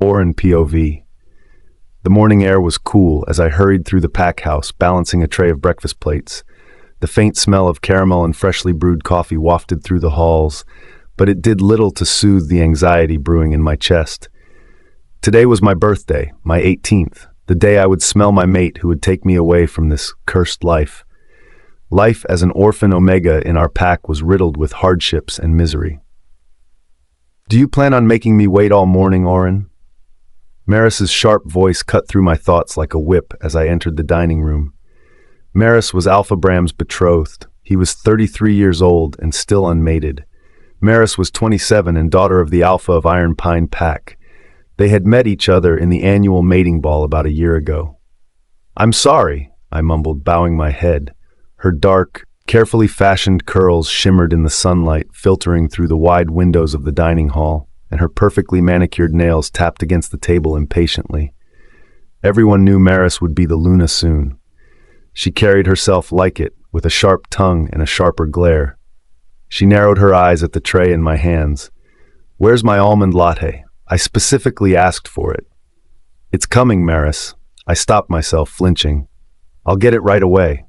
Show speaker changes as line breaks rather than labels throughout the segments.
Auren POV. The morning air was cool as I hurried through the pack house, balancing a tray of breakfast plates. The faint smell of caramel and freshly brewed coffee wafted through the halls, but it did little to soothe the anxiety brewing in my chest. Today was my birthday, my 18th, the day I would smell my mate who would take me away from this cursed life. Life as an orphan omega in our pack was riddled with hardships and misery. "Do you plan on making me wait all morning, Auren?" Maris's sharp voice cut through my thoughts like a whip as I entered the dining room. Maris was Alpha Bram's betrothed. He was 33 years old and still unmated. Maris was 27 and daughter of the Alpha of Iron Pine Pack. They had met each other in the annual mating ball about a year ago. "I'm sorry," I mumbled, bowing my head. Her dark, carefully fashioned curls shimmered in the sunlight, filtering through the wide windows of the dining hall, and her perfectly manicured nails tapped against the table impatiently. Everyone knew Maris would be the Luna soon. She carried herself like it, with a sharp tongue and a sharper glare. She narrowed her eyes at the tray in my hands. "Where's my almond latte? I specifically asked for it." "It's coming, Maris." I stopped myself, flinching. "I'll get it right away."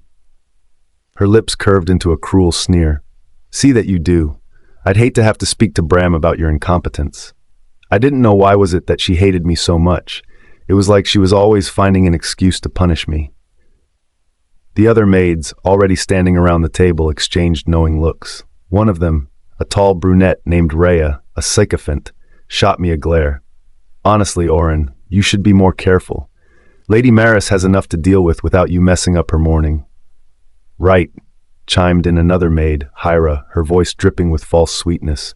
Her lips curved into a cruel sneer. "See that you do. I'd hate to have to speak to Bram about your incompetence." I didn't know why was it that she hated me so much. It was like she was always finding an excuse to punish me. The other maids, already standing around the table, exchanged knowing looks. One of them, a tall brunette named Rhea, a sycophant, shot me a glare. "Honestly, Auren, you should be more careful. Lady Maris has enough to deal with without you messing up her morning." "Right," chimed in another maid, Heir, her voice dripping with false sweetness.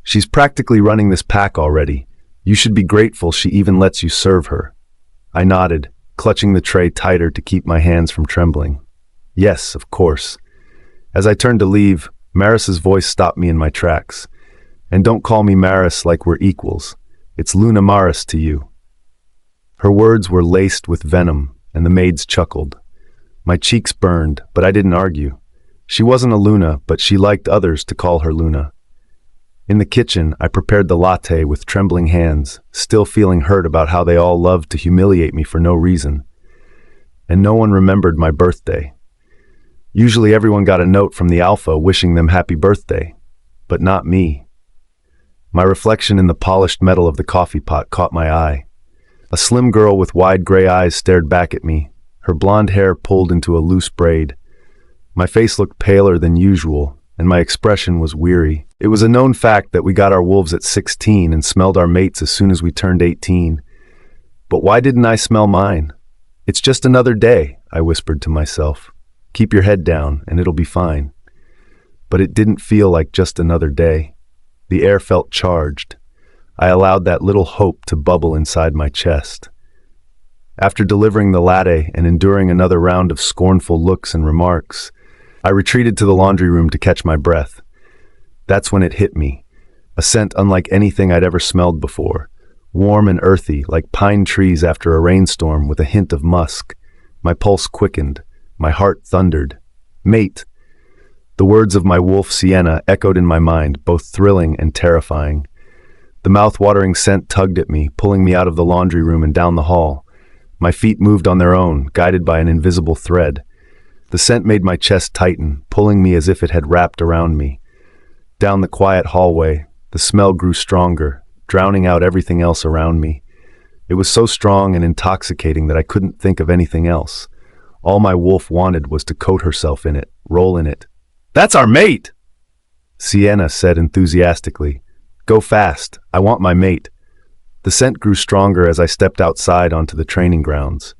"She's practically running this pack already. You should be grateful she even lets you serve her." I nodded, clutching the tray tighter to keep my hands from trembling. "Yes, of course." As I turned to leave, Maris's voice stopped me in my tracks. "And don't call me Maris like we're equals. It's Luna Maris to you." Her words were laced with venom, and the maids chuckled. My cheeks burned, but I didn't argue. She wasn't a Luna, but she liked others to call her Luna. In the kitchen, I prepared the latte with trembling hands, still feeling hurt about how they all loved to humiliate me for no reason. And no one remembered my birthday. Usually everyone got a note from the Alpha wishing them happy birthday, but not me. My reflection in the polished metal of the coffee pot caught my eye. A slim girl with wide gray eyes stared back at me, her blonde hair pulled into a loose braid. My face looked paler than usual, and my expression was weary. It was a known fact that we got our wolves at 16 and smelled our mates as soon as we turned 18. But why didn't I smell mine? "It's just another day," I whispered to myself. "Keep your head down, and it'll be fine." But it didn't feel like just another day. The air felt charged. I allowed that little hope to bubble inside my chest. After delivering the latte and enduring another round of scornful looks and remarks, I retreated to the laundry room to catch my breath. That's when it hit me, a scent unlike anything I'd ever smelled before, warm and earthy, like pine trees after a rainstorm with a hint of musk. My pulse quickened, my heart thundered. "Mate!" The words of my wolf Sienna echoed in my mind, both thrilling and terrifying. The mouth-watering scent tugged at me, pulling me out of the laundry room and down the hall. My feet moved on their own, guided by an invisible thread. The scent made my chest tighten, pulling me as if it had wrapped around me. Down the quiet hallway, the smell grew stronger, drowning out everything else around me. It was so strong and intoxicating that I couldn't think of anything else. All my wolf wanted was to coat herself in it, roll in it. "That's our mate!" Sienna said enthusiastically. "Go fast, I want my mate." The scent grew stronger as I stepped outside onto the training grounds.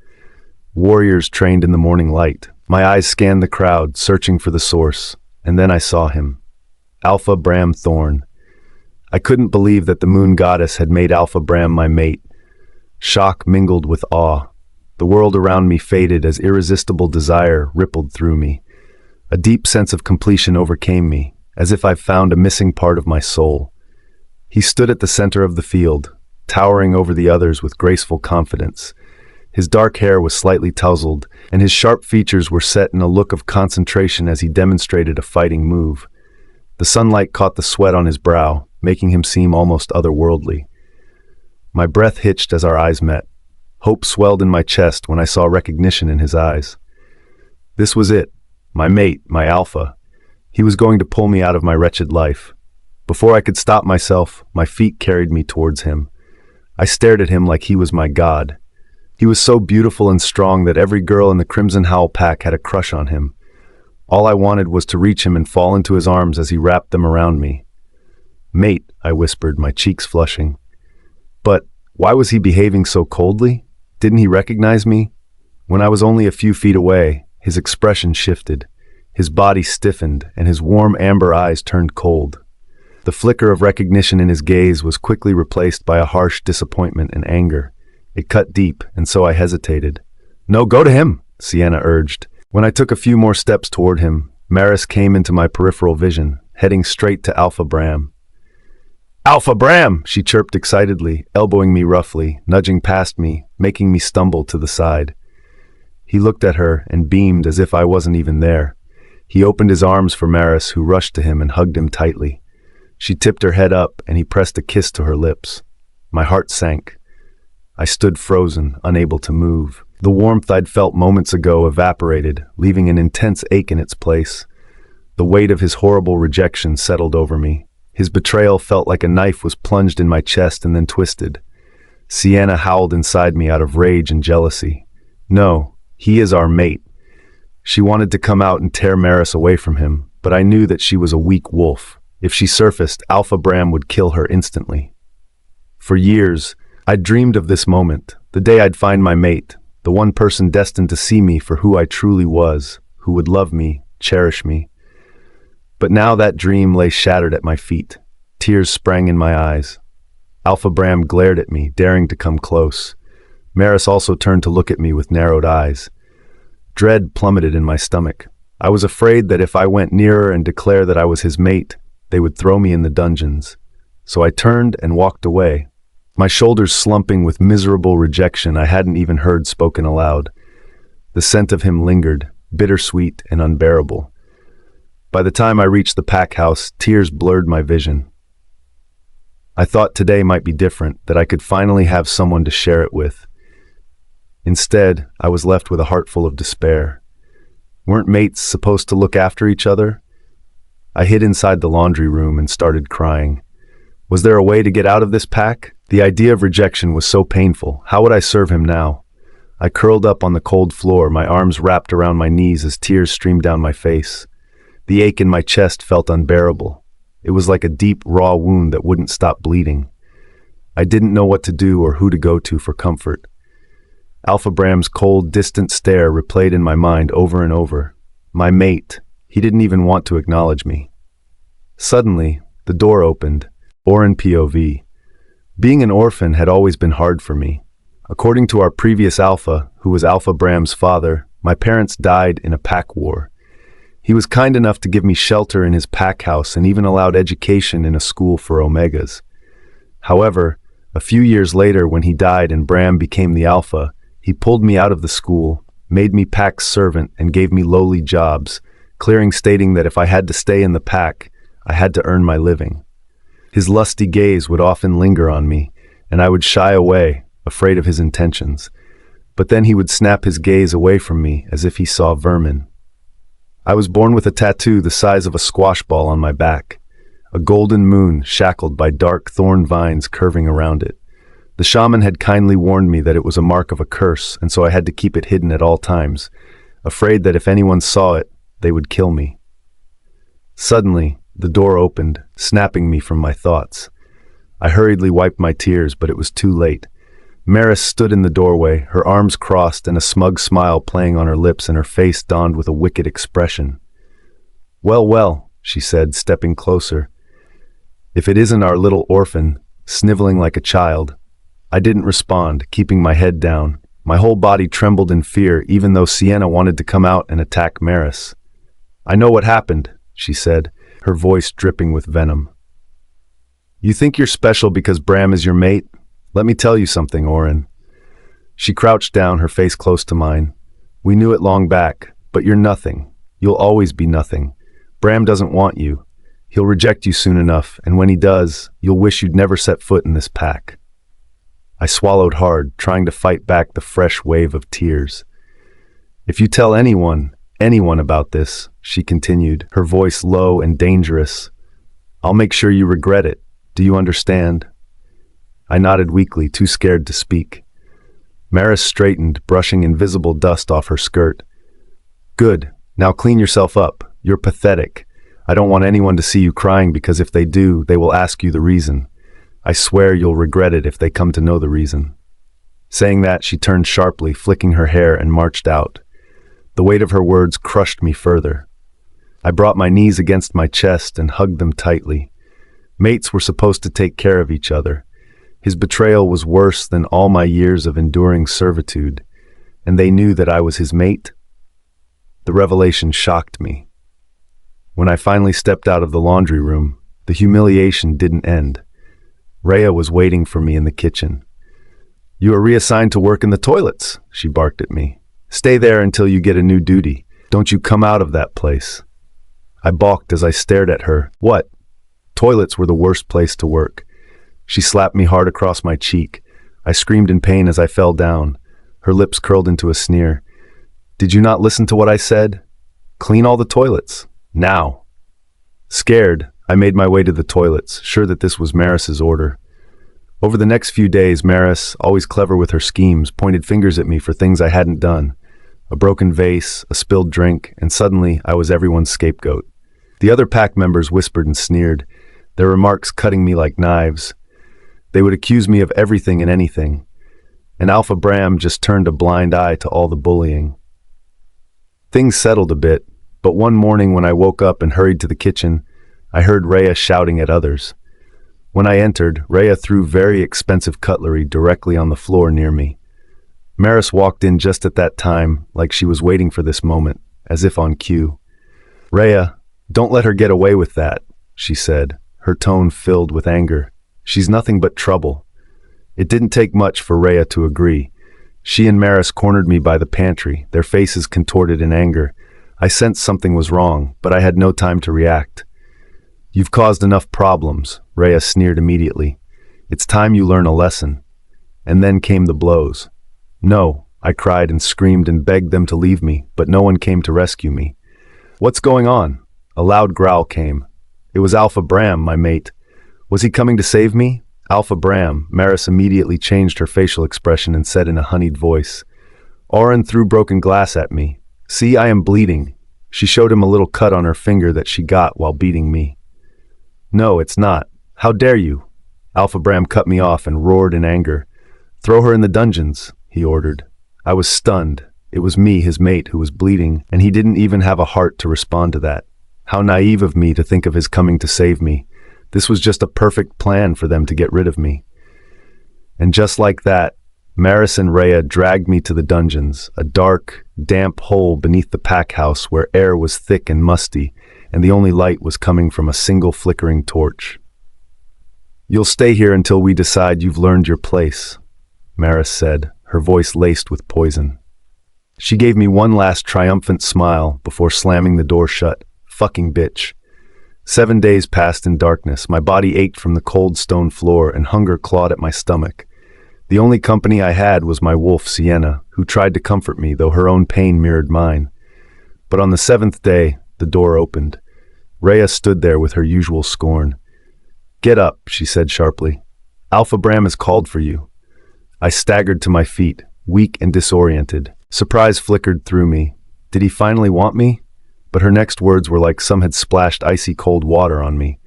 Warriors trained in the morning light. My eyes scanned the crowd, searching for the source, and then I saw him. Alpha Bram Thorn. I couldn't believe that the moon goddess had made Alpha Bram my mate. Shock mingled with awe. The world around me faded as irresistible desire rippled through me. A deep sense of completion overcame me, as if I'd found a missing part of my soul. He stood at the center of the field, towering over the others with graceful confidence. His dark hair was slightly tousled, and his sharp features were set in a look of concentration as he demonstrated a fighting move. The sunlight caught the sweat on his brow, making him seem almost otherworldly. My breath hitched as our eyes met. Hope swelled in my chest when I saw recognition in his eyes. This was it. My mate, my alpha. He was going to pull me out of my wretched life. Before I could stop myself, my feet carried me towards him. I stared at him like he was my god. He was so beautiful and strong that every girl in the Crimson Howl pack had a crush on him. All I wanted was to reach him and fall into his arms as he wrapped them around me. "Mate," I whispered, my cheeks flushing. But why was he behaving so coldly? Didn't he recognize me? When I was only a few feet away, his expression shifted. His body stiffened, and his warm amber eyes turned cold. The flicker of recognition in his gaze was quickly replaced by a harsh disappointment and anger. It cut deep, and so I hesitated. "No, go to him," Sienna urged. When I took a few more steps toward him, Maris came into my peripheral vision, heading straight to Alpha Bram. "Alpha Bram!" she chirped excitedly, elbowing me roughly, nudging past me, making me stumble to the side. He looked at her and beamed as if I wasn't even there. He opened his arms for Maris, who rushed to him and hugged him tightly. She tipped her head up, and he pressed a kiss to her lips. My heart sank. I stood frozen, unable to move. The warmth I'd felt moments ago evaporated, leaving an intense ache in its place. The weight of his horrible rejection settled over me. His betrayal felt like a knife was plunged in my chest and then twisted. Sienna howled inside me out of rage and jealousy. No, he is our mate. She wanted to come out and tear Maris away from him, but I knew that she was a weak wolf. If she surfaced, Alpha Bram would kill her instantly. For years, I'd dreamed of this moment, the day I'd find my mate, the one person destined to see me for who I truly was, who would love me, cherish me. But now that dream lay shattered at my feet. Tears sprang in my eyes. Alpha Bram glared at me, daring to come close. Maris also turned to look at me with narrowed eyes. Dread plummeted in my stomach. I was afraid that if I went nearer and declared that I was his mate, they would throw me in the dungeons. So I turned and walked away, my shoulders slumping with miserable rejection I hadn't even heard spoken aloud. The scent of him lingered, bittersweet and unbearable. By the time I reached the pack house, tears blurred my vision. I thought today might be different, that I could finally have someone to share it with. Instead, I was left with a heart full of despair. Weren't mates supposed to look after each other? I hid inside the laundry room and started crying. Was there a way to get out of this pack? The idea of rejection was so painful. How would I serve him now? I curled up on the cold floor, my arms wrapped around my knees as tears streamed down my face. The ache in my chest felt unbearable. It was like a deep, raw wound that wouldn't stop bleeding. I didn't know what to do or who to go to for comfort. Alpha Bram's cold, distant stare replayed in my mind over and over. My mate. He didn't even want to acknowledge me. Suddenly, the door opened. Auren POV. Being an orphan had always been hard for me. According to our previous Alpha, who was Alpha Bram's father, my parents died in a pack war. He was kind enough to give me shelter in his pack house and even allowed education in a school for Omegas. However, a few years later when he died and Bram became the Alpha, he pulled me out of the school, made me pack's servant, and gave me lowly jobs, clearing stating that if I had to stay in the pack, I had to earn my living. His lusty gaze would often linger on me, and I would shy away, afraid of his intentions. But then he would snap his gaze away from me as if he saw vermin. I was born with a tattoo the size of a squash ball on my back, a golden moon shackled by dark thorn vines curving around it. The shaman had kindly warned me that it was a mark of a curse, and so I had to keep it hidden at all times, afraid that if anyone saw it, they would kill me. Suddenly, the door opened, snapping me from my thoughts. I hurriedly wiped my tears, but it was too late. Maris stood in the doorway, her arms crossed and a smug smile playing on her lips, and her face donned with a wicked expression. "Well, well," she said, stepping closer. "If it isn't our little orphan, sniveling like a child." I didn't respond, keeping my head down. My whole body trembled in fear, even though Sienna wanted to come out and attack Maris. "I know what happened," she said, her voice dripping with venom. "You think you're special because Bram is your mate? Let me tell you something, Auren." She crouched down, her face close to mine. "We knew it long back, but you're nothing. You'll always be nothing. Bram doesn't want you. He'll reject you soon enough, and when he does, you'll wish you'd never set foot in this pack." I swallowed hard, trying to fight back the fresh wave of tears. If you tell anyone about this, she continued, her voice low and dangerous, I'll make sure you regret it. Do you understand? I nodded weakly, too scared to speak. Maris straightened, brushing invisible dust off her skirt. Good. Now clean yourself up. You're pathetic. I don't want anyone to see you crying because if they do, they will ask you the reason. I swear you'll regret it if they come to know the reason. Saying that, she turned sharply, flicking her hair, and marched out. The weight of her words crushed me further. I brought my knees against my chest and hugged them tightly. Mates were supposed to take care of each other. His betrayal was worse than all my years of enduring servitude, and they knew that I was his mate. The revelation shocked me. When I finally stepped out of the laundry room, the humiliation didn't end. Rhea was waiting for me in the kitchen. You are reassigned to work in the toilets, she barked at me. Stay there until you get a new duty. Don't you come out of that place. I balked as I stared at her. What? Toilets were the worst place to work. She slapped me hard across my cheek. I screamed in pain as I fell down. Her lips curled into a sneer. Did you not listen to what I said? Clean all the toilets. Now. Scared, I made my way to the toilets, sure that this was Maris's order. Over the next few days, Maris, always clever with her schemes, pointed fingers at me for things I hadn't done. A broken vase, a spilled drink, and suddenly I was everyone's scapegoat. The other pack members whispered and sneered, their remarks cutting me like knives. They would accuse me of everything and anything. And Alpha Bram just turned a blind eye to all the bullying. Things settled a bit, but one morning when I woke up and hurried to the kitchen, I heard Rhea shouting at others. When I entered, Rhea threw very expensive cutlery directly on the floor near me. Maris walked in just at that time, like she was waiting for this moment, as if on cue. Rhea, don't let her get away with that, she said, her tone filled with anger. She's nothing but trouble. It didn't take much for Rhea to agree. She and Maris cornered me by the pantry, their faces contorted in anger. I sensed something was wrong, but I had no time to react. You've caused enough problems, Rhea sneered immediately. It's time you learn a lesson. And then came the blows. No, I cried and screamed and begged them to leave me, but no one came to rescue me. What's going on? A loud growl came. It was Alpha Bram, my mate. Was he coming to save me? Alpha Bram, Maris immediately changed her facial expression and said in a honeyed voice. Auren threw broken glass at me. See, I am bleeding. She showed him a little cut on her finger that she got while beating me. No, it's not. How dare you? Alpha Bram cut me off and roared in anger. Throw her in the dungeons, he ordered. I was stunned. It was me, his mate, who was bleeding, and he didn't even have a heart to respond to that. How naive of me to think of his coming to save me. This was just a perfect plan for them to get rid of me. And just like that, Maris and Rhea dragged me to the dungeons, a dark, damp hole beneath the pack house where air was thick and musty, and the only light was coming from a single flickering torch. You'll stay here until we decide you've learned your place, Maris said, her voice laced with poison. She gave me one last triumphant smile before slamming the door shut. Fucking bitch. 7 days passed in darkness. My body ached from the cold stone floor and hunger clawed at my stomach. The only company I had was my wolf, Sienna, who tried to comfort me, though her own pain mirrored mine. But on the 7th day, the door opened. Rhea stood there with her usual scorn. Get up, she said sharply. Alpha Bram has called for you. I staggered to my feet, weak and disoriented. Surprise flickered through me. Did he finally want me? But her next words were like some had splashed icy cold water on me.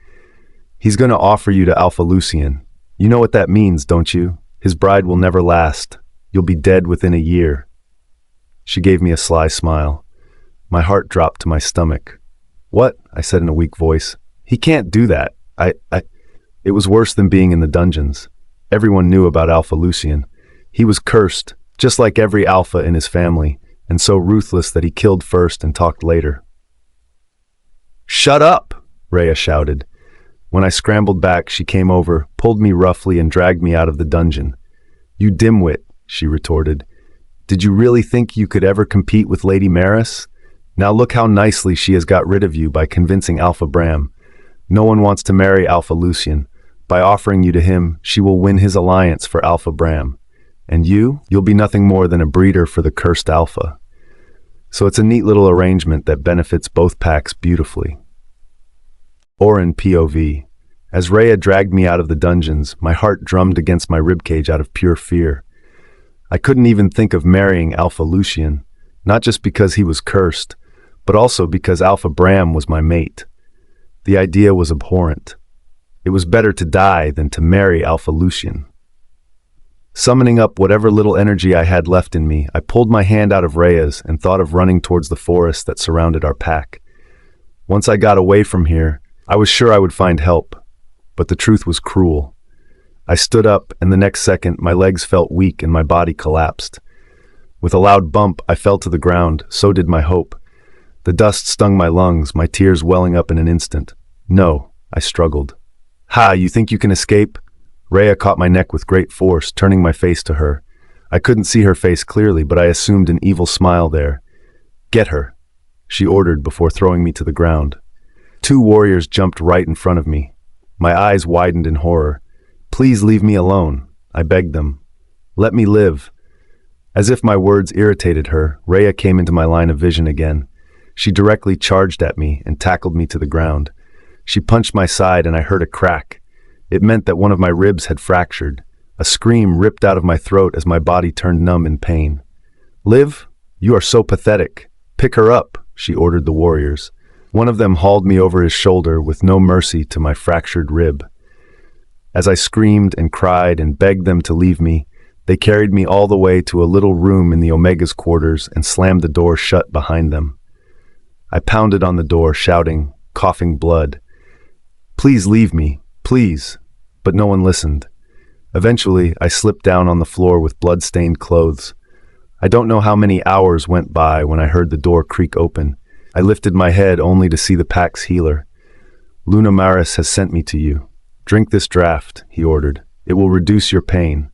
He's going to offer you to Alpha Lucien. You know what that means, don't you? His bride will never last. You'll be dead within a year. She gave me a sly smile. My heart dropped to my stomach. What? I said in a weak voice. He can't do that. It was worse than being in the dungeons. Everyone knew about Alpha Lucien. He was cursed, just like every Alpha in his family, and so ruthless that he killed first and talked later. Shut up, Rhea shouted. When I scrambled back, she came over, pulled me roughly, and dragged me out of the dungeon. You dimwit, she retorted. Did you really think you could ever compete with Lady Maris? Now look how nicely she has got rid of you by convincing Alpha Bram. No one wants to marry Alpha Lucien. By offering you to him, she will win his alliance for Alpha Bram. And you'll be nothing more than a breeder for the cursed Alpha. So it's a neat little arrangement that benefits both packs beautifully. Auren POV. As Rhea dragged me out of the dungeons, my heart drummed against my ribcage out of pure fear. I couldn't even think of marrying Alpha Lucien, not just because he was cursed, but also because Alpha Bram was my mate. The idea was abhorrent. It was better to die than to marry Alpha Lucien. Summoning up whatever little energy I had left in me, I pulled my hand out of Rhea's and thought of running towards the forest that surrounded our pack. Once I got away from here, I was sure I would find help, but the truth was cruel. I stood up, and the next second my legs felt weak and my body collapsed. With a loud bump, I fell to the ground, so did my hope. The dust stung my lungs, my tears welling up in an instant. No, I struggled. Ha, you think you can escape? Rhea caught my neck with great force, turning my face to her. I couldn't see her face clearly, but I assumed an evil smile there. Get her, she ordered before throwing me to the ground. 2 warriors jumped right in front of me. My eyes widened in horror. Please leave me alone, I begged them. Let me live. As if my words irritated her, Rhea came into my line of vision again. She directly charged at me and tackled me to the ground. She punched my side and I heard a crack. It meant that one of my ribs had fractured. A scream ripped out of my throat as my body turned numb in pain. Liv, you are so pathetic. Pick her up, she ordered the warriors. One of them hauled me over his shoulder with no mercy to my fractured rib. As I screamed and cried and begged them to leave me, they carried me all the way to a little room in the Omega's quarters and slammed the door shut behind them. I pounded on the door, shouting, coughing blood. Please leave me, please. But no one listened. Eventually, I slipped down on the floor with blood-stained clothes. I don't know how many hours went by when I heard the door creak open. I lifted my head only to see the pack's healer. Luna Maris has sent me to you. Drink this draft, he ordered. It will reduce your pain.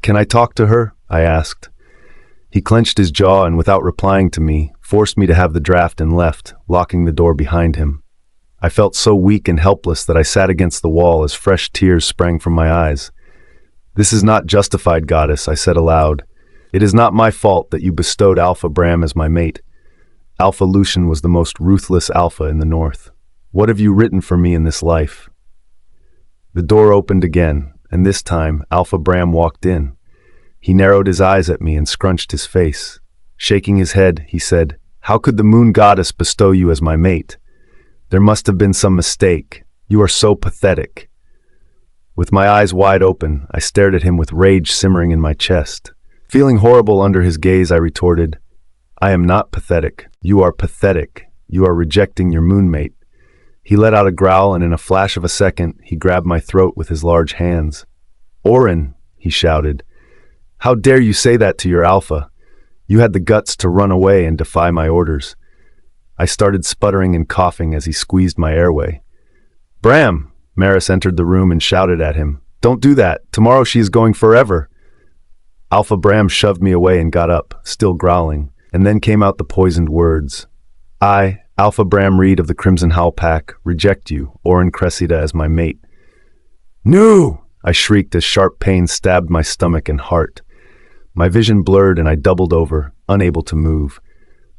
Can I talk to her? I asked. He clenched his jaw and, without replying to me, forced me to have the draft and left, locking the door behind him. I felt so weak and helpless that I sat against the wall as fresh tears sprang from my eyes. This is not justified, goddess, I said aloud. It is not my fault that you bestowed Alpha Bram as my mate. Alpha Lucien was the most ruthless Alpha in the north. What have you written for me in this life? The door opened again, and this time Alpha Bram walked in. He narrowed his eyes at me and scrunched his face. Shaking his head, he said, How could the moon goddess bestow you as my mate? There must have been some mistake. You are so pathetic. With my eyes wide open, I stared at him with rage simmering in my chest. Feeling horrible under his gaze, I retorted, I am not pathetic. You are pathetic. You are rejecting your moonmate. He let out a growl, and in a flash of a second, he grabbed my throat with his large hands. Auren, he shouted. How dare you say that to your Alpha? You had the guts to run away and defy my orders. I started sputtering and coughing as he squeezed my airway. Bram! Maris entered the room and shouted at him. Don't do that. Tomorrow she is going forever. Alpha Bram shoved me away and got up, still growling, and then came out the poisoned words. I, Alpha Bram Reed of the Crimson Howl Pack, reject you, Auren Cressida, as my mate. No! I shrieked as sharp pain stabbed my stomach and heart. My vision blurred and I doubled over, unable to move.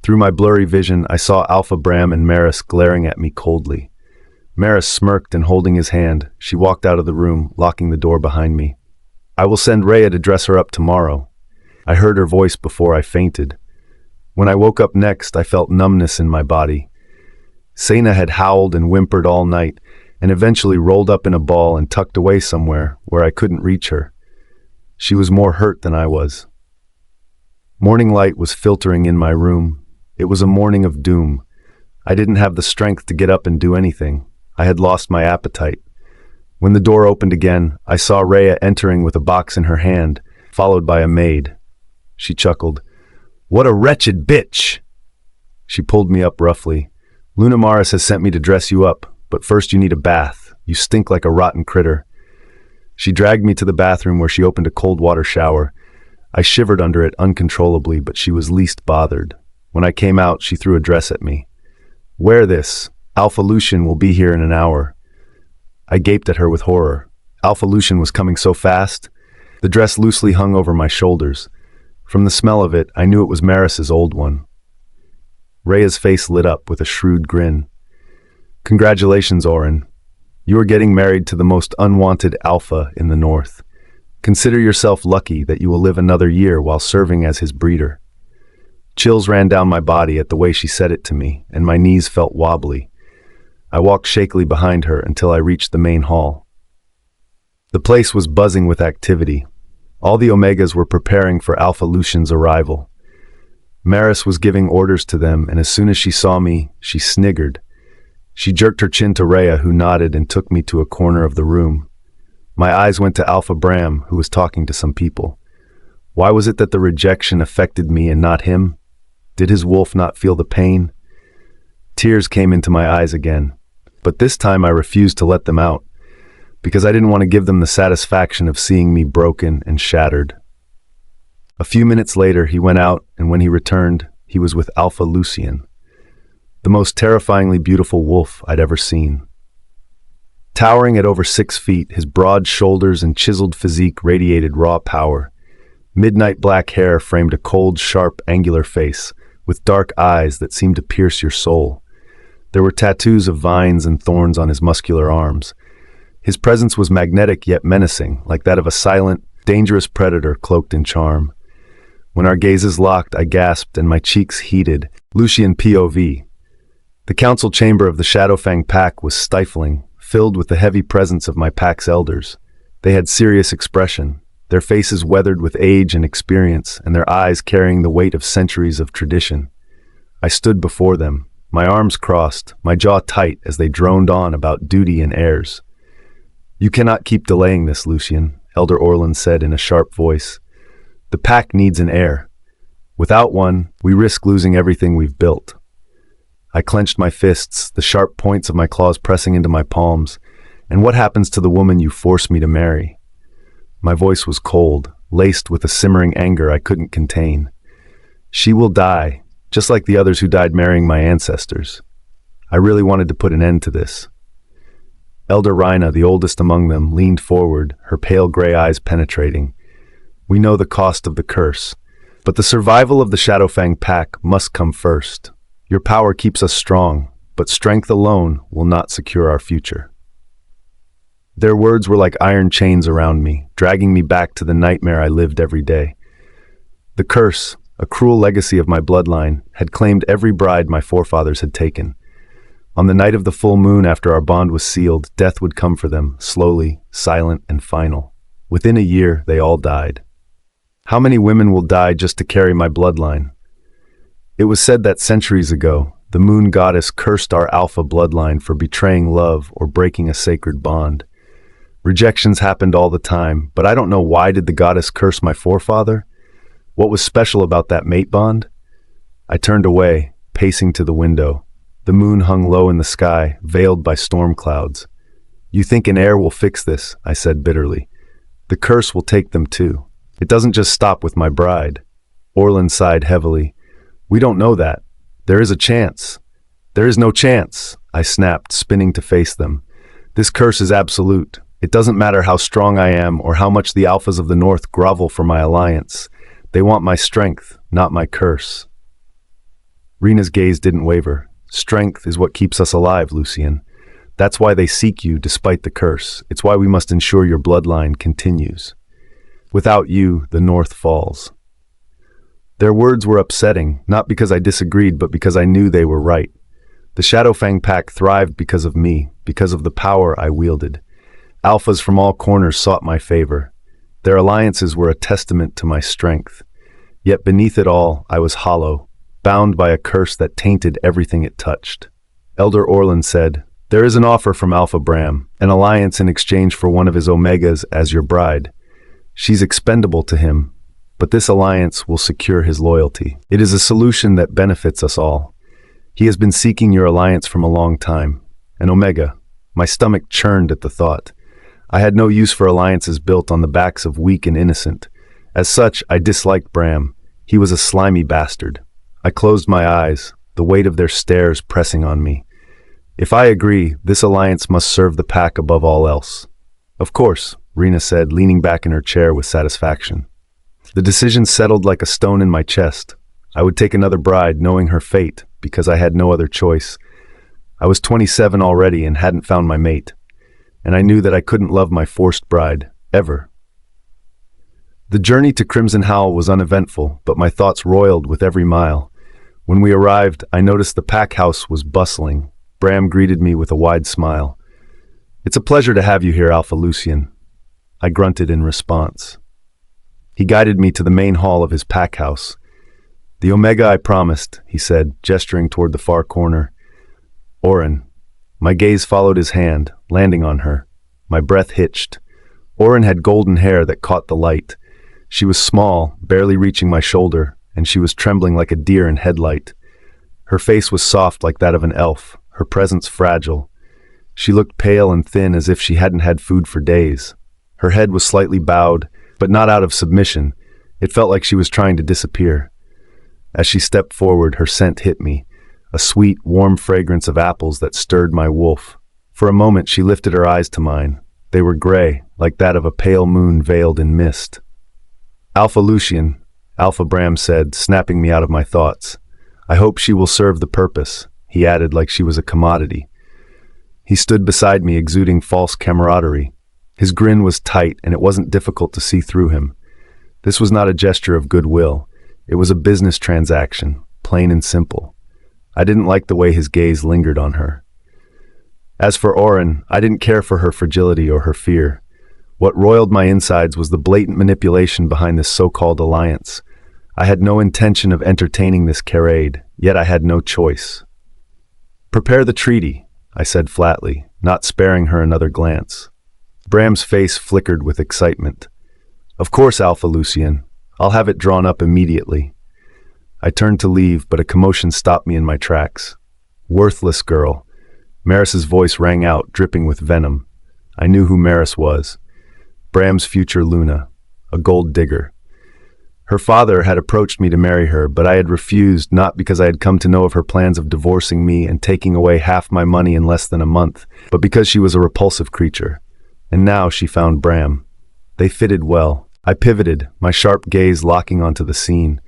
Through my blurry vision, I saw Alpha Bram and Maris glaring at me coldly. Maris smirked, and holding his hand, she walked out of the room, locking the door behind me. I will send Rhea to dress her up tomorrow. I heard her voice before I fainted. When I woke up next, I felt numbness in my body. Sena had howled and whimpered all night, and eventually rolled up in a ball and tucked away somewhere where I couldn't reach her. She was more hurt than I was. Morning light was filtering in my room. It was a morning of doom. I didn't have the strength to get up and do anything. I had lost my appetite. When the door opened again, I saw Rhea entering with a box in her hand, followed by a maid. She chuckled. What a wretched bitch! She pulled me up roughly. Luna Maris has sent me to dress you up, but first you need a bath. You stink like a rotten critter. She dragged me to the bathroom where she opened a cold water shower. I shivered under it uncontrollably, but she was least bothered. When I came out, she threw a dress at me. Wear this. Alpha Lucien will be here in an hour. I gaped at her with horror. Alpha Lucien was coming so fast. The dress loosely hung over my shoulders. From the smell of it, I knew it was Maris's old one. Rhea's face lit up with a shrewd grin. Congratulations, Auren. You are getting married to the most unwanted alpha in the north. Consider yourself lucky that you will live another year while serving as his breeder. Chills ran down my body at the way she said it to me, and my knees felt wobbly. I walked shakily behind her until I reached the main hall. The place was buzzing with activity. All the Omegas were preparing for Alpha Lucien's arrival. Maris was giving orders to them, and as soon as she saw me, she sniggered. She jerked her chin to Rhea, who nodded and took me to a corner of the room. My eyes went to Alpha Bram, who was talking to some people. Why was it that the rejection affected me and not him? Did his wolf not feel the pain? Tears came into my eyes again, but this time I refused to let them out, because I didn't want to give them the satisfaction of seeing me broken and shattered. A few minutes later, he went out, and when he returned, he was with Alpha Lucien, the most terrifyingly beautiful wolf I'd ever seen. Towering at over 6 feet, his broad shoulders and chiseled physique radiated raw power. Midnight black hair framed a cold, sharp, angular face, with dark eyes that seemed to pierce your soul. There were tattoos of vines and thorns on his muscular arms. His presence was magnetic yet menacing, like that of a silent, dangerous predator cloaked in charm. When our gazes locked, I gasped and my cheeks heated. Lucien POV. The council chamber of the Shadowfang pack was stifling, filled with the heavy presence of my pack's elders. They had serious expression, their faces weathered with age and experience, and their eyes carrying the weight of centuries of tradition. I stood before them, my arms crossed, my jaw tight as they droned on about duty and heirs. You cannot keep delaying this, Lucien, Elder Auren said in a sharp voice. The pack needs an heir. Without one, we risk losing everything we've built. I clenched my fists, the sharp points of my claws pressing into my palms. And what happens to the woman you force me to marry? My voice was cold, laced with a simmering anger I couldn't contain. She will die, just like the others who died marrying my ancestors. I really wanted to put an end to this. Elder Rhina, the oldest among them, leaned forward, her pale gray eyes penetrating. We know the cost of the curse, but the survival of the Shadowfang pack must come first. Your power keeps us strong, but strength alone will not secure our future. Their words were like iron chains around me, dragging me back to the nightmare I lived every day. The curse, a cruel legacy of my bloodline, had claimed every bride my forefathers had taken. On the night of the full moon after our bond was sealed, death would come for them, slowly, silent, and final. Within a year, they all died. How many women will die just to carry my bloodline? It was said that centuries ago, the moon goddess cursed our alpha bloodline for betraying love or breaking a sacred bond. Rejections happened all the time, but I don't know, why did the goddess curse my forefather? What was special about that mate bond? I turned away, pacing to the window. The moon hung low in the sky, veiled by storm clouds. You think an heir will fix this, I said bitterly. The curse will take them too. It doesn't just stop with my bride. Auren sighed heavily. We don't know that. There is a chance. There is no chance, I snapped, spinning to face them. This curse is absolute. It doesn't matter how strong I am or how much the alphas of the north grovel for my alliance. They want my strength, not my curse. Rhea's gaze didn't waver. Strength is what keeps us alive, Lucien. That's why they seek you despite the curse. It's why we must ensure your bloodline continues. Without you, the north falls. Their words were upsetting, not because I disagreed, but because I knew they were right. The Shadowfang pack thrived because of me, because of the power I wielded. Alphas from all corners sought my favor. Their alliances were a testament to my strength. Yet beneath it all, I was hollow, bound by a curse that tainted everything it touched. Elder Auren said, "There is an offer from Alpha Bram, an alliance in exchange for one of his Omegas as your bride. She's expendable to him, but this alliance will secure his loyalty. It is a solution that benefits us all. He has been seeking your alliance from a long time. An Omega." My stomach churned at the thought. I had no use for alliances built on the backs of weak and innocent. As such, I disliked Bram. He was a slimy bastard. I closed my eyes, the weight of their stares pressing on me. If I agree, this alliance must serve the pack above all else. Of course, Rena said, leaning back in her chair with satisfaction. The decision settled like a stone in my chest. I would take another bride, knowing her fate, because I had no other choice. I was 27 already and hadn't found my mate, and I knew that I couldn't love my forced bride, ever. The journey to Crimson Howl was uneventful, but my thoughts roiled with every mile. When we arrived, I noticed the pack house was bustling. Bram greeted me with a wide smile. "It's a pleasure to have you here, Alpha Lucien," I grunted in response. He guided me to the main hall of his pack house. "The Omega I promised," he said, gesturing toward the far corner. "Auren." My gaze followed his hand, landing on her. My breath hitched. Auren had golden hair that caught the light. She was small, barely reaching my shoulder, and she was trembling like a deer in headlight. Her face was soft like that of an elf, her presence fragile. She looked pale and thin as if she hadn't had food for days. Her head was slightly bowed, but not out of submission. It felt like she was trying to disappear. As she stepped forward, her scent hit me, a sweet, warm fragrance of apples that stirred my wolf. For a moment, she lifted her eyes to mine. They were gray, like that of a pale moon veiled in mist. "Alpha Lucien," Alpha Bram said, snapping me out of my thoughts. "I hope she will serve the purpose," he added like she was a commodity. He stood beside me, exuding false camaraderie. His grin was tight, and it wasn't difficult to see through him. This was not a gesture of goodwill. It was a business transaction, plain and simple. I didn't like the way his gaze lingered on her. As for Auren, I didn't care for her fragility or her fear. What roiled my insides was the blatant manipulation behind this so-called alliance. I had no intention of entertaining this charade, yet I had no choice. "Prepare the treaty," I said flatly, not sparing her another glance. Bram's face flickered with excitement. "Of course, Alpha Lucien. I'll have it drawn up immediately." I turned to leave, but a commotion stopped me in my tracks. "Worthless girl." Maris's voice rang out, dripping with venom. I knew who Maris was. Bram's future Luna, a gold digger. Her father had approached me to marry her, but I had refused, not because I had come to know of her plans of divorcing me and taking away half my money in less than a month, but because she was a repulsive creature. And now she found Bram. They fitted well. I pivoted, my sharp gaze locking onto the scene.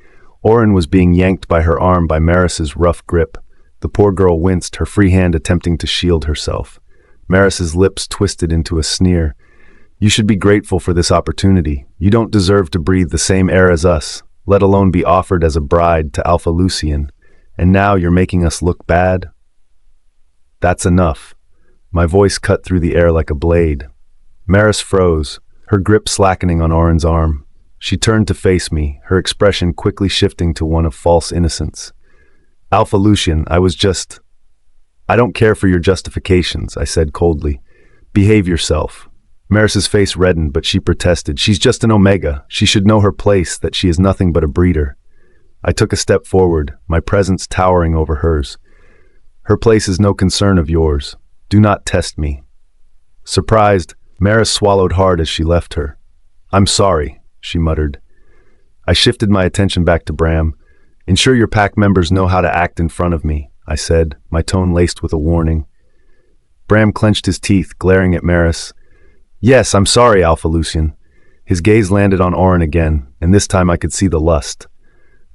Auren was being yanked by her arm by Maris's rough grip. The poor girl winced, her free hand attempting to shield herself. Maris's lips twisted into a sneer. "You should be grateful for this opportunity. You don't deserve to breathe the same air as us, let alone be offered as a bride to Alpha Lucien. And now you're making us look bad?" "That's enough." My voice cut through the air like a blade. Maris froze, her grip slackening on Auren's arm. She turned to face me, her expression quickly shifting to one of false innocence. "Alpha Lucien, I don't care for your justifications," I said coldly. "Behave yourself." Maris's face reddened, but she protested. "She's just an Omega. She should know her place, that she is nothing but a breeder." I took a step forward, my presence towering over hers. "Her place is no concern of yours. Do not test me." Surprised, Maris swallowed hard as she left her. "I'm sorry," she muttered. I shifted my attention back to Bram. "Ensure your pack members know how to act in front of me," I said, my tone laced with a warning. Bram clenched his teeth, glaring at Maris. "Yes, I'm sorry, Alpha Lucien." His gaze landed on Auren again, and this time I could see the lust.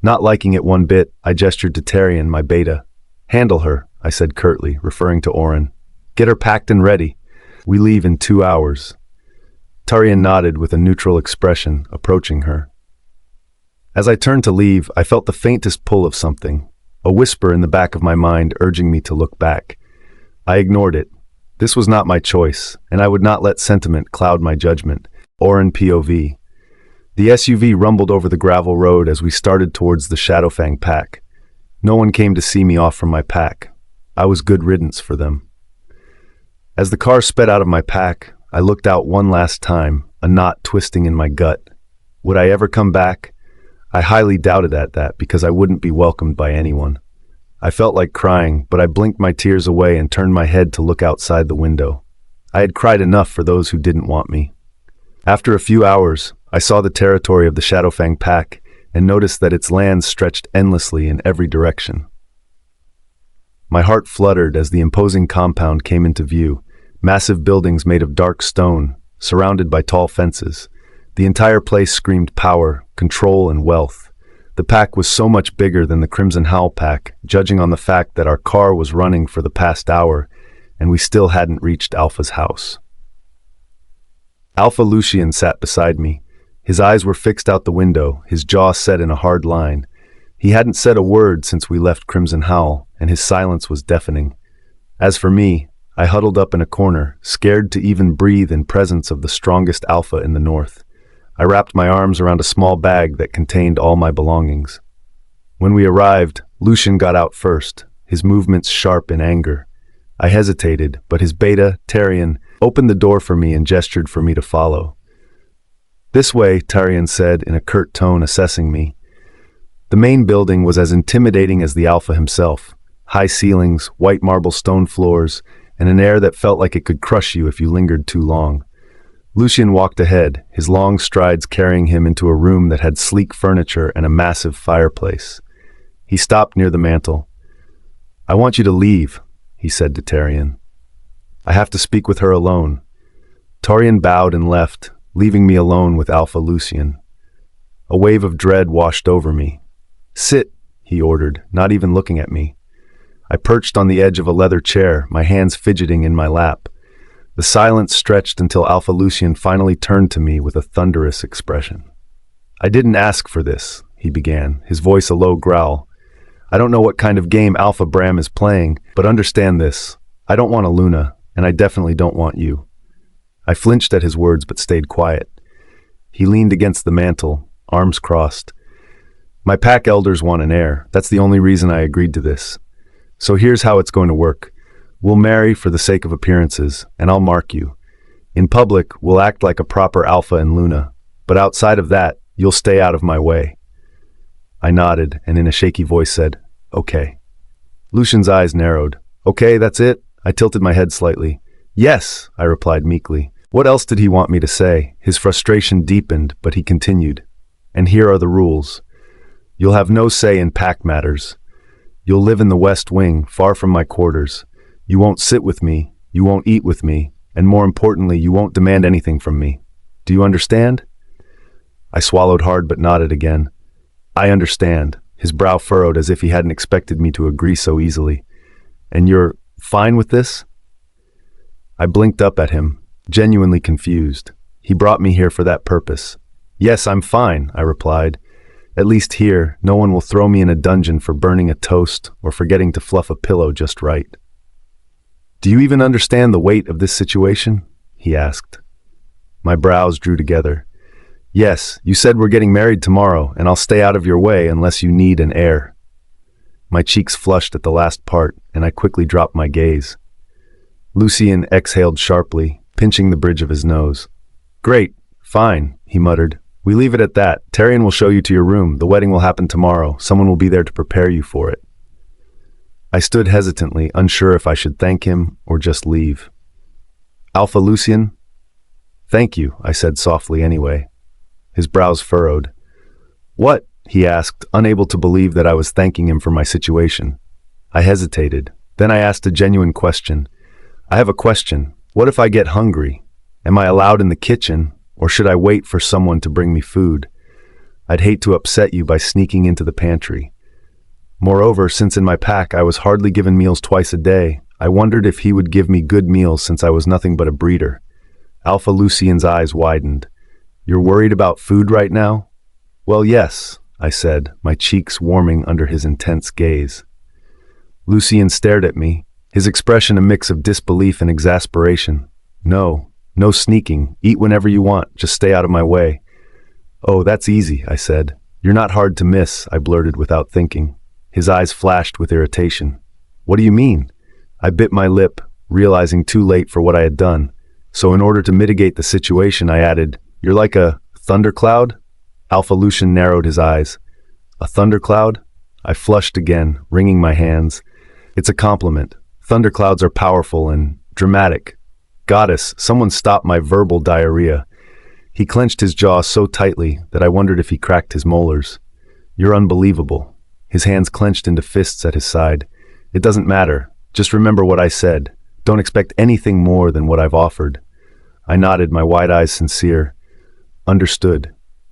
Not liking it one bit, I gestured to Tarian, my beta. "Handle her," I said curtly, referring to Auren. "Get her packed and ready. We leave in 2 hours." Tarian nodded with a neutral expression, approaching her. As I turned to leave, I felt the faintest pull of something, a whisper in the back of my mind urging me to look back. I ignored it. This was not my choice, and I would not let sentiment cloud my judgment. Auren POV. The SUV rumbled over the gravel road as we started towards the Shadowfang pack. No one came to see me off from my pack. I was good riddance for them. As the car sped out of my pack, I looked out one last time, a knot twisting in my gut. Would I ever come back? I highly doubted that because I wouldn't be welcomed by anyone. I felt like crying, but I blinked my tears away and turned my head to look outside the window. I had cried enough for those who didn't want me. After a few hours, I saw the territory of the Shadowfang pack and noticed that its lands stretched endlessly in every direction. My heart fluttered as the imposing compound came into view. Massive buildings made of dark stone, surrounded by tall fences. The entire place screamed power, control, and wealth. The pack was so much bigger than the Crimson Howl pack, judging on the fact that our car was running for the past hour, and we still hadn't reached Alpha's house. Alpha Lucien sat beside me. His eyes were fixed out the window, his jaw set in a hard line. He hadn't said a word since we left Crimson Howl, and his silence was deafening. As for me, I huddled up in a corner, scared to even breathe in presence of the strongest alpha in the north. I wrapped my arms around a small bag that contained all my belongings. When we arrived, Lucien got out first, his movements sharp in anger. I hesitated, but his beta, Tarian, opened the door for me and gestured for me to follow. "This way," Tarian said in a curt tone, assessing me. The main building was as intimidating as the alpha himself. High ceilings, white marble stone floors, and an air that felt like it could crush you if you lingered too long. Lucien walked ahead, his long strides carrying him into a room that had sleek furniture and a massive fireplace. He stopped near the mantel. "I want you to leave," he said to Tarian. "I have to speak with her alone." Tarian bowed and left, leaving me alone with Alpha Lucien. A wave of dread washed over me. "Sit," he ordered, not even looking at me. I perched on the edge of a leather chair, my hands fidgeting in my lap. The silence stretched until Alpha Lucien finally turned to me with a thunderous expression. "I didn't ask for this," he began, his voice a low growl. "I don't know what kind of game Alpha Bram is playing, but understand this. I don't want a Luna, and I definitely don't want you." I flinched at his words but stayed quiet. He leaned against the mantel, arms crossed. "My pack elders want an heir. That's the only reason I agreed to this. So here's how it's going to work. We'll marry for the sake of appearances, and I'll mark you. In public, we'll act like a proper Alpha and Luna, but outside of that, you'll stay out of my way." I nodded, and in a shaky voice said, "Okay." Lucien's eyes narrowed. "Okay, that's it?" I tilted my head slightly. "Yes," I replied meekly. What else did he want me to say? His frustration deepened, but he continued. "And here are the rules. You'll have no say in pack matters. You'll live in the West Wing, far from my quarters. You won't sit with me, you won't eat with me, and more importantly, you won't demand anything from me. Do you understand?" I swallowed hard but nodded again. "I understand." His brow furrowed as if he hadn't expected me to agree so easily. "And you're fine with this?" I blinked up at him, genuinely confused. He brought me here for that purpose. "Yes, I'm fine," I replied. "At least here, no one will throw me in a dungeon for burning a toast or forgetting to fluff a pillow just right." "Do you even understand the weight of this situation?" he asked. My brows drew together. "Yes, you said we're getting married tomorrow, and I'll stay out of your way unless you need an heir." My cheeks flushed at the last part, and I quickly dropped my gaze. Lucien exhaled sharply, pinching the bridge of his nose. "Great, fine," he muttered. "We leave it at that. Tarian will show you to your room. The wedding will happen tomorrow. Someone will be there to prepare you for it." I stood hesitantly, unsure if I should thank him or just leave. "Alpha Lucien?" "Thank you," I said softly anyway. His brows furrowed. "What?" he asked, unable to believe that I was thanking him for my situation. I hesitated. Then I asked a genuine question. "I have a question. What if I get hungry? Am I allowed in the kitchen? Or should I wait for someone to bring me food? I'd hate to upset you by sneaking into the pantry. Moreover, since in my pack I was hardly given meals twice a day, I wondered if he would give me good meals since I was nothing but a breeder." Alpha Lucien's eyes widened. "You're worried about food right now?" "Well, yes," I said, my cheeks warming under his intense gaze. Lucien stared at me, his expression a mix of disbelief and exasperation. No sneaking. Eat whenever you want. Just stay out of my way." "Oh, that's easy," I said. "You're not hard to miss," I blurted without thinking. His eyes flashed with irritation. "What do you mean?" I bit my lip, realizing too late for what I had done. So in order to mitigate the situation, I added, "You're like a thundercloud?" Alpha Lucien narrowed his eyes. "A thundercloud?" I flushed again, wringing my hands. "It's a compliment. Thunderclouds are powerful and dramatic. Goddess, someone stop my verbal diarrhea." He clenched his jaw so tightly that I wondered if he cracked his molars. "You're unbelievable." His hands clenched into fists at his side. It doesn't matter. Just remember what I said. Don't expect anything more than what I've offered. I nodded, my wide eyes sincere. Understood.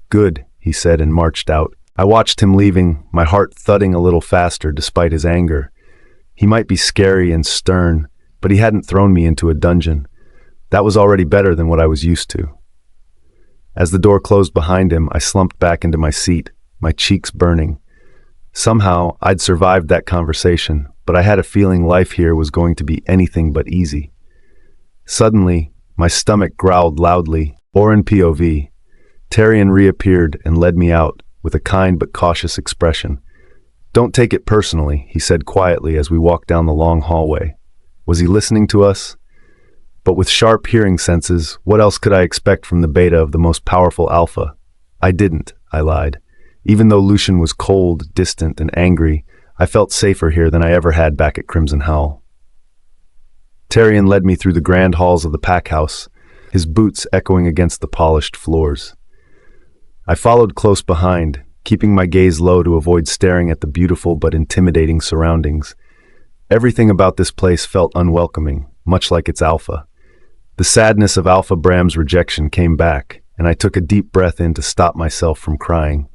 Good, he said and marched out. I watched him leaving, my heart thudding a little faster despite his anger. He might be scary and stern, but he hadn't thrown me into a dungeon. That was already better than what I was used to. As the door closed behind him, I slumped back into my seat, my cheeks burning. Somehow, I'd survived that conversation, but I had a feeling life here was going to be anything but easy. Suddenly, my stomach growled loudly. Auren POV. Tyrion reappeared and led me out with a kind but cautious expression. Don't take it personally, he said quietly as we walked down the long hallway. Was he listening to us? But with sharp hearing senses, what else could I expect from the beta of the most powerful alpha? I didn't, I lied. Even though Lucien was cold, distant, and angry, I felt safer here than I ever had back at Crimson Howl. Tyrion led me through the grand halls of the pack house, his boots echoing against the polished floors. I followed close behind, keeping my gaze low to avoid staring at the beautiful but intimidating surroundings. Everything about this place felt unwelcoming, much like its alpha. The sadness of Alpha Bram's rejection came back, and I took a deep breath in to stop myself from crying.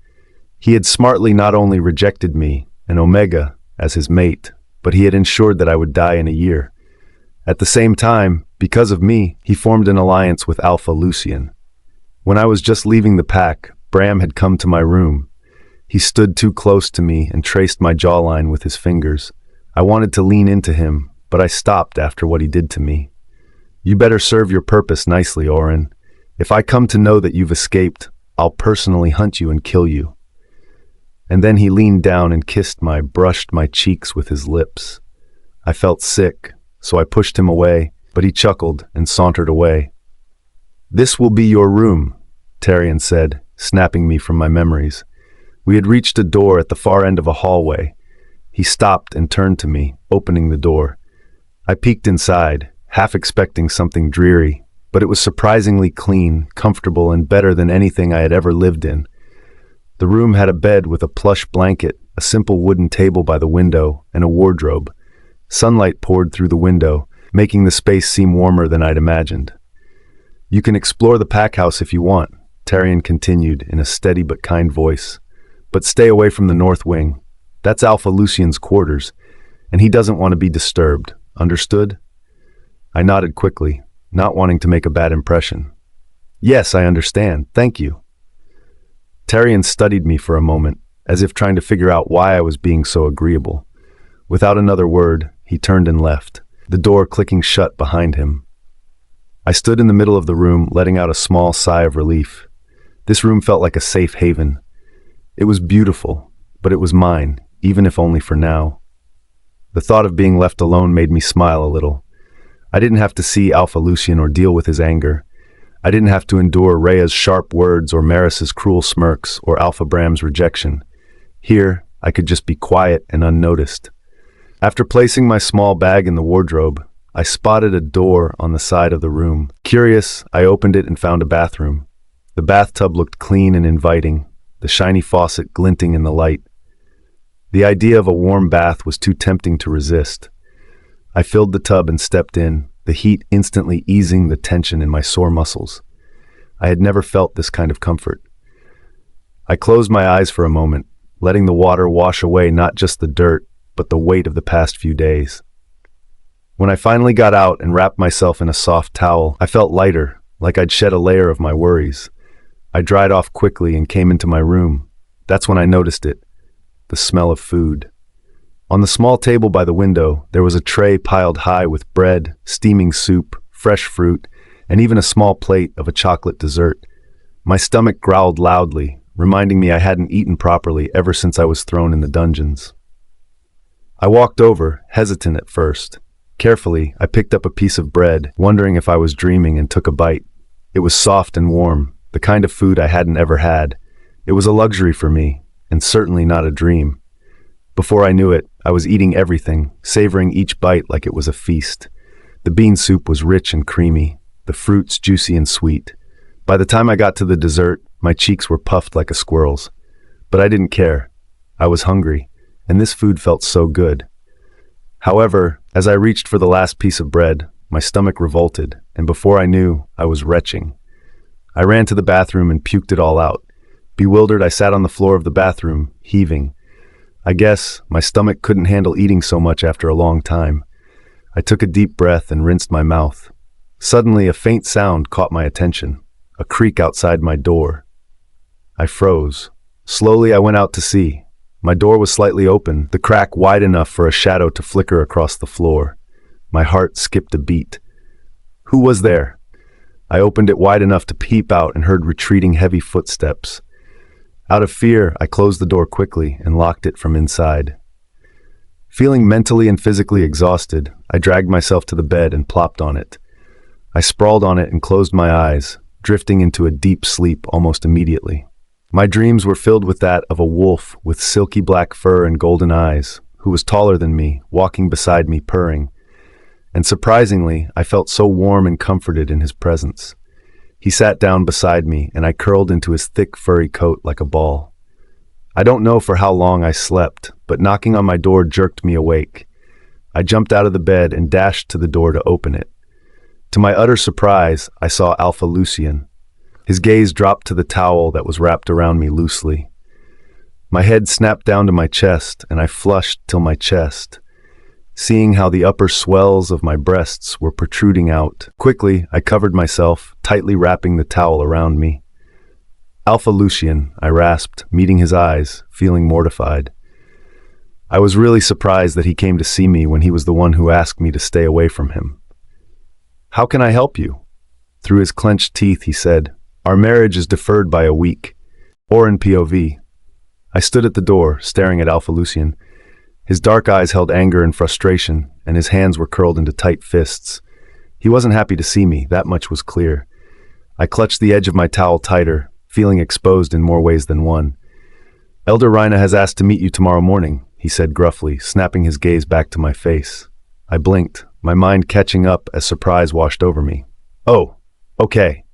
He had smartly not only rejected me, an Omega, as his mate, but he had ensured that I would die in a year. At the same time, because of me, he formed an alliance with Alpha Lucien. When I was just leaving the pack, Bram had come to my room. He stood too close to me and traced my jawline with his fingers. I wanted to lean into him, but I stopped after what he did to me. You better serve your purpose nicely, Auren. If I come to know that you've escaped, I'll personally hunt you and kill you. And then he leaned down and brushed my cheeks with his lips. I felt sick, so I pushed him away, but he chuckled and sauntered away. This will be your room, Tyrion said, snapping me from my memories. We had reached a door at the far end of a hallway. He stopped and turned to me, opening the door. I peeked inside, half expecting something dreary, but it was surprisingly clean, comfortable, and better than anything I had ever lived in. The room had a bed with a plush blanket, a simple wooden table by the window, and a wardrobe. Sunlight poured through the window, making the space seem warmer than I'd imagined. You can explore the pack house if you want, Tyrion continued in a steady but kind voice. But stay away from the north wing. That's Alpha Lucien's quarters, and he doesn't want to be disturbed. Understood? I nodded quickly, not wanting to make a bad impression. Yes, I understand. Thank you. Tyrion studied me for a moment, as if trying to figure out why I was being so agreeable. Without another word, he turned and left, the door clicking shut behind him. I stood in the middle of the room, letting out a small sigh of relief. This room felt like a safe haven. It was beautiful, but it was mine, even if only for now. The thought of being left alone made me smile a little. I didn't have to see Alpha Lucien or deal with his anger. I didn't have to endure Rhea's sharp words or Maris's cruel smirks or Alpha Bram's rejection. Here, I could just be quiet and unnoticed. After placing my small bag in the wardrobe, I spotted a door on the side of the room. Curious, I opened it and found a bathroom. The bathtub looked clean and inviting, the shiny faucet glinting in the light. The idea of a warm bath was too tempting to resist. I filled the tub and stepped in, the heat instantly easing the tension in my sore muscles. I had never felt this kind of comfort. I closed my eyes for a moment, letting the water wash away not just the dirt, but the weight of the past few days. When I finally got out and wrapped myself in a soft towel, I felt lighter, like I'd shed a layer of my worries. I dried off quickly and came into my room. That's when I noticed it, the smell of food. On the small table by the window, there was a tray piled high with bread, steaming soup, fresh fruit, and even a small plate of a chocolate dessert. My stomach growled loudly, reminding me I hadn't eaten properly ever since I was thrown in the dungeons. I walked over, hesitant at first. Carefully, I picked up a piece of bread, wondering if I was dreaming, and took a bite. It was soft and warm, the kind of food I hadn't ever had. It was a luxury for me, and certainly not a dream. Before I knew it, I was eating everything, savoring each bite like it was a feast. The bean soup was rich and creamy, the fruits juicy and sweet. By the time I got to the dessert, my cheeks were puffed like a squirrel's. But I didn't care. I was hungry, and this food felt so good. However, as I reached for the last piece of bread, my stomach revolted, and before I knew, I was retching. I ran to the bathroom and puked it all out. Bewildered, I sat on the floor of the bathroom, heaving. I guess my stomach couldn't handle eating so much after a long time. I took a deep breath and rinsed my mouth. Suddenly, a faint sound caught my attention, a creak outside my door. I froze. Slowly, I went out to see. My door was slightly open, the crack wide enough for a shadow to flicker across the floor. My heart skipped a beat. Who was there? I opened it wide enough to peep out and heard retreating heavy footsteps. Out of fear, I closed the door quickly and locked it from inside. Feeling mentally and physically exhausted, I dragged myself to the bed and plopped on it. I sprawled on it and closed my eyes, drifting into a deep sleep almost immediately. My dreams were filled with that of a wolf with silky black fur and golden eyes, who was taller than me, walking beside me purring. And surprisingly, I felt so warm and comforted in his presence. He sat down beside me, and I curled into his thick furry coat like a ball. I don't know for how long I slept, but knocking on my door jerked me awake. I jumped out of the bed and dashed to the door to open it. To my utter surprise, I saw Alpha Lucien. His gaze dropped to the towel that was wrapped around me loosely. My head snapped down to my chest, and I flushed till my chest, seeing how the upper swells of my breasts were protruding out. Quickly, I covered myself, tightly wrapping the towel around me. Alpha Lucien, I rasped, meeting his eyes, feeling mortified. I was really surprised that he came to see me when he was the one who asked me to stay away from him. How can I help you? Through his clenched teeth, he said, Our marriage is deferred by a week. Auren POV. I stood at the door, staring at Alpha Lucien. His dark eyes held anger and frustration, and his hands were curled into tight fists. He wasn't happy to see me, that much was clear. I clutched the edge of my towel tighter, feeling exposed in more ways than one. Elder Reina has asked to meet you tomorrow morning, he said gruffly, snapping his gaze back to my face. I blinked, my mind catching up as surprise washed over me. Oh, okay.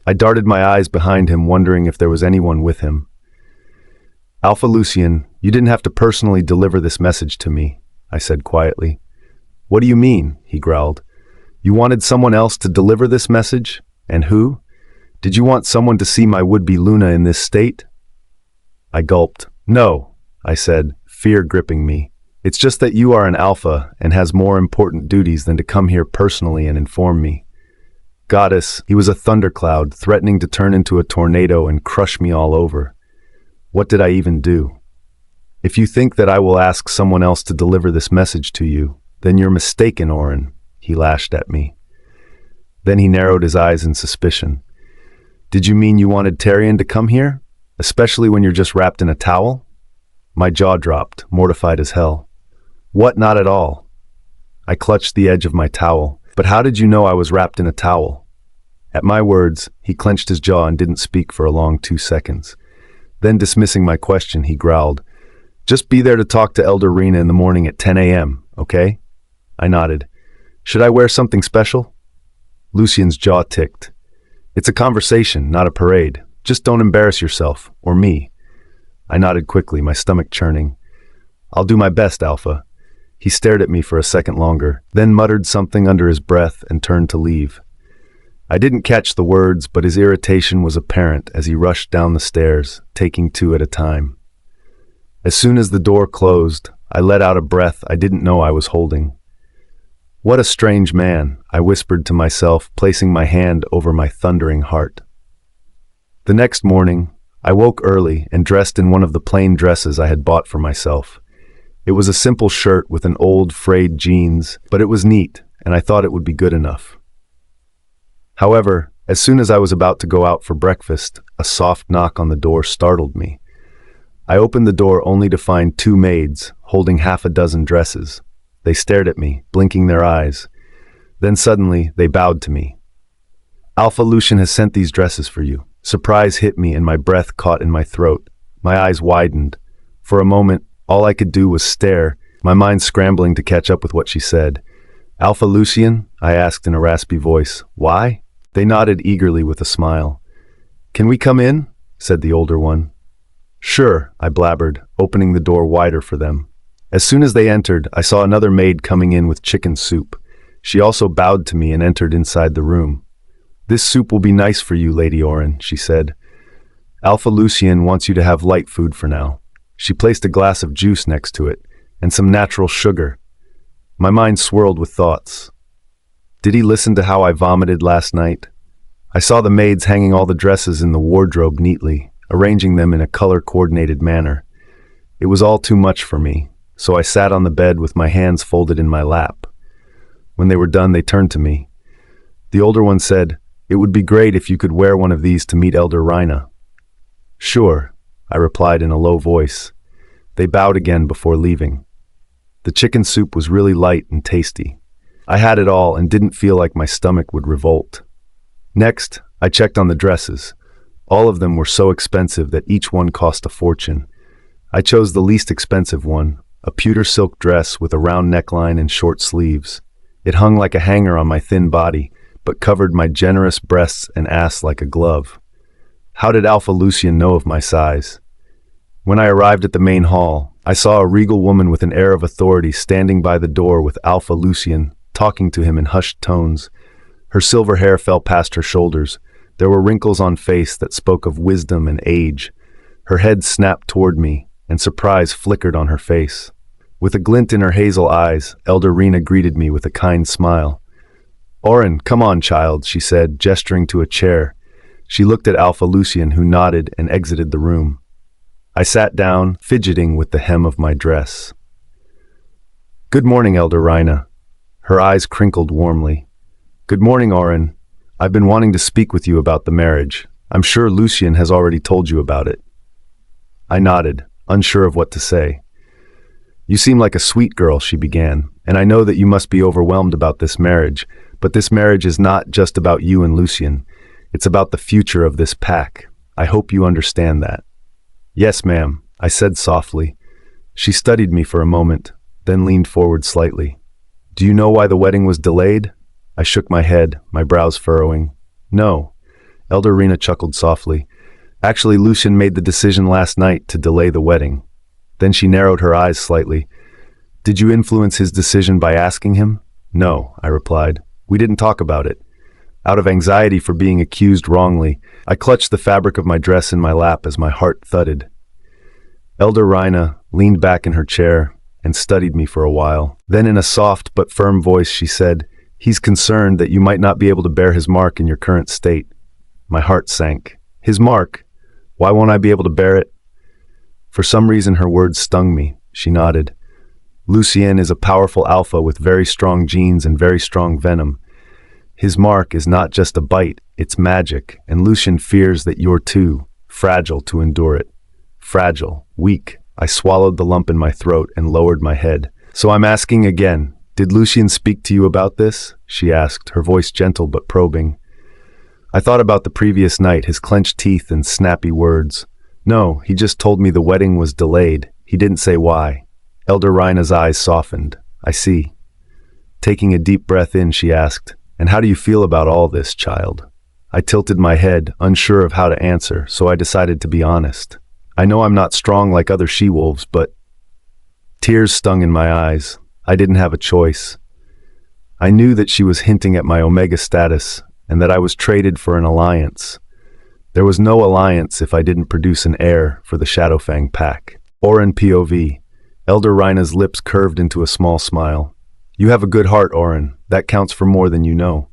I darted my eyes behind him, wondering if there was anyone with him. Alpha Lucien, you didn't have to personally deliver this message to me, I said quietly. What do you mean? He growled. You wanted someone else to deliver this message? And who? Did you want someone to see my would-be Luna in this state? I gulped. No, I said, fear gripping me. It's just that you are an alpha and has more important duties than to come here personally and inform me. Goddess, he was a thundercloud, threatening to turn into a tornado and crush me all over. What did I even do? If you think that I will ask someone else to deliver this message to you, then you're mistaken, Auren, he lashed at me. Then he narrowed his eyes in suspicion. Did you mean you wanted Tyrion to come here? Especially when you're just wrapped in a towel? My jaw dropped, mortified as hell. What, not at all? I clutched the edge of my towel. But how did you know I was wrapped in a towel? At my words, he clenched his jaw and didn't speak for a long 2 seconds. Then, dismissing my question, he growled, Just be there to talk to Elder Reina in the morning at 10 a.m., okay? I nodded. Should I wear something special? Lucien's jaw ticked. It's a conversation, not a parade. Just don't embarrass yourself, or me. I nodded quickly, my stomach churning. I'll do my best, Alpha. He stared at me for a second longer, then muttered something under his breath and turned to leave. I didn't catch the words, but his irritation was apparent as he rushed down the stairs, taking 2 at a time. As soon as the door closed, I let out a breath I didn't know I was holding. What a strange man, I whispered to myself, placing my hand over my thundering heart. The next morning, I woke early and dressed in one of the plain dresses I had bought for myself. It was a simple shirt with an old frayed jeans, but it was neat, and I thought it would be good enough. However, as soon as I was about to go out for breakfast, a soft knock on the door startled me. I opened the door only to find 2 maids, holding half a dozen dresses. They stared at me, blinking their eyes. Then suddenly, they bowed to me. Alpha Lucien has sent these dresses for you. Surprise hit me and my breath caught in my throat. My eyes widened. For a moment, all I could do was stare, my mind scrambling to catch up with what she said. Alpha Lucien? I asked in a raspy voice. Why? They nodded eagerly with a smile. Can we come in? Said the older one. Sure, I blabbered, opening the door wider for them. As soon as they entered, I saw another maid coming in with chicken soup. She also bowed to me and entered inside the room. "This soup will be nice for you, Lady Auren," she said. "Alpha Lucien wants you to have light food for now." She placed a glass of juice next to it, and some natural sugar. My mind swirled with thoughts. Did he listen to how I vomited last night? I saw the maids hanging all the dresses in the wardrobe neatly, arranging them in a color-coordinated manner. It was all too much for me, so I sat on the bed with my hands folded in my lap. When they were done, they turned to me. The older one said, "It would be great if you could wear one of these to meet Elder Reina." "Sure," I replied in a low voice. They bowed again before leaving. The chicken soup was really light and tasty. I had it all and didn't feel like my stomach would revolt. Next, I checked on the dresses. All of them were so expensive that each one cost a fortune. I chose the least expensive one, a pewter silk dress with a round neckline and short sleeves. It hung like a hanger on my thin body, but covered my generous breasts and ass like a glove. How did Alpha Lucien know of my size? When I arrived at the main hall, I saw a regal woman with an air of authority standing by the door with Alpha Lucien, talking to him in hushed tones. Her silver hair fell past her shoulders. There were wrinkles on face that spoke of wisdom and age. Her head snapped toward me, and surprise flickered on her face. With a glint in her hazel eyes, Elder Reina greeted me with a kind smile. "Auren, come on, child," she said, gesturing to a chair. She looked at Alpha Lucien, who nodded and exited the room. I sat down, fidgeting with the hem of my dress. "Good morning, Elder Reina." Her eyes crinkled warmly. "Good morning, Auren. I've been wanting to speak with you about the marriage. I'm sure Lucien has already told you about it." I nodded, unsure of what to say. "You seem like a sweet girl," she began, "and I know that you must be overwhelmed about this marriage, but this marriage is not just about you and Lucien. It's about the future of this pack. I hope you understand that." "Yes, ma'am," I said softly. She studied me for a moment, then leaned forward slightly. "Do you know why the wedding was delayed?" I shook my head, my brows furrowing. "No." Elder Reina chuckled softly. "Actually, Lucien made the decision last night to delay the wedding." Then she narrowed her eyes slightly. "Did you influence his decision by asking him?" "No," I replied. "We didn't talk about it." Out of anxiety for being accused wrongly, I clutched the fabric of my dress in my lap as my heart thudded. Elder Reina leaned back in her chair and studied me for a while. Then in a soft but firm voice she said, "He's concerned that you might not be able to bear his mark in your current state." My heart sank. "His mark? Why won't I be able to bear it?" For some reason her words stung me. She nodded. "Lucien is a powerful alpha with very strong genes and very strong venom. His mark is not just a bite, it's magic, and Lucien fears that you're too fragile to endure it." Fragile, weak. I swallowed the lump in my throat and lowered my head. "So I'm asking again, did Lucien speak to you about this?" she asked, her voice gentle but probing. I thought about the previous night, his clenched teeth and snappy words. "No, he just told me the wedding was delayed. He didn't say why." Elder Reina's eyes softened. "I see." Taking a deep breath in, she asked, "And how do you feel about all this, child?" I tilted my head, unsure of how to answer, so I decided to be honest. "I know I'm not strong like other she-wolves, but—" Tears stung in my eyes. I didn't have a choice. I knew that she was hinting at my Omega status, and that I was traded for an alliance. There was no alliance if I didn't produce an heir for the Shadowfang pack. Auren POV. Elder Reina's lips curved into a small smile. "You have a good heart, Auren. That counts for more than you know."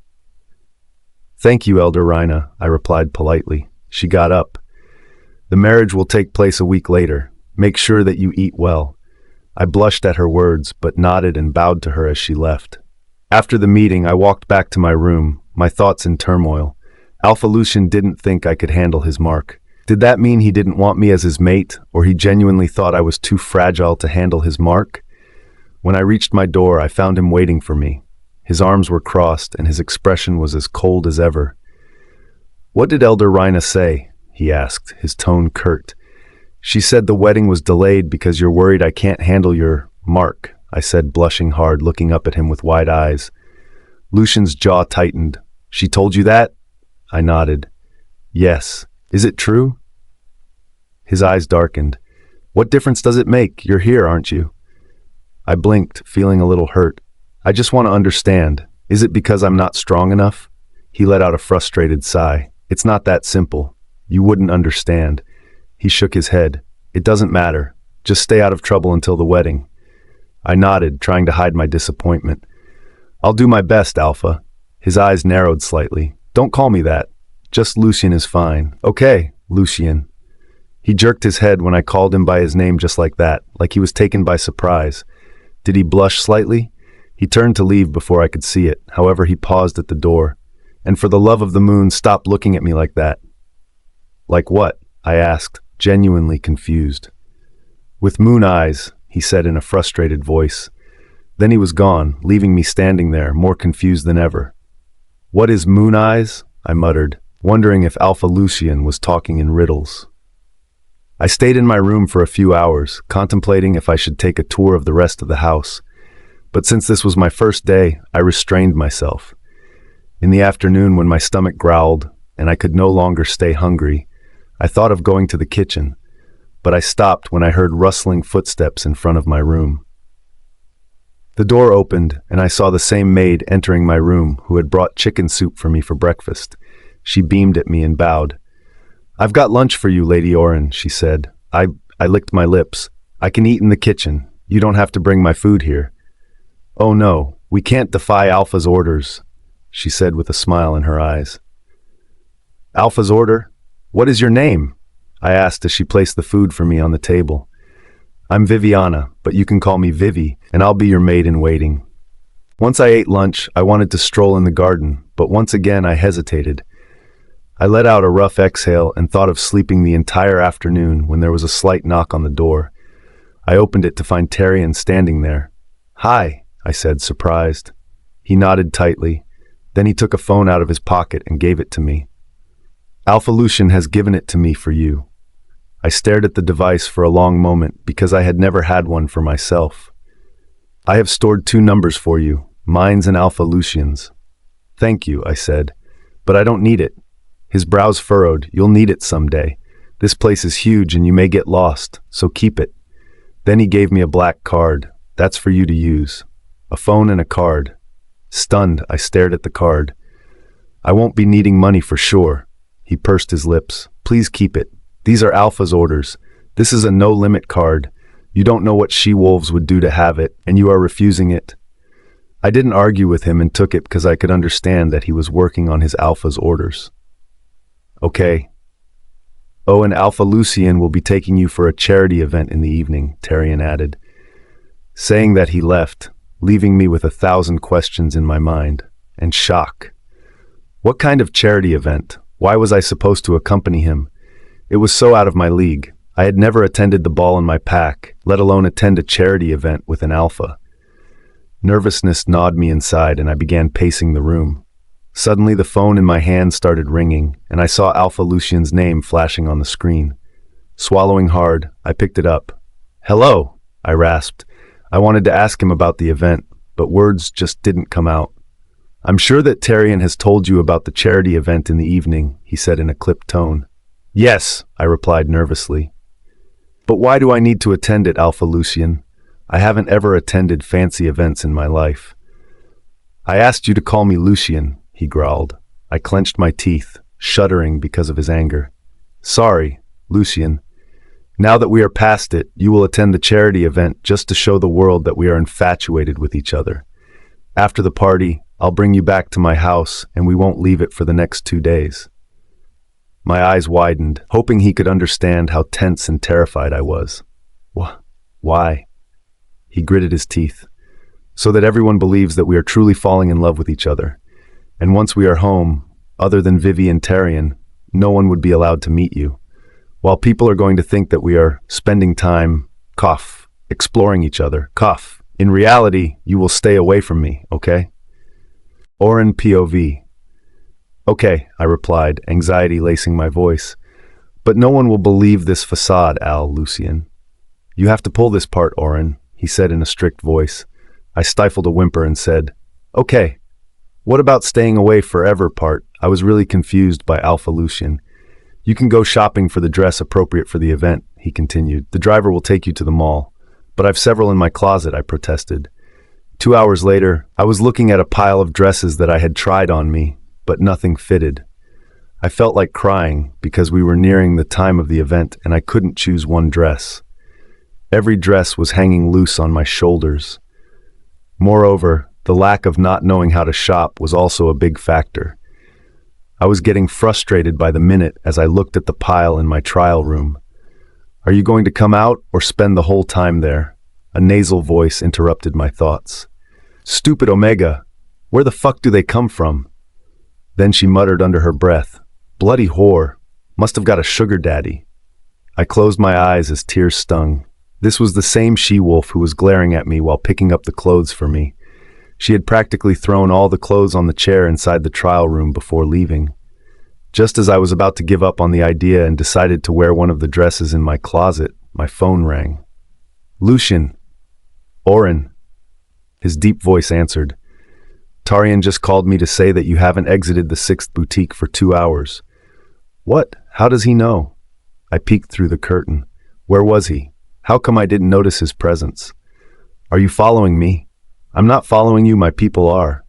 "Thank you, Elder Reina," I replied politely. She got up. "The marriage will take place a week later. Make sure that you eat well." I blushed at her words, but nodded and bowed to her as she left. After the meeting, I walked back to my room, my thoughts in turmoil. Alpha Lucien didn't think I could handle his mark. Did that mean he didn't want me as his mate, or he genuinely thought I was too fragile to handle his mark? When I reached my door, I found him waiting for me. His arms were crossed, and his expression was as cold as ever. "What did Elder Reina say?" he asked, his tone curt. "She said the wedding was delayed because you're worried I can't handle your mark," I said, blushing hard, looking up at him with wide eyes. Lucien's jaw tightened. "She told you that?" I nodded. "Yes. Is it true?" His eyes darkened. "What difference does it make? You're here, aren't you?" I blinked, feeling a little hurt. I just want to understand. Is it because I'm not strong enough? He let out a frustrated sigh. It's not that simple. You wouldn't understand. He shook his head. It doesn't matter. Just stay out of trouble until the wedding. I nodded, trying to hide my disappointment. I'll do my best, Alpha. His eyes narrowed slightly. Don't call me that. Just Lucien is fine. Okay, Lucien. He jerked his head when I called him by his name just like that, like he was taken by surprise. Did he blush slightly? He turned to leave before I could see it. However, he paused at the door. And for the love of the moon, stop looking at me like that. Like what? I asked, genuinely confused. With moon eyes, he said in a frustrated voice. Then he was gone, leaving me standing there, more confused than ever. What is moon eyes? I muttered, wondering if Alpha Lucien was talking in riddles. I stayed in my room for a few hours, contemplating if I should take a tour of the rest of the house. But since this was my first day, I restrained myself. In the afternoon, when my stomach growled and I could no longer stay hungry, I thought of going to the kitchen, but I stopped when I heard rustling footsteps in front of my room. The door opened, and I saw the same maid entering my room who had brought chicken soup for me for breakfast. She beamed at me and bowed. "I've got lunch for you, Lady Auren," she said. I licked my lips. "I can eat in the kitchen. You don't have to bring my food here." "Oh no, we can't defy Alpha's orders," she said with a smile in her eyes. "Alpha's order? What is your name?" I asked as she placed the food for me on the table. "I'm Viviana, but you can call me Vivi, and I'll be your maid-in-waiting." Once I ate lunch, I wanted to stroll in the garden, but once again I hesitated. I let out a rough exhale and thought of sleeping the entire afternoon when there was a slight knock on the door. I opened it to find Tyrion standing there. "Hi," I said, surprised. He nodded tightly. Then he took a phone out of his pocket and gave it to me. "Alpha Lucien has given it to me for you." I stared at the device for a long moment because I had never had one for myself. "I have stored 2 numbers for you, mine's and Alpha Lucien's." "Thank you," I said, "but I don't need it." His brows furrowed. "You'll need it someday. This place is huge and you may get lost, so keep it." Then he gave me a black card. "That's for you to use." A phone and a card. Stunned, I stared at the card. "I won't be needing money for sure." He pursed his lips. "Please keep it. These are Alpha's orders. This is a no-limit card. You don't know what she-wolves would do to have it, and you are refusing it." I didn't argue with him and took it because I could understand that he was working on his Alpha's orders. "Okay." "Oh, and Alpha Lucien will be taking you for a charity event in the evening," Tyrion added. Saying that, he left, leaving me with 1,000 questions in my mind, and shock. What kind of charity event? Why was I supposed to accompany him? It was so out of my league. I had never attended the ball in my pack, let alone attend a charity event with an Alpha. Nervousness gnawed me inside, and I began pacing the room. Suddenly, the phone in my hand started ringing, and I saw Alpha Lucien's name flashing on the screen. Swallowing hard, I picked it up. "Hello," I rasped. I wanted to ask him about the event, but words just didn't come out. "I'm sure that Tyrion has told you about the charity event in the evening," he said in a clipped tone. "Yes," I replied nervously. "But why do I need to attend it, Alpha Lucien? I haven't ever attended fancy events in my life." "I asked you to call me Lucien," he growled. I clenched my teeth, shuddering because of his anger. "Sorry, Lucien. Now that we are past it, you will attend the charity event just to show the world that we are infatuated with each other. After the party, I'll bring you back to my house, and we won't leave it for the next 2 days." My eyes widened, hoping he could understand how tense and terrified I was. Why? He gritted his teeth. "So that everyone believes that we are truly falling in love with each other. And once we are home, other than Vivi and Tyrion, no one would be allowed to meet you. While people are going to think that we are spending time, exploring each other, in reality, you will stay away from me, okay?" Auren POV. "Okay," I replied, anxiety lacing my voice. "But no one will believe this facade, Al Lucien." "You have to pull this part, Auren," he said in a strict voice. I stifled a whimper and said, "Okay. What about staying away forever part?" I was really confused by Alpha Lucien. "You can go shopping for the dress appropriate for the event," he continued. "The driver will take you to the mall. But I've several in my closet, I protested. 2 hours later, I was looking at a pile of dresses that I had tried on me, but nothing fitted. I felt like crying because we were nearing the time of the event and I couldn't choose one dress. Every dress was hanging loose on my shoulders. Moreover, the lack of not knowing how to shop was also a big factor. I was getting frustrated by the minute as I looked at the pile in my trial room. "Are you going to come out or spend the whole time there?" A nasal voice interrupted my thoughts. "Stupid Omega! Where the fuck do they come from?" Then she muttered under her breath, "Bloody whore! Must have got a sugar daddy." I closed my eyes as tears stung. This was the same she-wolf who was glaring at me while picking up the clothes for me. She had practically thrown all the clothes on the chair inside the trial room before leaving. Just as I was about to give up on the idea and decided to wear one of the dresses in my closet, my phone rang. "Lucien. Auren." His deep voice answered. "Tarian just called me to say that you haven't exited the 6th boutique for 2 hours. "What? How does he know?" I peeked through the curtain. Where was he? How come I didn't notice his presence? "Are you following me?" "I'm not following you, my people are."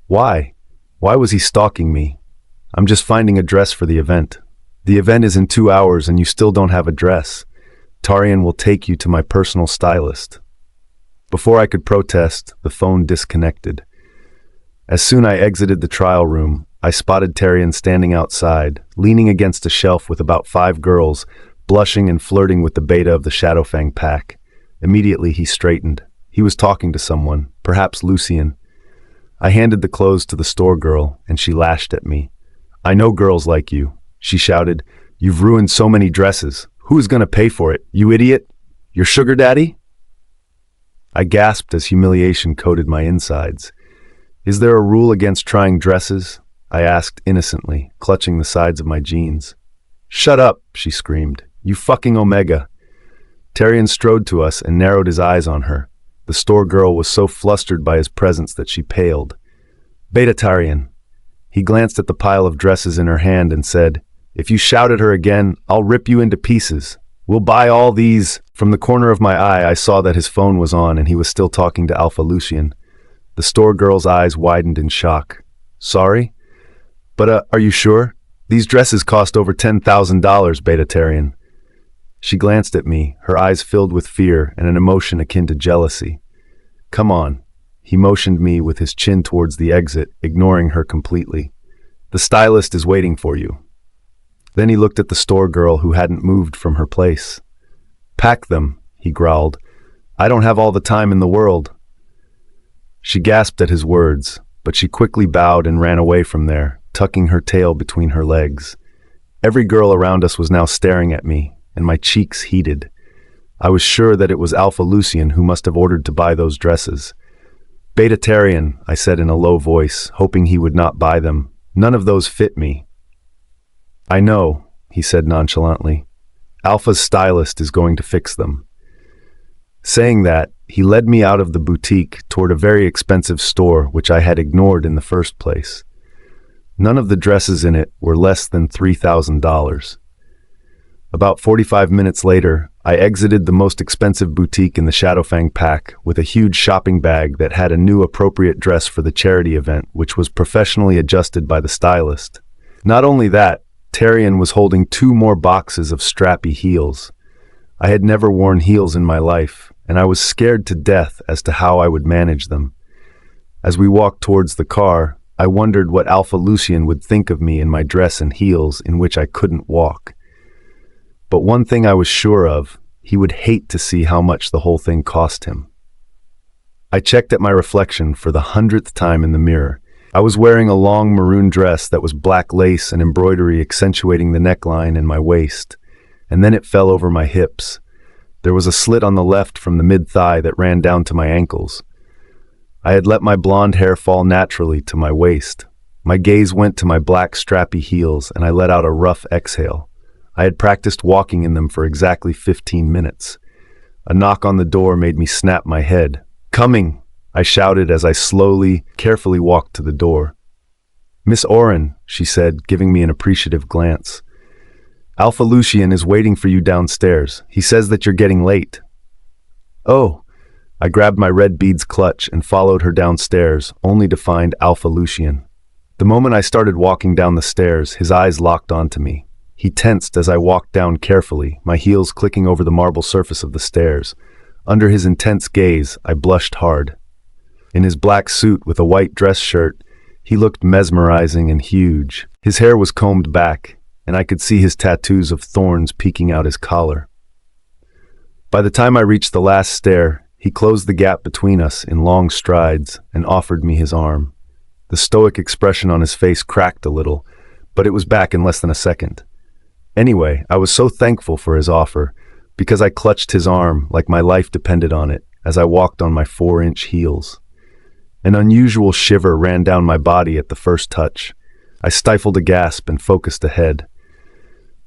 "Why? Why was he stalking me?" "I'm just finding a dress for the event." "The event is in 2 hours and you still don't have a dress. Tarian will take you to my personal stylist." Before I could protest, the phone disconnected. As soon as I exited the trial room, I spotted Tarian standing outside, leaning against a shelf with about 5 girls, blushing and flirting with the beta of the Shadowfang pack. Immediately he straightened. He was talking to someone, perhaps Lucien. I handed the clothes to the store girl, and she lashed at me. "I know girls like you," she shouted. "You've ruined so many dresses. Who is going to pay for it, you idiot? Your sugar daddy?" I gasped as humiliation coated my insides. "Is there a rule against trying dresses?" I asked innocently, clutching the sides of my jeans. "Shut up," she screamed. "You fucking Omega." Tarian strode to us and narrowed his eyes on her. The store girl was so flustered by his presence that she paled. "Beta Tarian." He glanced at the pile of dresses in her hand and said, "If you shout at her again, I'll rip you into pieces. We'll buy all these." From the corner of my eye, I saw that his phone was on and he was still talking to Alpha Lucien. The store girl's eyes widened in shock. "Sorry? But, are you sure? These dresses cost over $10,000, Beta Tarian." She glanced at me, her eyes filled with fear and an emotion akin to jealousy. "Come on." He motioned me with his chin towards the exit, ignoring her completely. "The stylist is waiting for you." Then he looked at the store girl who hadn't moved from her place. "Pack them," he growled. "I don't have all the time in the world." She gasped at his words, but she quickly bowed and ran away from there, tucking her tail between her legs. Every girl around us was now staring at me, and my cheeks heated. I was sure that it was Alpha Lucien who must have ordered to buy those dresses. "Beta Tarian," I said in a low voice, hoping he would not buy them. "None of those fit me." "I know," he said nonchalantly. "Alpha's stylist is going to fix them." Saying that, he led me out of the boutique toward a very expensive store which I had ignored in the first place. None of the dresses in it were less than $3,000. About 45 minutes later, I exited the most expensive boutique in the Shadowfang pack with a huge shopping bag that had a new appropriate dress for the charity event, which was professionally adjusted by the stylist. Not only that, Tarian was holding 2 more boxes of strappy heels. I had never worn heels in my life, and I was scared to death as to how I would manage them. As we walked towards the car, I wondered what Alpha Lucien would think of me in my dress and heels in which I couldn't walk. But one thing I was sure of, he would hate to see how much the whole thing cost him. I checked at my reflection for the 100th time in the mirror. I was wearing a long maroon dress that was black lace and embroidery accentuating the neckline and my waist, and then it fell over my hips. There was a slit on the left from the mid-thigh that ran down to my ankles. I had let my blonde hair fall naturally to my waist. My gaze went to my black strappy heels and I let out a rough exhale. I had practiced walking in them for exactly 15 minutes. A knock on the door made me snap my head. "Coming!" I shouted as I slowly, carefully walked to the door. "Miss Auren," she said, giving me an appreciative glance. "Alpha Lucien is waiting for you downstairs. He says that you're getting late." Oh, I grabbed my red beads clutch and followed her downstairs, only to find Alpha Lucien. The moment I started walking down the stairs, his eyes locked onto me. He tensed as I walked down carefully, my heels clicking over the marble surface of the stairs. Under his intense gaze, I blushed hard. In his black suit with a white dress shirt, he looked mesmerizing and huge. His hair was combed back, and I could see his tattoos of thorns peeking out his collar. By the time I reached the last stair, he closed the gap between us in long strides and offered me his arm. The stoic expression on his face cracked a little, but it was back in less than a second. Anyway, I was so thankful for his offer, because I clutched his arm like my life depended on it as I walked on my 4-inch heels. An unusual shiver ran down my body at the first touch. I stifled a gasp and focused ahead.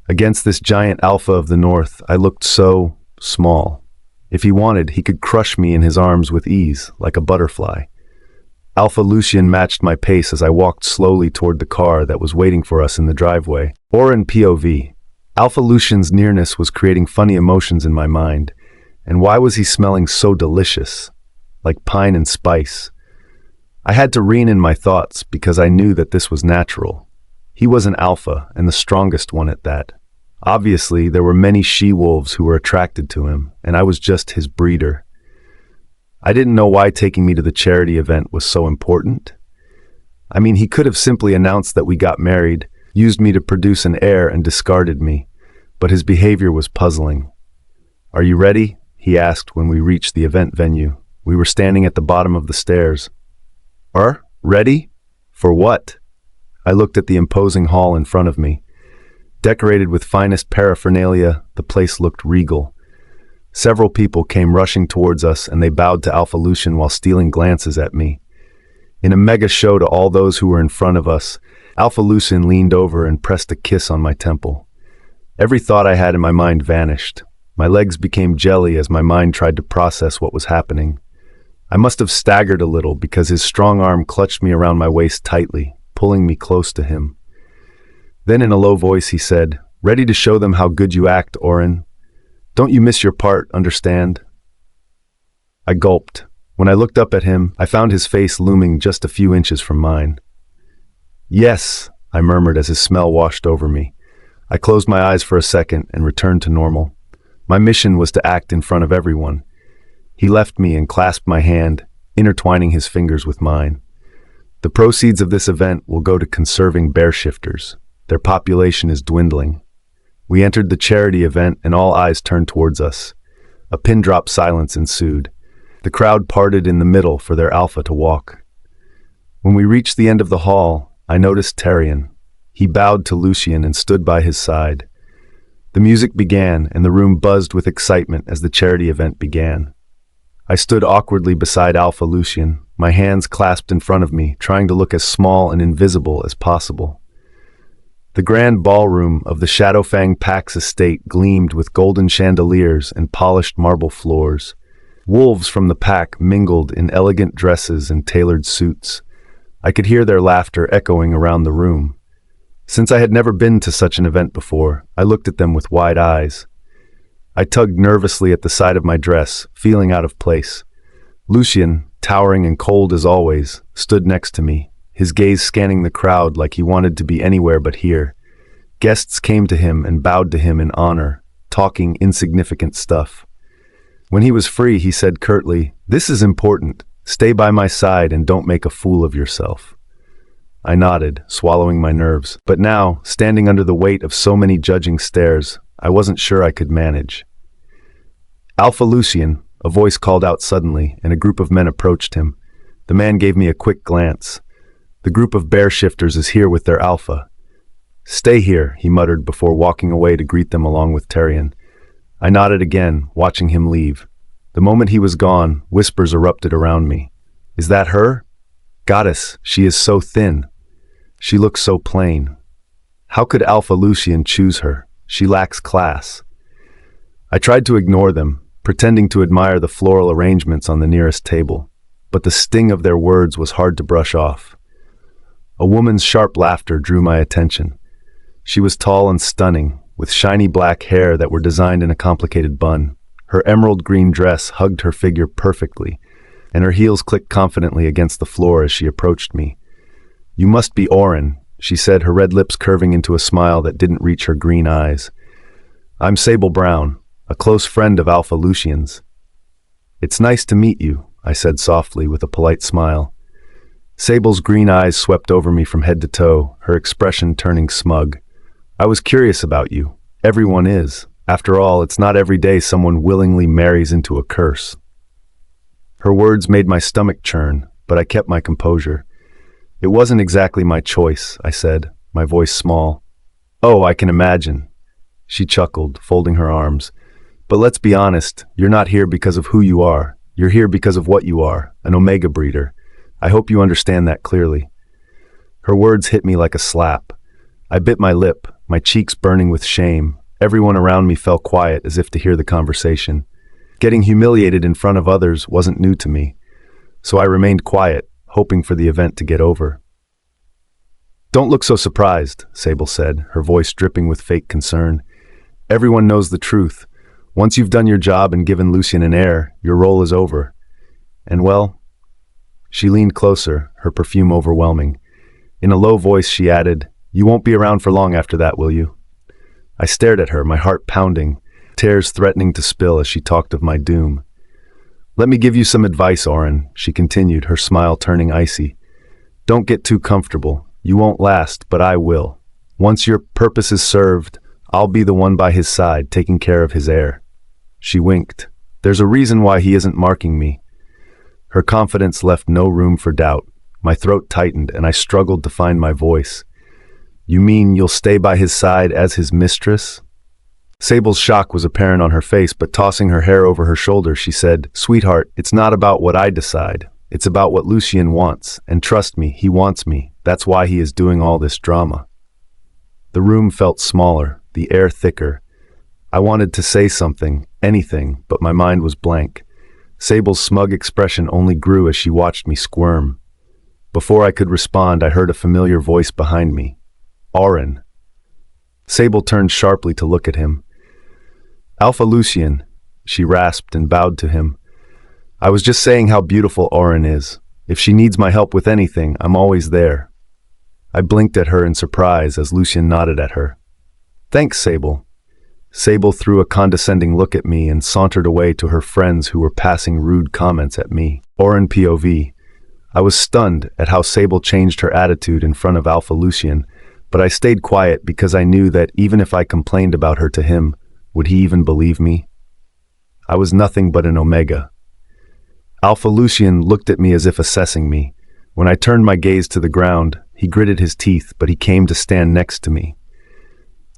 Against this giant alpha of the north, I looked so small. If he wanted, he could crush me in his arms with ease, like a butterfly. Alpha Lucien matched my pace as I walked slowly toward the car that was waiting for us in the driveway. Auren POV. Alpha Lucien's nearness was creating funny emotions in my mind. And why was he smelling so delicious? Like pine and spice. I had to rein in my thoughts because I knew that this was natural. He was an alpha, and the strongest one at that. Obviously, there were many she-wolves who were attracted to him, and I was just his breeder. I didn't know why taking me to the charity event was so important. I mean, he could have simply announced that we got married, used me to produce an heir, and discarded me. But his behavior was puzzling. "Are you ready?" he asked when we reached the event venue. We were standing at the bottom of the stairs. Ready? For what? I looked at the imposing hall in front of me. Decorated with finest paraphernalia, the place looked regal. Several people came rushing towards us, and they bowed to Alpha Lucien while stealing glances at me. In a mega show to all those who were in front of us, Alpha Lucien leaned over and pressed a kiss on my temple. Every thought I had in my mind vanished. My legs became jelly as my mind tried to process what was happening. I must have staggered a little because his strong arm clutched me around my waist tightly, pulling me close to him. Then in a low voice he said, "Ready to show them how good you act, Auren? Don't you miss your part, understand?" I gulped. When I looked up at him, I found his face looming just a few inches from mine. "Yes," I murmured as his smell washed over me. I closed my eyes for a second and returned to normal. My mission was to act in front of everyone. He left me and clasped my hand, intertwining his fingers with mine. The proceeds of this event will go to conserving bear shifters. Their population is dwindling. We entered the charity event and all eyes turned towards us. A pin-drop silence ensued. The crowd parted in the middle for their alpha to walk. When we reached the end of the hall, I noticed Tyrion. He bowed to Lucien and stood by his side. The music began and the room buzzed with excitement as the charity event began. I stood awkwardly beside Alpha Lucien, my hands clasped in front of me, trying to look as small and invisible as possible. The grand ballroom of the Shadowfang Pax estate gleamed with golden chandeliers and polished marble floors. Wolves from the pack mingled in elegant dresses and tailored suits. I could hear their laughter echoing around the room. Since I had never been to such an event before, I looked at them with wide eyes. I tugged nervously at the side of my dress, feeling out of place. Lucien, towering and cold as always, stood next to me, his gaze scanning the crowd like he wanted to be anywhere but here. Guests came to him and bowed to him in honor, talking insignificant stuff. When he was free, he said curtly, "This is important. Stay by my side and don't make a fool of yourself." I nodded, swallowing my nerves. But now, standing under the weight of so many judging stares, I wasn't sure I could manage. "Alpha Lucien," a voice called out suddenly, and a group of men approached him. The man gave me a quick glance. "The group of bear shifters is here with their alpha." "Stay here," he muttered before walking away to greet them along with Tyrion. I nodded again, watching him leave. The moment he was gone, whispers erupted around me. "Is that her? Goddess, she is so thin. She looks so plain. How could Alpha Lucien choose her? She lacks class." I tried to ignore them, pretending to admire the floral arrangements on the nearest table, but the sting of their words was hard to brush off. A woman's sharp laughter drew my attention. She was tall and stunning, with shiny black hair that were designed in a complicated bun. Her emerald green dress hugged her figure perfectly, and her heels clicked confidently against the floor as she approached me. "You must be Auren," she said, her red lips curving into a smile that didn't reach her green eyes. "I'm Sable Brown, a close friend of Alpha Lucien's." "It's nice to meet you," I said softly with a polite smile. Sable's green eyes swept over me from head to toe, her expression turning smug. "I was curious about you. Everyone is. After all, it's not every day someone willingly marries into a curse." Her words made my stomach churn, but I kept my composure. "It wasn't exactly my choice," I said, my voice small. "Oh, I can imagine." She chuckled, folding her arms. "But let's be honest, you're not here because of who you are. You're here because of what you are, an Omega breeder. I hope you understand that clearly." Her words hit me like a slap. I bit my lip, my cheeks burning with shame. Everyone around me fell quiet as if to hear the conversation. Getting humiliated in front of others wasn't new to me, so I remained quiet, hoping for the event to get over. "Don't look so surprised," Sable said, her voice dripping with fake concern. "Everyone knows the truth. Once you've done your job and given Lucien an heir, your role is over. And well..." She leaned closer, her perfume overwhelming. In a low voice she added, "You won't be around for long after that, will you?" I stared at her, my heart pounding, tears threatening to spill as she talked of my doom. "Let me give you some advice, Auren," she continued, her smile turning icy. "Don't get too comfortable. You won't last, but I will. Once your purpose is served, I'll be the one by his side, taking care of his heir." She winked. "There's a reason why he isn't marking me." Her confidence left no room for doubt. My throat tightened, and I struggled to find my voice. "You mean you'll stay by his side as his mistress?" Sable's shock was apparent on her face, but tossing her hair over her shoulder, she said, "Sweetheart, it's not about what I decide. It's about what Lucien wants, and trust me, he wants me. That's why he is doing all this drama." The room felt smaller, the air thicker. I wanted to say something, anything, but my mind was blank. Sable's smug expression only grew as she watched me squirm. Before I could respond, I heard a familiar voice behind me. "Auren." Sable turned sharply to look at him. "Alpha Lucien," she rasped and bowed to him. "I was just saying how beautiful Auren is. If she needs my help with anything, I'm always there." I blinked at her in surprise as Lucien nodded at her. "Thanks, Sable." Sable threw a condescending look at me and sauntered away to her friends who were passing rude comments at me. Auren POV. I was stunned at how Sable changed her attitude in front of Alpha Lucien, but I stayed quiet because I knew that even if I complained about her to him, would he even believe me? I was nothing but an Omega. Alpha Lucien looked at me as if assessing me. When I turned my gaze to the ground, he gritted his teeth, but he came to stand next to me.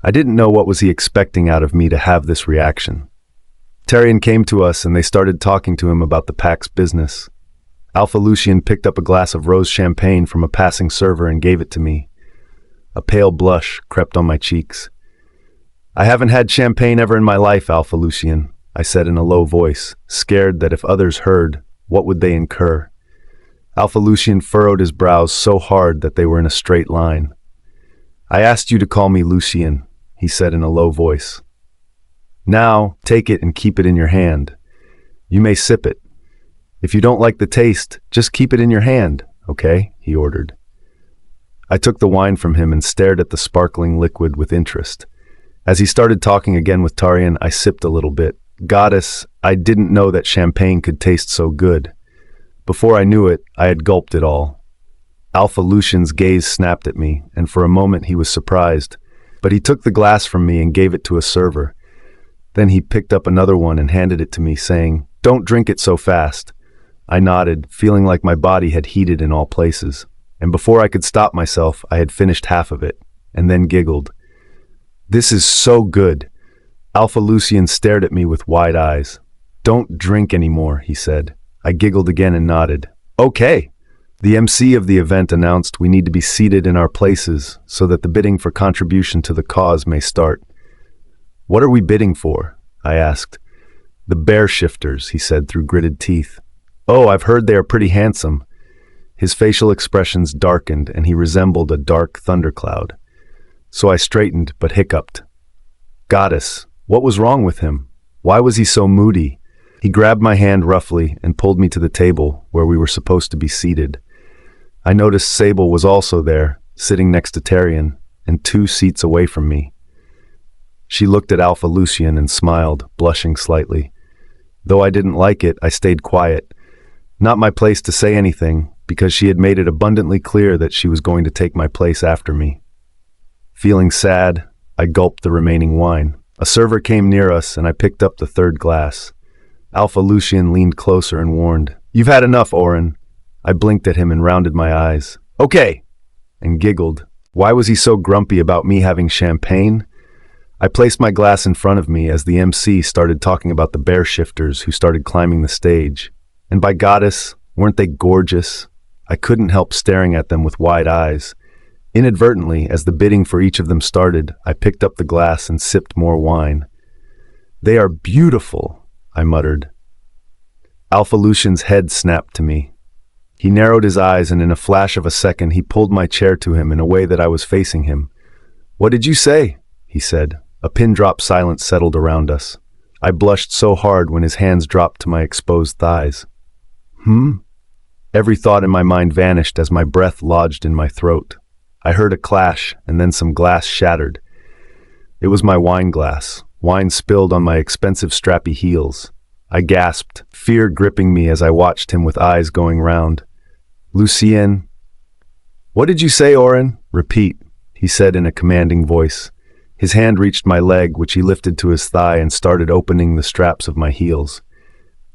I didn't know what was he expecting out of me to have this reaction. Tyrion came to us and they started talking to him about the pack's business. Alpha Lucien picked up a glass of rose champagne from a passing server and gave it to me. A pale blush crept on my cheeks. "I haven't had champagne ever in my life, Alpha Lucien," I said in a low voice, scared that if others heard, what would they incur? Alpha Lucien furrowed his brows so hard that they were in a straight line. "I asked you to call me Lucien," he said in a low voice. "Now, take it and keep it in your hand. You may sip it. If you don't like the taste, just keep it in your hand, okay?" he ordered. I took the wine from him and stared at the sparkling liquid with interest. As he started talking again with Tyrion, I sipped a little bit. Goddess, I didn't know that champagne could taste so good. Before I knew it, I had gulped it all. Alpha Lucien's gaze snapped at me, and for a moment he was surprised, but he took the glass from me and gave it to a server. Then he picked up another one and handed it to me, saying, "Don't drink it so fast." I nodded, feeling like my body had heated in all places, and before I could stop myself, I had finished half of it, and then giggled. "This is so good." Alpha Lucien stared at me with wide eyes. "Don't drink anymore," he said. I giggled again and nodded. "Okay." The MC of the event announced we need to be seated in our places so that the bidding for contribution to the cause may start. "What are we bidding for?" I asked. "The bear shifters," he said through gritted teeth. "Oh, I've heard they are pretty handsome." His facial expressions darkened and he resembled a dark thundercloud. So I straightened but hiccuped. "Goddess, what was wrong with him?" Why was he so moody? He grabbed my hand roughly and pulled me to the table where we were supposed to be seated. I noticed Sable was also there, sitting next to Tyrion, and 2 seats away from me. She looked at Alpha Lucien and smiled, blushing slightly. Though I didn't like it, I stayed quiet. Not my place to say anything, because she had made it abundantly clear that she was going to take my place after me. Feeling sad, I gulped the remaining wine. A server came near us, and I picked up the 3rd glass. Alpha Lucien leaned closer and warned, "You've had enough, Auren." I blinked at him and rounded my eyes. "Okay," and giggled. Why was he so grumpy about me having champagne? I placed my glass in front of me as the MC started talking about the bear shifters who started climbing the stage. And by goddess, weren't they gorgeous? I couldn't help staring at them with wide eyes. Inadvertently, as the bidding for each of them started, I picked up the glass and sipped more wine. "They are beautiful," I muttered. Alpha Lucien's head snapped to me. He narrowed his eyes, and in a flash of a second he pulled my chair to him in a way that I was facing him. "What did you say?" he said. A pin-drop silence settled around us. I blushed so hard when his hands dropped to my exposed thighs. Every thought in my mind vanished as my breath lodged in my throat. I heard a clash, and then some glass shattered. It was my wine glass. Wine spilled on my expensive strappy heels. I gasped, fear gripping me as I watched him with eyes going round. "Lucien." "What did you say, Auren?" "Repeat," he said in a commanding voice. His hand reached my leg, which he lifted to his thigh and started opening the straps of my heels.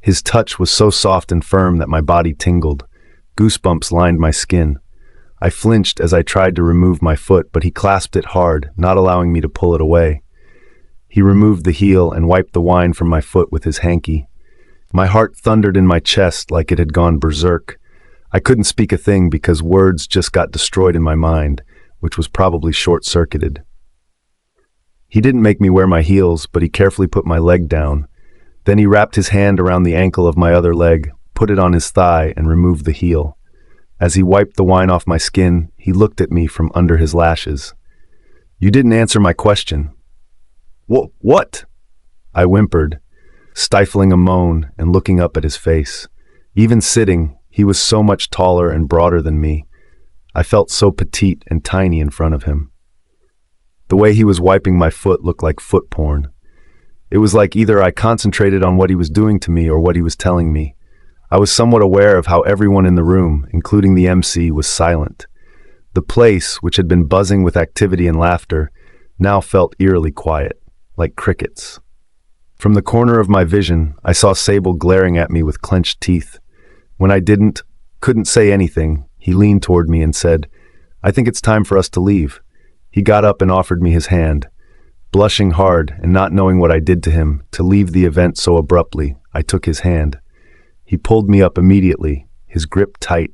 His touch was so soft and firm that my body tingled. Goosebumps lined my skin. I flinched as I tried to remove my foot, but he clasped it hard, not allowing me to pull it away. He removed the heel and wiped the wine from my foot with his hanky. My heart thundered in my chest like it had gone berserk. I couldn't speak a thing because words just got destroyed in my mind, which was probably short-circuited. He didn't make me wear my heels, but he carefully put my leg down. Then he wrapped his hand around the ankle of my other leg, put it on his thigh, and removed the heel. As he wiped the wine off my skin, he looked at me from under his lashes. "You didn't answer my question." What? I whimpered, stifling a moan and looking up at his face. Even sitting, he was so much taller and broader than me. I felt so petite and tiny in front of him. The way he was wiping my foot looked like foot porn. It was like either I concentrated on what he was doing to me or what he was telling me. I was somewhat aware of how everyone in the room, including the MC, was silent. The place, which had been buzzing with activity and laughter, now felt eerily quiet, like crickets. From the corner of my vision, I saw Sable glaring at me with clenched teeth. When I couldn't say anything, he leaned toward me and said, "I think it's time for us to leave." He got up and offered me his hand. Blushing hard and not knowing what I did to him, to leave the event so abruptly, I took his hand. He pulled me up immediately, his grip tight.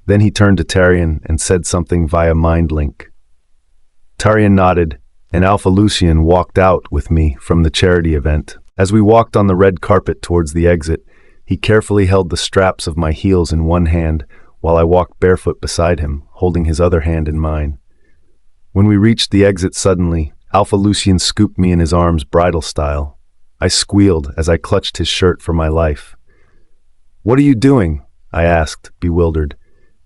Then he turned to Tyrion and said something via mind link. Tyrion nodded, and Alpha Lucien walked out with me from the charity event. As we walked on the red carpet towards the exit, he carefully held the straps of my heels in one hand while I walked barefoot beside him, holding his other hand in mine. When we reached the exit suddenly, Alpha Lucien scooped me in his arms bridal style. I squealed as I clutched his shirt for my life. "What are you doing?" I asked, bewildered.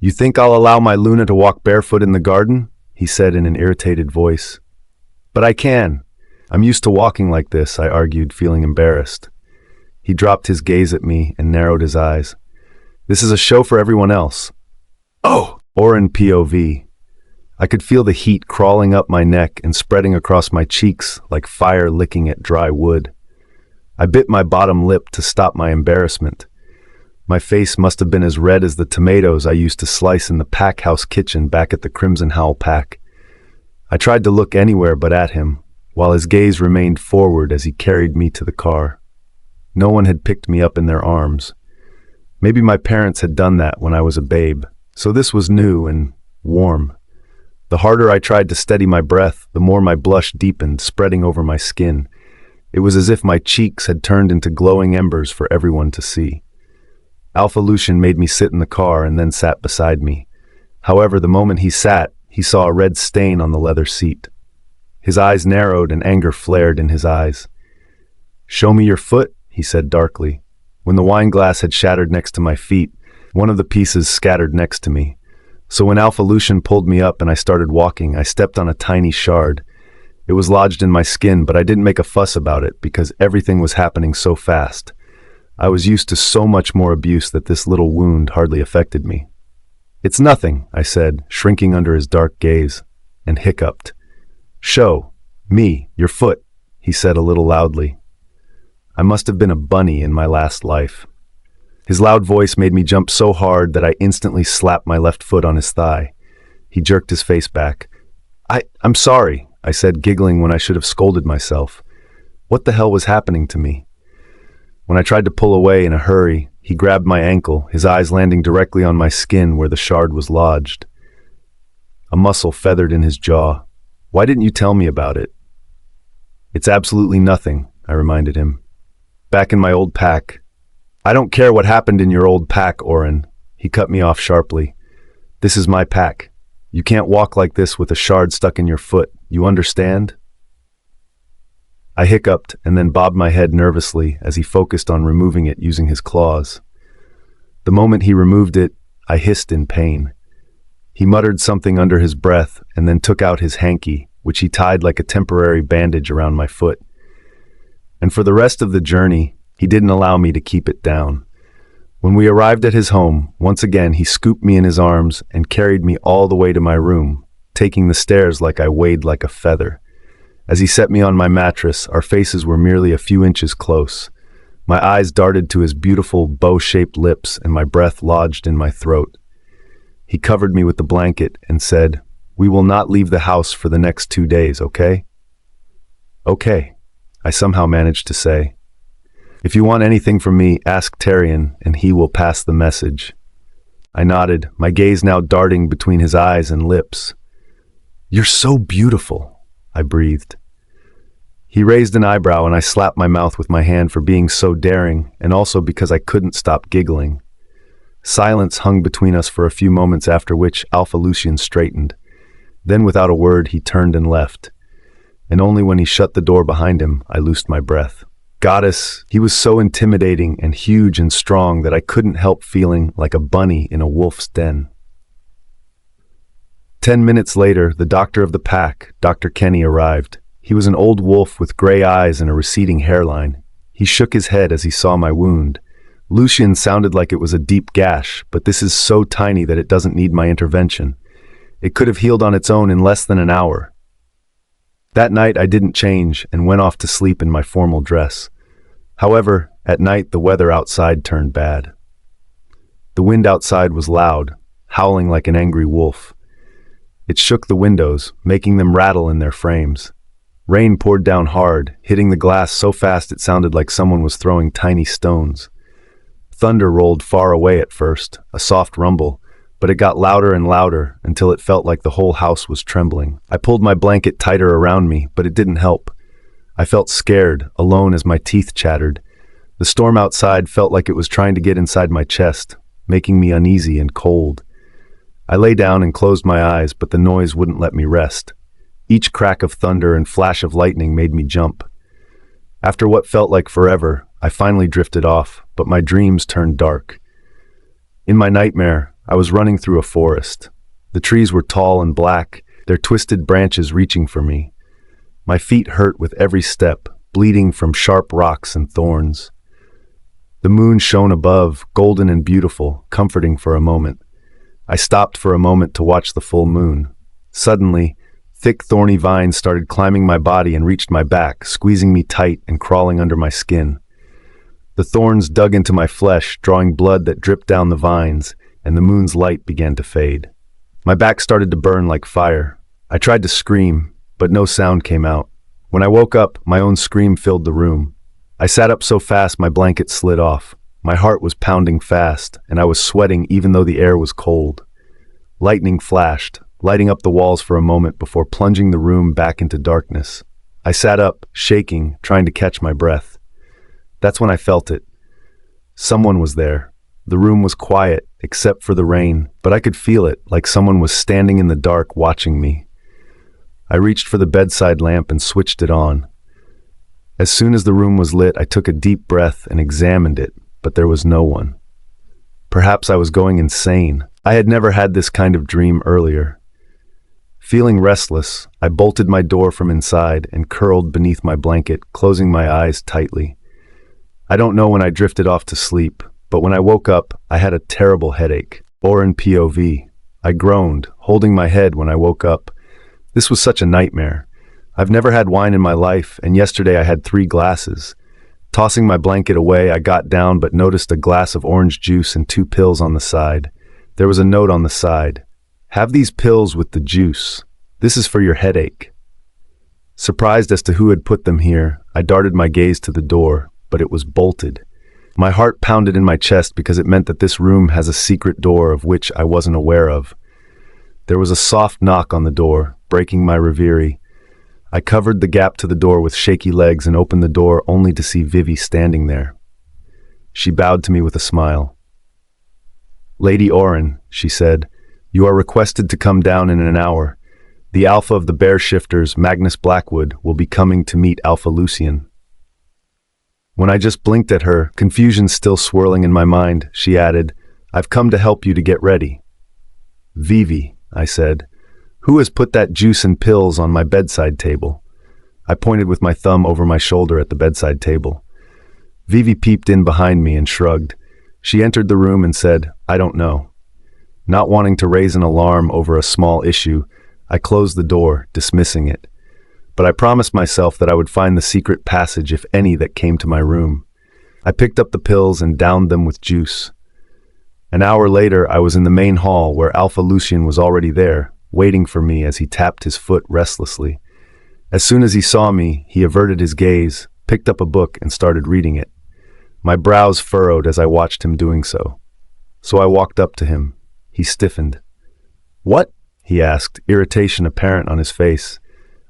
"You think I'll allow my Luna to walk barefoot in the garden?" he said in an irritated voice. "But I can. I'm used to walking like this," I argued, feeling embarrassed. He dropped his gaze at me and narrowed his eyes. "This is a show for everyone else." "Oh!" Auren POV. I could feel the heat crawling up my neck and spreading across my cheeks like fire licking at dry wood. I bit my bottom lip to stop my embarrassment. My face must have been as red as the tomatoes I used to slice in the pack house kitchen back at the Crimson Howl Pack. I tried to look anywhere but at him, while his gaze remained forward as he carried me to the car. No one had picked me up in their arms. Maybe my parents had done that when I was a babe, so this was new and warm. The harder I tried to steady my breath, the more my blush deepened, spreading over my skin. It was as if my cheeks had turned into glowing embers for everyone to see. Alpha Lucien made me sit in the car and then sat beside me. However, the moment he sat, he saw a red stain on the leather seat. His eyes narrowed and anger flared in his eyes. "Show me your foot," he said darkly. When the wine glass had shattered next to my feet, one of the pieces scattered next to me. So when Alpha Lucien pulled me up and I started walking, I stepped on a tiny shard. It was lodged in my skin, but I didn't make a fuss about it because everything was happening so fast. I was used to so much more abuse that this little wound hardly affected me. "It's nothing," I said, shrinking under his dark gaze, and hiccuped. "Show me your foot," he said a little loudly. I must have been a bunny in my last life. His loud voice made me jump so hard that I instantly slapped my left foot on his thigh. He jerked his face back. I'm sorry," I said, giggling when I should have scolded myself. What the hell was happening to me? When I tried to pull away in a hurry, he grabbed my ankle, his eyes landing directly on my skin where the shard was lodged. A muscle feathered in his jaw. "Why didn't you tell me about it?" "It's absolutely nothing," I reminded him. "Back in my old pack." "I don't care what happened in your old pack, Auren." He cut me off sharply. "This is my pack. You can't walk like this with a shard stuck in your foot. You understand?" I hiccuped and then bobbed my head nervously as he focused on removing it using his claws. The moment he removed it, I hissed in pain. He muttered something under his breath and then took out his hanky, which he tied like a temporary bandage around my foot. And for the rest of the journey, he didn't allow me to keep it down. When we arrived at his home, once again he scooped me in his arms and carried me all the way to my room, taking the stairs like I weighed like a feather. As he set me on my mattress, our faces were merely a few inches close. My eyes darted to his beautiful, bow-shaped lips and my breath lodged in my throat. He covered me with the blanket and said, "We will not leave the house for the next 2 days, okay?" "Okay," I somehow managed to say. "If you want anything from me, ask Tyrion, and he will pass the message." I nodded, my gaze now darting between his eyes and lips. "You're so beautiful," I breathed. He raised an eyebrow and I slapped my mouth with my hand for being so daring, and also because I couldn't stop giggling. Silence hung between us for a few moments, after which Alpha Lucien straightened. Then without a word he turned and left, and only when he shut the door behind him I loosed my breath. Goddess, he was so intimidating and huge and strong that I couldn't help feeling like a bunny in a wolf's den. 10 minutes later, the doctor of the pack, Dr. Kenny, arrived. He was an old wolf with gray eyes and a receding hairline. He shook his head as he saw my wound. "Lucien sounded like it was a deep gash, but this is so tiny that it doesn't need my intervention. It could have healed on its own in less than an hour." That night I didn't change and went off to sleep in my formal dress. However, at night the weather outside turned bad. The wind outside was loud, howling like an angry wolf. It shook the windows, making them rattle in their frames. Rain poured down hard, hitting the glass so fast it sounded like someone was throwing tiny stones. Thunder rolled far away at first, a soft rumble, but it got louder and louder until it felt like the whole house was trembling. I pulled my blanket tighter around me, but it didn't help. I felt scared, alone as my teeth chattered. The storm outside felt like it was trying to get inside my chest, making me uneasy and cold. I lay down and closed my eyes, but the noise wouldn't let me rest. Each crack of thunder and flash of lightning made me jump. After what felt like forever, I finally drifted off, but my dreams turned dark. In my nightmare, I was running through a forest. The trees were tall and black, their twisted branches reaching for me. My feet hurt with every step, bleeding from sharp rocks and thorns. The moon shone above, golden and beautiful, comforting for a moment. I stopped for a moment to watch the full moon. Suddenly, thick thorny vines started climbing my body and reached my back, squeezing me tight and crawling under my skin. The thorns dug into my flesh, drawing blood that dripped down the vines, and the moon's light began to fade. My back started to burn like fire. I tried to scream, but no sound came out. When I woke up, my own scream filled the room. I sat up so fast my blanket slid off. My heart was pounding fast, and I was sweating even though the air was cold. Lightning flashed, lighting up the walls for a moment before plunging the room back into darkness. I sat up, shaking, trying to catch my breath. That's when I felt it. Someone was there. The room was quiet, except for the rain, but I could feel it, like someone was standing in the dark watching me. I reached for the bedside lamp and switched it on. As soon as the room was lit, I took a deep breath and examined it, but there was no one. Perhaps I was going insane. I had never had this kind of dream earlier. Feeling restless, I bolted my door from inside and curled beneath my blanket, closing my eyes tightly. I don't know when I drifted off to sleep, but when I woke up, I had a terrible headache. Auren POV. I groaned, holding my head when I woke up. This was such a nightmare. I've never had wine in my life, and yesterday I had 3 glasses. Tossing my blanket away, I got down but noticed a glass of orange juice and 2 pills on the side. There was a note on the side. Have these pills with the juice. This is for your headache. Surprised as to who had put them here, I darted my gaze to the door, but it was bolted. My heart pounded in my chest because it meant that this room has a secret door of which I wasn't aware of. There was a soft knock on the door, breaking my reverie. I covered the gap to the door with shaky legs and opened the door only to see Vivi standing there. She bowed to me with a smile. "Lady Auren," she said, "you are requested to come down in an hour. The Alpha of the Bear Shifters, Magnus Blackwood, will be coming to meet Alpha Lucien." When I just blinked at her, confusion still swirling in my mind, she added, "I've come to help you to get ready." "Vivi," I said, "who has put that juice and pills on my bedside table?" I pointed with my thumb over my shoulder at the bedside table. Vivi peeped in behind me and shrugged. She entered the room and said, "I don't know." Not wanting to raise an alarm over a small issue, I closed the door, dismissing it. But I promised myself that I would find the secret passage, if any, that came to my room. I picked up the pills and downed them with juice. An hour later, I was in the main hall where Alpha Lucien was already there, waiting for me as he tapped his foot restlessly. As soon as he saw me, he averted his gaze, picked up a book, and started reading it. My brows furrowed as I watched him doing so. So I walked up to him. He stiffened. "What?" he asked, irritation apparent on his face.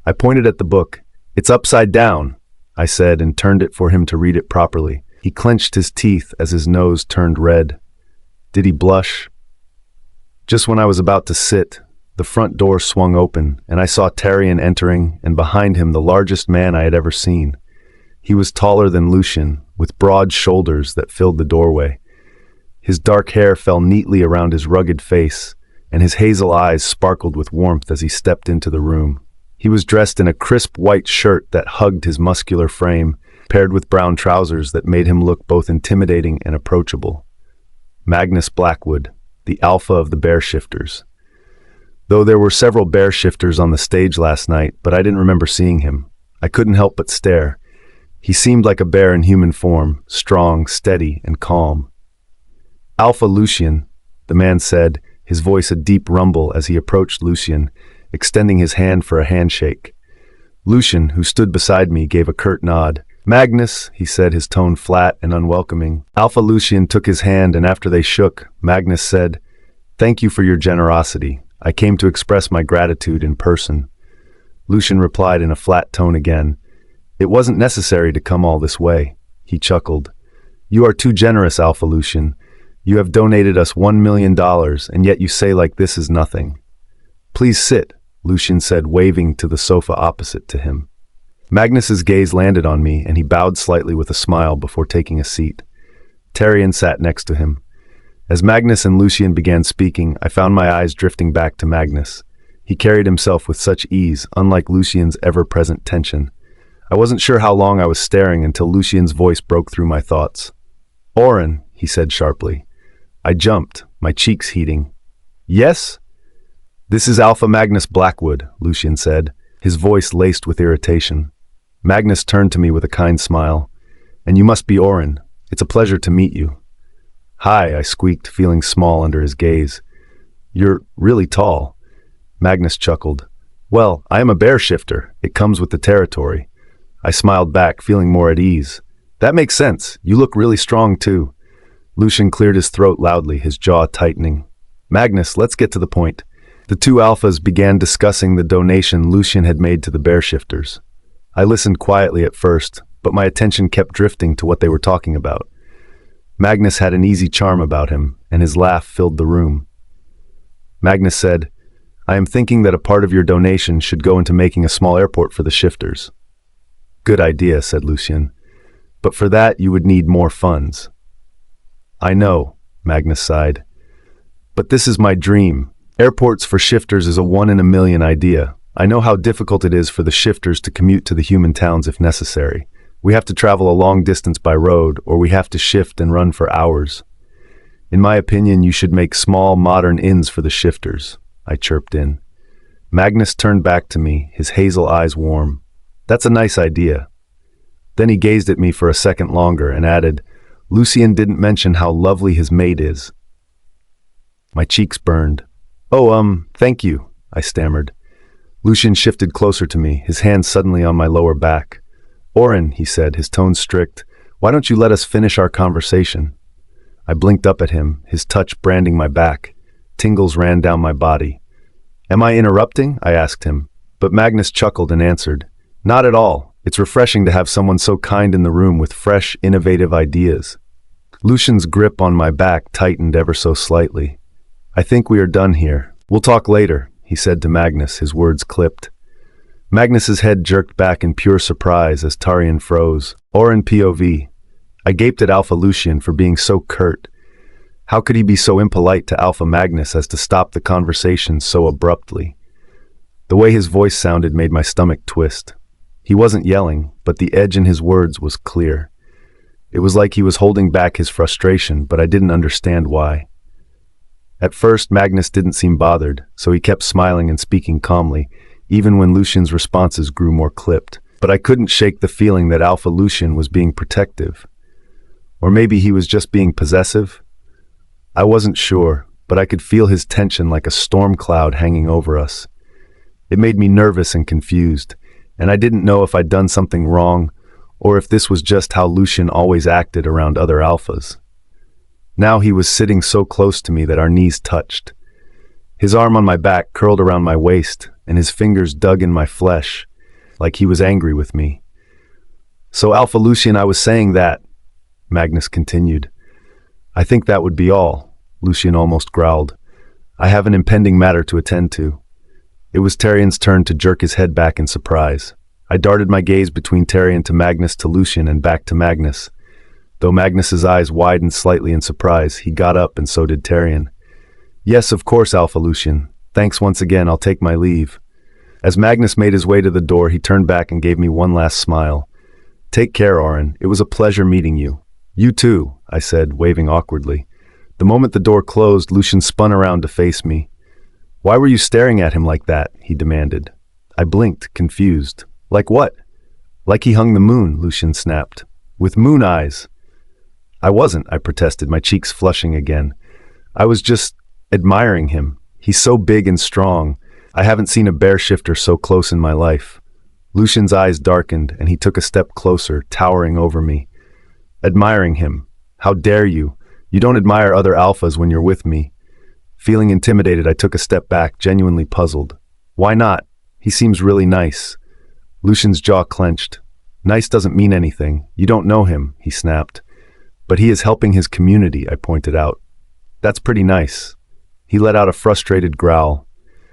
I pointed at the book. "It's upside down," I said, and turned it for him to read it properly. He clenched his teeth as his nose turned red. Did he blush? Just when I was about to sit, the front door swung open, and I saw Tarian entering, and behind him the largest man I had ever seen. He was taller than Lucien, with broad shoulders that filled the doorway. His dark hair fell neatly around his rugged face, and his hazel eyes sparkled with warmth as he stepped into the room. He was dressed in a crisp white shirt that hugged his muscular frame, paired with brown trousers that made him look both intimidating and approachable. Magnus Blackwood, the Alpha of the Bear Shifters. Though there were several bear shifters on the stage last night, but I didn't remember seeing him. I couldn't help but stare. He seemed like a bear in human form, strong, steady, and calm. "Alpha Lucien," the man said, his voice a deep rumble as he approached Lucien, extending his hand for a handshake. Lucien, who stood beside me, gave a curt nod. "Magnus," he said, his tone flat and unwelcoming. Alpha Lucien took his hand, and after they shook, Magnus said, "Thank you for your generosity. I came to express my gratitude in person." Lucien replied in a flat tone again. "It wasn't necessary to come all this way." He chuckled. "You are too generous, Alpha Lucien. You have donated us $1 million, and yet you say like this is nothing." "Please sit," Lucien said, waving to the sofa opposite to him. Magnus's gaze landed on me, and he bowed slightly with a smile before taking a seat. Tarian sat next to him. As Magnus and Lucien began speaking, I found my eyes drifting back to Magnus. He carried himself with such ease, unlike Lucien's ever-present tension. I wasn't sure how long I was staring until Lucien's voice broke through my thoughts. "Auren," he said sharply. I jumped, my cheeks heating. "Yes?" "This is Alpha Magnus Blackwood," Lucien said, his voice laced with irritation. Magnus turned to me with a kind smile. "And you must be Auren. It's a pleasure to meet you." "Hi," I squeaked, feeling small under his gaze. "You're really tall." Magnus chuckled. "Well, I am a bear shifter. It comes with the territory." I smiled back, feeling more at ease. "That makes sense. You look really strong, too." Lucien cleared his throat loudly, his jaw tightening. "Magnus, let's get to the point." The two alphas began discussing the donation Lucien had made to the bear shifters. I listened quietly at first, but my attention kept drifting to what they were talking about. Magnus had an easy charm about him, and his laugh filled the room. Magnus said, "I am thinking that a part of your donation should go into making a small airport for the shifters." Good idea, said Lucien. But for that, you would need more funds. I know, Magnus sighed. But this is my dream. Airports for shifters is a 1 in a million idea. I know how difficult it is for the shifters to commute to the human towns if necessary. We have to travel a long distance by road, or we have to shift and run for hours. In my opinion, you should make small, modern inns for the shifters, I chirped in. Magnus turned back to me, his hazel eyes warm. That's a nice idea. Then he gazed at me for a second longer and added, Lucien didn't mention how lovely his maid is. My cheeks burned. Oh, thank you, I stammered. Lucien shifted closer to me, his hand suddenly on my lower back. Auren, he said, his tone strict, why don't you let us finish our conversation? I blinked up at him, his touch branding my back. Tingles ran down my body. Am I interrupting? I asked him. But Magnus chuckled and answered, Not at all. It's refreshing to have someone so kind in the room with fresh, innovative ideas. Lucien's grip on my back tightened ever so slightly. I think we are done here. We'll talk later, he said to Magnus, his words clipped. Magnus's head jerked back in pure surprise as Tarian froze. Auren POV. I gaped at Alpha Lucien for being so curt. How could he be so impolite to Alpha Magnus as to stop the conversation so abruptly? The way his voice sounded made my stomach twist. He wasn't yelling, but the edge in his words was clear. It was like he was holding back his frustration, but I didn't understand why. At first, Magnus didn't seem bothered, so he kept smiling and speaking calmly, even when Lucien's responses grew more clipped. But I couldn't shake the feeling that Alpha Lucien was being protective. Or maybe he was just being possessive? I wasn't sure, but I could feel his tension like a storm cloud hanging over us. It made me nervous and confused, and I didn't know if I'd done something wrong, or if this was just how Lucien always acted around other alphas. Now he was sitting so close to me that our knees touched. His arm on my back curled around my waist, and his fingers dug in my flesh, like he was angry with me. So Alpha Lucien, I was saying that, Magnus continued. I think that would be all, Lucien almost growled. I have an impending matter to attend to. It was Tarian's turn to jerk his head back in surprise. I darted my gaze between Tarian to Magnus to Lucien and back to Magnus. Though Magnus's eyes widened slightly in surprise, he got up and so did Tarian. Yes, of course, Alpha Lucien. Thanks once again, I'll take my leave. As Magnus made his way to the door, he turned back and gave me one last smile. Take care, Auren. It was a pleasure meeting you. You too, I said, waving awkwardly. The moment the door closed, Lucien spun around to face me. Why were you staring at him like that? He demanded. I blinked, confused. Like what? Like he hung the moon, Lucien snapped. With moon eyes. I wasn't, I protested, my cheeks flushing again. I was just admiring him. He's so big and strong. I haven't seen a bear shifter so close in my life. Lucien's eyes darkened, and he took a step closer, towering over me. Admiring him. How dare you? You don't admire other alphas when you're with me. Feeling intimidated, I took a step back, genuinely puzzled. Why not? He seems really nice. Lucien's jaw clenched. Nice doesn't mean anything. You don't know him, he snapped. But he is helping his community, I pointed out. That's pretty nice. He let out a frustrated growl.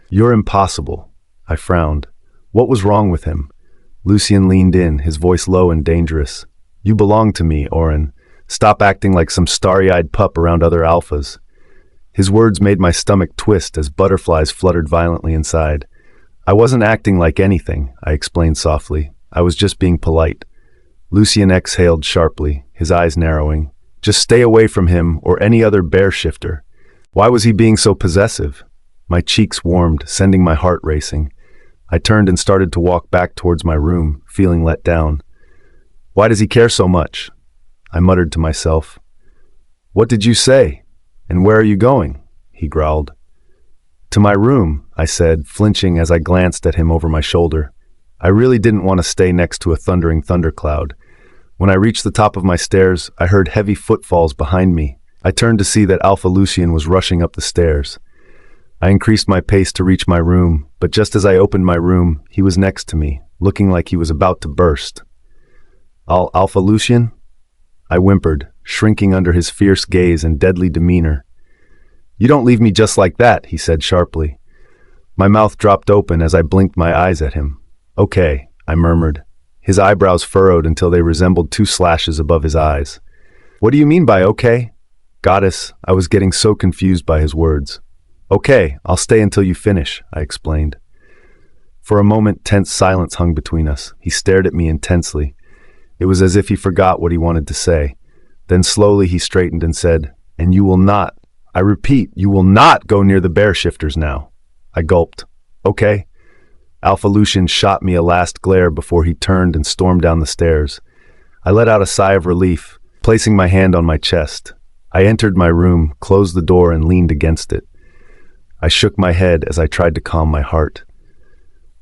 You're impossible. I frowned. What was wrong with him? Lucien leaned in, his voice low and dangerous. You belong to me, Auren. Stop acting like some starry-eyed pup around other alphas. His words made my stomach twist as butterflies fluttered violently inside. I wasn't acting like anything, I explained softly. I was just being polite. Lucien exhaled sharply, his eyes narrowing. Just stay away from him or any other bear shifter. Why was he being so possessive? My cheeks warmed, sending my heart racing. I turned and started to walk back towards my room, feeling let down. Why does he care so much? I muttered to myself. What did you say? And where are you going? He growled. To my room, I said, flinching as I glanced at him over my shoulder. I really didn't want to stay next to a thundering thundercloud. When I reached the top of my stairs, I heard heavy footfalls behind me. I turned to see that Alpha Lucien was rushing up the stairs. I increased my pace to reach my room, but just as I opened my room, he was next to me, looking like he was about to burst. Alpha Lucien? I whimpered, shrinking under his fierce gaze and deadly demeanor. You don't leave me just like that, he said sharply. My mouth dropped open as I blinked my eyes at him. Okay, I murmured. his eyebrows furrowed until they resembled two slashes above his eyes. "What do you mean by okay?" "Goddess," I was getting so confused by his words. "Okay, I'll stay until you finish," I explained. For a moment, tense silence hung between us. He stared at me intensely. It was as if he forgot what he wanted to say. Then slowly he straightened and said, "And you will not, I repeat, you will not go near the bear shifters now." I gulped. "Okay." Alpha Lucien shot me a last glare before he turned and stormed down the stairs. I let out a sigh of relief, placing my hand on my chest. I entered my room, closed the door, and leaned against it. I shook my head as I tried to calm my heart.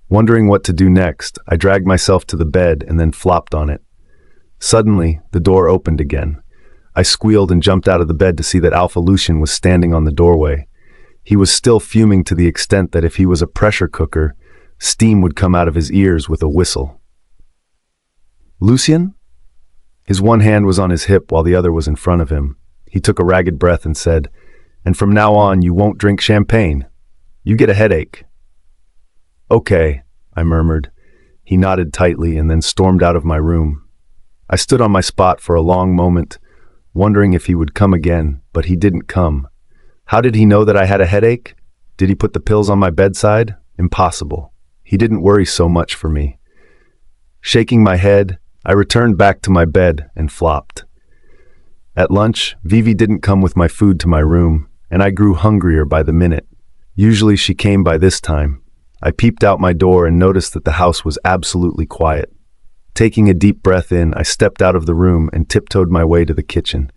Wondering what to do next, I dragged myself to the bed and then flopped on it. Suddenly, the door opened again. I squealed and jumped out of the bed to see that Alpha Lucien was standing on the doorway. He was still fuming to the extent that if he was a pressure cooker, steam would come out of his ears with a whistle. "Lucien?" His one hand was on his hip while the other was in front of him. He took a ragged breath and said, "And from now on, you won't drink champagne. You get a headache." "Okay," I murmured. He nodded tightly and then stormed out of my room. I stood on my spot for a long moment, wondering if he would come again, but he didn't come. How did he know that I had a headache? Did he put the pills on my bedside? Impossible. He didn't worry so much for me. Shaking my head, I returned back to my bed and flopped. At lunch, Vivi didn't come with my food to my room, and I grew hungrier by the minute. Usually she came by this time. I peeped out my door and noticed that the house was absolutely quiet. Taking a deep breath in, I stepped out of the room and tiptoed my way to the kitchen.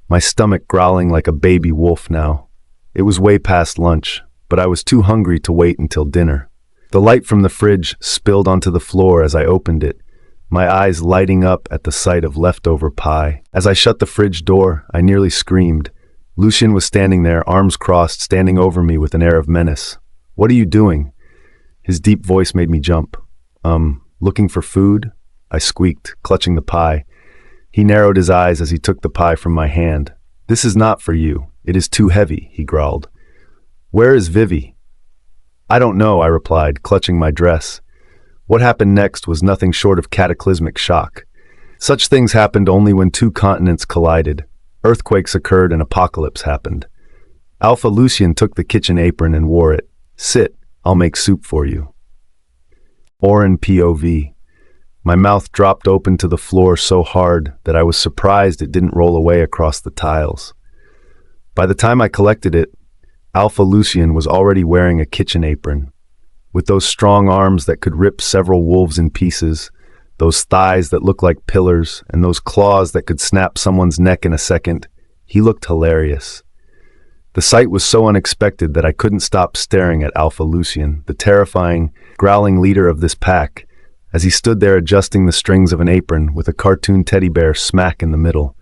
My stomach growling like a baby wolf now. It was way past lunch, but I was too hungry to wait until dinner. The light from the fridge spilled onto the floor as I opened it, my eyes lighting up at the sight of leftover pie. As I shut the fridge door, I nearly screamed. Lucien was standing there, arms crossed, standing over me with an air of menace. "What are you doing?" His deep voice made me jump. Looking for food?" I squeaked, clutching the pie. He narrowed his eyes as he took the pie from my hand. "This is not for you. It is too heavy," he growled. "Where is Vivi?" "I don't know," I replied, clutching my dress. What happened next was nothing short of cataclysmic shock. Such things happened only when two continents collided. Earthquakes occurred and apocalypse happened. Alpha Lucien took the kitchen apron and wore it. "Sit, I'll make soup for you." Auren POV. My mouth dropped open to the floor so hard that I was surprised it didn't roll away across the tiles. By the time I collected it, Alpha Lucien was already wearing a kitchen apron. With those strong arms that could rip several wolves in pieces, those thighs that looked like pillars, and those claws that could snap someone's neck in a second, he looked hilarious. The sight was so unexpected that I couldn't stop staring at Alpha Lucien, the terrifying, growling leader of this pack, as he stood there adjusting the strings of an apron with a cartoon teddy bear smack in the middle.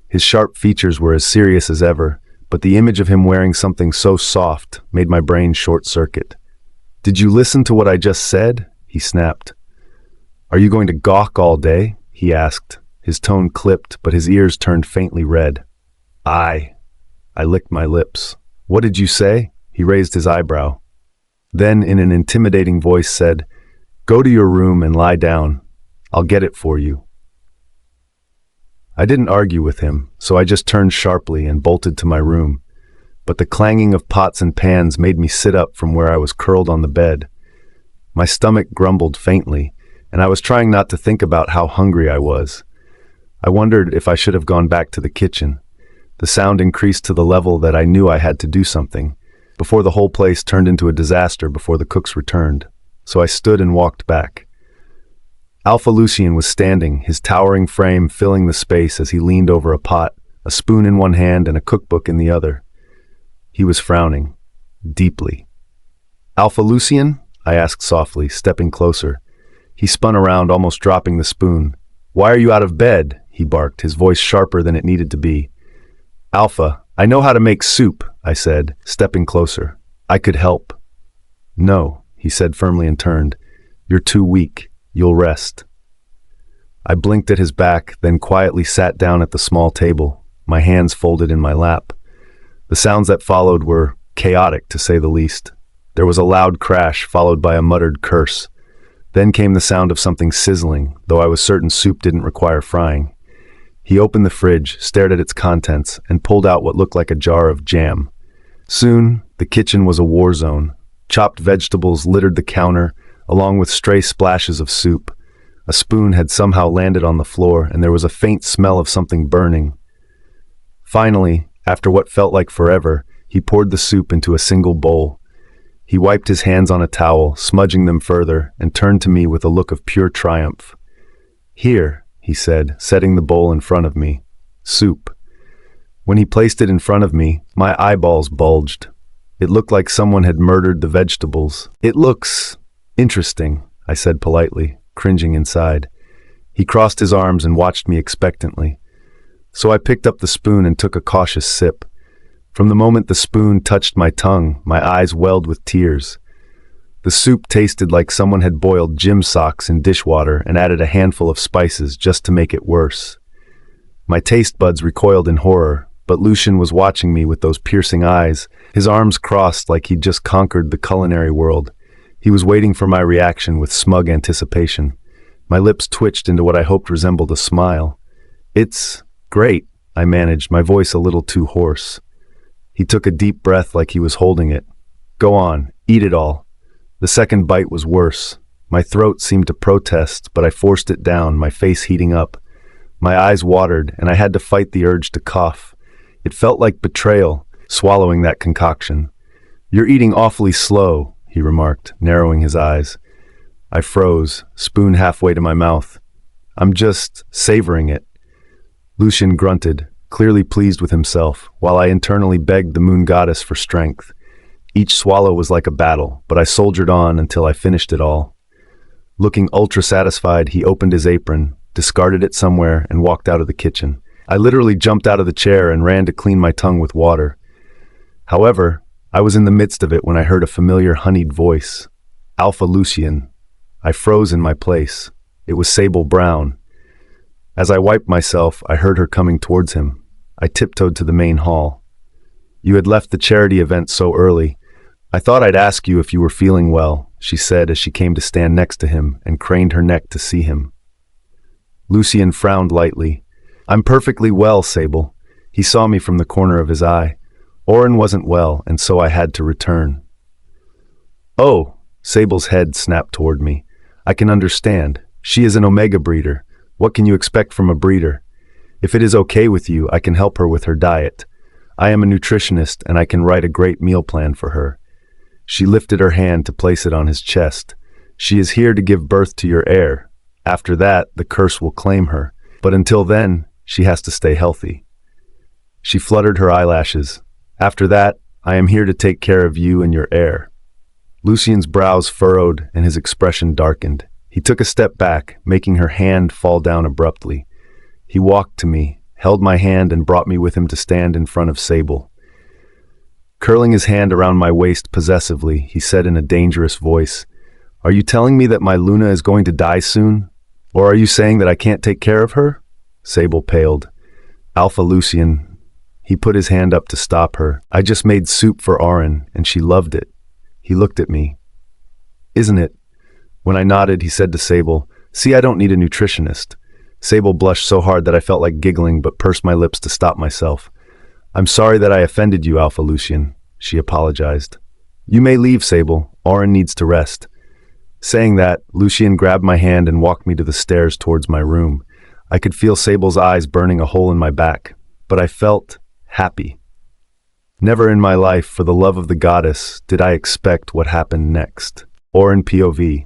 His sharp features were as serious as ever, but the image of him wearing something so soft made my brain short-circuit. "Did you listen to what I just said?" he snapped. "Are you going to gawk all day?" he asked. His tone clipped, but his ears turned faintly red. I licked my lips. "What did you say?" He raised his eyebrow. Then, in an intimidating voice, said, "Go to your room and lie down. I'll get it for you." I didn't argue with him, so I just turned sharply and bolted to my room. But the clanging of pots and pans made me sit up from where I was curled on the bed. My stomach grumbled faintly, and I was trying not to think about how hungry I was. I wondered if I should have gone back to the kitchen. The sound increased to the level that I knew I had to do something, before the whole place turned into a disaster before the cooks returned. So I stood and walked back. Alpha Lucien was standing, his towering frame filling the space as he leaned over a pot, a spoon in one hand and a cookbook in the other. He was frowning, deeply. "Alpha Lucien?" I asked softly, stepping closer. He spun around, almost dropping the spoon. "Why are you out of bed?" he barked, his voice sharper than it needed to be. "Alpha, I know how to make soup," I said, stepping closer. "I could help." "No," he said firmly and turned. "You're too weak. You'll rest." I blinked at his back, then quietly sat down at the small table, my hands folded in my lap. The sounds that followed were chaotic, to say the least. There was a loud crash, followed by a muttered curse. Then came the sound of something sizzling, though I was certain soup didn't require frying. He opened the fridge, stared at its contents, and pulled out what looked like a jar of jam. Soon, the kitchen was a war zone. Chopped vegetables littered the counter, along with stray splashes of soup. A spoon had somehow landed on the floor, and there was a faint smell of something burning. Finally, after what felt like forever, he poured the soup into a single bowl. He wiped his hands on a towel, smudging them further, and turned to me with a look of pure triumph. "Here," he said, setting the bowl in front of me. "Soup." When he placed it in front of me, my eyeballs bulged. It looked like someone had murdered the vegetables. "It looks interesting," I said politely, cringing inside. He crossed his arms and watched me expectantly. So I picked up the spoon and took a cautious sip. From the moment the spoon touched my tongue, my eyes welled with tears. The soup tasted like someone had boiled gym socks in dishwater and added a handful of spices just to make it worse. My taste buds recoiled in horror, but Lucien was watching me with those piercing eyes, his arms crossed like he'd just conquered the culinary world. He was waiting for my reaction with smug anticipation. My lips twitched into what I hoped resembled a smile. "It's great," I managed, my voice a little too hoarse. He took a deep breath like he was holding it. "Go on, eat it all." The second bite was worse. My throat seemed to protest, but I forced it down, my face heating up. My eyes watered, and I had to fight the urge to cough. It felt like betrayal, swallowing that concoction. "You're eating awfully slow," he remarked, narrowing his eyes. I froze, spoon halfway to my mouth. "I'm just savoring it." Lucien grunted, clearly pleased with himself, while I internally begged the moon goddess for strength. Each swallow was like a battle, but I soldiered on until I finished it all. Looking ultra-satisfied, he opened his apron, discarded it somewhere, and walked out of the kitchen. I literally jumped out of the chair and ran to clean my tongue with water. However, I was in the midst of it when I heard a familiar honeyed voice. "Alpha Lucien." I froze in my place. It was Sable Brown. As I wiped myself, I heard her coming towards him. I tiptoed to the main hall. "You had left the charity event so early. I thought I'd ask you if you were feeling well," she said as she came to stand next to him and craned her neck to see him. Lucien frowned lightly. "I'm perfectly well, Sable." He saw me from the corner of his eye. Auren wasn't well, and so I had to return. "Oh," Sable's head snapped toward me. "I can understand. She is an Omega breeder. What can you expect from a breeder? If it is okay with you, I can help her with her diet. I am a nutritionist, and I can write a great meal plan for her." She lifted her hand to place it on his chest. "She is here to give birth to your heir. After that, the curse will claim her. But until then, she has to stay healthy." She fluttered her eyelashes. "After that, I am here to take care of you and your heir." Lucien's brows furrowed and his expression darkened. He took a step back, making her hand fall down abruptly. He walked to me, held my hand, and brought me with him to stand in front of Sable. Curling his hand around my waist possessively, he said in a dangerous voice, "Are you telling me that my Luna is going to die soon? Or are you saying that I can't take care of her?" Sable paled. "Alpha Lucien." He put his hand up to stop her. "I just made soup for Auren, and she loved it." He looked at me. "Isn't it?" When I nodded, he said to Sable, "See, I don't need a nutritionist." Sable blushed so hard that I felt like giggling but pursed my lips to stop myself. "I'm sorry that I offended you, Alpha Lucien," she apologized. "You may leave, Sable. Auren needs to rest." Saying that, Lucien grabbed my hand and walked me to the stairs towards my room. I could feel Sable's eyes burning a hole in my back, but I felt happy. Never in my life, for the love of the goddess, did I expect what happened next. Auren POV.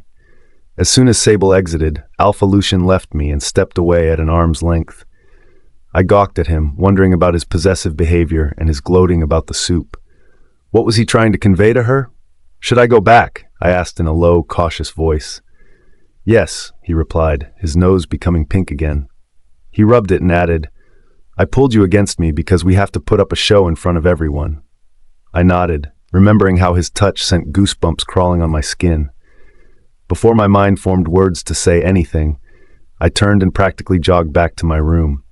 As soon as Sable exited, Alpha Lucien left me and stepped away at an arm's length. I gawked at him, wondering about his possessive behavior and his gloating about the soup. What was he trying to convey to her? "Should I go back?" I asked in a low, cautious voice. "Yes," he replied, his nose becoming pink again. He rubbed it and added, "I pulled you against me because we have to put up a show in front of everyone." I nodded, remembering how his touch sent goosebumps crawling on my skin. Before my mind formed words to say anything, I turned and practically jogged back to my room.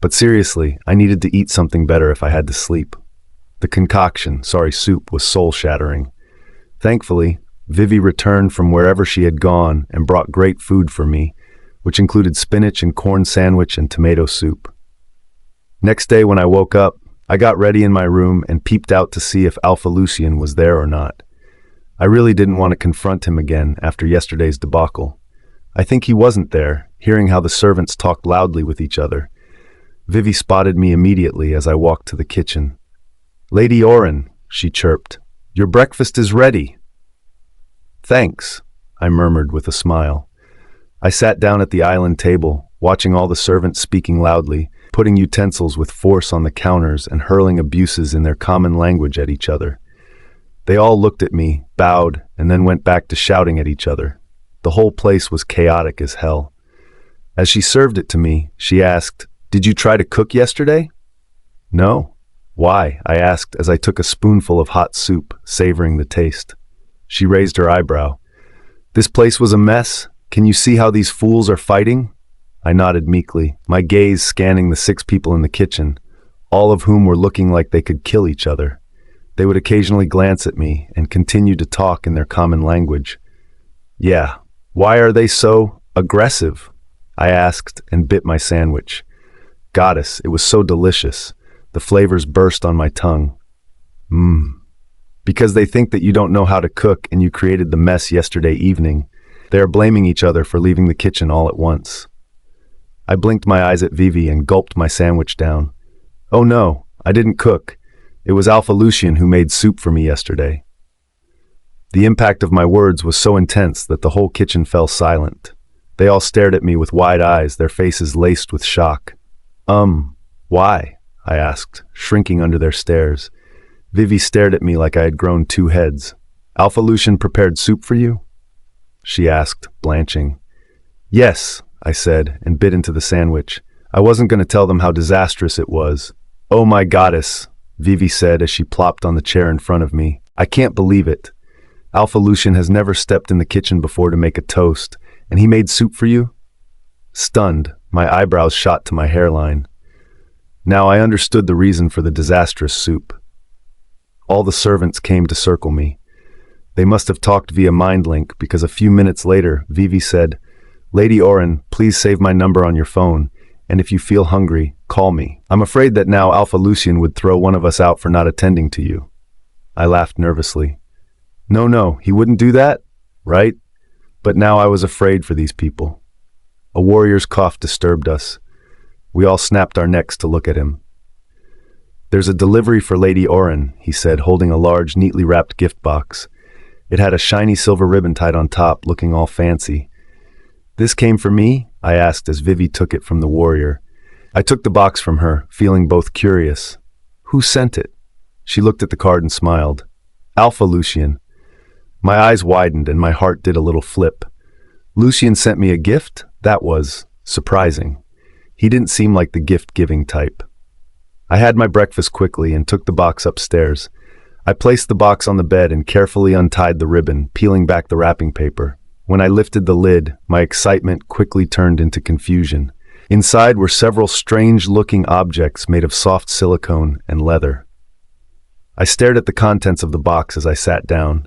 But seriously, I needed to eat something better if I had to sleep. The concoction, soup, was soul-shattering. Thankfully, Vivi returned from wherever she had gone and brought great food for me, which included spinach and corn sandwich and tomato soup. Next day when I woke up, I got ready in my room and peeped out to see if Alpha Lucien was there or not. I really didn't want to confront him again after yesterday's debacle. I think he wasn't there, hearing how the servants talked loudly with each other. Vivi spotted me immediately as I walked to the kitchen. "Lady Auren," she chirped, "your breakfast is ready." "Thanks," I murmured with a smile. I sat down at the island table, watching all the servants speaking loudly, putting utensils with force on the counters and hurling abuses in their common language at each other. They all looked at me, bowed, and then went back to shouting at each other. The whole place was chaotic as hell. As she served it to me, she asked, "Did you try to cook yesterday?" "No." "Why?" I asked as I took a spoonful of hot soup, savoring the taste. She raised her eyebrow. "This place was a mess. Can you see how these fools are fighting?" I nodded meekly, my gaze scanning the 6 people in the kitchen, all of whom were looking like they could kill each other. They would occasionally glance at me and continue to talk in their common language. "Yeah, why are they so aggressive?" I asked and bit my sandwich. Goddess, it was so delicious. The flavors burst on my tongue. Because they think that you don't know how to cook and you created the mess yesterday evening. They are blaming each other for leaving the kitchen all at once. I blinked my eyes at Vivi and gulped my sandwich down. "Oh no, I didn't cook. It was Alpha Lucien who made soup for me yesterday." The impact of my words was so intense that the whole kitchen fell silent. They all stared at me with wide eyes, their faces laced with shock. Why?" I asked, shrinking under their stares. Vivi stared at me like I had grown 2 heads. "Alpha Lucien prepared soup for you?" she asked, blanching. "Yes," I said, and bit into the sandwich. I wasn't going to tell them how disastrous it was. "Oh my goddess," Vivi said as she plopped on the chair in front of me. "I can't believe it. Alpha Lucien has never stepped in the kitchen before to make a toast, and he made soup for you?" Stunned, my eyebrows shot to my hairline. Now I understood the reason for the disastrous soup. All the servants came to circle me. They must have talked via mind link because a few minutes later, Vivi said, "Lady Auren, please save my number on your phone, and if you feel hungry, call me. I'm afraid that now Alpha Lucien would throw one of us out for not attending to you." I laughed nervously. No, he wouldn't do that, right? But now I was afraid for these people. A warrior's cough disturbed us. We all snapped our necks to look at him. "There's a delivery for Lady Auren," he said, holding a large, neatly wrapped gift box. It had a shiny silver ribbon tied on top, looking all fancy. "This came for me?" I asked as Vivi took it from the warrior. I took the box from her, feeling both curious. "Who sent it?" She looked at the card and smiled. "Alpha Lucien." My eyes widened and my heart did a little flip. Lucien sent me a gift? That was surprising. He didn't seem like the gift-giving type. I had my breakfast quickly and took the box upstairs. I placed the box on the bed and carefully untied the ribbon, peeling back the wrapping paper. When I lifted the lid, my excitement quickly turned into confusion. Inside were several strange-looking objects made of soft silicone and leather. I stared at the contents of the box as I sat down.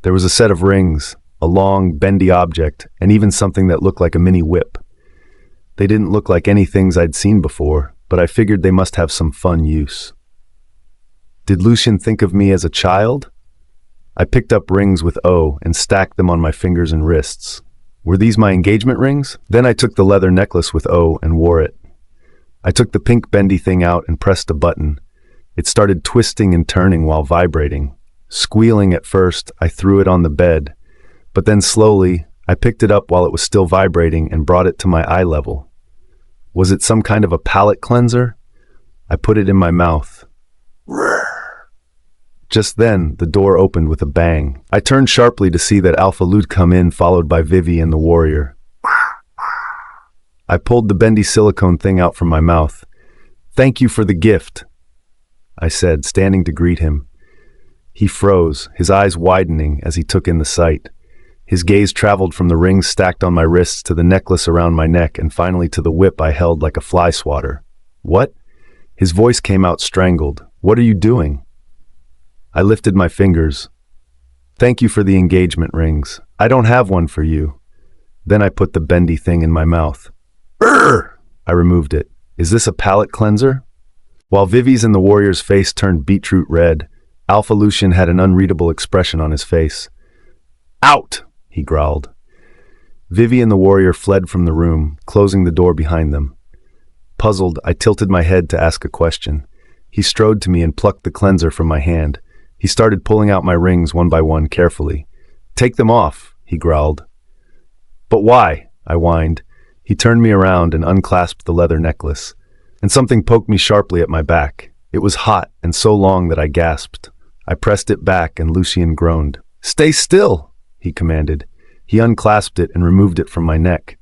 There was a set of rings, a long, bendy object, and even something that looked like a mini whip. They didn't look like any things I'd seen before, but I figured they must have some fun use. Did Lucien think of me as a child? I picked up rings with O and stacked them on my fingers and wrists. Were these my engagement rings? Then I took the leather necklace with O and wore it. I took the pink bendy thing out and pressed a button. It started twisting and turning while vibrating. Squealing at first, I threw it on the bed, but then slowly, I picked it up while it was still vibrating and brought it to my eye level. Was it some kind of a palate cleanser? I put it in my mouth. Just then, the door opened with a bang. I turned sharply to see that Alpha Lu'd come in, followed by Vivi and the warrior. I pulled the bendy silicone thing out from my mouth. "Thank you for the gift," I said, standing to greet him. He froze, his eyes widening as he took in the sight. His gaze traveled from the rings stacked on my wrists to the necklace around my neck and finally to the whip I held like a fly swatter. "What?" His voice came out strangled. "What are you doing?" I lifted my fingers. Thank you for the engagement rings. I don't have one for you. Then I put the bendy thing in my mouth. Urgh! I removed it. Is this a palate cleanser? While Vivi's and the warrior's face turned beetroot red, Alpha Lucien had an unreadable expression on his face. Out! He growled. Vivi and the warrior fled from the room, closing the door behind them. Puzzled, I tilted my head to ask a question. He strode to me and plucked the cleanser from my hand. He started pulling out my rings one by one carefully. Take them off, he growled. But why? I whined. He turned me around and unclasped the leather necklace, and something poked me sharply at my back. It was hot and so long that I gasped. I pressed it back and Lucien groaned. Stay still, he commanded. He unclasped it and removed it from my neck.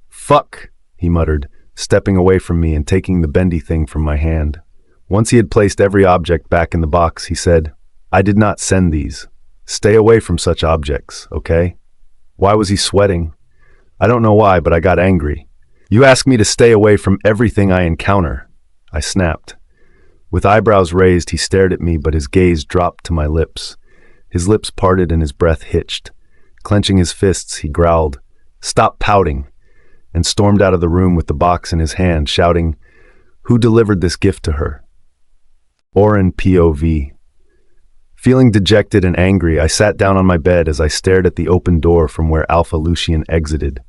Fuck, he muttered, stepping away from me and taking the bendy thing from my hand. Once he had placed every object back in the box, he said, I did not send these. Stay away from such objects, okay? Why was he sweating? I don't know why, but I got angry. You ask me to stay away from everything I encounter. I snapped. With eyebrows raised, he stared at me, but his gaze dropped to my lips. His lips parted and his breath hitched. Clenching his fists, he growled, Stop pouting, and stormed out of the room with the box in his hand, shouting, Who delivered this gift to her? Auren POV. Feeling dejected and angry, I sat down on my bed as I stared at the open door from where Alpha Lucien exited.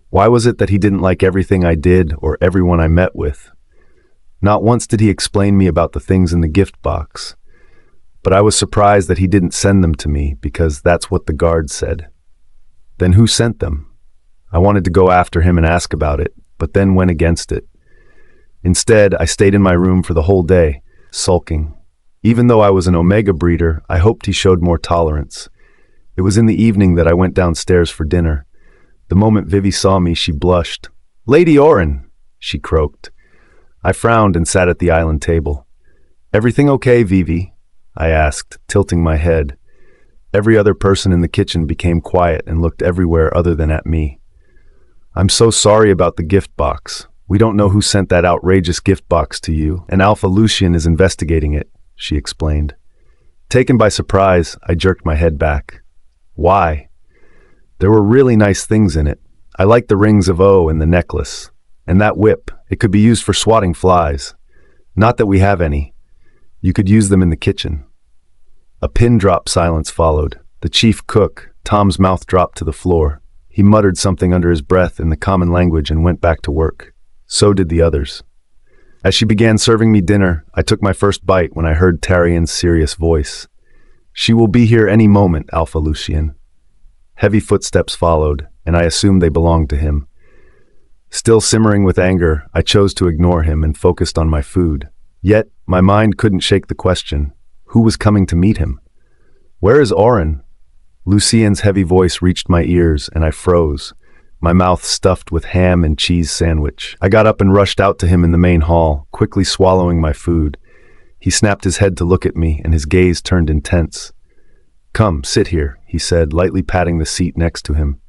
Why was it that he didn't like everything I did or everyone I met with? Not once did he explain me about the things in the gift box. But I was surprised that he didn't send them to me because that's what the guard said. Then who sent them? I wanted to go after him and ask about it, but then went against it. Instead, I stayed in my room for the whole day, sulking. Even though I was an Omega breeder, I hoped he showed more tolerance. It was in the evening that I went downstairs for dinner. The moment Vivi saw me, she blushed. Lady Auren, she croaked. I frowned and sat at the island table. Everything okay, Vivi? I asked, tilting my head. Every other person in the kitchen became quiet and looked everywhere other than at me. I'm so sorry about the gift box. We don't know who sent that outrageous gift box to you, and Alpha Lucien is investigating it, she explained. Taken by surprise, I jerked my head back. Why? There were really nice things in it. I liked the rings of O and the necklace. And that whip, it could be used for swatting flies. Not that we have any. You could use them in the kitchen. A pin-drop silence followed. The chief cook, Tom's mouth dropped to the floor. He muttered something under his breath in the common language and went back to work. So did the others. As she began serving me dinner, I took my first bite when I heard Tarian's serious voice. She will be here any moment, Alpha Lucien. Heavy footsteps followed, and I assumed they belonged to him. Still simmering with anger, I chose to ignore him and focused on my food. Yet, my mind couldn't shake the question. Who was coming to meet him? Where is Auren? Lucien's heavy voice reached my ears, and I froze, my mouth stuffed with ham and cheese sandwich. I got up and rushed out to him in the main hall, quickly swallowing my food. He snapped his head to look at me, and his gaze turned intense. Come, sit here, he said, lightly patting the seat next to him.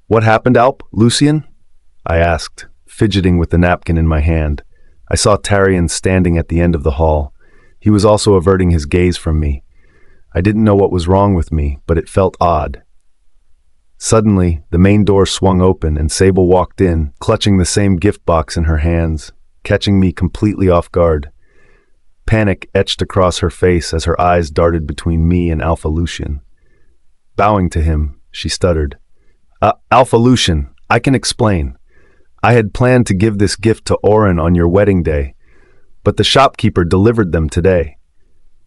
What happened, Lucien? I asked, fidgeting with the napkin in my hand. I saw Tarian standing at the end of the hall. He was also averting his gaze from me. I didn't know what was wrong with me, but it felt odd. Suddenly, the main door swung open and Sable walked in, clutching the same gift box in her hands, catching me completely off guard. Panic etched across her face as her eyes darted between me and Alpha Lucien. Bowing to him, she stuttered. Alpha Lucien, I can explain. I had planned to give this gift to Auren on your wedding day, but the shopkeeper delivered them today.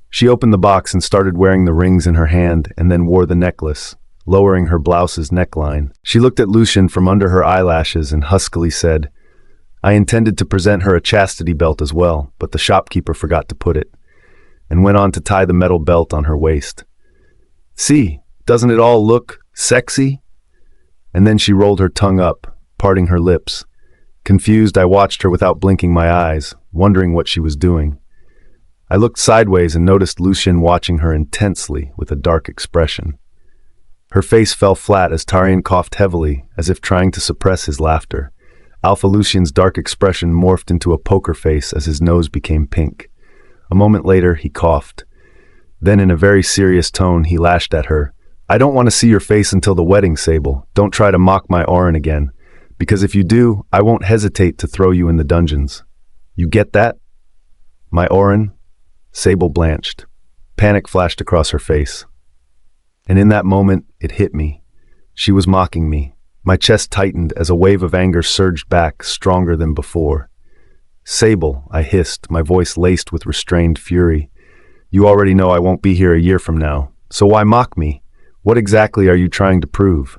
She opened the box and started wearing the rings in her hand and then wore the necklace, lowering her blouse's neckline. She looked at Lucien from under her eyelashes and huskily said, I intended to present her a chastity belt as well, but the shopkeeper forgot to put it, and went on to tie the metal belt on her waist. See, doesn't it all look sexy? And then she rolled her tongue up, parting her lips. Confused, I watched her without blinking my eyes, wondering what she was doing. I looked sideways and noticed Lucien watching her intensely with a dark expression. Her face fell flat as Tarian coughed heavily, as if trying to suppress his laughter. Alpha Lucien's dark expression morphed into a poker face as his nose became pink. A moment later, he coughed. Then in a very serious tone, he lashed at her. I don't want to see your face until the wedding, Sable. Don't try to mock my Auren again. Because if you do, I won't hesitate to throw you in the dungeons. You get that? My Auren? Sable blanched. Panic flashed across her face. And in that moment, it hit me. She was mocking me. My chest tightened as a wave of anger surged back, stronger than before. Sable, I hissed, my voice laced with restrained fury. You already know I won't be here a year from now, so why mock me? What exactly are you trying to prove?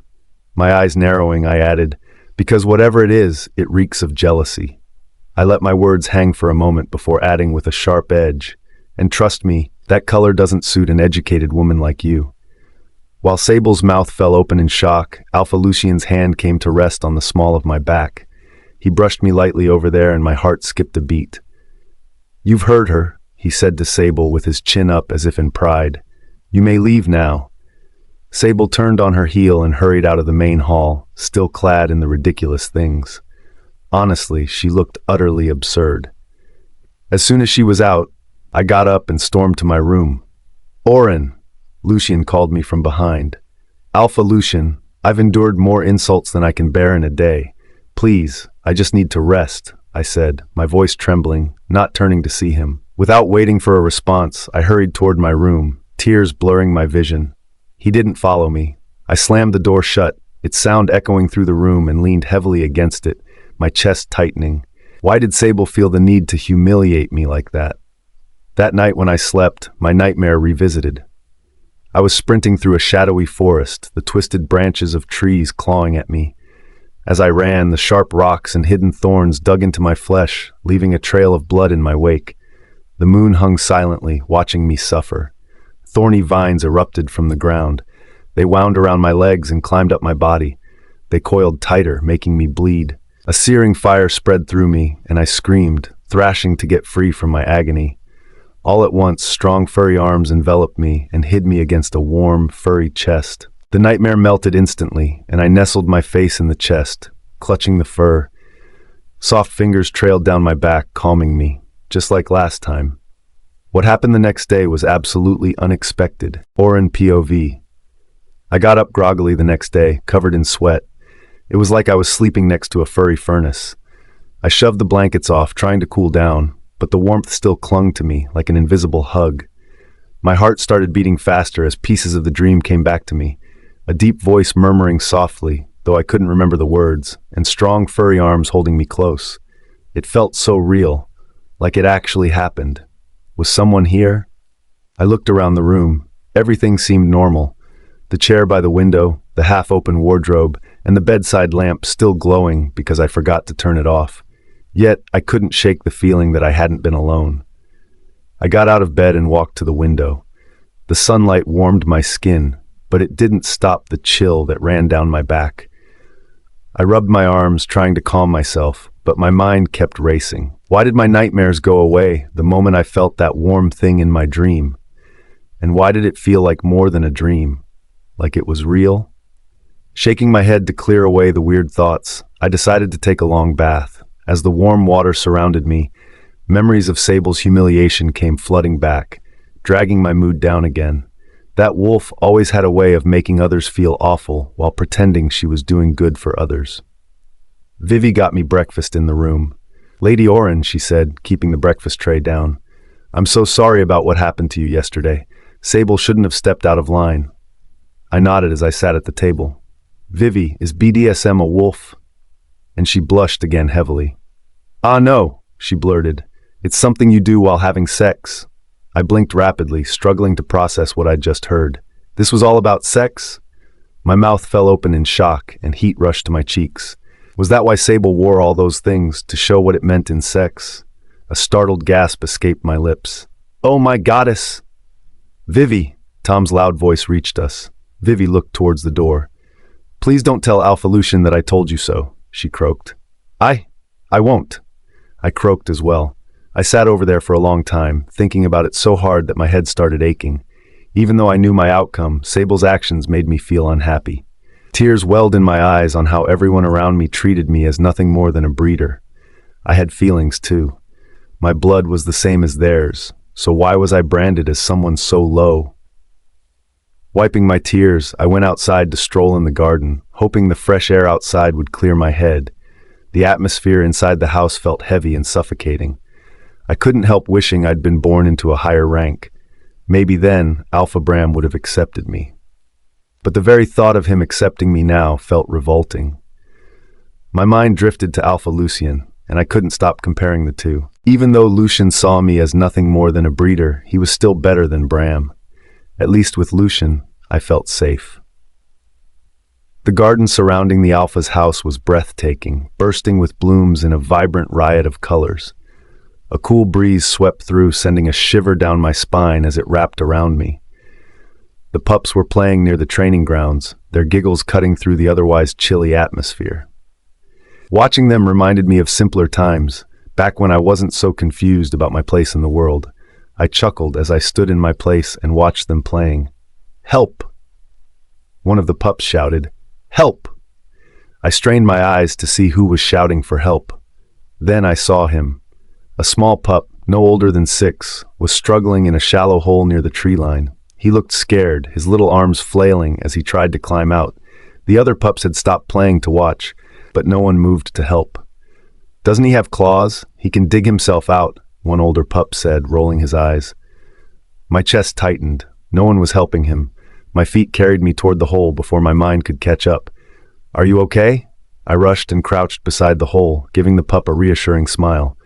My eyes narrowing, I added, because whatever it is, it reeks of jealousy. I let my words hang for a moment before adding with a sharp edge, and trust me, that color doesn't suit an educated woman like you. While Sable's mouth fell open in shock, Alpha Lucien's hand came to rest on the small of my back. He brushed me lightly over there and my heart skipped a beat. You've heard her, he said to Sable with his chin up as if in pride. You may leave now. Sable turned on her heel and hurried out of the main hall, still clad in the ridiculous things. Honestly, she looked utterly absurd. As soon as she was out, I got up and stormed to my room. Auren, Lucien called me from behind. Alpha Lucien, I've endured more insults than I can bear in a day. Please, I just need to rest, I said, my voice trembling, not turning to see him. Without waiting for a response, I hurried toward my room, tears blurring my vision. He didn't follow me. I slammed the door shut, its sound echoing through the room, and leaned heavily against it, my chest tightening. Why did Sable feel the need to humiliate me like that? That night when I slept, my nightmare revisited. I was sprinting through a shadowy forest, the twisted branches of trees clawing at me. As I ran, the sharp rocks and hidden thorns dug into my flesh, leaving a trail of blood in my wake. The moon hung silently, watching me suffer. Thorny vines erupted from the ground. They wound around my legs and climbed up my body. They coiled tighter, making me bleed. A searing fire spread through me, and I screamed, thrashing to get free from my agony. All at once, strong furry arms enveloped me and hid me against a warm, furry chest. The nightmare melted instantly, and I nestled my face in the chest, clutching the fur. Soft fingers trailed down my back, calming me, just like last time. What happened the next day was absolutely unexpected. Auren POV. I got up groggily the next day, covered in sweat. It was like I was sleeping next to a furry furnace. I shoved the blankets off, trying to cool down, but the warmth still clung to me like an invisible hug. My heart started beating faster as pieces of the dream came back to me, a deep voice murmuring softly, though I couldn't remember the words, and strong furry arms holding me close. It felt so real, like it actually happened. Was someone here? I looked around the room. Everything seemed normal. The chair by the window, the half-open wardrobe, and the bedside lamp still glowing because I forgot to turn it off. Yet, I couldn't shake the feeling that I hadn't been alone. I got out of bed and walked to the window. The sunlight warmed my skin, but it didn't stop the chill that ran down my back. I rubbed my arms, trying to calm myself, but my mind kept racing. Why did my nightmares go away the moment I felt that warm thing in my dream? And why did it feel like more than a dream? Like it was real? Shaking my head to clear away the weird thoughts, I decided to take a long bath. As the warm water surrounded me, memories of Sable's humiliation came flooding back, dragging my mood down again. That wolf always had a way of making others feel awful while pretending she was doing good for others. Vivi got me breakfast in the room. Lady Auren, she said, keeping the breakfast tray down. I'm so sorry about what happened to you yesterday. Sable shouldn't have stepped out of line. I nodded as I sat at the table. Vivi, is BDSM a wolf? And she blushed again heavily. Ah, no, she blurted. It's something you do while having sex. I blinked rapidly, struggling to process what I'd just heard. This was all about sex? My mouth fell open in shock, and heat rushed to my cheeks. Was that why Sable wore all those things, to show what it meant in sex? A startled gasp escaped my lips. Oh, my goddess! Vivi! Tom's loud voice reached us. Vivi looked towards the door. Please don't tell Alpha Lucien that I told you so, she croaked. I won't. I croaked as well. I sat over there for a long time, thinking about it so hard that my head started aching. Even though I knew my outcome, Sable's actions made me feel unhappy. Tears welled in my eyes on how everyone around me treated me as nothing more than a breeder. I had feelings too. My blood was the same as theirs, So why was I branded as someone so low? Wiping my tears, I went outside to stroll in the garden, hoping the fresh air outside would clear my head. The atmosphere inside the house felt heavy and suffocating. I couldn't help wishing I'd been born into a higher rank. Maybe then, Alpha Bram would have accepted me. But the very thought of him accepting me now felt revolting. My mind drifted to Alpha Lucien, and I couldn't stop comparing the two. Even though Lucien saw me as nothing more than a breeder, he was still better than Bram. At least with Lucien, I felt safe. The garden surrounding the Alpha's house was breathtaking, bursting with blooms in a vibrant riot of colors. A cool breeze swept through, sending a shiver down my spine as it wrapped around me. The pups were playing near the training grounds, their giggles cutting through the otherwise chilly atmosphere. Watching them reminded me of simpler times, back when I wasn't so confused about my place in the world. I chuckled as I stood in my place and watched them playing. "Help!" One of the pups shouted. "Help!" I strained my eyes to see who was shouting for help. Then I saw him. A small pup, no older than 6, was struggling in a shallow hole near the tree line. He looked scared, his little arms flailing as he tried to climb out. The other pups had stopped playing to watch, but no one moved to help. "Doesn't he have claws? He can dig himself out," one older pup said, rolling his eyes. My chest tightened. No one was helping him. My feet carried me toward the hole before my mind could catch up. "Are you okay?" I rushed and crouched beside the hole, giving the pup a reassuring smile.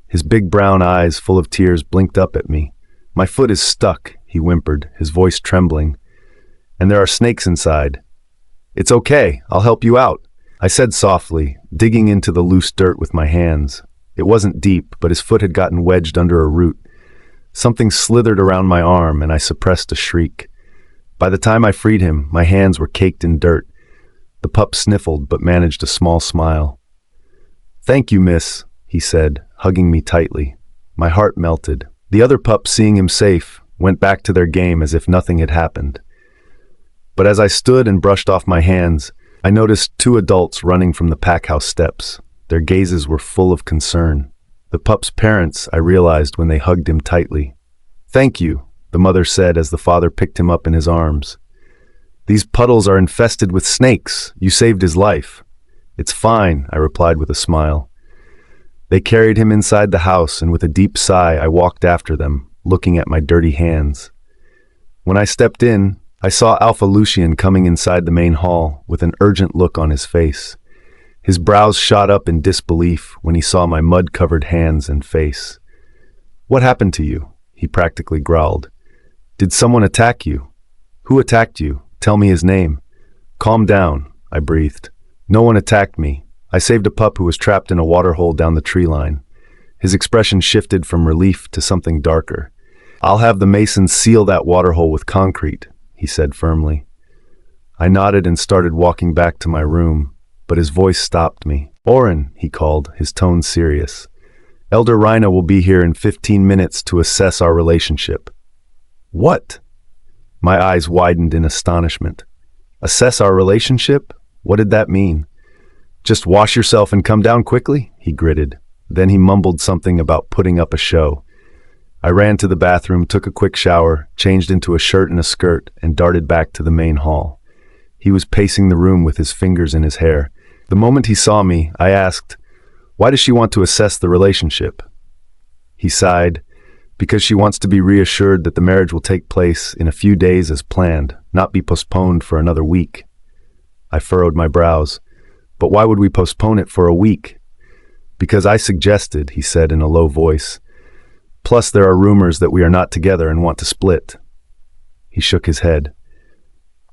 His big brown eyes, full of tears, blinked up at me. "My foot is stuck," he whimpered, his voice trembling. "And there are snakes inside." "It's okay, I'll help you out," I said softly, digging into the loose dirt with my hands. It wasn't deep, but his foot had gotten wedged under a root. Something slithered around my arm, and I suppressed a shriek. By the time I freed him, my hands were caked in dirt. The pup sniffled, but managed a small smile. "Thank you, miss," he said, hugging me tightly. My heart melted. The other pups, seeing him safe, went back to their game as if nothing had happened. But as I stood and brushed off my hands, I noticed 2 adults running from the pack house steps. Their gazes were full of concern. The pup's parents, I realized when they hugged him tightly. "Thank you," the mother said as the father picked him up in his arms. "These puddles are infested with snakes. You saved his life." "It's fine," I replied with a smile. They carried him inside the house, and with a deep sigh, I walked after them, looking at my dirty hands. When I stepped in, I saw Alpha Lucien coming inside the main hall with an urgent look on his face. His brows shot up in disbelief when he saw my mud-covered hands and face. "What happened to you?" he practically growled. "Did someone attack you?" "Who attacked you? Tell me his name." "Calm down," I breathed. "No one attacked me. I saved a pup who was trapped in a waterhole down the tree line." His expression shifted from relief to something darker. "I'll have the masons seal that waterhole with concrete," he said firmly. I nodded and started walking back to my room, but his voice stopped me. "Auren," he called, his tone serious. "Elder Rhina will be here in 15 minutes to assess our relationship." "What?" My eyes widened in astonishment. "Assess our relationship? What did that mean?" "Just wash yourself and come down quickly," he gritted. Then he mumbled something about putting up a show. I ran to the bathroom, took a quick shower, changed into a shirt and a skirt, and darted back to the main hall. He was pacing the room with his fingers in his hair. The moment he saw me, I asked, "Why does she want to assess the relationship?" He sighed, "Because she wants to be reassured that the marriage will take place in a few days as planned, not be postponed for another week." I furrowed my brows. "But why would we postpone it for a week?" "Because I suggested," he said in a low voice. "Plus there are rumors that we are not together and want to split." He shook his head.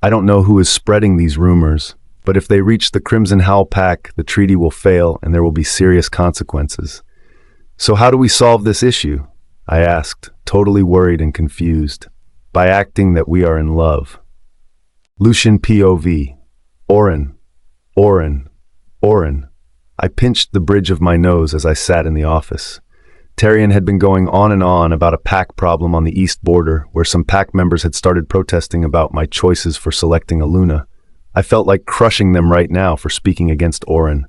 "I don't know who is spreading these rumors, but if they reach the Crimson Howl Pack, the treaty will fail and there will be serious consequences." "So how do we solve this issue?" I asked, totally worried and confused. "By acting that we are in love." Lucien POV. Auren. Auren. Auren. I pinched the bridge of my nose as I sat in the office. Tarion had been going on and on about a pack problem on the east border, where some pack members had started protesting about my choices for selecting a Luna. I felt like crushing them right now for speaking against Auren.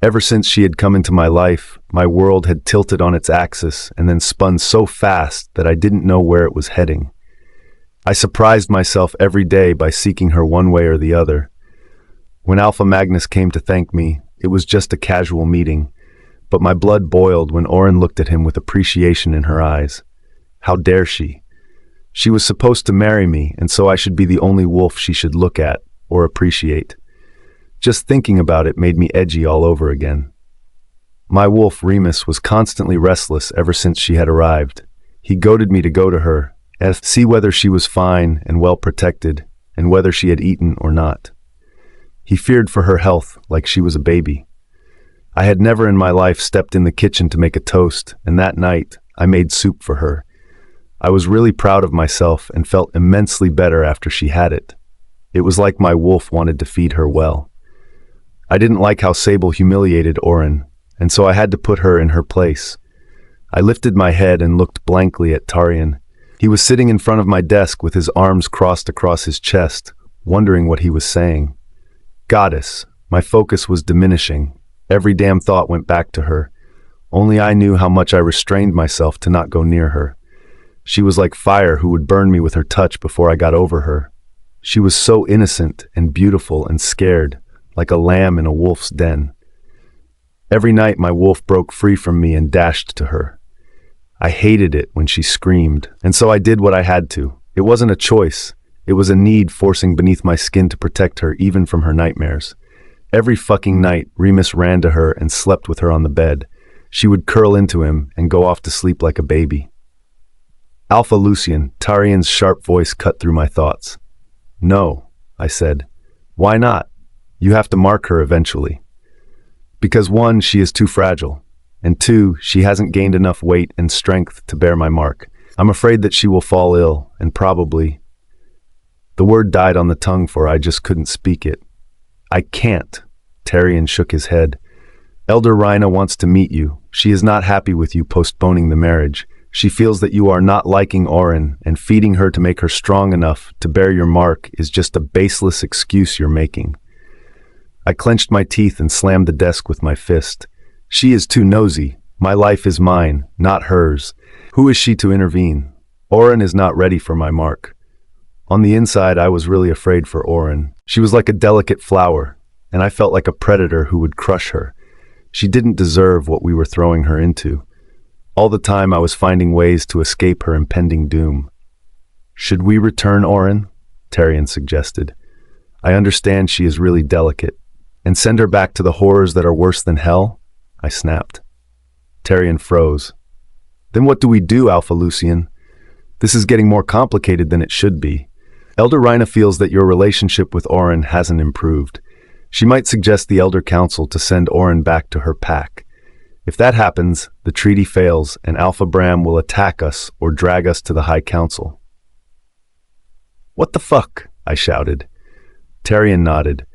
Ever since she had come into my life, my world had tilted on its axis and then spun so fast that I didn't know where it was heading. I surprised myself every day by seeking her one way or the other. When Alpha Magnus came to thank me, it was just a casual meeting, but my blood boiled when Auren looked at him with appreciation in her eyes. How dare she? She was supposed to marry me, and so I should be the only wolf she should look at or appreciate. Just thinking about it made me edgy all over again. My wolf, Remus, was constantly restless ever since she had arrived. He goaded me to go to her, and see whether she was fine and well protected, and whether she had eaten or not. He feared for her health like she was a baby. I had never in my life stepped in the kitchen to make a toast, and that night I made soup for her. I was really proud of myself and felt immensely better after she had it. It was like my wolf wanted to feed her well. I didn't like how Sable humiliated Auren, and so I had to put her in her place. I lifted my head and looked blankly at Tarian. He was sitting in front of my desk with his arms crossed across his chest, wondering what he was saying. Goddess, my focus was diminishing. Every damn thought went back to her. Only I knew how much I restrained myself to not go near her. She was like fire who would burn me with her touch before I got over her. She was so innocent and beautiful and scared, like a lamb in a wolf's den. Every night my wolf broke free from me and dashed to her. I hated it when she screamed, and so I did what I had to. It wasn't a choice. It was a need forcing beneath my skin to protect her even from her nightmares. Every fucking night, Remus ran to her and slept with her on the bed. She would curl into him and go off to sleep like a baby. Alpha Lucien, Tarian's sharp voice cut through my thoughts. No, I said. Why not? You have to mark her eventually. Because 1, she is too fragile, and 2, she hasn't gained enough weight and strength to bear my mark. I'm afraid that she will fall ill, and probably... The word died on the tongue for I just couldn't speak it. I can't. Tarian shook his head. Elder Rhina wants to meet you. She is not happy with you postponing the marriage. She feels that you are not liking Auren, and feeding her to make her strong enough to bear your mark is just a baseless excuse you're making. I clenched my teeth and slammed the desk with my fist. She is too nosy. My life is mine, not hers. Who is she to intervene? Auren is not ready for my mark. On the inside, I was really afraid for Auren. She was like a delicate flower, and I felt like a predator who would crush her. She didn't deserve what we were throwing her into. All the time I was finding ways to escape her impending doom. Should we return Auren? Tarian suggested. I understand she is really delicate. And send her back to the horrors that are worse than hell? I snapped. Tarian froze. Then what do we do, Alpha Lucien? This is getting more complicated than it should be. Elder Rhina feels that your relationship with Auren hasn't improved. She might suggest the Elder Council to send Auren back to her pack. If that happens, the treaty fails and Alpha Bram will attack us or drag us to the High Council. What the fuck? I shouted. Tarian nodded.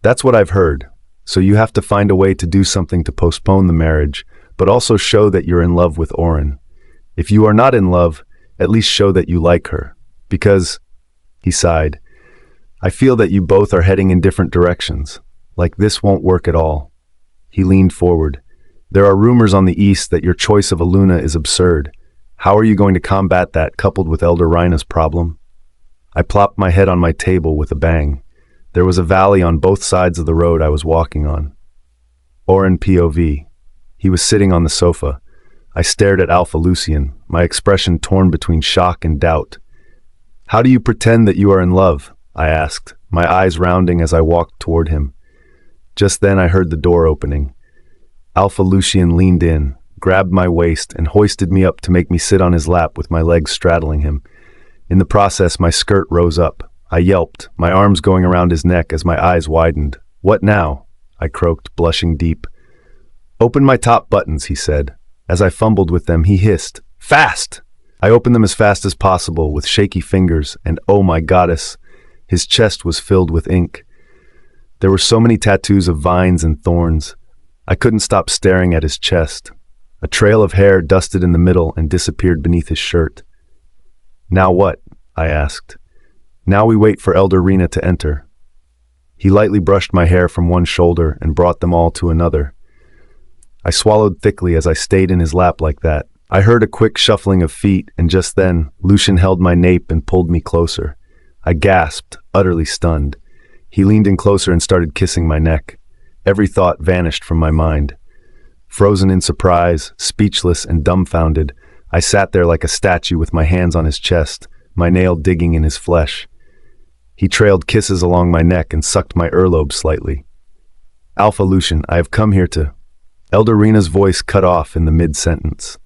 That's what I've heard. So you have to find a way to do something to postpone the marriage, but also show that you're in love with Auren. If you are not in love, at least show that you like her. Because, he sighed, I feel that you both are heading in different directions. Like this won't work at all. He leaned forward. There are rumors on the east that your choice of a Luna is absurd. How are you going to combat that coupled with Elder Rhina's problem? I plopped my head on my table with a bang. There was a valley on both sides of the road I was walking on. Auren POV. He was sitting on the sofa. I stared at Alpha Lucien, my expression torn between shock and doubt. How do you pretend that you are in love? I asked, my eyes rounding as I walked toward him. Just then I heard the door opening. Alpha Lucien leaned in, grabbed my waist, and hoisted me up to make me sit on his lap with my legs straddling him. In the process, my skirt rose up. I yelped, my arms going around his neck as my eyes widened. What now? I croaked, blushing deep. Open my top buttons, he said. As I fumbled with them, he hissed, Fast! I opened them as fast as possible with shaky fingers, and oh my goddess, his chest was filled with ink. There were so many tattoos of vines and thorns. I couldn't stop staring at his chest. A trail of hair dusted in the middle and disappeared beneath his shirt. Now what? I asked. Now we wait for Elder Rhina to enter. He lightly brushed my hair from one shoulder and brought them all to another. I swallowed thickly as I stayed in his lap like that. I heard a quick shuffling of feet, and just then, Lucien held my nape and pulled me closer. I gasped, utterly stunned. He leaned in closer and started kissing my neck. Every thought vanished from my mind. Frozen in surprise, speechless and dumbfounded, I sat there like a statue with my hands on his chest, my nail digging in his flesh. He trailed kisses along my neck and sucked my earlobe slightly. "Alpha Lucien, I have come here to—" Elder Rena's voice cut off in the mid-sentence.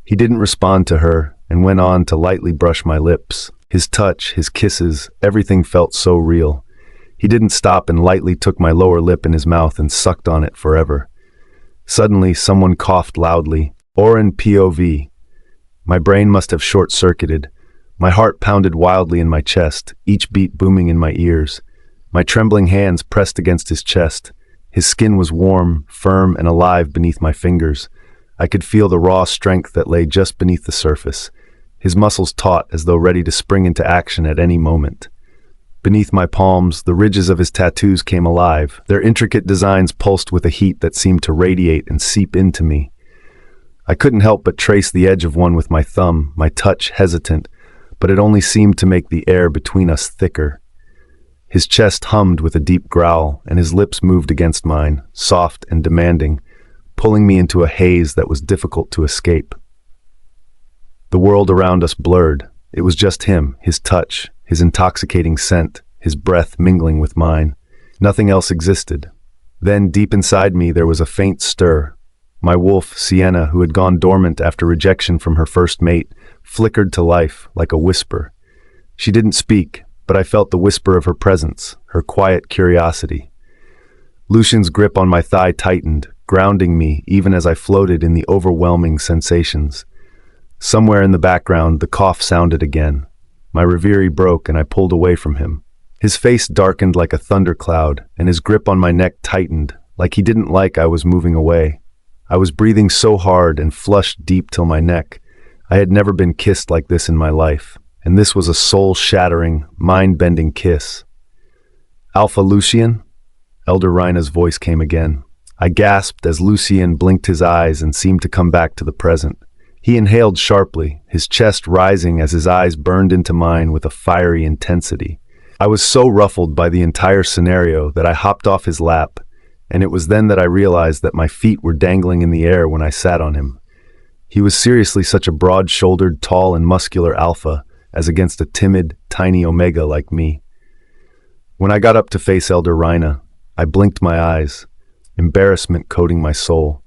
He didn't respond to her and went on to lightly brush my lips. His touch, his kisses, everything felt so real. He didn't stop and lightly took my lower lip in his mouth and sucked on it forever. Suddenly, someone coughed loudly. Auren POV. My brain must have short-circuited. My heart pounded wildly in my chest, each beat booming in my ears. My trembling hands pressed against his chest. His skin was warm, firm, and alive beneath my fingers. I could feel the raw strength that lay just beneath the surface. His muscles taut as though ready to spring into action at any moment. Beneath my palms, the ridges of his tattoos came alive. Their intricate designs pulsed with a heat that seemed to radiate and seep into me. I couldn't help but trace the edge of one with my thumb, my touch hesitant, but it only seemed to make the air between us thicker. His chest hummed with a deep growl, and his lips moved against mine, soft and demanding, pulling me into a haze that was difficult to escape. The world around us blurred. It was just him, his touch, his intoxicating scent, his breath mingling with mine. Nothing else existed. Then, deep inside me, there was a faint stir. My wolf, Sienna, who had gone dormant after rejection from her first mate, flickered to life like a whisper. She didn't speak, but I felt the whisper of her presence, her quiet curiosity. Lucien's grip on my thigh tightened, grounding me even as I floated in the overwhelming sensations. Somewhere in the background, the cough sounded again. My reverie broke and I pulled away from him. His face darkened like a thundercloud, and his grip on my neck tightened, like he didn't like I was moving away. I was breathing so hard and flushed deep till my neck. I had never been kissed like this in my life, and this was a soul-shattering, mind-bending kiss. "Alpha Lucien?" Elder Reina's voice came again. I gasped as Lucien blinked his eyes and seemed to come back to the present. He inhaled sharply, his chest rising as his eyes burned into mine with a fiery intensity. I was so ruffled by the entire scenario that I hopped off his lap, and it was then that I realized that my feet were dangling in the air when I sat on him. He was seriously such a broad-shouldered, tall and muscular alpha, as against a timid, tiny omega like me. When I got up to face Elder Reina, I blinked my eyes, embarrassment coating my soul.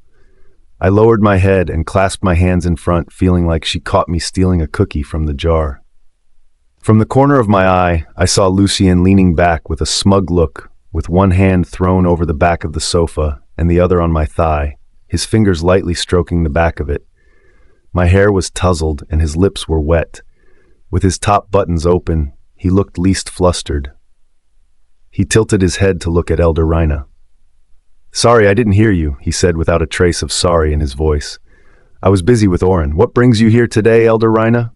I lowered my head and clasped my hands in front, feeling like she caught me stealing a cookie from the jar. From the corner of my eye, I saw Lucien leaning back with a smug look, with one hand thrown over the back of the sofa and the other on my thigh, his fingers lightly stroking the back of it. My hair was tousled and his lips were wet. With his top buttons open, he looked least flustered. He tilted his head to look at Elder Reina. "Sorry, I didn't hear you," he said without a trace of sorry in his voice. "I was busy with Auren. What brings you here today, Elder Reina?"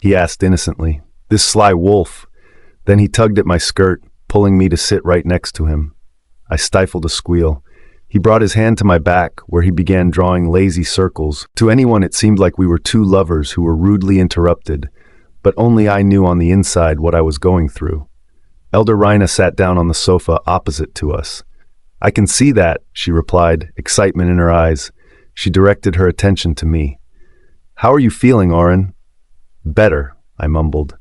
He asked innocently. This sly wolf. Then he tugged at my skirt, pulling me to sit right next to him. I stifled a squeal. He brought his hand to my back, where he began drawing lazy circles. To anyone it seemed like we were two lovers who were rudely interrupted, but only I knew on the inside what I was going through. Elder Reina sat down on the sofa opposite to us. "I can see that," she replied, excitement in her eyes. She directed her attention to me. "How are you feeling, Auren?" "Better," I mumbled.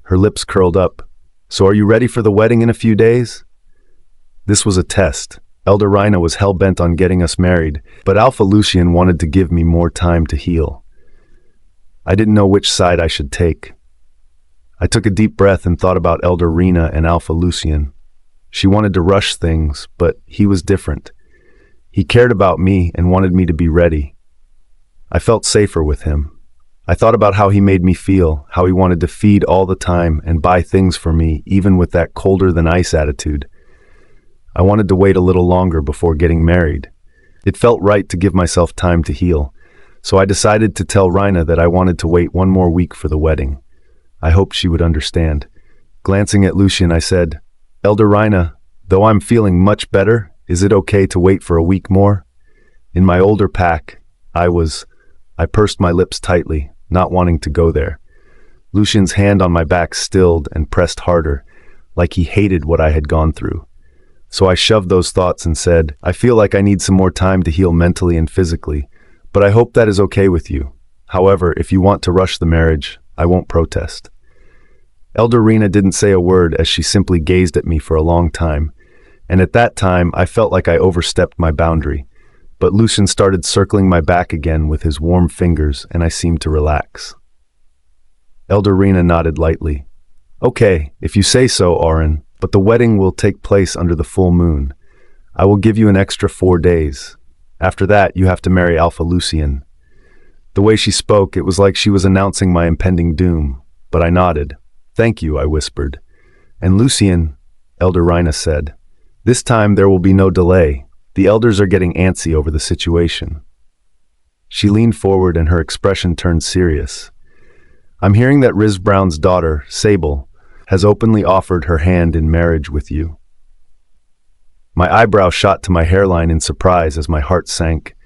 Her lips curled up. "So are you ready for the wedding in a few days?" This was a test. Elder Reina was hell-bent on getting us married, but Alpha Lucien wanted to give me more time to heal. I didn't know which side I should take. I took a deep breath and thought about Elder Reina and Alpha Lucien. She wanted to rush things, but he was different. He cared about me and wanted me to be ready. I felt safer with him. I thought about how he made me feel, how he wanted to feed all the time and buy things for me, even with that colder-than-ice attitude. I wanted to wait a little longer before getting married. It felt right to give myself time to heal, so I decided to tell Reina that I wanted to wait one more week for the wedding. I hoped she would understand. Glancing at Lucien, I said, "Elder Reina, though I'm feeling much better, is it okay to wait for a week more?" In my older pack, I pursed my lips tightly, not wanting to go there. Lucien's hand on my back stilled and pressed harder, like he hated what I had gone through. So I shoved those thoughts and said, I feel like I need some more time to heal mentally and physically, but I hope that is okay with you. However, if you want to rush the marriage, I won't protest. Elder Rena didn't say a word as she simply gazed at me for a long time, and at that time I felt like I overstepped my boundary. But Lucien started circling my back again with his warm fingers, and I seemed to relax. Elder Rena nodded lightly. Okay, if you say so, Auren, but the wedding will take place under the full moon. I will give you an extra 4 days. After that, you have to marry Alpha Lucien. The way she spoke, it was like she was announcing my impending doom, but I nodded. Thank you, I whispered. And Lucien, Elder Rena said, this time there will be no delay. The elders are getting antsy over the situation. She leaned forward and her expression turned serious. I'm hearing that Riz Brown's daughter, Sable, has openly offered her hand in marriage with you. My eyebrow shot to my hairline in surprise as my heart sank.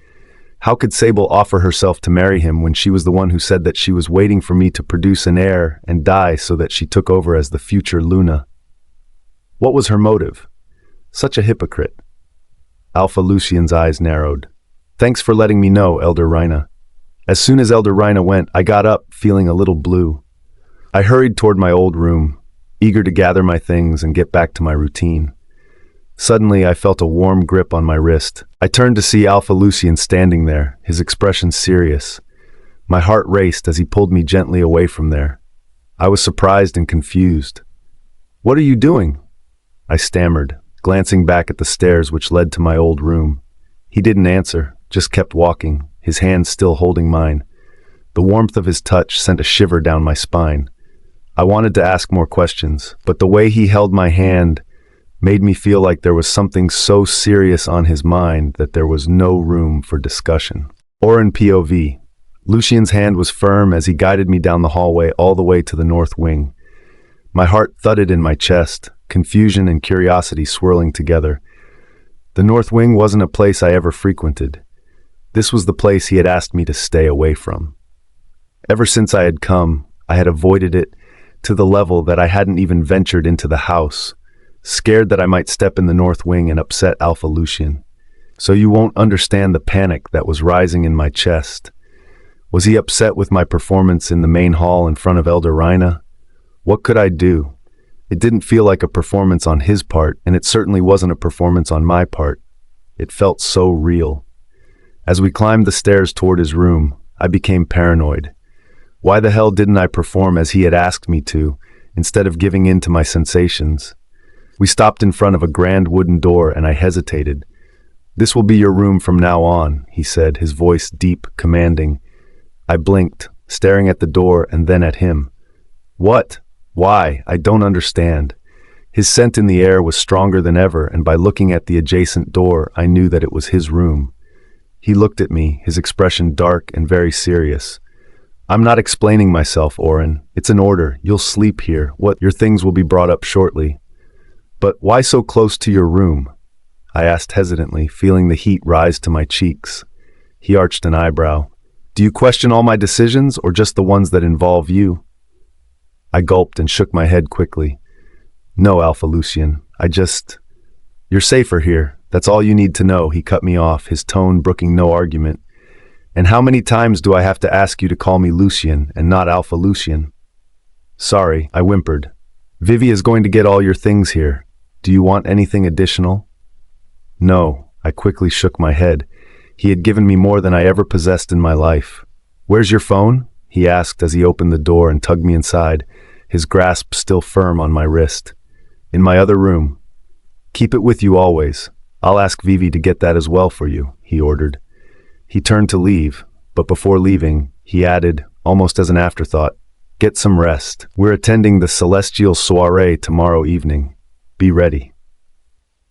How could Sable offer herself to marry him when she was the one who said that she was waiting for me to produce an heir and die so that she took over as the future Luna? What was her motive? Such a hypocrite. Alpha Lucien's eyes narrowed. Thanks for letting me know, Elder Rena. As soon as Elder Rena went, I got up, feeling a little blue. I hurried toward my old room, eager to gather my things and get back to my routine. Suddenly, I felt a warm grip on my wrist. I turned to see Alpha Lucien standing there, his expression serious. My heart raced as he pulled me gently away from there. I was surprised and confused. What are you doing? I stammered, glancing back at the stairs which led to my old room. He didn't answer, just kept walking, his hand still holding mine. The warmth of his touch sent a shiver down my spine. I wanted to ask more questions, but the way he held my hand made me feel like there was something so serious on his mind that there was no room for discussion. Auren POV. Lucien's hand was firm as he guided me down the hallway all the way to the north wing. My heart thudded in my chest, confusion and curiosity swirling together. The north wing wasn't a place I ever frequented. This was the place he had asked me to stay away from. Ever since I had come, I had avoided it to the level that I hadn't even ventured into the house, scared that I might step in the north wing and upset Alpha Lucien. So you won't understand the panic that was rising in my chest. Was he upset with my performance in the main hall in front of Elder Rena? What could I do? It didn't feel like a performance on his part, and it certainly wasn't a performance on my part. It felt so real. As we climbed the stairs toward his room, I became paranoid. Why the hell didn't I perform as he had asked me to, instead of giving in to my sensations? We stopped in front of a grand wooden door and I hesitated. This will be your room from now on, he said, his voice deep, commanding. I blinked, staring at the door and then at him. What? Why? I don't understand. His scent in the air was stronger than ever, and by looking at the adjacent door, I knew that it was his room. He looked at me, his expression dark and very serious. I'm not explaining myself, Auren. It's an order. You'll sleep here. Your things will be brought up shortly. But why so close to your room? I asked hesitantly, feeling the heat rise to my cheeks. He arched an eyebrow. Do you question all my decisions, or just the ones that involve you? I gulped and shook my head quickly. No, Alpha Lucien. You're safer here. That's all you need to know, he cut me off, his tone brooking no argument. And how many times do I have to ask you to call me Lucien and not Alpha Lucien? Sorry, I whimpered. Vivi is going to get all your things here. Do you want anything additional? No, I quickly shook my head. He had given me more than I ever possessed in my life. Where's your phone? He asked as he opened the door and tugged me inside, his grasp still firm on my wrist. In my other room. Keep it with you always. I'll ask Vivi to get that as well for you, he ordered. He turned to leave, but before leaving, he added, almost as an afterthought, get some rest. We're attending the celestial soiree tomorrow evening. Be ready.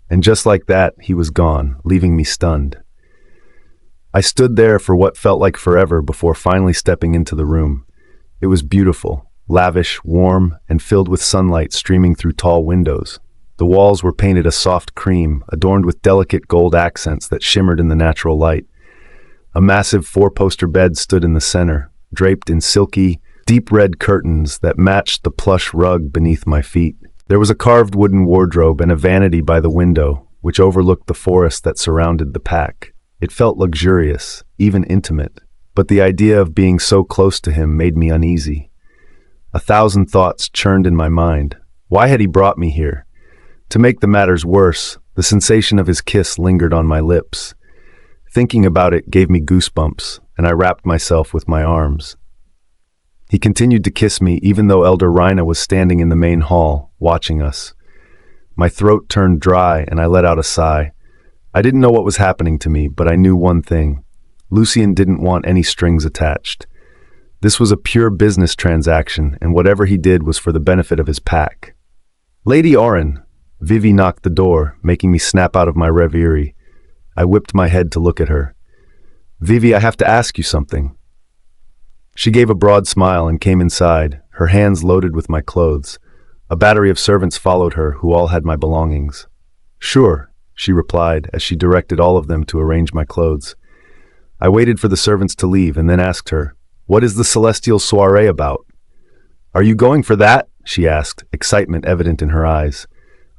And just like that, he was gone, leaving me stunned. I stood there for what felt like forever before finally stepping into the room. It was beautiful, lavish, warm, and filled with sunlight streaming through tall windows. The walls were painted a soft cream, adorned with delicate gold accents that shimmered in the natural light. A massive four-poster bed stood in the center, draped in silky, deep red curtains that matched the plush rug beneath my feet. There was a carved wooden wardrobe and a vanity by the window, which overlooked the forest that surrounded the pack. It felt luxurious, even intimate, but the idea of being so close to him made me uneasy. 1,000 thoughts churned in my mind. Why had he brought me here? To make the matters worse, the sensation of his kiss lingered on my lips. Thinking about it gave me goosebumps, and I wrapped myself with my arms. He continued to kiss me even though Elder Rhina was standing in the main hall, watching us. My throat turned dry and I let out a sigh. I didn't know what was happening to me, but I knew one thing. Lucien didn't want any strings attached. This was a pure business transaction, and whatever he did was for the benefit of his pack. "Lady Auren!" Vivi knocked the door, making me snap out of my reverie. I whipped my head to look at her. "Vivi, I have to ask you something." She gave a broad smile and came inside, her hands loaded with my clothes. A battery of servants followed her, who all had my belongings. "Sure," she replied as she directed all of them to arrange my clothes. I waited for the servants to leave and then asked her, "What is the celestial soiree about?" "Are you going for that?" she asked, excitement evident in her eyes.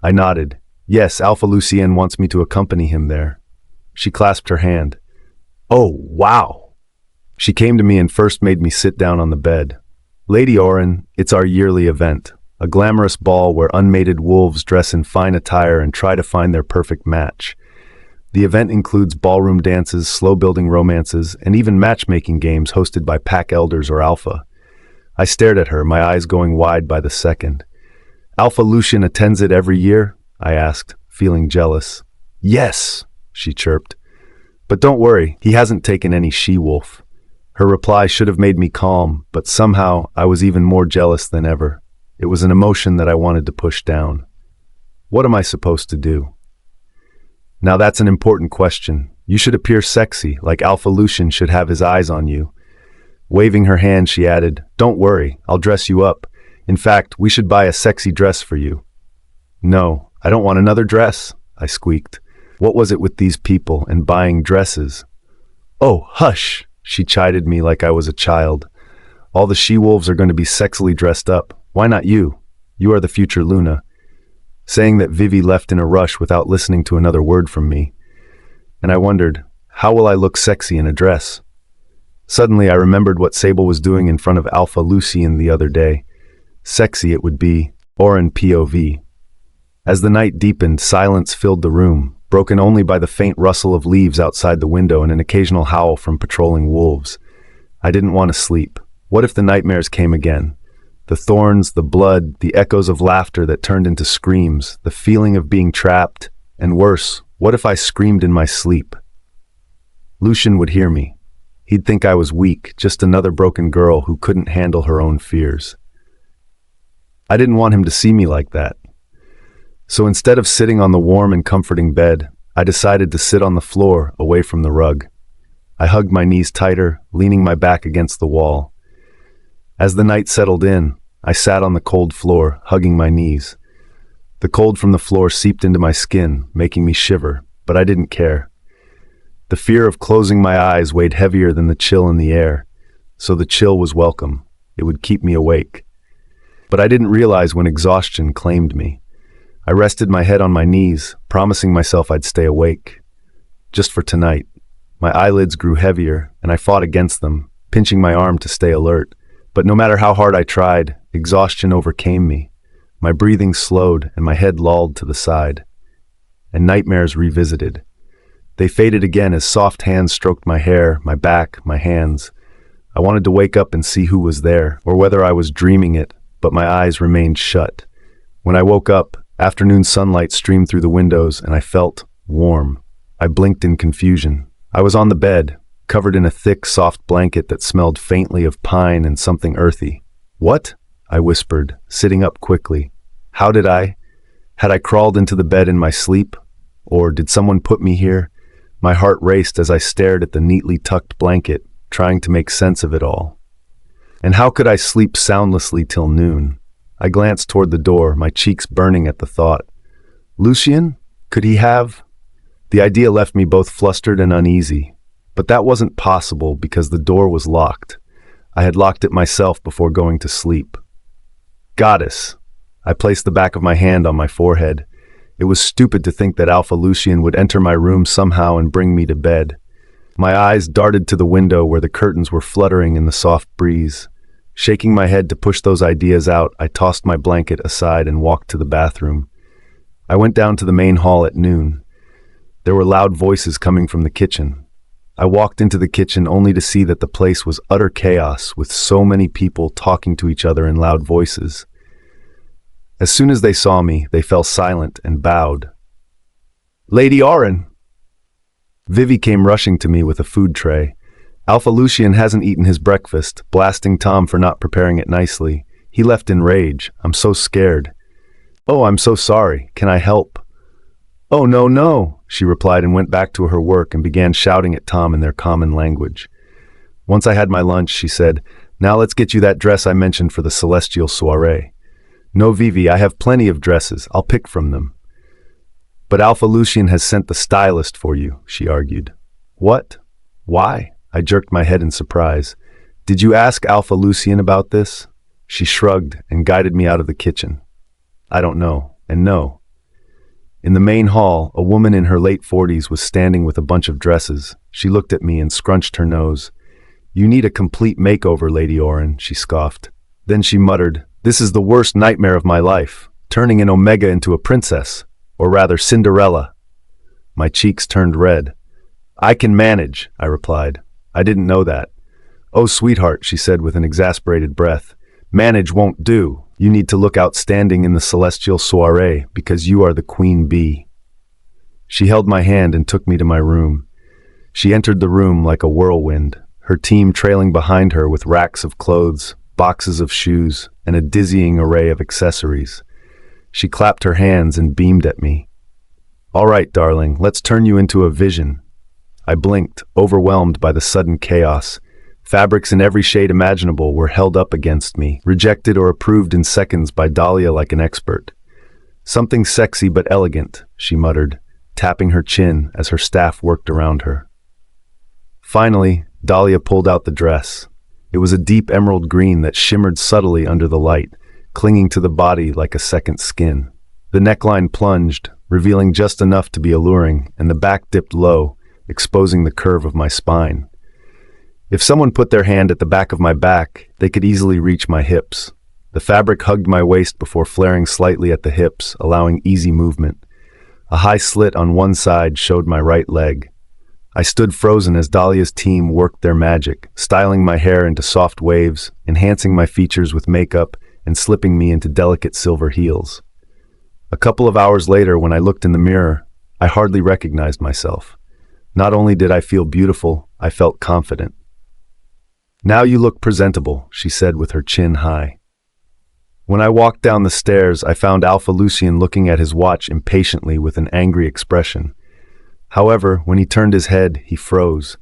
I nodded. "Yes, Alpha Lucien wants me to accompany him there." She clasped her hand. "Oh, wow!" She came to me and first made me sit down on the bed. "Lady Auren, it's our yearly event, a glamorous ball where unmated wolves dress in fine attire and try to find their perfect match. The event includes ballroom dances, slow-building romances, and even matchmaking games hosted by pack elders or Alpha." I stared at her, my eyes going wide by the second. "Alpha Lucien attends it every year?" I asked, feeling jealous. "Yes," she chirped. "But don't worry, he hasn't taken any she-wolf." Her reply should have made me calm, but somehow I was even more jealous than ever. It was an emotion that I wanted to push down. What am I supposed to do? Now that's an important question. You should appear sexy, like Alpha Lucien should have his eyes on you. Waving her hand, she added, "Don't worry, I'll dress you up. In fact, we should buy a sexy dress for you." "No, I don't want another dress," I squeaked. What was it with these people and buying dresses? "Oh, hush!" She chided me like I was a child. "All the she-wolves are going to be sexily dressed up. Why not you? You are the future Luna." Saying that, Vivi left in a rush without listening to another word from me. And I wondered, how will I look sexy in a dress? Suddenly I remembered what Sable was doing in front of Alpha Lucien the other day. Sexy it would be, Auren POV. As the night deepened, silence filled the room, broken only by the faint rustle of leaves outside the window and an occasional howl from patrolling wolves. I didn't want to sleep. What if the nightmares came again? The thorns, the blood, the echoes of laughter that turned into screams, the feeling of being trapped, and worse, what if I screamed in my sleep? Lucien would hear me. He'd think I was weak, just another broken girl who couldn't handle her own fears. I didn't want him to see me like that. So instead of sitting on the warm and comforting bed, I decided to sit on the floor, away from the rug. I hugged my knees tighter, leaning my back against the wall. As the night settled in, I sat on the cold floor, hugging my knees. The cold from the floor seeped into my skin, making me shiver, but I didn't care. The fear of closing my eyes weighed heavier than the chill in the air, so the chill was welcome. It would keep me awake. But I didn't realize when exhaustion claimed me. I rested my head on my knees, promising myself I'd stay awake. Just for tonight. My eyelids grew heavier, and I fought against them, pinching my arm to stay alert. But no matter how hard I tried, exhaustion overcame me. My breathing slowed, and my head lolled to the side. And nightmares revisited. They faded again as soft hands stroked my hair, my back, my hands. I wanted to wake up and see who was there, or whether I was dreaming it, but my eyes remained shut. When I woke up, afternoon sunlight streamed through the windows, and I felt warm. I blinked in confusion. I was on the bed, covered in a thick, soft blanket that smelled faintly of pine and something earthy. "What?" I whispered, sitting up quickly. Had I crawled into the bed in my sleep? Or did someone put me here? My heart raced as I stared at the neatly tucked blanket, trying to make sense of it all. And how could I sleep soundlessly till noon? I glanced toward the door, my cheeks burning at the thought. Lucien? Could he have? The idea left me both flustered and uneasy. But that wasn't possible because the door was locked. I had locked it myself before going to sleep. Goddess. I placed the back of my hand on my forehead. It was stupid to think that Alpha Lucien would enter my room somehow and bring me to bed. My eyes darted to the window where the curtains were fluttering in the soft breeze. Shaking my head to push those ideas out, I tossed my blanket aside and walked to the bathroom. I went down to the main hall at noon. There were loud voices coming from the kitchen. I walked into the kitchen only to see that the place was utter chaos, with so many people talking to each other in loud voices. As soon as they saw me, they fell silent and bowed. "Lady Auren!" Vivi came rushing to me with a food tray. Alpha Lucien hasn't eaten his breakfast, blasting Tom for not preparing it nicely. He left in rage. I'm so scared. "Oh, I'm so sorry. Can I help?" "Oh, no, no," she replied and went back to her work and began shouting at Tom in their common language. Once I had my lunch, she said, "Now let's get you that dress I mentioned for the celestial soiree." "No, Vivi, I have plenty of dresses. I'll pick from them." "But Alpha Lucien has sent the stylist for you," she argued. "What? Why?" I jerked my head in surprise. "Did you ask Alpha Lucien about this?" She shrugged and guided me out of the kitchen. "I don't know, and no." In the main hall, a woman in her late 40s was standing with a bunch of dresses. She looked at me and scrunched her nose. "You need a complete makeover, Lady Auren," she scoffed. Then she muttered, "This is the worst nightmare of my life, turning an Omega into a princess, or rather Cinderella." My cheeks turned red. "I can manage," I replied. "I didn't know that." "Oh, sweetheart," she said with an exasperated breath. "Manage won't do. You need to look outstanding in the celestial soiree because you are the queen bee." She held my hand and took me to my room. She entered the room like a whirlwind, her team trailing behind her with racks of clothes, boxes of shoes, and a dizzying array of accessories. She clapped her hands and beamed at me. "All right, darling, let's turn you into a vision." I blinked, overwhelmed by the sudden chaos. Fabrics in every shade imaginable were held up against me, rejected or approved in seconds by Dahlia like an expert. "Something sexy but elegant," she muttered, tapping her chin as her staff worked around her. Finally, Dahlia pulled out the dress. It was a deep emerald green that shimmered subtly under the light, clinging to the body like a second skin. The neckline plunged, revealing just enough to be alluring, and the back dipped low, exposing the curve of my spine. If someone put their hand at the back of my back, they could easily reach my hips. The fabric hugged my waist before flaring slightly at the hips, allowing easy movement. A high slit on one side showed my right leg. I stood frozen as Dahlia's team worked their magic, styling my hair into soft waves, enhancing my features with makeup, and slipping me into delicate silver heels. A couple of hours later, when I looked in the mirror, I hardly recognized myself. Not only did I feel beautiful, I felt confident. "Now you look presentable," she said with her chin high. When I walked down the stairs, I found Alpha Lucien looking at his watch impatiently with an angry expression. However, when he turned his head, he froze.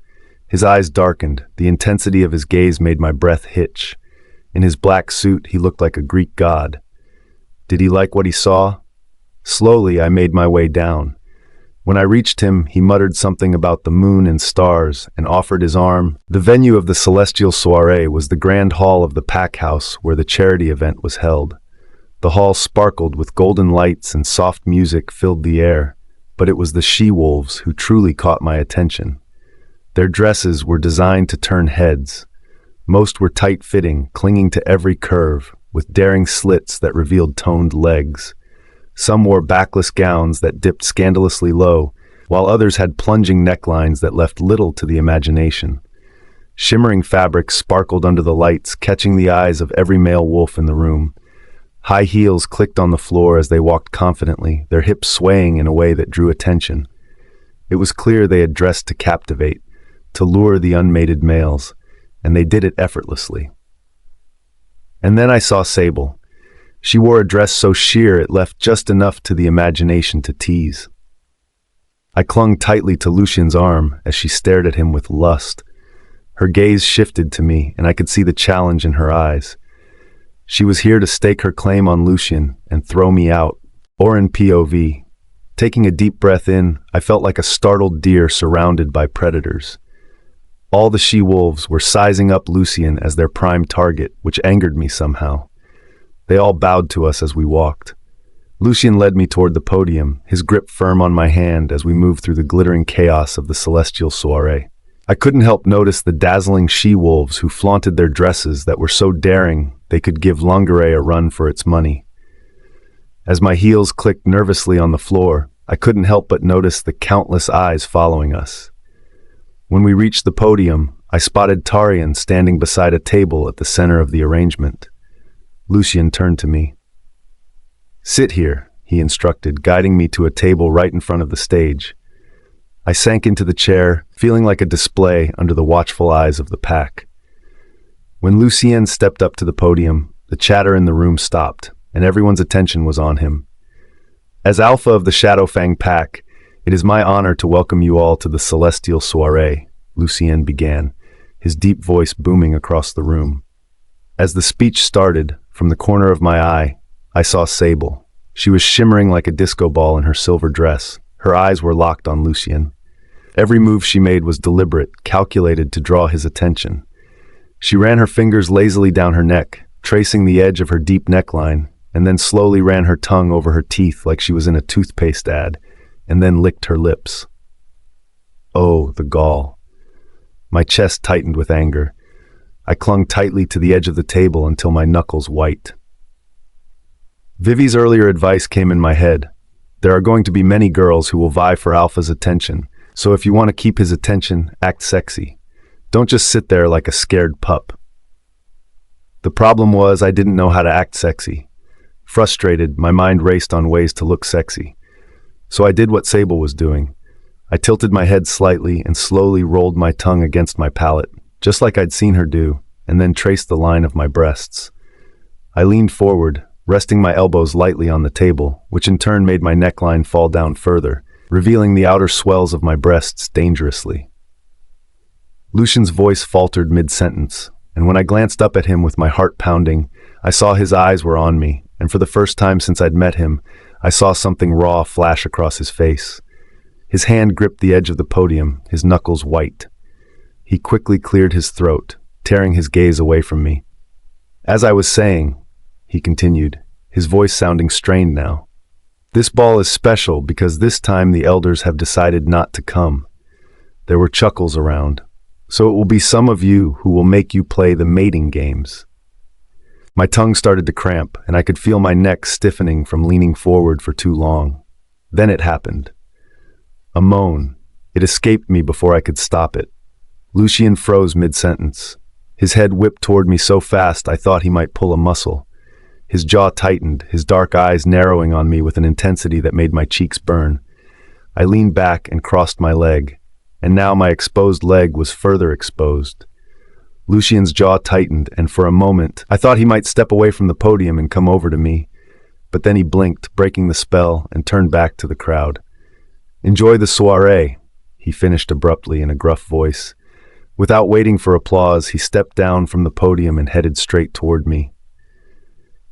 His eyes darkened. The intensity of his gaze made my breath hitch. In his black suit, he looked like a Greek god. Did he like what he saw? Slowly, I made my way down. When I reached him, he muttered something about the moon and stars and offered his arm. The venue of the celestial soiree was the grand hall of the pack house where the charity event was held. The hall sparkled with golden lights and soft music filled the air, but it was the she-wolves who truly caught my attention. Their dresses were designed to turn heads. Most were tight-fitting, clinging to every curve, with daring slits that revealed toned legs. Some wore backless gowns that dipped scandalously low, while others had plunging necklines that left little to the imagination. Shimmering fabrics sparkled under the lights, catching the eyes of every male wolf in the room. High heels clicked on the floor as they walked confidently, their hips swaying in a way that drew attention. It was clear they had dressed to captivate, to lure the unmated males, and they did it effortlessly. And then I saw Sable. She wore a dress so sheer it left just enough to the imagination to tease. I clung tightly to Lucien's arm as she stared at him with lust. Her gaze shifted to me, and I could see the challenge in her eyes. She was here to stake her claim on Lucien and throw me out. Auren POV. Taking a deep breath in, I felt like a startled deer surrounded by predators. All the she-wolves were sizing up Lucien as their prime target, which angered me somehow. They all bowed to us as we walked. Lucien led me toward the podium, his grip firm on my hand as we moved through the glittering chaos of the celestial soiree. I couldn't help notice the dazzling she-wolves who flaunted their dresses that were so daring they could give lingerie a run for its money. As my heels clicked nervously on the floor, I couldn't help but notice the countless eyes following us. When we reached the podium, I spotted Auren standing beside a table at the center of the arrangement. Lucien turned to me. "Sit here," he instructed, guiding me to a table right in front of the stage. I sank into the chair, feeling like a display under the watchful eyes of the pack. When Lucien stepped up to the podium, the chatter in the room stopped, and everyone's attention was on him. As Alpha of the Shadowfang pack, it is my honor to welcome you all to the celestial soiree, Lucien began, his deep voice booming across the room. As the speech started, from the corner of my eye, I saw Sable. She was shimmering like a disco ball in her silver dress. Her eyes were locked on Lucien. Every move she made was deliberate, calculated to draw his attention. She ran her fingers lazily down her neck, tracing the edge of her deep neckline, and then slowly ran her tongue over her teeth like she was in a toothpaste ad, and then licked her lips. Oh, the gall. My chest tightened with anger. I clung tightly to the edge of the table until my knuckles white. Vivi's earlier advice came in my head. There are going to be many girls who will vie for Alpha's attention, so if you want to keep his attention, act sexy. Don't just sit there like a scared pup. The problem was I didn't know how to act sexy. Frustrated, my mind raced on ways to look sexy. So I did what Sable was doing. I tilted my head slightly and slowly rolled my tongue against my palate, just like I'd seen her do, and then traced the line of my breasts. I leaned forward, resting my elbows lightly on the table, which in turn made my neckline fall down further, revealing the outer swells of my breasts dangerously. Lucien's voice faltered mid-sentence, and when I glanced up at him with my heart pounding, I saw his eyes were on me, and for the first time since I'd met him, I saw something raw flash across his face. His hand gripped the edge of the podium, his knuckles white. He quickly cleared his throat, tearing his gaze away from me. "As I was saying," he continued, his voice sounding strained now, "this ball is special because this time the elders have decided not to come." There were chuckles around. "So it will be some of you who will make you play the mating games." My tongue started to cramp, and I could feel my neck stiffening from leaning forward for too long. Then it happened. A moan. It escaped me before I could stop it. Lucien froze mid-sentence. His head whipped toward me so fast I thought he might pull a muscle. His jaw tightened, his dark eyes narrowing on me with an intensity that made my cheeks burn. I leaned back and crossed my leg, and now my exposed leg was further exposed. Lucien's jaw tightened, and for a moment, I thought he might step away from the podium and come over to me. But then he blinked, breaking the spell, and turned back to the crowd. "Enjoy the soiree," he finished abruptly in a gruff voice. Without waiting for applause, he stepped down from the podium and headed straight toward me.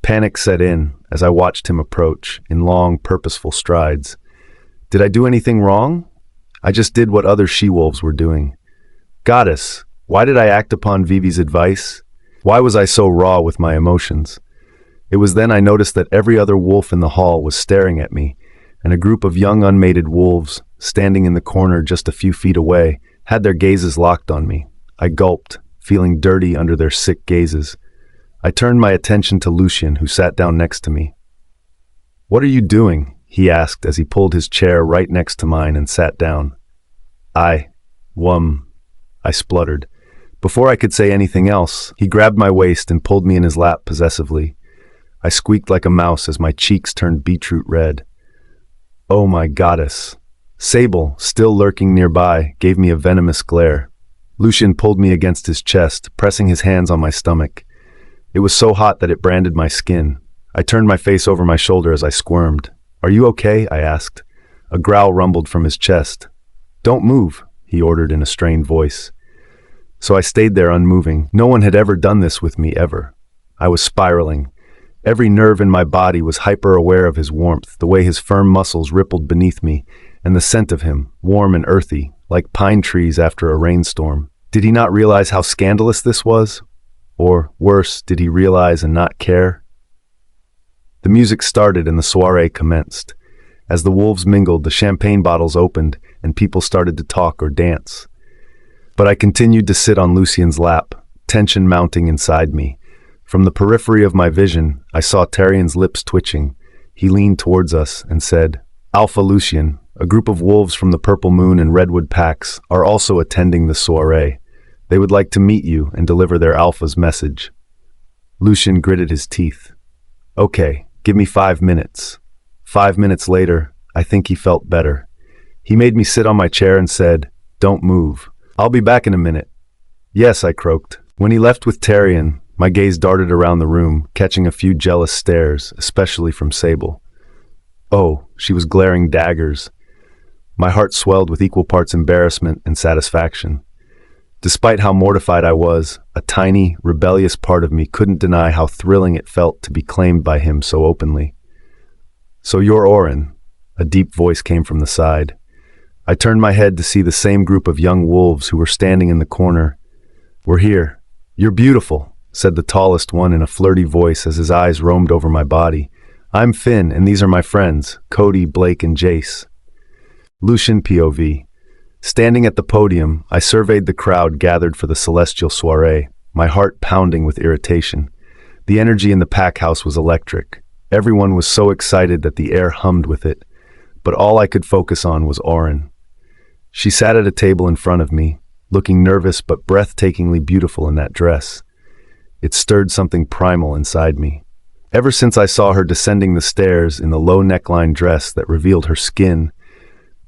Panic set in as I watched him approach, in long, purposeful strides. Did I do anything wrong? I just did what other she-wolves were doing. Goddess, why did I act upon Vivi's advice? Why was I so raw with my emotions? It was then I noticed that every other wolf in the hall was staring at me, and a group of young unmated wolves, standing in the corner just a few feet away, had their gazes locked on me. I gulped, feeling dirty under their sick gazes. I turned my attention to Lucien, who sat down next to me. "What are you doing?" he asked as he pulled his chair right next to mine and sat down. I spluttered. Before I could say anything else, he grabbed my waist and pulled me in his lap possessively. I squeaked like a mouse as my cheeks turned beetroot red. Oh my goddess. Sable, still lurking nearby, gave me a venomous glare. Lucien pulled me against his chest, pressing his hands on my stomach. It was so hot that it branded my skin. I turned my face over my shoulder as I squirmed. "Are you okay?" I asked. A growl rumbled from his chest. "Don't move," he ordered in a strained voice. So I stayed there unmoving. No one had ever done this with me, ever. I was spiraling. Every nerve in my body was hyper-aware of his warmth, the way his firm muscles rippled beneath me, and the scent of him, warm and earthy, like pine trees after a rainstorm. Did he not realize how scandalous this was? Or, worse, did he realize and not care? The music started and the soiree commenced. As the wolves mingled, the champagne bottles opened and people started to talk or dance. But I continued to sit on Lucien's lap, tension mounting inside me. From the periphery of my vision, I saw Tyrion's lips twitching. He leaned towards us and said, "Alpha Lucien, a group of wolves from the Purple Moon and Redwood packs, are also attending the soiree. They would like to meet you and deliver their alpha's message." Lucien gritted his teeth. "Okay, give me 5 minutes." 5 minutes later, I think he felt better. He made me sit on my chair and said, "Don't move. I'll be back in a minute." "Yes," I croaked. When he left with Tyrion, my gaze darted around the room, catching a few jealous stares, especially from Sable. Oh, she was glaring daggers. My heart swelled with equal parts embarrassment and satisfaction. Despite how mortified I was, a tiny, rebellious part of me couldn't deny how thrilling it felt to be claimed by him so openly. "So you're Auren," a deep voice came from the side. I turned my head to see the same group of young wolves who were standing in the corner. "We're here." "You're beautiful," said the tallest one in a flirty voice as his eyes roamed over my body. "I'm Finn, and these are my friends, Cody, Blake, and Jace." Lucien POV. Standing at the podium, I surveyed the crowd gathered for the celestial soiree, my heart pounding with irritation. The energy in the pack house was electric. Everyone was so excited that the air hummed with it, but all I could focus on was Auren. She sat at a table in front of me, looking nervous but breathtakingly beautiful in that dress. It stirred something primal inside me. Ever since I saw her descending the stairs in the low neckline dress that revealed her skin,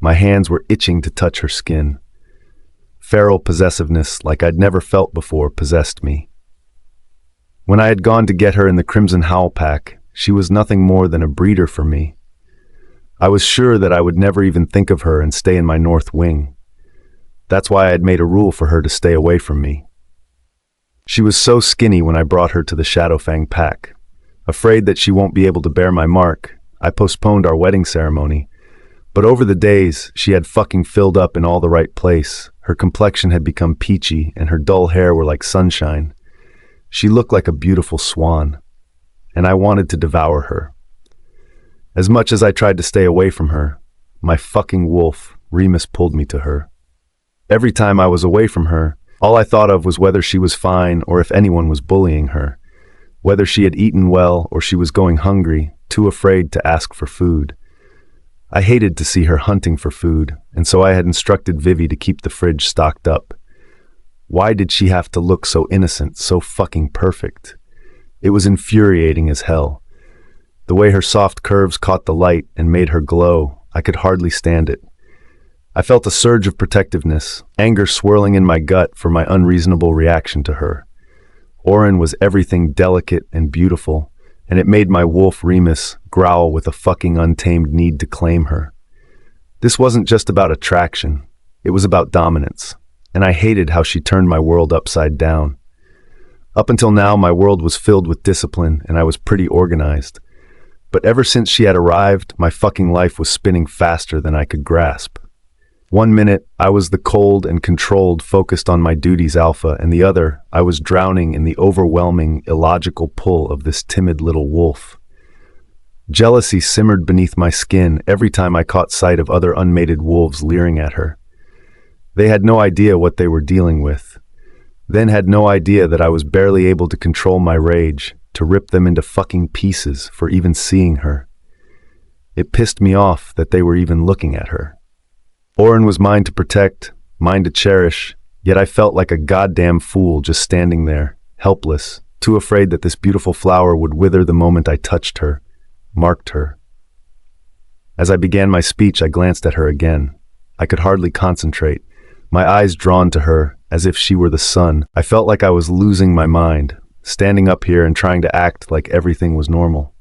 my hands were itching to touch her skin. Feral possessiveness, like I'd never felt before, possessed me. When I had gone to get her in the Crimson Howl pack, she was nothing more than a breeder for me. I was sure that I would never even think of her and stay in my north wing. That's why I had made a rule for her to stay away from me. She was so skinny when I brought her to the Shadowfang pack. Afraid that she won't be able to bear my mark, I postponed our wedding ceremony. But over the days, she had fucking filled up in all the right place. Her complexion had become peachy, and her dull hair were like sunshine. She looked like a beautiful swan, and I wanted to devour her. As much as I tried to stay away from her, my fucking wolf, Remus, pulled me to her. Every time I was away from her, all I thought of was whether she was fine or if anyone was bullying her, whether she had eaten well or she was going hungry, too afraid to ask for food. I hated to see her hunting for food, and so I had instructed Vivi to keep the fridge stocked up. Why did she have to look so innocent, so fucking perfect? It was infuriating as hell. The way her soft curves caught the light and made her glow, I could hardly stand it. I felt a surge of protectiveness, anger swirling in my gut for my unreasonable reaction to her. Auren was everything delicate and beautiful, and it made my wolf Remus growl with a fucking untamed need to claim her. This wasn't just about attraction, it was about dominance, and I hated how she turned my world upside down. Up until now, my world was filled with discipline, and I was pretty organized. But ever since she had arrived, my fucking life was spinning faster than I could grasp. 1 minute, I was the cold and controlled, focused on my duties alpha, and the other, I was drowning in the overwhelming, illogical pull of this timid little wolf. Jealousy simmered beneath my skin every time I caught sight of other unmated wolves leering at her. They had no idea what they were dealing with, then had no idea that I was barely able to control my rage, to rip them into fucking pieces for even seeing her. It pissed me off that they were even looking at her. Auren was mine to protect, mine to cherish, yet I felt like a goddamn fool just standing there, helpless, too afraid that this beautiful flower would wither the moment I touched her, marked her. As I began my speech, I glanced at her again. I could hardly concentrate, my eyes drawn to her as if she were the sun. I felt like I was losing my mind, standing up here and trying to act like everything was normal.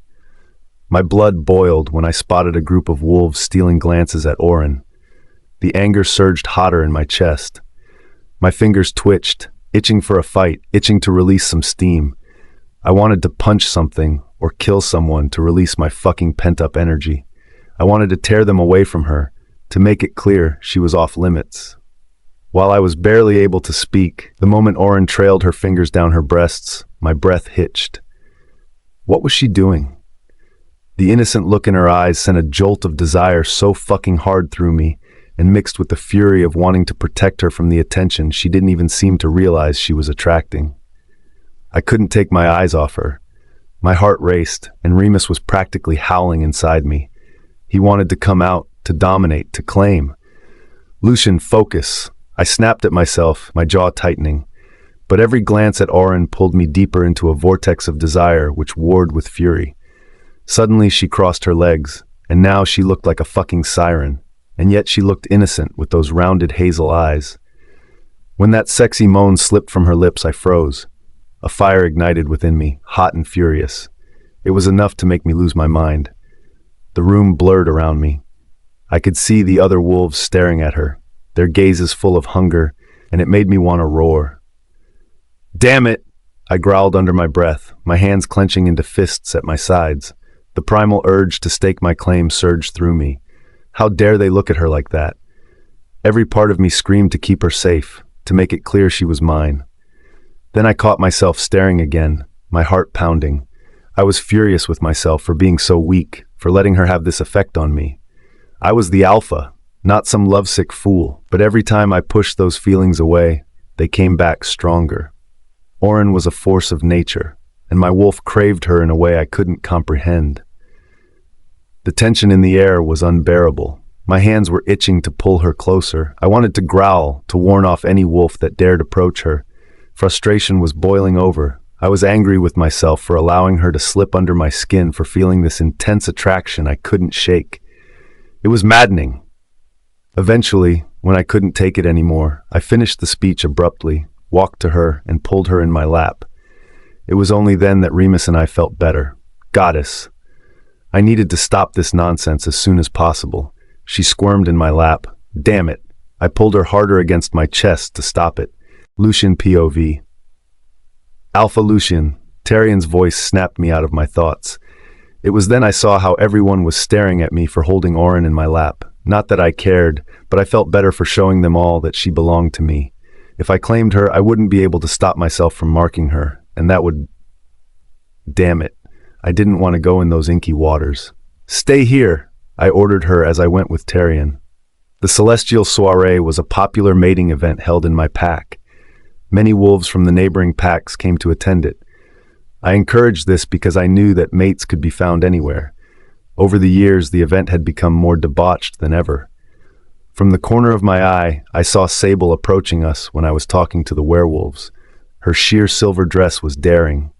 My blood boiled when I spotted a group of wolves stealing glances at Auren. The anger surged hotter in my chest. My fingers twitched, itching for a fight, itching to release some steam. I wanted to punch something or kill someone to release my fucking pent-up energy. I wanted to tear them away from her, to make it clear she was off limits. While I was barely able to speak, the moment Auren trailed her fingers down her breasts, my breath hitched. What was she doing? The innocent look in her eyes sent a jolt of desire so fucking hard through me, and mixed with the fury of wanting to protect her from the attention she didn't even seem to realize she was attracting. I couldn't take my eyes off her. My heart raced, and Remus was practically howling inside me. He wanted to come out, to dominate, to claim. Lucien, focus. I snapped at myself, my jaw tightening. But every glance at Auren pulled me deeper into a vortex of desire which warred with fury. Suddenly she crossed her legs, and now she looked like a fucking siren, and yet she looked innocent with those rounded hazel eyes. When that sexy moan slipped from her lips, I froze. A fire ignited within me, hot and furious. It was enough to make me lose my mind. The room blurred around me. I could see the other wolves staring at her, their gazes full of hunger, and it made me want to roar. Damn it! I growled under my breath, my hands clenching into fists at my sides. The primal urge to stake my claim surged through me. How dare they look at her like that? Every part of me screamed to keep her safe, to make it clear she was mine. Then I caught myself staring again, my heart pounding. I was furious with myself for being so weak, for letting her have this effect on me. I was the alpha, not some lovesick fool, but every time I pushed those feelings away, they came back stronger. Auren was a force of nature, and my wolf craved her in a way I couldn't comprehend. The tension in the air was unbearable. My hands were itching to pull her closer. I wanted to growl, to warn off any wolf that dared approach her. Frustration was boiling over. I was angry with myself for allowing her to slip under my skin, for feeling this intense attraction I couldn't shake. It was maddening. Eventually, when I couldn't take it anymore, I finished the speech abruptly, walked to her, and pulled her in my lap. It was only then that Remus and I felt better. Goddess. I needed to stop this nonsense as soon as possible. She squirmed in my lap. Damn it. I pulled her harder against my chest to stop it. Lucien POV. Alpha Lucien. Tyrion's voice snapped me out of my thoughts. It was then I saw how everyone was staring at me for holding Auren in my lap. Not that I cared, but I felt better for showing them all that she belonged to me. If I claimed her, I wouldn't be able to stop myself from marking her, and that would... Damn it. I didn't want to go in those inky waters. Stay here, I ordered her as I went with Tyrion. The Celestial Soiree was a popular mating event held in my pack. Many wolves from the neighboring packs came to attend it. I encouraged this because I knew that mates could be found anywhere. Over the years, the event had become more debauched than ever. From the corner of my eye, I saw Sable approaching us when I was talking to the werewolves. Her sheer silver dress was daring.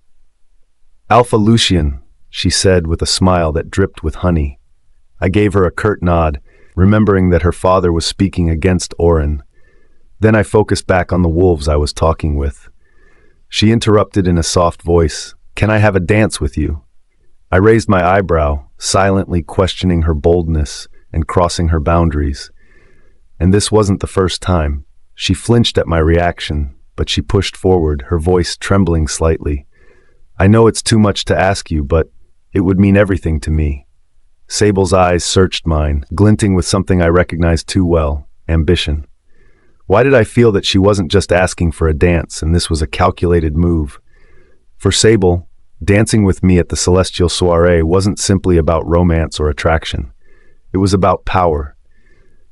Alpha Lucien, she said with a smile that dripped with honey. I gave her a curt nod, remembering that her father was speaking against Auren. Then I focused back on the wolves I was talking with. She interrupted in a soft voice, "Can I have a dance with you?" I raised my eyebrow, silently questioning her boldness and crossing her boundaries. And this wasn't the first time. She flinched at my reaction, but she pushed forward, her voice trembling slightly. I know it's too much to ask you, but it would mean everything to me. Sable's eyes searched mine, glinting with something I recognized too well, ambition. Why did I feel that she wasn't just asking for a dance, and this was a calculated move? For Sable, dancing with me at the Celestial Soiree wasn't simply about romance or attraction. It was about power.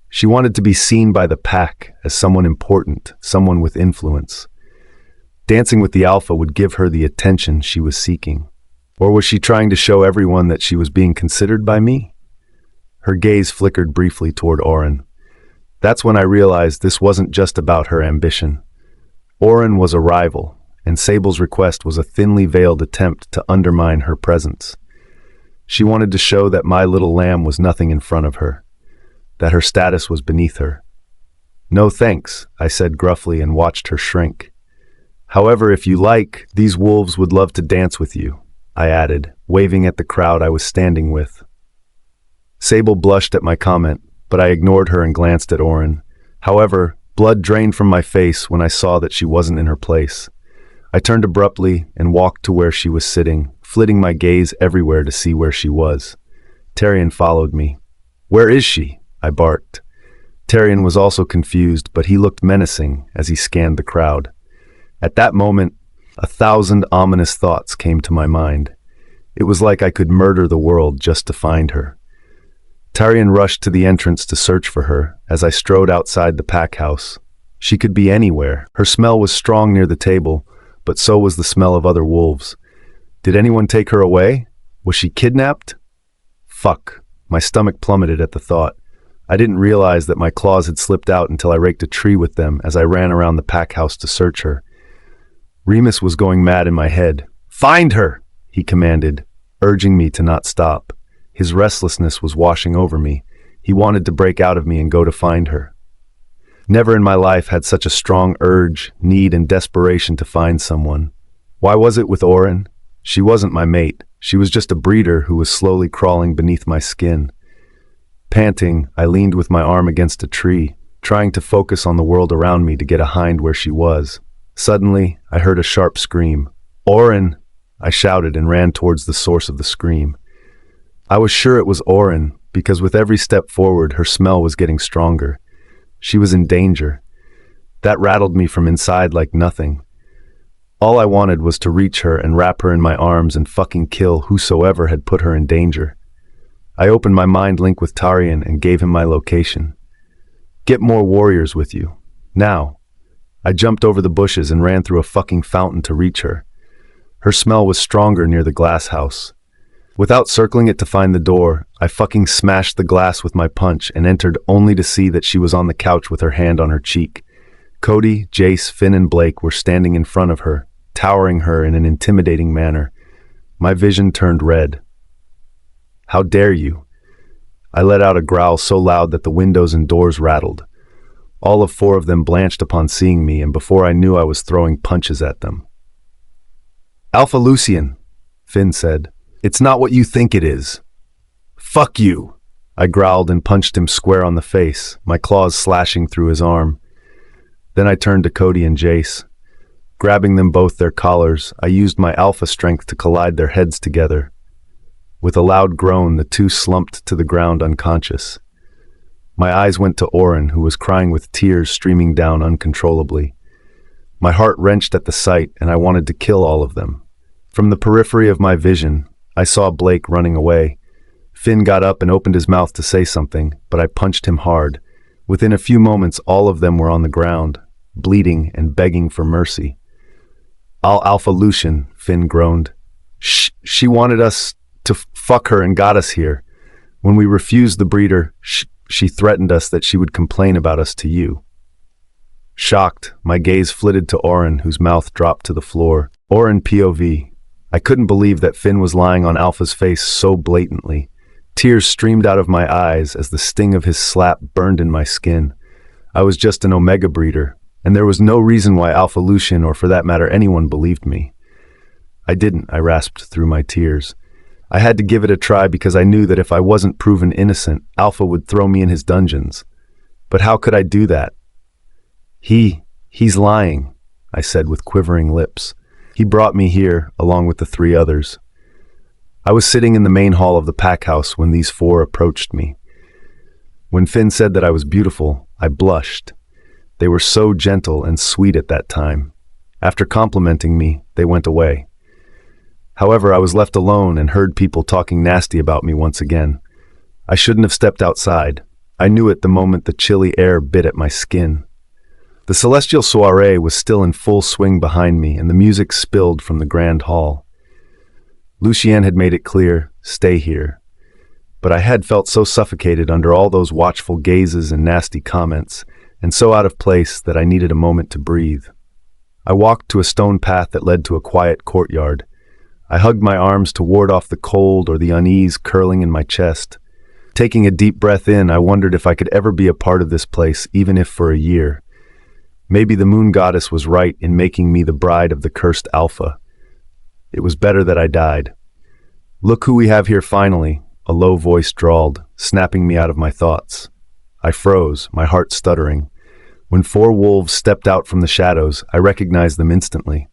She wanted to be seen by the pack as someone important, someone with influence. Dancing with the alpha would give her the attention she was seeking. Or was she trying to show everyone that she was being considered by me? Her gaze flickered briefly toward Auren. That's when I realized this wasn't just about her ambition. Auren was a rival, and Sable's request was a thinly veiled attempt to undermine her presence. She wanted to show that my little lamb was nothing in front of her, that her status was beneath her. "No thanks," I said gruffly and watched her shrink. "However, if you like, these wolves would love to dance with you," I added, waving at the crowd I was standing with. Sable blushed at my comment, but I ignored her and glanced at Auren. However, blood drained from my face when I saw that she wasn't in her place. I turned abruptly and walked to where she was sitting, flitting my gaze everywhere to see where she was. Tyrion followed me. "Where is she?" I barked. Tarion was also confused, but he looked menacing as he scanned the crowd. At that moment, 1,000 ominous thoughts came to my mind. It was like I could murder the world just to find her. Tarion rushed to the entrance to search for her as I strode outside the pack house. She could be anywhere. Her smell was strong near the table, but so was the smell of other wolves. Did anyone take her away? Was she kidnapped? Fuck. My stomach plummeted at the thought. I didn't realize that my claws had slipped out until I raked a tree with them as I ran around the pack house to search her. Remus was going mad in my head. "Find her!" he commanded, urging me to not stop. His restlessness was washing over me. He wanted to break out of me and go to find her. Never in my life had such a strong urge, need, and desperation to find someone. Why was it with Auren? She wasn't my mate. She was just a breeder who was slowly crawling beneath my skin. Panting, I leaned with my arm against a tree, trying to focus on the world around me to get a hind where she was. Suddenly, I heard a sharp scream. "Auren!" I shouted and ran towards the source of the scream. I was sure it was Auren, because with every step forward, her smell was getting stronger. She was in danger. That rattled me from inside like nothing. All I wanted was to reach her and wrap her in my arms and fucking kill whosoever had put her in danger. I opened my mind link with Tarion and gave him my location. "Get more warriors with you. Now." I jumped over the bushes and ran through a fucking fountain to reach her. Her smell was stronger near the glass house. Without circling it to find the door, I fucking smashed the glass with my punch and entered only to see that she was on the couch with her hand on her cheek. Cody, Jace, Finn, and Blake were standing in front of her, towering her in an intimidating manner. My vision turned red. "How dare you?" I let out a growl so loud that the windows and doors rattled. All of 4 of them blanched upon seeing me, and before I knew I was throwing punches at them. "Alpha Lucien," Finn said. "It's not what you think it is." "Fuck you!" I growled and punched him square on the face, my claws slashing through his arm. Then I turned to Cody and Jace. Grabbing them both their collars, I used my alpha strength to collide their heads together. With a loud groan, the 2 slumped to the ground unconscious. My eyes went to Auren, who was crying with tears streaming down uncontrollably. My heart wrenched at the sight, and I wanted to kill all of them. From the periphery of my vision, I saw Blake running away. Finn got up and opened his mouth to say something, but I punched him hard. Within a few moments, all of them were on the ground, bleeding and begging for mercy. "I'll Alpha Lucien," Finn groaned. She wanted us to fuck her and got us here. When we refused the breeder, she threatened us that she would complain about us to you." Shocked, my gaze flitted to Auren, whose mouth dropped to the floor. Auren POV. I couldn't believe that Finn was lying on Alpha's face so blatantly. Tears streamed out of my eyes as the sting of his slap burned in my skin. I was just an Omega breeder, and there was no reason why Alpha Lucien, or for that matter anyone, believed me. I rasped through my tears. I had to give it a try because I knew that if I wasn't proven innocent, Alpha would throw me in his dungeons. But how could I do that? He's lying, I said with quivering lips. He brought me here, along with the 3 others. I was sitting in the main hall of the pack house when these 4 approached me. When Finn said that I was beautiful, I blushed. They were so gentle and sweet at that time. After complimenting me, they went away. However, I was left alone and heard people talking nasty about me once again. I shouldn't have stepped outside. I knew it the moment the chilly air bit at my skin. The celestial soiree was still in full swing behind me, and the music spilled from the grand hall. Lucien had made it clear, stay here. But I had felt so suffocated under all those watchful gazes and nasty comments, and so out of place that I needed a moment to breathe. I walked to a stone path that led to a quiet courtyard. I hugged my arms to ward off the cold or the unease curling in my chest. Taking a deep breath in, I wondered if I could ever be a part of this place, even if for a year. Maybe the moon goddess was right in making me the bride of the cursed Alpha. It was better that I died. "Look who we have here finally," a low voice drawled, snapping me out of my thoughts. I froze, my heart stuttering. When 4 wolves stepped out from the shadows, I recognized them instantly.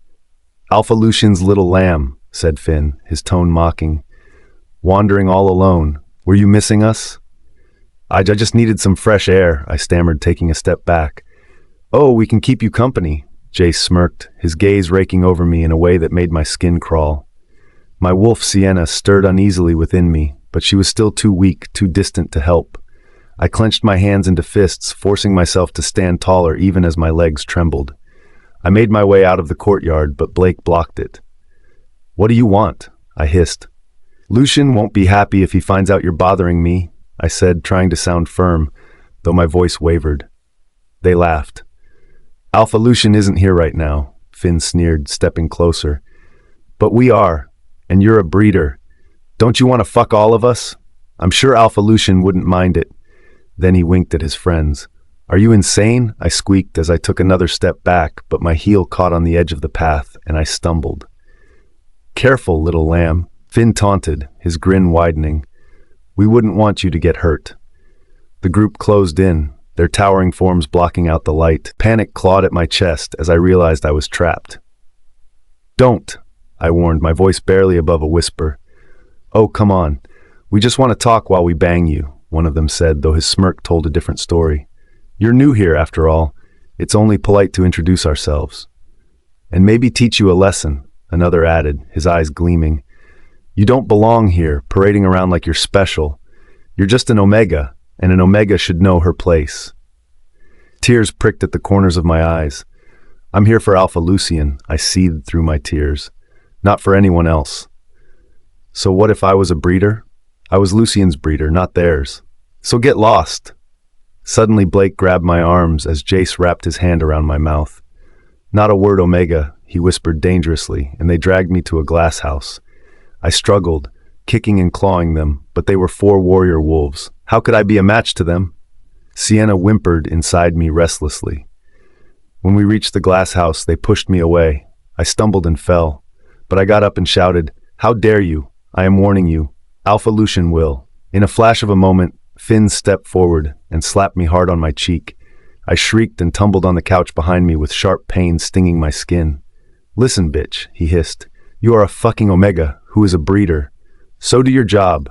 "Alpha Lucien's little lamb," said Finn, his tone mocking. "Wandering all alone. Were you missing us?" I just needed some fresh air, I stammered, taking a step back. Oh, we can keep you company, Jace smirked, his gaze raking over me in a way that made my skin crawl. My wolf Sienna stirred uneasily within me, but she was still too weak, too distant to help. I clenched my hands into fists, forcing myself to stand taller even as my legs trembled. I made my way out of the courtyard, but Blake blocked it. What do you want? I hissed. Lucien won't be happy if he finds out you're bothering me, I said, trying to sound firm, though my voice wavered. They laughed. Alpha Lucien isn't here right now, Finn sneered, stepping closer. But we are, and you're a breeder. Don't you want to fuck all of us? I'm sure Alpha Lucien wouldn't mind it. Then he winked at his friends. Are you insane? I squeaked as I took another step back, but my heel caught on the edge of the path, and I stumbled. Careful, little lamb, Finn taunted, his grin widening. We wouldn't want you to get hurt. The group closed in, their towering forms blocking out the light. Panic clawed at my chest as I realized I was trapped. Don't, I warned, my voice barely above a whisper. Oh, come on. We just want to talk while we bang you, one of them said, though his smirk told a different story. You're new here, after all. It's only polite to introduce ourselves. And maybe teach you a lesson, another added, his eyes gleaming. You don't belong here, parading around like you're special. You're just an Omega, and an Omega should know her place. Tears pricked at the corners of my eyes. I'm here for Alpha Lucien, I seethed through my tears. Not for anyone else. So what if I was a breeder? I was Lucien's breeder, not theirs. So get lost. Suddenly Blake grabbed my arms as Jace wrapped his hand around my mouth. Not a word Omega, he whispered dangerously, and they dragged me to a glass house. I struggled, kicking and clawing them, but they were 4 warrior wolves. How could I be a match to them? Sienna whimpered inside me restlessly. When we reached the glass house, they pushed me away. I stumbled and fell, but I got up and shouted, How dare you? I am warning you. Alpha Lucien will. In a flash of a moment, Finn stepped forward and slapped me hard on my cheek. I shrieked and tumbled on the couch behind me with sharp pain stinging my skin. Listen, bitch, he hissed. You are a fucking Omega, who is a breeder. So do your job.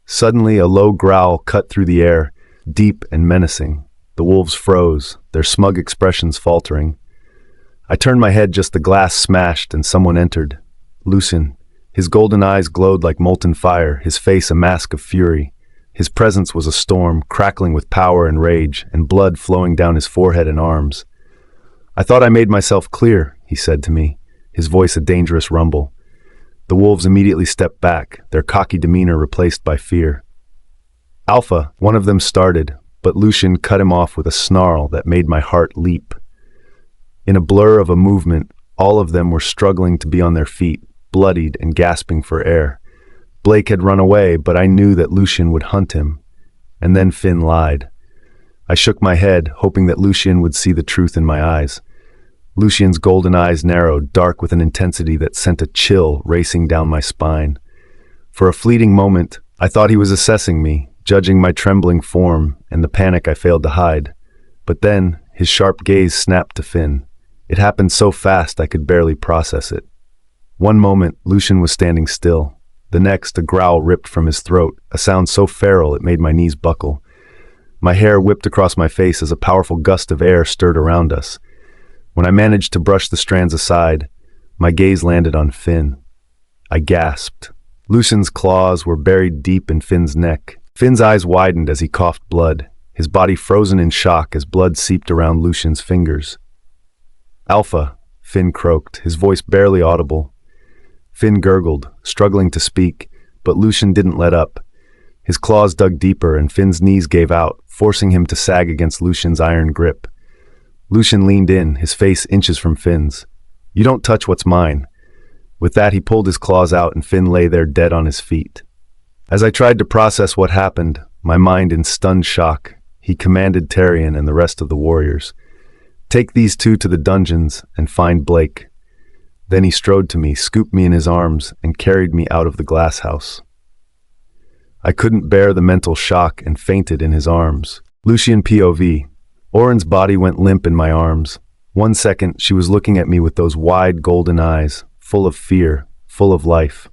Suddenly, a low growl cut through the air, deep and menacing. The wolves froze, their smug expressions faltering. I turned my head, just the glass smashed, and someone entered. Lucien. His golden eyes glowed like molten fire, his face a mask of fury. His presence was a storm, crackling with power and rage, and blood flowing down his forehead and arms. I thought I made myself clear, he said to me, his voice a dangerous rumble. The wolves immediately stepped back, their cocky demeanor replaced by fear. Alpha, one of them started, but Lucien cut him off with a snarl that made my heart leap. In a blur of a movement, all of them were struggling to be on their feet, bloodied and gasping for air. Blake had run away, but I knew that Lucien would hunt him. And then Finn lied. I shook my head, hoping that Lucien would see the truth in my eyes. Lucien's golden eyes narrowed, dark with an intensity that sent a chill racing down my spine. For a fleeting moment, I thought he was assessing me, judging my trembling form and the panic I failed to hide. But then, his sharp gaze snapped to Finn. It happened so fast I could barely process it. One moment, Lucien was standing still. The next, a growl ripped from his throat, a sound so feral it made my knees buckle. My hair whipped across my face as a powerful gust of air stirred around us. When I managed to brush the strands aside, my gaze landed on Finn. I gasped. Lucien's claws were buried deep in Finn's neck. Finn's eyes widened as he coughed blood, his body frozen in shock as blood seeped around Lucien's fingers. Alpha, Finn croaked, his voice barely audible. Finn gurgled, struggling to speak, but Lucien didn't let up. His claws dug deeper and Finn's knees gave out, forcing him to sag against Lucien's iron grip. Lucien leaned in, his face inches from Finn's. You don't touch what's mine. With that, he pulled his claws out and Finn lay there dead on his feet. As I tried to process what happened, my mind in stunned shock, he commanded Tyrion and the rest of the warriors. Take these 2 to the dungeons and find Blake. Then he strode to me, scooped me in his arms, and carried me out of the glass house. I couldn't bear the mental shock and fainted in his arms. Lucien POV. Auren's body went limp in my arms. 1 second, she was looking at me with those wide golden eyes, full of fear, full of life.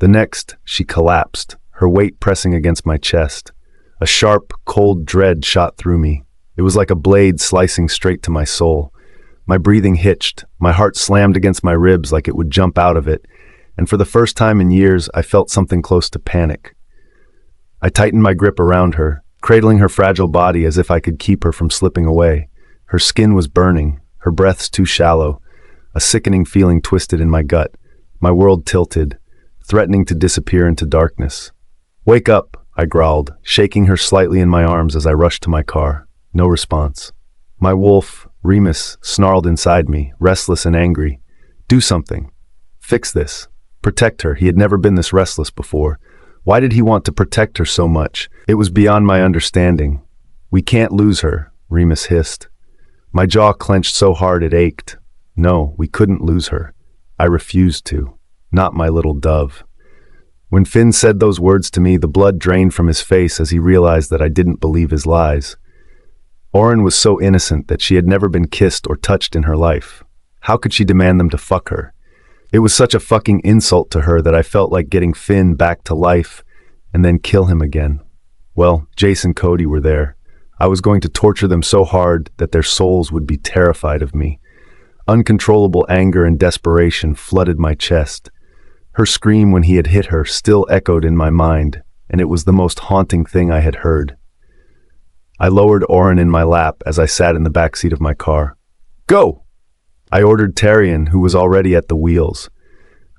The next, she collapsed, her weight pressing against my chest. A sharp, cold dread shot through me. It was like a blade slicing straight to my soul. My breathing hitched, my heart slammed against my ribs like it would jump out of it, and for the first time in years, I felt something close to panic. I tightened my grip around her, cradling her fragile body as if I could keep her from slipping away. Her skin was burning, her breaths too shallow. A sickening feeling twisted in my gut. My world tilted, threatening to disappear into darkness. "Wake up," I growled, shaking her slightly in my arms as I rushed to my car. No response. My wolf, Remus, snarled inside me, restless and angry. "Do something. Fix this. Protect her." He had never been this restless before. Why did he want to protect her so much? It was beyond my understanding. "We can't lose her," Remus hissed. My jaw clenched so hard it ached. No, we couldn't lose her. I refused to. Not my little dove. When Finn said those words to me, the blood drained from his face as he realized that I didn't believe his lies. Auren was so innocent that she had never been kissed or touched in her life. How could she demand them to fuck her? It was such a fucking insult to her that I felt like getting Finn back to life and then kill him again. Well, Jace and Cody were there. I was going to torture them so hard that their souls would be terrified of me. Uncontrollable anger and desperation flooded my chest. Her scream when he had hit her still echoed in my mind, and it was the most haunting thing I had heard. I lowered Auren in my lap as I sat in the back seat of my car. "Go!" I ordered Tyrion, who was already at the wheels.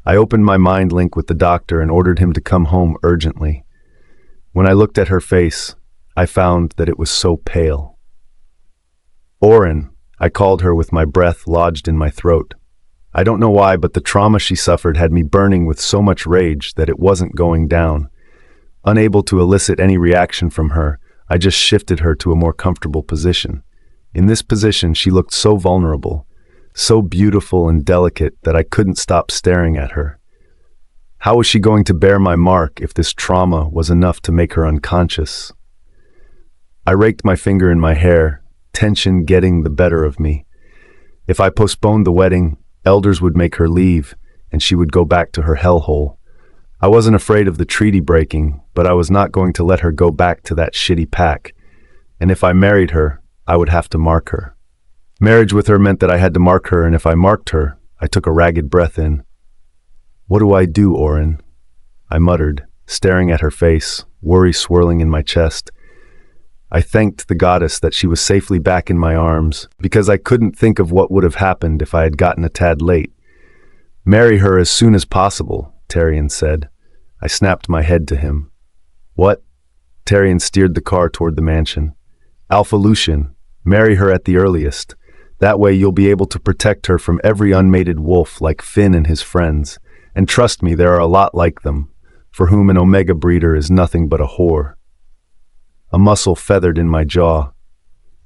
I opened my mind link with the doctor and ordered him to come home urgently. When I looked at her face, I found that it was so pale. "Auren," I called her with my breath lodged in my throat. I don't know why, but the trauma she suffered had me burning with so much rage that it wasn't going down. Unable to elicit any reaction from her, I just shifted her to a more comfortable position. In this position, she looked so vulnerable, so beautiful and delicate that I couldn't stop staring at her. How was she going to bear my mark if this trauma was enough to make her unconscious? I raked my finger in my hair, tension getting the better of me. If I postponed the wedding, elders would make her leave, and she would go back to her hellhole. I wasn't afraid of the treaty breaking, but I was not going to let her go back to that shitty pack. And if I married her, I would have to mark her. Marriage with her meant that I had to mark her, and if I marked her, I took a ragged breath in. "What do I do, Auren?" I muttered, staring at her face, worry swirling in my chest. I thanked the goddess that she was safely back in my arms, because I couldn't think of what would have happened if I had gotten a tad late. "Marry her as soon as possible," Tyrion said. I snapped my head to him. "What?" Tyrion steered the car toward the mansion. "Alpha Lucien, marry her at the earliest. That way you'll be able to protect her from every unmated wolf like Finn and his friends. And trust me, there are a lot like them, for whom an Omega breeder is nothing but a whore." A muscle feathered in my jaw.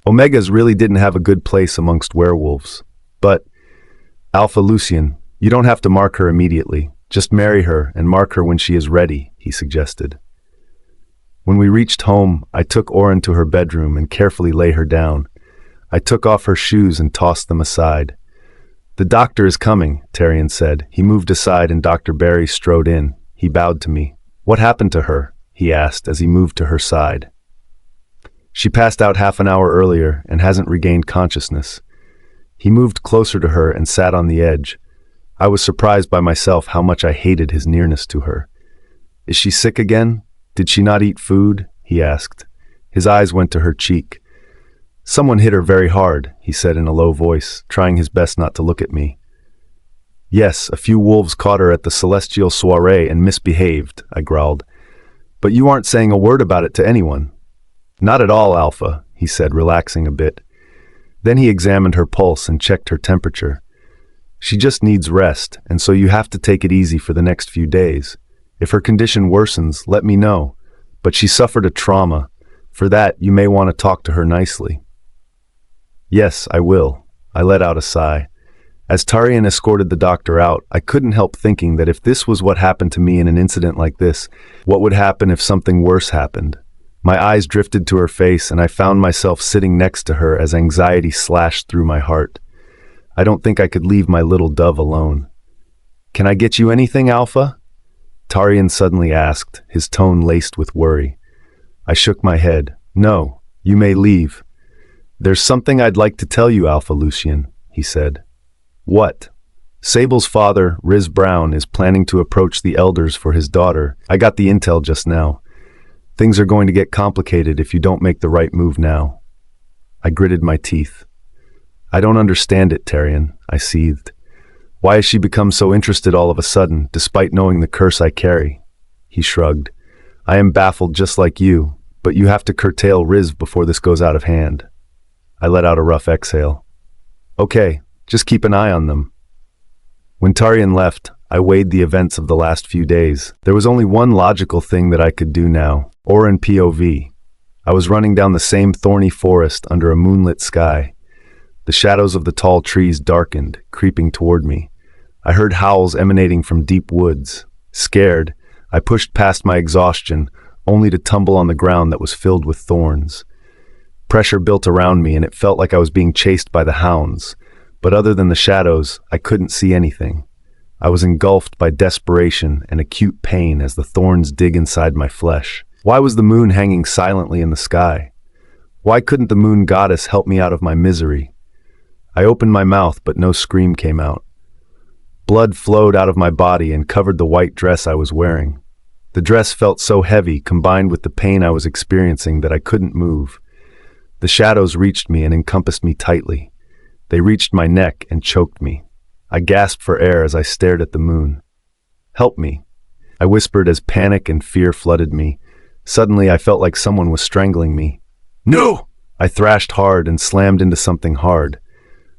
Omegas really didn't have a good place amongst werewolves. But, "Alpha Lucien, you don't have to mark her immediately. Just marry her and mark her when she is ready," he suggested. When we reached home, I took Auren to her bedroom and carefully lay her down. I took off her shoes and tossed them aside. "The doctor is coming," Tyrion said. He moved aside and Dr. Barry strode in. He bowed to me. "What happened to her?" he asked as he moved to her side. "She passed out half an hour earlier and hasn't regained consciousness." He moved closer to her and sat on the edge. I was surprised by myself how much I hated his nearness to her. "Is she sick again? Did she not eat food?" he asked. His eyes went to her cheek. "Someone hit her very hard," he said in a low voice, trying his best not to look at me. "Yes, a few wolves caught her at the celestial soiree and misbehaved," I growled. "But you aren't saying a word about it to anyone." "Not at all, Alpha," he said, relaxing a bit. Then he examined her pulse and checked her temperature. "She just needs rest, and so you have to take it easy for the next few days. If her condition worsens, let me know. But she suffered a trauma. For that, you may want to talk to her nicely." "Yes, I will." I let out a sigh. As Tyrion escorted the doctor out, I couldn't help thinking that if this was what happened to me in an incident like this, what would happen if something worse happened? My eyes drifted to her face, and I found myself sitting next to her as anxiety slashed through my heart. I don't think I could leave my little dove alone. "Can I get you anything, Alpha?" Tyrion suddenly asked, his tone laced with worry. I shook my head. No, you may leave. There's something I'd like to tell you, Alpha Lucien, he said. What? Sable's father, Riz Brown, is planning to approach the elders for his daughter. I got the intel just now. Things are going to get complicated if you don't make the right move now. I gritted my teeth. I don't understand it, Tyrion, I seethed. Why has she become so interested all of a sudden, despite knowing the curse I carry? He shrugged. I am baffled just like you, but you have to curtail Riz before this goes out of hand. I let out a rough exhale. Okay, just keep an eye on them. When Tyrion left, I weighed the events of the last few days. There was only one logical thing that I could do now. Auren POV. I was running down the same thorny forest under a moonlit sky. The shadows of the tall trees darkened, creeping toward me. I heard howls emanating from deep woods. Scared, I pushed past my exhaustion, only to tumble on the ground that was filled with thorns. Pressure built around me, and it felt like I was being chased by the hounds. But other than the shadows, I couldn't see anything. I was engulfed by desperation and acute pain as the thorns dig inside my flesh. Why was the moon hanging silently in the sky? Why couldn't the moon goddess help me out of my misery? I opened my mouth, but no scream came out. Blood flowed out of my body and covered the white dress I was wearing. The dress felt so heavy, combined with the pain I was experiencing, that I couldn't move. The shadows reached me and encompassed me tightly. They reached my neck and choked me. I gasped for air as I stared at the moon. Help me, I whispered as panic and fear flooded me. Suddenly I felt like someone was strangling me. No! I thrashed hard and slammed into something hard.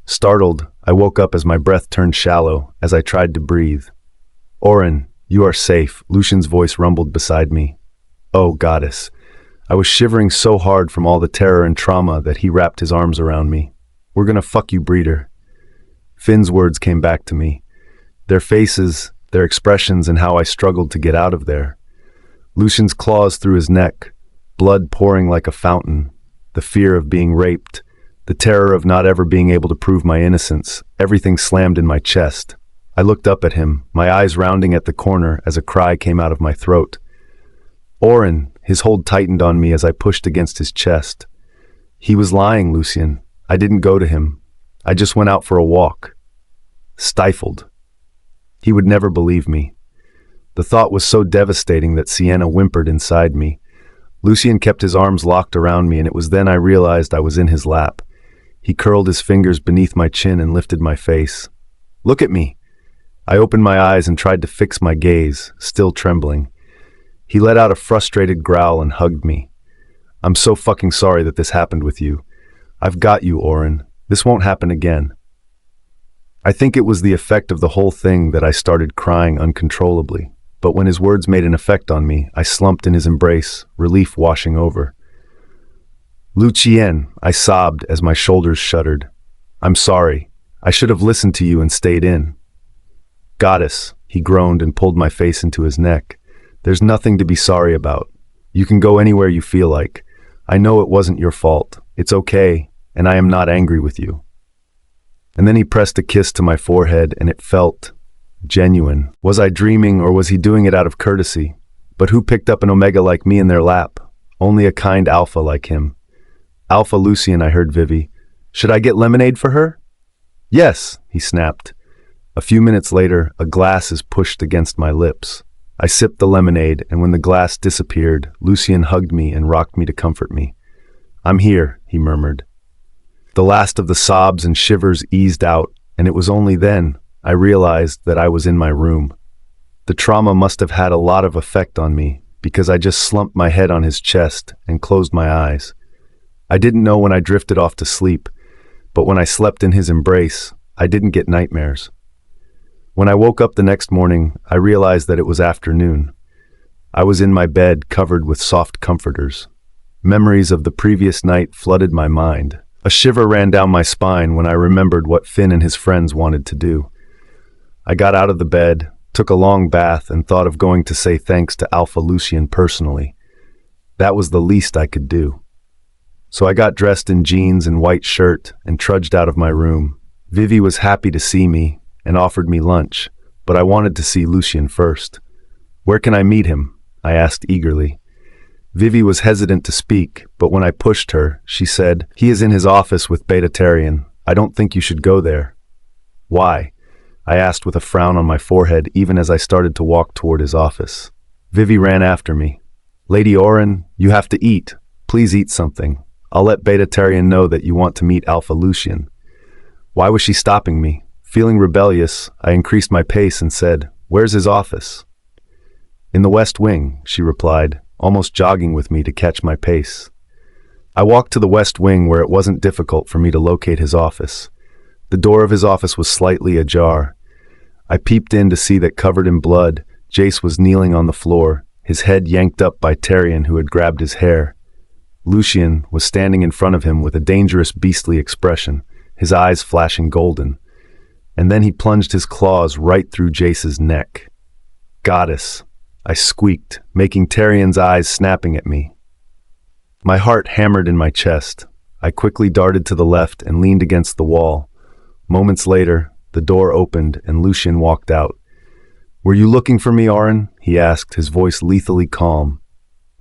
Startled, I woke up as my breath turned shallow as I tried to breathe. Auren, you are safe, Lucien's voice rumbled beside me. Oh, goddess. I was shivering so hard from all the terror and trauma that he wrapped his arms around me. We're gonna fuck you, breeder. Finn's words came back to me. Their faces, their expressions, and how I struggled to get out of there. Lucien's claws through his neck, blood pouring like a fountain, the fear of being raped, the terror of not ever being able to prove my innocence, everything slammed in my chest. I looked up at him, my eyes rounding at the corner as a cry came out of my throat. Auren, his hold tightened on me as I pushed against his chest. He was lying, Lucien. I didn't go to him. I just went out for a walk. Stifled. He would never believe me. The thought was so devastating that Sienna whimpered inside me. Lucien kept his arms locked around me, and it was then I realized I was in his lap. He curled his fingers beneath my chin and lifted my face. Look at me. I opened my eyes and tried to fix my gaze, still trembling. He let out a frustrated growl and hugged me. I'm so fucking sorry that this happened with you. I've got you, Auren. This won't happen again. I think it was the effect of the whole thing that I started crying uncontrollably. But when his words made an effect on me, I slumped in his embrace, relief washing over. Lucien, I sobbed as my shoulders shuddered. I'm sorry. I should have listened to you and stayed in. Goddess, he groaned and pulled my face into his neck. There's nothing to be sorry about. You can go anywhere you feel like. I know it wasn't your fault. It's okay, and I am not angry with you. And then he pressed a kiss to my forehead, and it felt genuine. Was I dreaming, or was he doing it out of courtesy? But who picked up an Omega like me in their lap? Only a kind Alpha like him. Alpha Lucien, I heard Vivi. Should I get lemonade for her? Yes, he snapped. A few minutes later, a glass is pushed against my lips. I sipped the lemonade, and when the glass disappeared, Lucien hugged me and rocked me to comfort me. I'm here, he murmured. The last of the sobs and shivers eased out, and it was only then I realized that I was in my room. The trauma must have had a lot of effect on me, because I just slumped my head on his chest and closed my eyes. I didn't know when I drifted off to sleep, but when I slept in his embrace, I didn't get nightmares. When I woke up the next morning, I realized that it was afternoon. I was in my bed covered with soft comforters. Memories of the previous night flooded my mind. A shiver ran down my spine when I remembered what Finn and his friends wanted to do. I got out of the bed, took a long bath, and thought of going to say thanks to Alpha Lucien personally. That was the least I could do. So I got dressed in jeans and white shirt and trudged out of my room. Vivi was happy to see me and offered me lunch, but I wanted to see Lucien first. Where can I meet him? I asked eagerly. Vivi was hesitant to speak, but when I pushed her, she said, "He is in his office with Beta-Tarian. I don't think you should go there." "Why?" I asked with a frown on my forehead even as I started to walk toward his office. Vivi ran after me. "Lady Auren, you have to eat. Please eat something. I'll let Beta-Tarian know that you want to meet Alpha Lucien." Why was she stopping me? Feeling rebellious, I increased my pace and said, "Where's his office?" "In the West Wing," she replied, almost jogging with me to catch my pace. I walked to the West Wing where it wasn't difficult for me to locate his office. The door of his office was slightly ajar. I peeped in to see that covered in blood, Jace was kneeling on the floor, his head yanked up by Tarian who had grabbed his hair. Lucien was standing in front of him with a dangerous beastly expression, his eyes flashing golden. And then he plunged his claws right through Jace's neck. "Goddess," I squeaked, making Tarian's eyes snapping at me. My heart hammered in my chest. I quickly darted to the left and leaned against the wall. Moments later, the door opened and Lucien walked out. "Were you looking for me, Auren?" he asked, his voice lethally calm.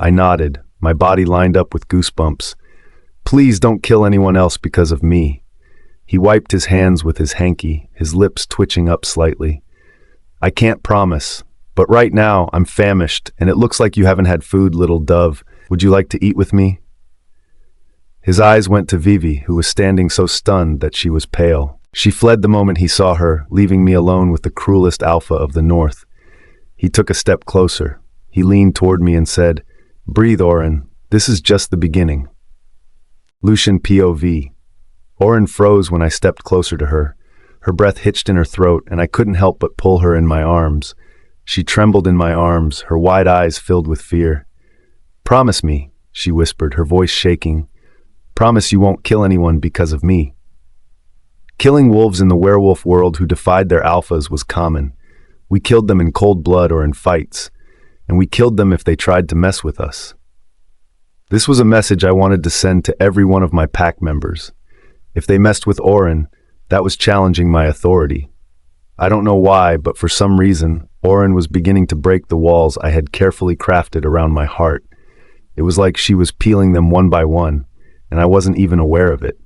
I nodded, my body lined up with goosebumps. "Please don't kill anyone else because of me." He wiped his hands with his hanky, his lips twitching up slightly. "I can't promise, but right now I'm famished and it looks like you haven't had food, little dove. Would you like to eat with me?" His eyes went to Vivi, who was standing so stunned that she was pale. She fled the moment he saw her, leaving me alone with the cruelest alpha of the North. He took a step closer. He leaned toward me and said, "Breathe, Auren. This is just the beginning." Lucien POV. Auren froze when I stepped closer to her. Her breath hitched in her throat, and I couldn't help but pull her in my arms. She trembled in my arms, her wide eyes filled with fear. "Promise me," she whispered, her voice shaking. "Promise you won't kill anyone because of me." Killing wolves in the werewolf world who defied their alphas was common. We killed them in cold blood or in fights, and we killed them if they tried to mess with us. This was a message I wanted to send to every one of my pack members. If they messed with Auren, that was challenging my authority. I don't know why, but for some reason, Auren was beginning to break the walls I had carefully crafted around my heart. It was like she was peeling them one by one, and I wasn't even aware of it.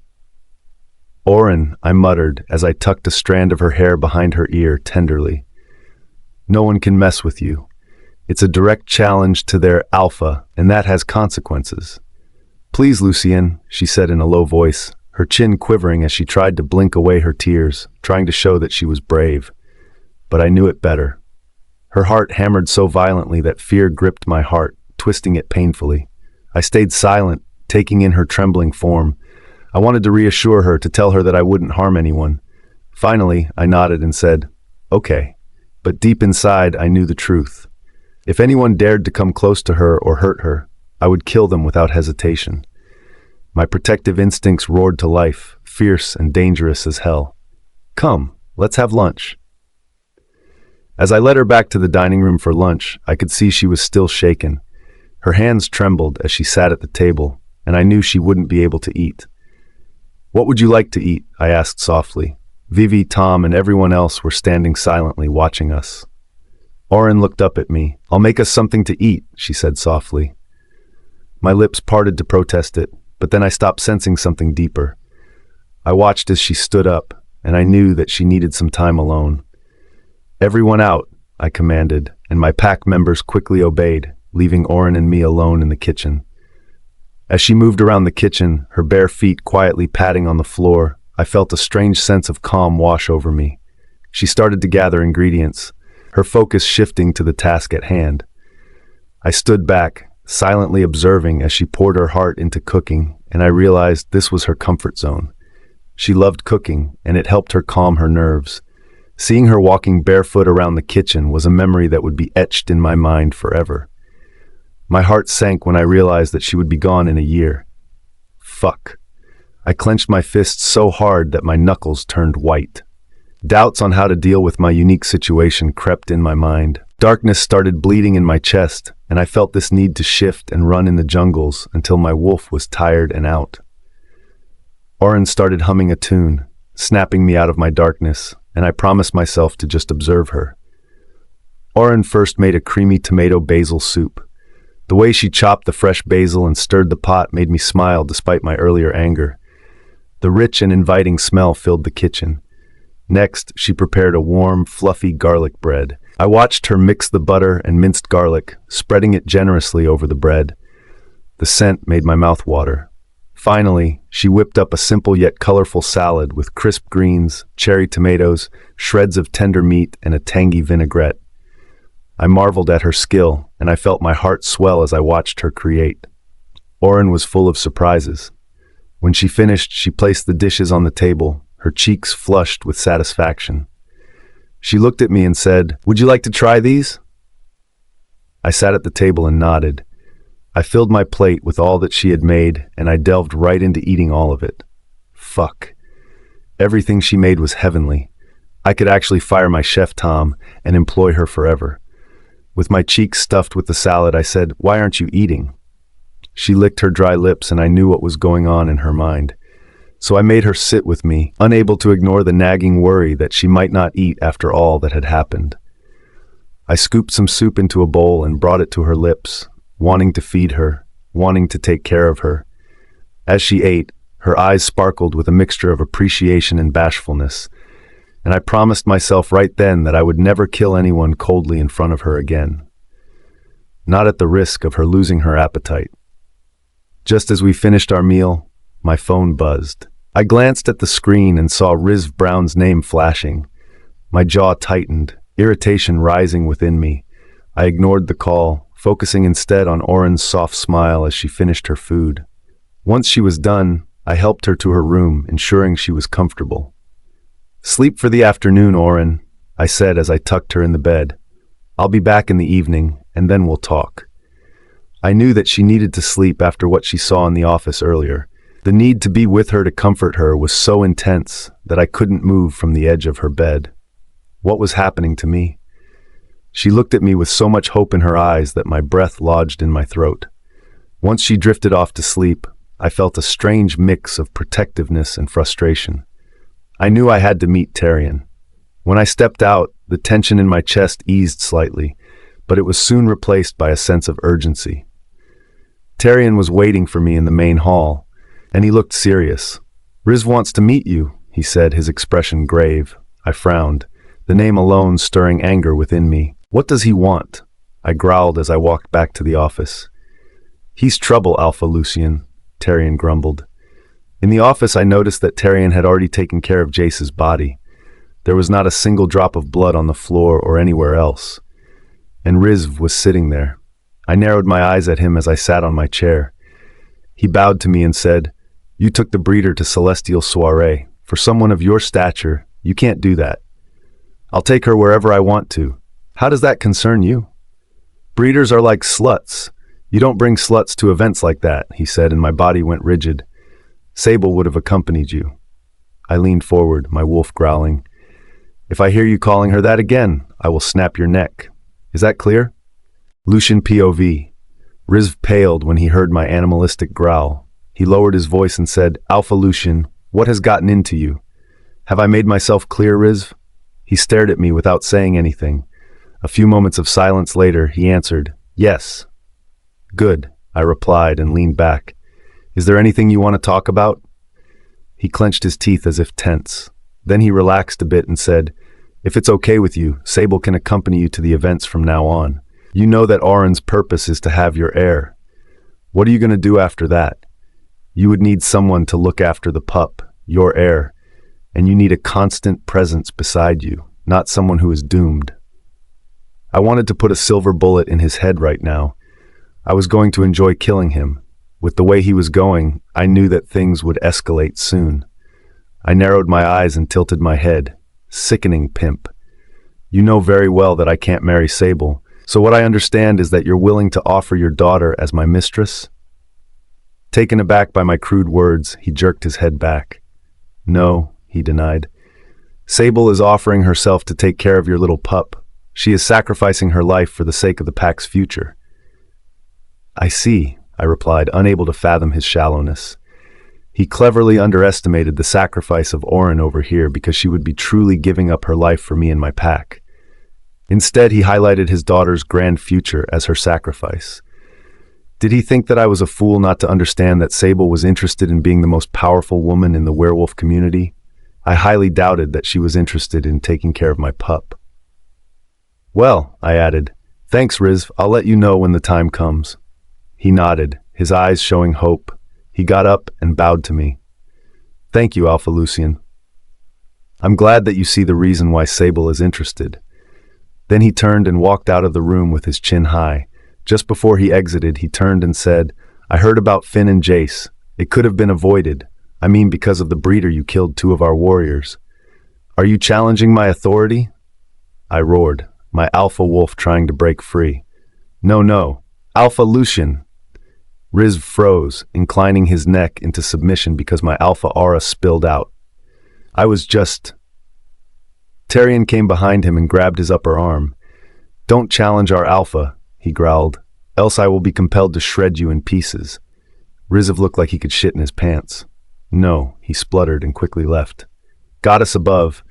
"Auren," I muttered as I tucked a strand of her hair behind her ear tenderly. "No one can mess with you. It's a direct challenge to their alpha, and that has consequences." "Please, Lucien," she said in a low voice, her chin quivering as she tried to blink away her tears, trying to show that she was brave. But I knew it better. Her heart hammered so violently that fear gripped my heart, twisting it painfully. I stayed silent, taking in her trembling form. I wanted to reassure her, to tell her that I wouldn't harm anyone. Finally, I nodded and said, "Okay." But deep inside, I knew the truth. If anyone dared to come close to her or hurt her, I would kill them without hesitation. My protective instincts roared to life, fierce and dangerous as hell. "Come, let's have lunch." As I led her back to the dining room for lunch, I could see she was still shaken. Her hands trembled as she sat at the table, and I knew she wouldn't be able to eat. "What would you like to eat?" I asked softly. Vivi, Tom, and everyone else were standing silently watching us. Auren looked up at me. "I'll make us something to eat," she said softly. My lips parted to protest it, but then I stopped, sensing something deeper. I watched as she stood up, and I knew that she needed some time alone. "Everyone out," I commanded, and my pack members quickly obeyed, leaving Auren and me alone in the kitchen. As she moved around the kitchen, her bare feet quietly patting on the floor, I felt a strange sense of calm wash over me. She started to gather ingredients, her focus shifting to the task at hand. I stood back, silently observing as she poured her heart into cooking, and I realized this was her comfort zone. She loved cooking, and it helped her calm her nerves. Seeing her walking barefoot around the kitchen was a memory that would be etched in my mind forever. My heart sank when I realized that she would be gone in a year. Fuck. I clenched my fists so hard that my knuckles turned white. Doubts on how to deal with my unique situation crept in my mind. Darkness started bleeding in my chest, and I felt this need to shift and run in the jungles until my wolf was tired and out. Auren started humming a tune, snapping me out of my darkness, and I promised myself to just observe her. Auren first made a creamy tomato basil soup. The way she chopped the fresh basil and stirred the pot made me smile despite my earlier anger. The rich and inviting smell filled the kitchen. Next, she prepared a warm, fluffy garlic bread. I watched her mix the butter and minced garlic, spreading it generously over the bread. The scent made my mouth water. Finally, she whipped up a simple yet colorful salad with crisp greens, cherry tomatoes, shreds of tender meat, and a tangy vinaigrette. I marveled at her skill, and I felt my heart swell as I watched her create. Auren was full of surprises. When she finished, she placed the dishes on the table, her cheeks flushed with satisfaction. She looked at me and said, "Would you like to try these?" I sat at the table and nodded. I filled my plate with all that she had made, and I delved right into eating all of it. Fuck. Everything she made was heavenly. I could actually fire my chef Tom and employ her forever. With my cheeks stuffed with the salad, I said, "Why aren't you eating?" She licked her dry lips, and I knew what was going on in her mind. So I made her sit with me, unable to ignore the nagging worry that she might not eat after all that had happened. I scooped some soup into a bowl and brought it to her lips, wanting to feed her, wanting to take care of her. As she ate, her eyes sparkled with a mixture of appreciation and bashfulness, and I promised myself right then that I would never kill anyone coldly in front of her again. Not at the risk of her losing her appetite. Just as we finished our meal, my phone buzzed. I glanced at the screen and saw Riz Brown's name flashing. My jaw tightened, irritation rising within me. I ignored the call, focusing instead on Auren's soft smile as she finished her food. Once she was done, I helped her to her room, ensuring she was comfortable. "Sleep for the afternoon, Auren," I said as I tucked her in the bed. "I'll be back in the evening, and then we'll talk." I knew that she needed to sleep after what she saw in the office earlier. The need to be with her to comfort her was so intense that I couldn't move from the edge of her bed. What was happening to me? She looked at me with so much hope in her eyes that my breath lodged in my throat. Once she drifted off to sleep, I felt a strange mix of protectiveness and frustration. I knew I had to meet Tyrion. When I stepped out, the tension in my chest eased slightly, but it was soon replaced by a sense of urgency. Tyrion was waiting for me in the main hall, and he looked serious. "Riz wants to meet you," he said, his expression grave. I frowned, the name alone stirring anger within me. "What does he want?" I growled as I walked back to the office. "He's trouble, Alpha Lucien," Tyrion grumbled. In the office, I noticed that Tyrion had already taken care of Jace's body. There was not a single drop of blood on the floor or anywhere else. And Riz was sitting there. I narrowed my eyes at him as I sat on my chair. He bowed to me and said, "You took the breeder to Celestial Soiree. For someone of your stature, you can't do that." "I'll take her wherever I want to. How does that concern you?" "Breeders are like sluts. You don't bring sluts to events like that," he said, and my body went rigid. "Sable would have accompanied you." I leaned forward, my wolf growling. "If I hear you calling her that again, I will snap your neck. Is that clear?" Lucien POV. Riz paled when he heard my animalistic growl. He lowered his voice and said, "Alpha Lucien, what has gotten into you? Have I made myself clear, Riz?" He stared at me without saying anything. A few moments of silence later, he answered, "Yes." "Good," I replied and leaned back. "Is there anything you want to talk about?" He clenched his teeth as if tense. Then he relaxed a bit and said, "If it's okay with you, Sable can accompany you to the events from now on. You know that Auren's purpose is to have your heir. What are you going to do after that? You would need someone to look after the pup, your heir, and you need a constant presence beside you, not someone who is doomed." I wanted to put a silver bullet in his head right now. I was going to enjoy killing him. With the way he was going, I knew that things would escalate soon. I narrowed my eyes and tilted my head. Sickening pimp. "You know very well that I can't marry Sable, so what I understand is that you're willing to offer your daughter as my mistress?" Taken aback by my crude words, he jerked his head back. "No," he denied. "Sable is offering herself to take care of your little pup. She is sacrificing her life for the sake of the pack's future." "I see," I replied, unable to fathom his shallowness. He cleverly underestimated the sacrifice of Auren over here because she would be truly giving up her life for me and my pack. Instead, he highlighted his daughter's grand future as her sacrifice. Did he think that I was a fool not to understand that Sable was interested in being the most powerful woman in the werewolf community? I highly doubted that she was interested in taking care of my pup. Well, I added, thanks, Riz. I'll let you know when the time comes. He nodded, his eyes showing hope. He got up and bowed to me. Thank you, Alpha Lucien. I'm glad that you see the reason why Sable is interested. Then he turned and walked out of the room with his chin high. Just before he exited, he turned and said, I heard about Finn and Jace. It could have been avoided. I mean, because of the breeder you killed 2 of our warriors. Are you challenging my authority? I roared, my alpha wolf trying to break free. No, Alpha Lucien. Riz froze, inclining his neck into submission because my alpha aura spilled out. I was just... Tarion came behind him and grabbed his upper arm. Don't challenge our alpha, he growled, else I will be compelled to shred you in pieces. Riz looked like he could shit in his pants. No, he spluttered and quickly left. Goddess above,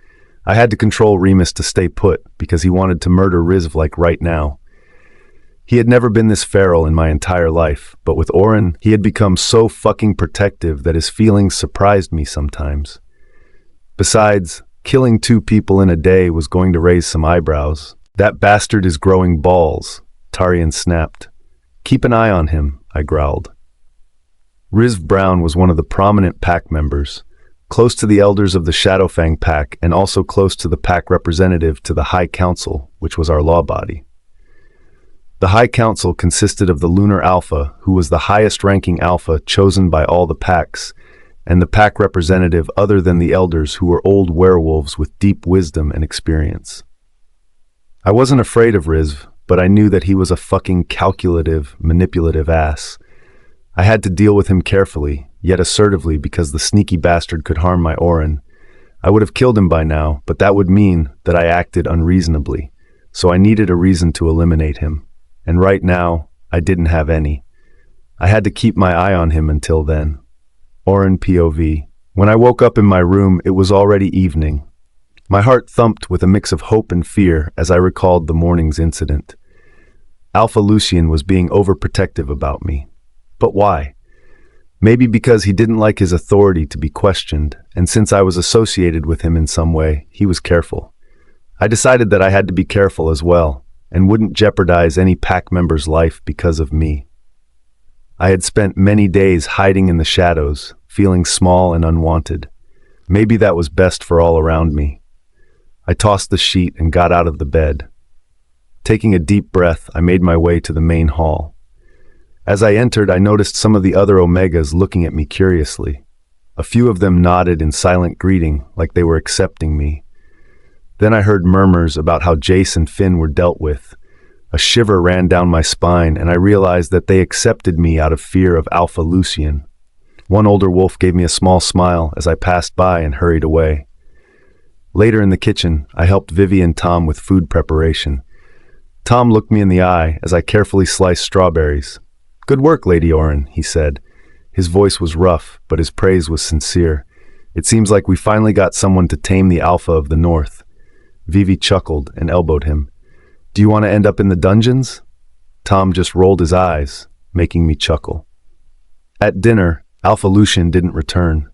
I had to control Remus to stay put because he wanted to murder Riz like right now. He had never been this feral in my entire life, but with Auren, he had become so fucking protective that his feelings surprised me sometimes. Besides, killing 2 people in a day was going to raise some eyebrows. That bastard is growing balls, Tarion snapped. Keep an eye on him, I growled. Riz Brown was one of the prominent pack members, close to the elders of the Shadowfang pack and also close to the pack representative to the High Council, which was our law body. The High Council consisted of the Lunar Alpha, who was the highest-ranking alpha chosen by all the packs, and the pack representative other than the elders who were old werewolves with deep wisdom and experience. I wasn't afraid of Riz, but I knew that he was a fucking calculative, manipulative ass. I had to deal with him carefully, yet assertively because the sneaky bastard could harm my Auren. I would have killed him by now, but that would mean that I acted unreasonably, so I needed a reason to eliminate him. And right now, I didn't have any. I had to keep my eye on him until then. Auren POV. When I woke up in my room, it was already evening. My heart thumped with a mix of hope and fear as I recalled the morning's incident. Alpha Lucien was being overprotective about me. But why? Maybe because he didn't like his authority to be questioned, and since I was associated with him in some way, he was careful. I decided that I had to be careful as well, and wouldn't jeopardize any pack member's life because of me. I had spent many days hiding in the shadows, feeling small and unwanted. Maybe that was best for all around me. I tossed the sheet and got out of the bed. Taking a deep breath, I made my way to the main hall. As I entered, I noticed some of the other Omegas looking at me curiously. A few of them nodded in silent greeting, like they were accepting me. Then I heard murmurs about how Jace and Finn were dealt with. A shiver ran down my spine, and I realized that they accepted me out of fear of Alpha Lucien. One older wolf gave me a small smile as I passed by and hurried away. Later in the kitchen, I helped Vivi and Tom with food preparation. Tom looked me in the eye as I carefully sliced strawberries. Good work, Lady Auren, he said. His voice was rough, but his praise was sincere. It seems like we finally got someone to tame the Alpha of the North. Vivi chuckled and elbowed him. Do you want to end up in the dungeons? Tom just rolled his eyes, making me chuckle. At dinner, Alpha Lucien didn't return.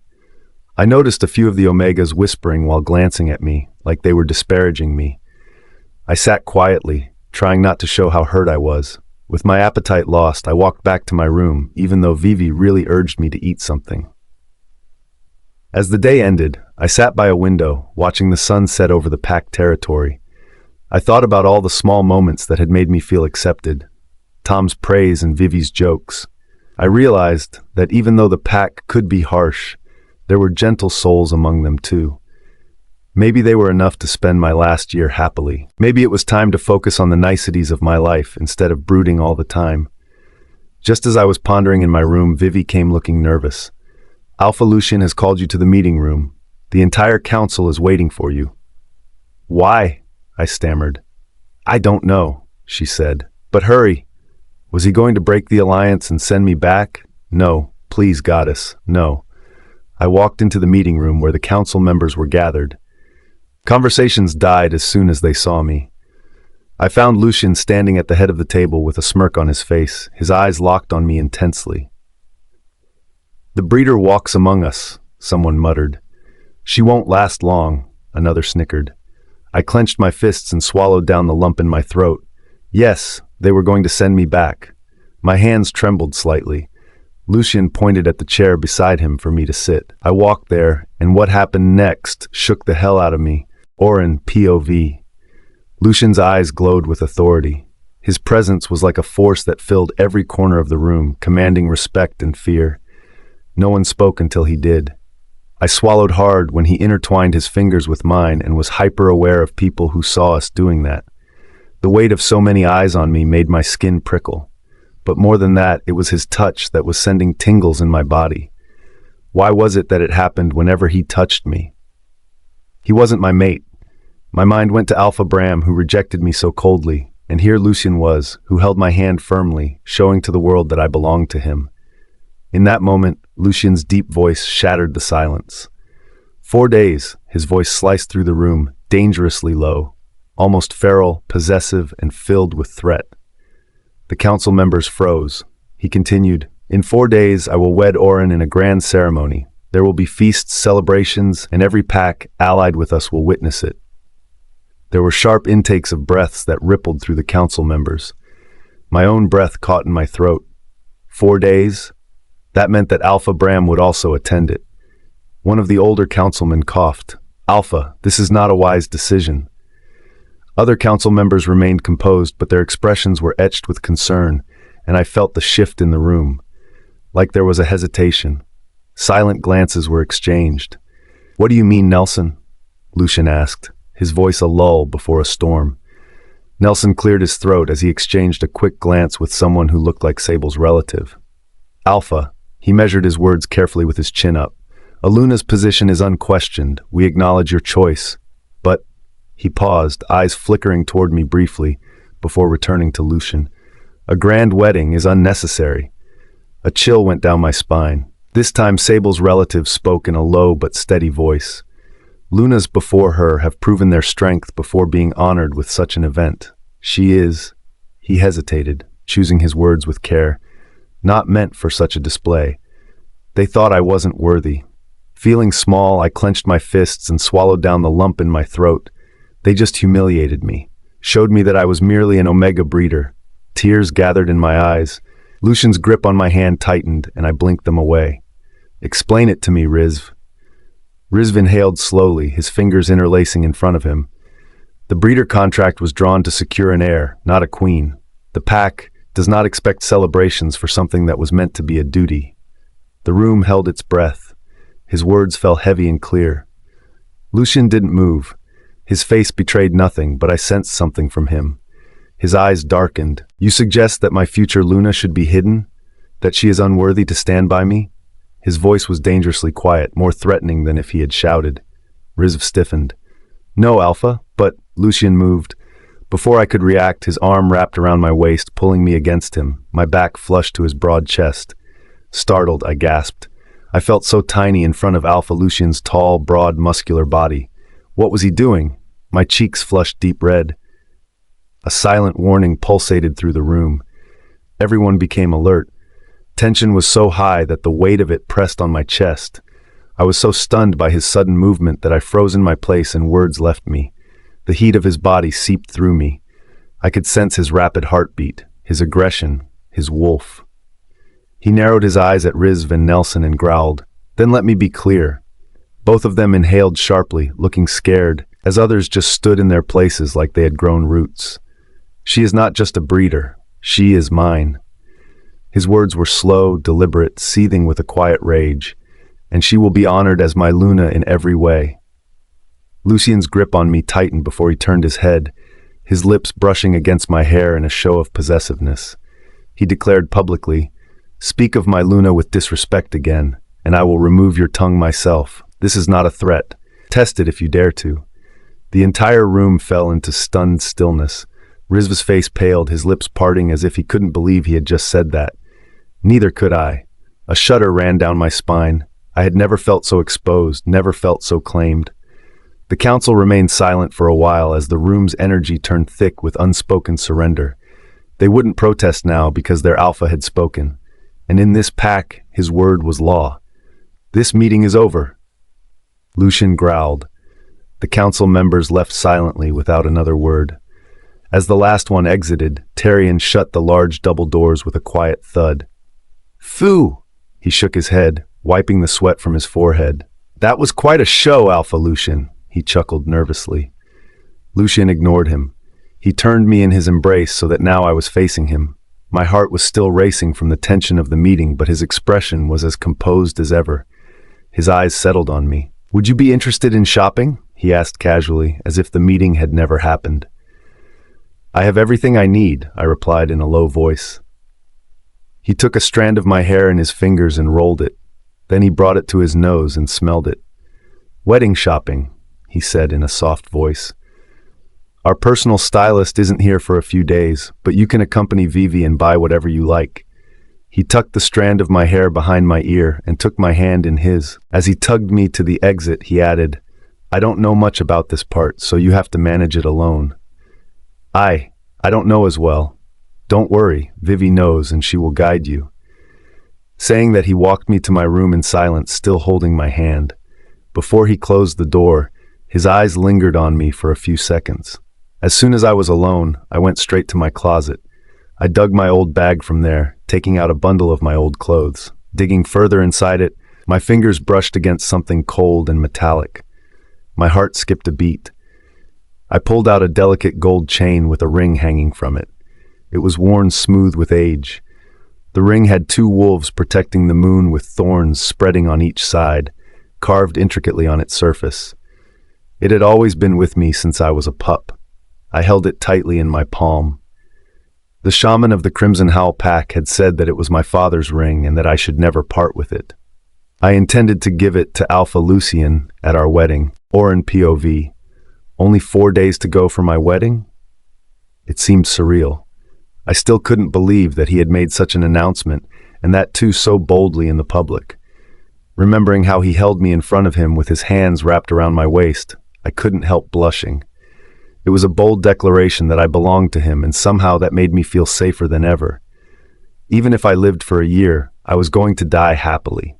I noticed a few of the Omegas whispering while glancing at me, like they were disparaging me. I sat quietly, trying not to show how hurt I was. With my appetite lost, I walked back to my room, even though Vivi really urged me to eat something. As the day ended, I sat by a window, watching the sun set over the pack territory. I thought about all the small moments that had made me feel accepted. Tom's praise and Vivi's jokes. I realized that even though the pack could be harsh, there were gentle souls among them too. Maybe they were enough to spend my last year happily. Maybe it was time to focus on the niceties of my life instead of brooding all the time. Just as I was pondering in my room, Vivi came looking nervous. Alpha Lucien has called you to the meeting room. The entire council is waiting for you. Why? I stammered. I don't know, she said. But hurry. Was he going to break the alliance and send me back? No, please, goddess, no. I walked into the meeting room where the council members were gathered. Conversations died as soon as they saw me. I found Lucien standing at the head of the table with a smirk on his face, his eyes locked on me intensely. "The breeder walks among us," someone muttered. "She won't last long," another snickered. I clenched my fists and swallowed down the lump in my throat. Yes, they were going to send me back. My hands trembled slightly. Lucien pointed at the chair beside him for me to sit. I walked there, and what happened next shook the hell out of me. Auren, POV. Lucien's eyes glowed with authority. His presence was like a force that filled every corner of the room, commanding respect and fear. No one spoke until he did. I swallowed hard when he intertwined his fingers with mine and was hyper-aware of people who saw us doing that. The weight of so many eyes on me made my skin prickle. But more than that, it was his touch that was sending tingles in my body. Why was it that it happened whenever he touched me? He wasn't my mate. My mind went to Alpha Bram, who rejected me so coldly, and here Lucien was, who held my hand firmly, showing to the world that I belonged to him. In that moment, Lucien's deep voice shattered the silence. 4 days, his voice sliced through the room, dangerously low, almost feral, possessive, and filled with threat. The council members froze. He continued, "In 4 days, I will wed Auren in a grand ceremony. There will be feasts, celebrations, and every pack allied with us will witness it." There were sharp intakes of breaths that rippled through the council members. My own breath caught in my throat. 4 days? That meant that Alpha Bram would also attend it. One of the older councilmen coughed. "Alpha, this is not a wise decision." Other council members remained composed, but their expressions were etched with concern, and I felt the shift in the room. Like there was a hesitation. Silent glances were exchanged. "What do you mean, Nelson?" Lucien asked, his voice a lull before a storm. Nelson cleared his throat as he exchanged a quick glance with someone who looked like Sable's relative. "Alpha," he measured his words carefully with his chin up. "Aluna's position is unquestioned. We acknowledge your choice. But," he paused, eyes flickering toward me briefly, before returning to Lucien, "a grand wedding is unnecessary." A chill went down my spine. This time Sable's relative spoke in a low but steady voice. "Lunas before her have proven their strength before being honored with such an event. She is," he hesitated, choosing his words with care, "not meant for such a display. They thought I wasn't worthy." Feeling small, I clenched my fists and swallowed down the lump in my throat. They just humiliated me, showed me that I was merely an Omega breeder. Tears gathered in my eyes. Lucien's grip on my hand tightened, and I blinked them away. "Explain it to me, Rizv." Rizv inhaled slowly, his fingers interlacing in front of him. "The breeder contract was drawn to secure an heir, not a queen. The pack does not expect celebrations for something that was meant to be a duty." The room held its breath. His words fell heavy and clear. Lucien didn't move. His face betrayed nothing, but I sensed something from him. His eyes darkened. "You suggest that my future Luna should be hidden? That she is unworthy to stand by me?" His voice was dangerously quiet, more threatening than if he had shouted. Rizv stiffened. "No, Alpha, but—" Lucien moved. Before I could react, his arm wrapped around my waist, pulling me against him, my back flushed to his broad chest. Startled, I gasped. I felt so tiny in front of Alpha Lucien's tall, broad, muscular body. What was he doing? My cheeks flushed deep red. A silent warning pulsated through the room. Everyone became alert. Tension was so high that the weight of it pressed on my chest. I was so stunned by his sudden movement that I froze in my place and words left me. The heat of his body seeped through me. I could sense his rapid heartbeat, his aggression, his wolf. He narrowed his eyes at Rizv and Nelson and growled, "Then let me be clear." Both of them inhaled sharply, looking scared, as others just stood in their places like they had grown roots. "She is not just a breeder. She is mine." His words were slow, deliberate, seething with a quiet rage. "And she will be honored as my Luna in every way." Lucien's grip on me tightened before he turned his head, his lips brushing against my hair in a show of possessiveness. He declared publicly, "Speak of my Luna with disrespect again, and I will remove your tongue myself. This is not a threat. Test it if you dare to." The entire room fell into stunned stillness. Rizv's face paled, his lips parting as if he couldn't believe he had just said that. Neither could I. A shudder ran down my spine. I had never felt so exposed, never felt so claimed. The council remained silent for a while as the room's energy turned thick with unspoken surrender. They wouldn't protest now because their alpha had spoken, and in this pack, his word was law. "This meeting is over." Lucien growled. The council members left silently without another word. As the last one exited, Tyrion shut the large double doors with a quiet thud. "Phew!" He shook his head, wiping the sweat from his forehead. "That was quite a show, Alpha Lucien," he chuckled nervously. Lucien ignored him. He turned me in his embrace so that now I was facing him. My heart was still racing from the tension of the meeting, but his expression was as composed as ever. His eyes settled on me. "Would you be interested in shopping?" he asked casually, as if the meeting had never happened. "I have everything I need," I replied in a low voice. He took a strand of my hair in his fingers and rolled it. Then he brought it to his nose and smelled it. "Wedding shopping," he said in a soft voice. "Our personal stylist isn't here for a few days, but you can accompany Vivi and buy whatever you like." He tucked the strand of my hair behind my ear and took my hand in his. As he tugged me to the exit, he added, "I don't know much about this part, so you have to manage it alone." I don't know as well. Don't worry, Vivi knows and she will guide you." Saying that, he walked me to my room in silence, still holding my hand. Before he closed the door, his eyes lingered on me for a few seconds. As soon as I was alone, I went straight to my closet. I dug my old bag from there, taking out a bundle of my old clothes. Digging further inside it, my fingers brushed against something cold and metallic. My heart skipped a beat. I pulled out a delicate gold chain with a ring hanging from it. It was worn smooth with age. The ring had 2 wolves protecting the moon with thorns spreading on each side, carved intricately on its surface. It had always been with me since I was a pup. I held it tightly in my palm. The shaman of the Crimson Howl pack had said that it was my father's ring and that I should never part with it. I intended to give it to Alpha Lucien at our wedding, Auren POV. Only 4 days to go for my wedding? It seemed surreal. I still couldn't believe that he had made such an announcement, and that too so boldly in the public. Remembering how he held me in front of him with his hands wrapped around my waist, I couldn't help blushing. It was a bold declaration that I belonged to him, and somehow that made me feel safer than ever. Even if I lived for a year, I was going to die happily.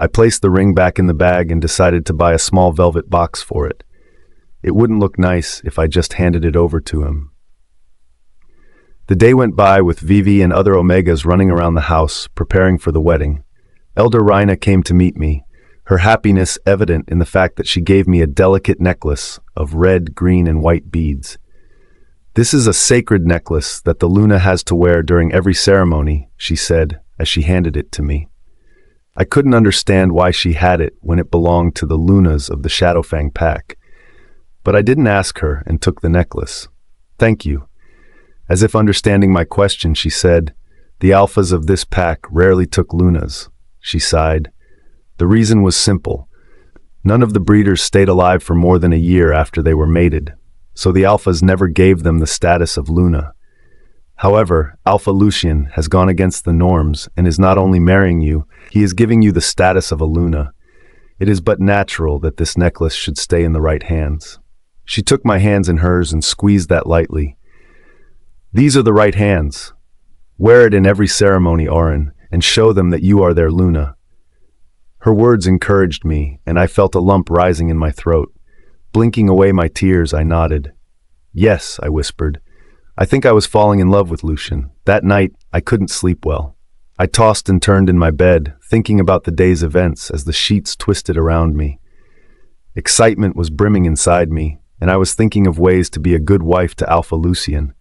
I placed the ring back in the bag and decided to buy a small velvet box for it. It wouldn't look nice if I just handed it over to him. The day went by with Vivi and other Omegas running around the house, preparing for the wedding. Elder Rhaina came to meet me, her happiness evident in the fact that she gave me a delicate necklace of red, green, and white beads. "This is a sacred necklace that the Luna has to wear during every ceremony," she said as she handed it to me. I couldn't understand why she had it when it belonged to the Lunas of the Shadowfang pack. But I didn't ask her and took the necklace. "Thank you." As if understanding my question, she said, "The alphas of this pack rarely took Lunas." She sighed. The reason was simple. None of the breeders stayed alive for more than a year after they were mated, so the alphas never gave them the status of Luna. However, Alpha Lucien has gone against the norms and is not only marrying you, he is giving you the status of a Luna. It is but natural that this necklace should stay in the right hands. She took my hands in hers and squeezed that lightly. "These are the right hands. Wear it in every ceremony, Auren, and show them that you are their Luna." Her words encouraged me, and I felt a lump rising in my throat. Blinking away my tears, I nodded. "Yes," I whispered. I think I was falling in love with Lucien. That night, I couldn't sleep well. I tossed and turned in my bed, thinking about the day's events as the sheets twisted around me. Excitement was brimming inside me, and I was thinking of ways to be a good wife to Alpha Lucien.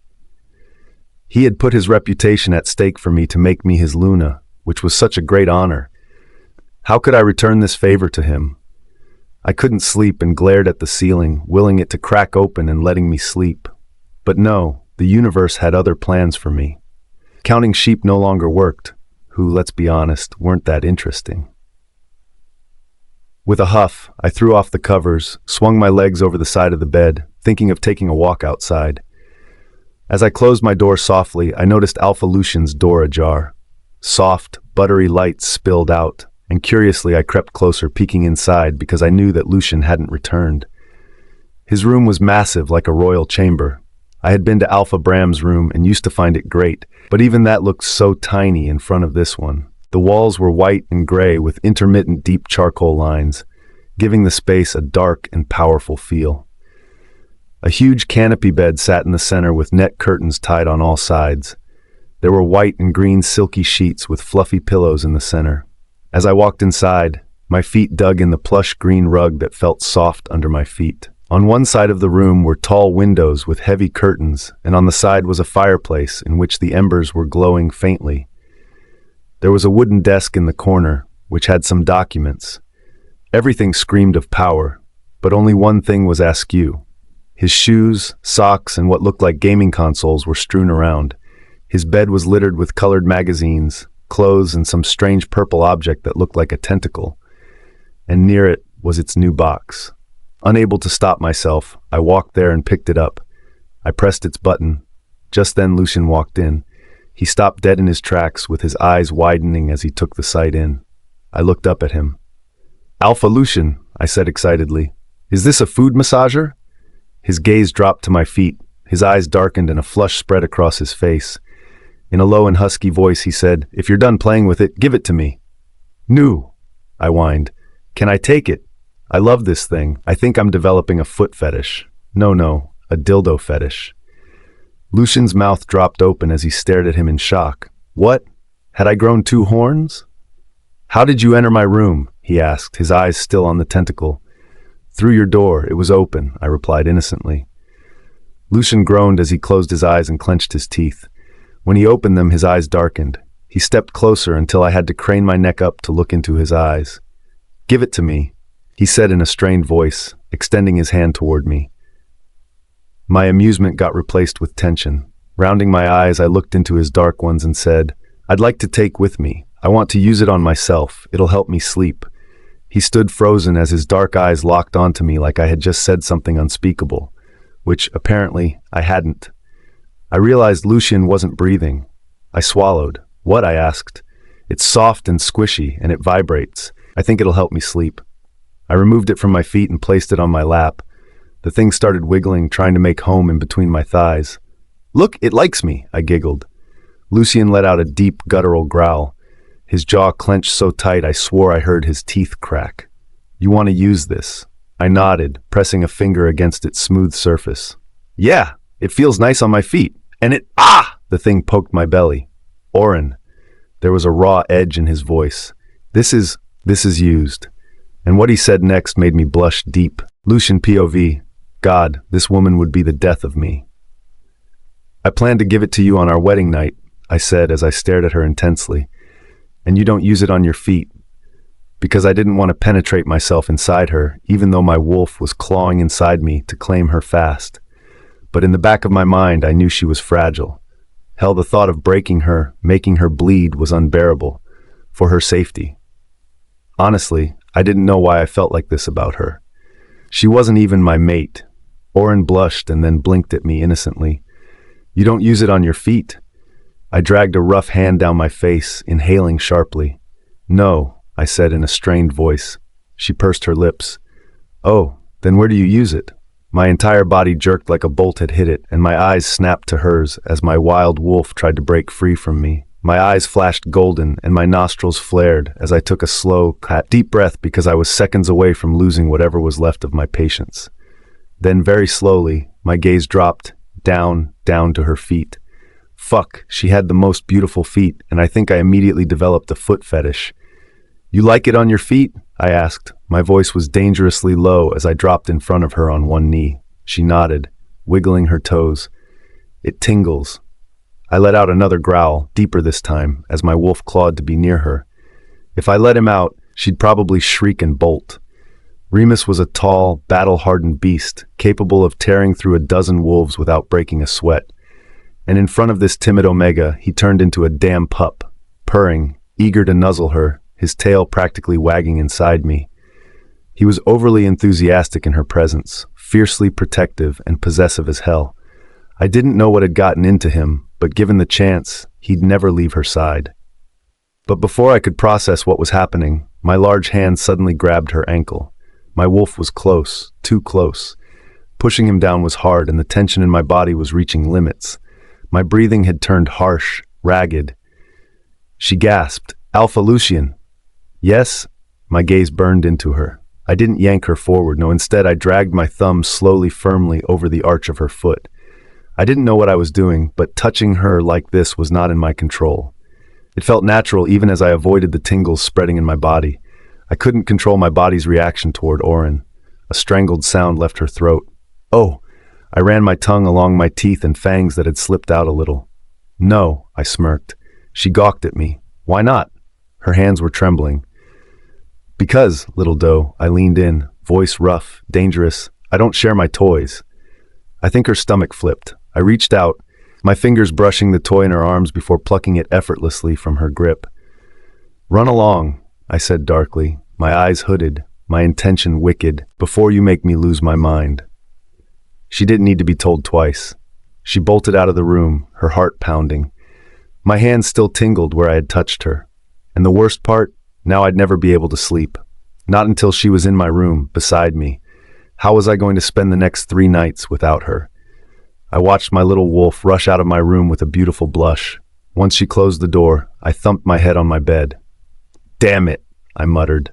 He had put his reputation at stake for me to make me his Luna, which was such a great honor. How could I return this favor to him? I couldn't sleep and glared at the ceiling, willing it to crack open and letting me sleep. But no, the universe had other plans for me. Counting sheep no longer worked, who, let's be honest, weren't that interesting. With a huff, I threw off the covers, swung my legs over the side of the bed, thinking of taking a walk outside. As I closed my door softly, I noticed Alpha Lucien's door ajar. Soft, buttery light spilled out, and curiously I crept closer, peeking inside because I knew that Lucien hadn't returned. His room was massive, like a royal chamber. I had been to Alpha Bram's room and used to find it great, but even that looked so tiny in front of this one. The walls were white and gray with intermittent deep charcoal lines, giving the space a dark and powerful feel. A huge canopy bed sat in the center with net curtains tied on all sides. There were white and green silky sheets with fluffy pillows in the center. As I walked inside, my feet dug in the plush green rug that felt soft under my feet. On one side of the room were tall windows with heavy curtains, and on the side was a fireplace in which the embers were glowing faintly. There was a wooden desk in the corner, which had some documents. Everything screamed of power, but only one thing was askew. His shoes, socks, and what looked like gaming consoles were strewn around. His bed was littered with colored magazines, clothes, and some strange purple object that looked like a tentacle. And near it was its new box. Unable to stop myself, I walked there and picked it up. I pressed its button. Just then Lucien walked in. He stopped dead in his tracks, with his eyes widening as he took the sight in. I looked up at him. "Alpha Lucien," I said excitedly. "Is this a food massager?" His gaze dropped to my feet. His eyes darkened and a flush spread across his face. In a low and husky voice he said, "If you're done playing with it, give it to me." "No," I whined. "Can I take it? I love this thing. I think I'm developing a foot fetish." No, a dildo fetish." Lucien's mouth dropped open as he stared at him in shock. "What? Had I grown 2 horns?" "How did you enter my room?" he asked, his eyes still on the tentacle. "Through your door. It was open," I replied innocently. Lucien groaned as he closed his eyes and clenched his teeth. When he opened them, his eyes darkened. He stepped closer until I had to crane my neck up to look into his eyes. "Give it to me," he said in a strained voice, extending his hand toward me. My amusement got replaced with tension. Rounding my eyes, I looked into his dark ones and said, "I'd like to take with me. I want to use it on myself. It'll help me sleep." He stood frozen as his dark eyes locked onto me like I had just said something unspeakable, which apparently I hadn't. I realized Lucien wasn't breathing. I swallowed. "What?" I asked. "It's soft and squishy, and it vibrates. I think it'll help me sleep." I removed it from my feet and placed it on my lap. The thing started wiggling, trying to make home in between my thighs. "Look, it likes me," I giggled. Lucien let out a deep, guttural growl. His jaw clenched so tight I swore I heard his teeth crack. "You want to use this?" I nodded, pressing a finger against its smooth surface. "Yeah, it feels nice on my feet. And it— ah!" The thing poked my belly. "Auren." There was a raw edge in his voice. This is used." And what he said next made me blush deep. Lucien POV. God, this woman would be the death of me. "I plan to give it to you on our wedding night," I said as I stared at her intensely. "And you don't use it on your feet." Because I didn't want to penetrate myself inside her, even though my wolf was clawing inside me to claim her fast. But in the back of my mind, I knew she was fragile. Hell, the thought of breaking her, making her bleed, was unbearable. For her safety. Honestly, I didn't know why I felt like this about her. She wasn't even my mate. Auren blushed and then blinked at me innocently. "You don't use it on your feet." I dragged a rough hand down my face, inhaling sharply. "No," I said in a strained voice. She pursed her lips. "Oh, then where do you use it?" My entire body jerked like a bolt had hit it, and my eyes snapped to hers as my wild wolf tried to break free from me. My eyes flashed golden, and my nostrils flared as I took a slow, deep breath because I was seconds away from losing whatever was left of my patience. Then, very slowly, my gaze dropped, down to her feet. Fuck, she had the most beautiful feet, and I think I immediately developed a foot fetish. "You like it on your feet?" I asked. My voice was dangerously low as I dropped in front of her on one knee. She nodded, wiggling her toes. "It tingles." I let out another growl, deeper this time, as my wolf clawed to be near her. If I let him out, she'd probably shriek and bolt. Remus was a tall, battle-hardened beast, capable of tearing through a dozen wolves without breaking a sweat. And in front of this timid Omega, he turned into a damn pup, purring, eager to nuzzle her, his tail practically wagging inside me. He was overly enthusiastic in her presence, fiercely protective and possessive as hell. I didn't know what had gotten into him, but given the chance, he'd never leave her side. But before I could process what was happening, my large hand suddenly grabbed her ankle. My wolf was close, too close. Pushing him down was hard, and the tension in my body was reaching limits. My breathing had turned harsh, ragged. She gasped, "Alpha Lucien." "Yes?" My gaze burned into her. I didn't yank her forward. No, instead I dragged my thumb slowly, firmly over the arch of her foot. I didn't know what I was doing, but touching her like this was not in my control. It felt natural even as I avoided the tingles spreading in my body. I couldn't control my body's reaction toward Auren. A strangled sound left her throat. "Oh!" I ran my tongue along my teeth and fangs that had slipped out a little. "No," I smirked. She gawked at me. "Why not?" Her hands were trembling. "Because, little doe," I leaned in, voice rough, dangerous. "I don't share my toys." I think her stomach flipped. I reached out, my fingers brushing the toy in her arms before plucking it effortlessly from her grip. "Run along," I said darkly, my eyes hooded, my intention wicked, "before you make me lose my mind." She didn't need to be told twice. She bolted out of the room, her heart pounding. My hands still tingled where I had touched her. And the worst part, now I'd never be able to sleep. Not until she was in my room, beside me. How was I going to spend the next 3 nights without her? I watched my little wolf rush out of my room with a beautiful blush. Once she closed the door, I thumped my head on my bed. "Damn it," I muttered.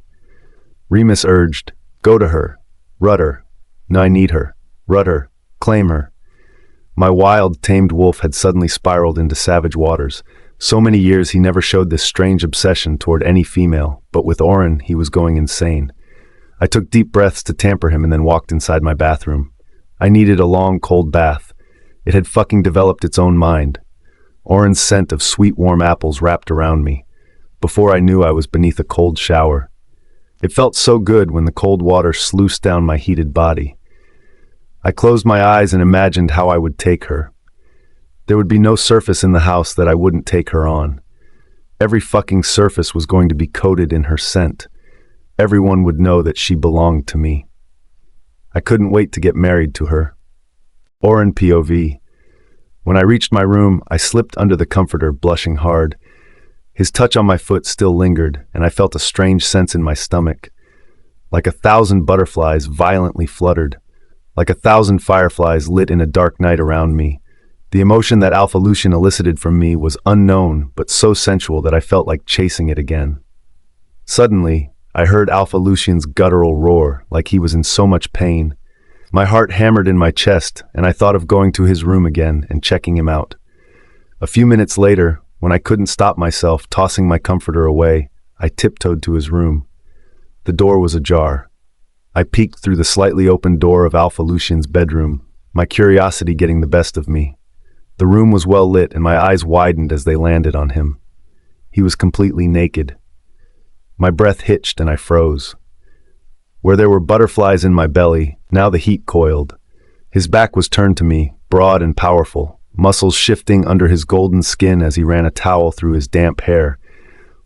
Remus urged, "Go to her. Rudder. No, I need her. Rudder. Claim her." My wild, tamed wolf had suddenly spiraled into savage waters. So many years he never showed this strange obsession toward any female, but with Auren he was going insane. I took deep breaths to tamper him and then walked inside my bathroom. I needed a long, cold bath. It had fucking developed its own mind. Auren's scent of sweet, warm apples wrapped around me. Before I knew I was beneath a cold shower. It felt so good when the cold water sluiced down my heated body. I closed my eyes and imagined how I would take her. There would be no surface in the house that I wouldn't take her on. Every fucking surface was going to be coated in her scent. Everyone would know that she belonged to me. I couldn't wait to get married to her. Auren POV. When I reached my room, I slipped under the comforter, blushing hard. His touch on my foot still lingered, and I felt a strange sense in my stomach. Like 1,000 butterflies violently fluttered. Like 1,000 fireflies lit in a dark night around me. The emotion that Alpha Lucien elicited from me was unknown, but so sensual that I felt like chasing it again. Suddenly, I heard Alpha Lucien's guttural roar, like he was in so much pain. My heart hammered in my chest, and I thought of going to his room again and checking him out. A few minutes later, when I couldn't stop myself tossing my comforter away, I tiptoed to his room. The door was ajar. I peeked through the slightly open door of Alpha Lucien's bedroom, my curiosity getting the best of me. The room was well lit, and my eyes widened as they landed on him. He was completely naked. My breath hitched and I froze. Where there were butterflies in my belly, now the heat coiled. His back was turned to me, broad and powerful, muscles shifting under his golden skin as he ran a towel through his damp hair.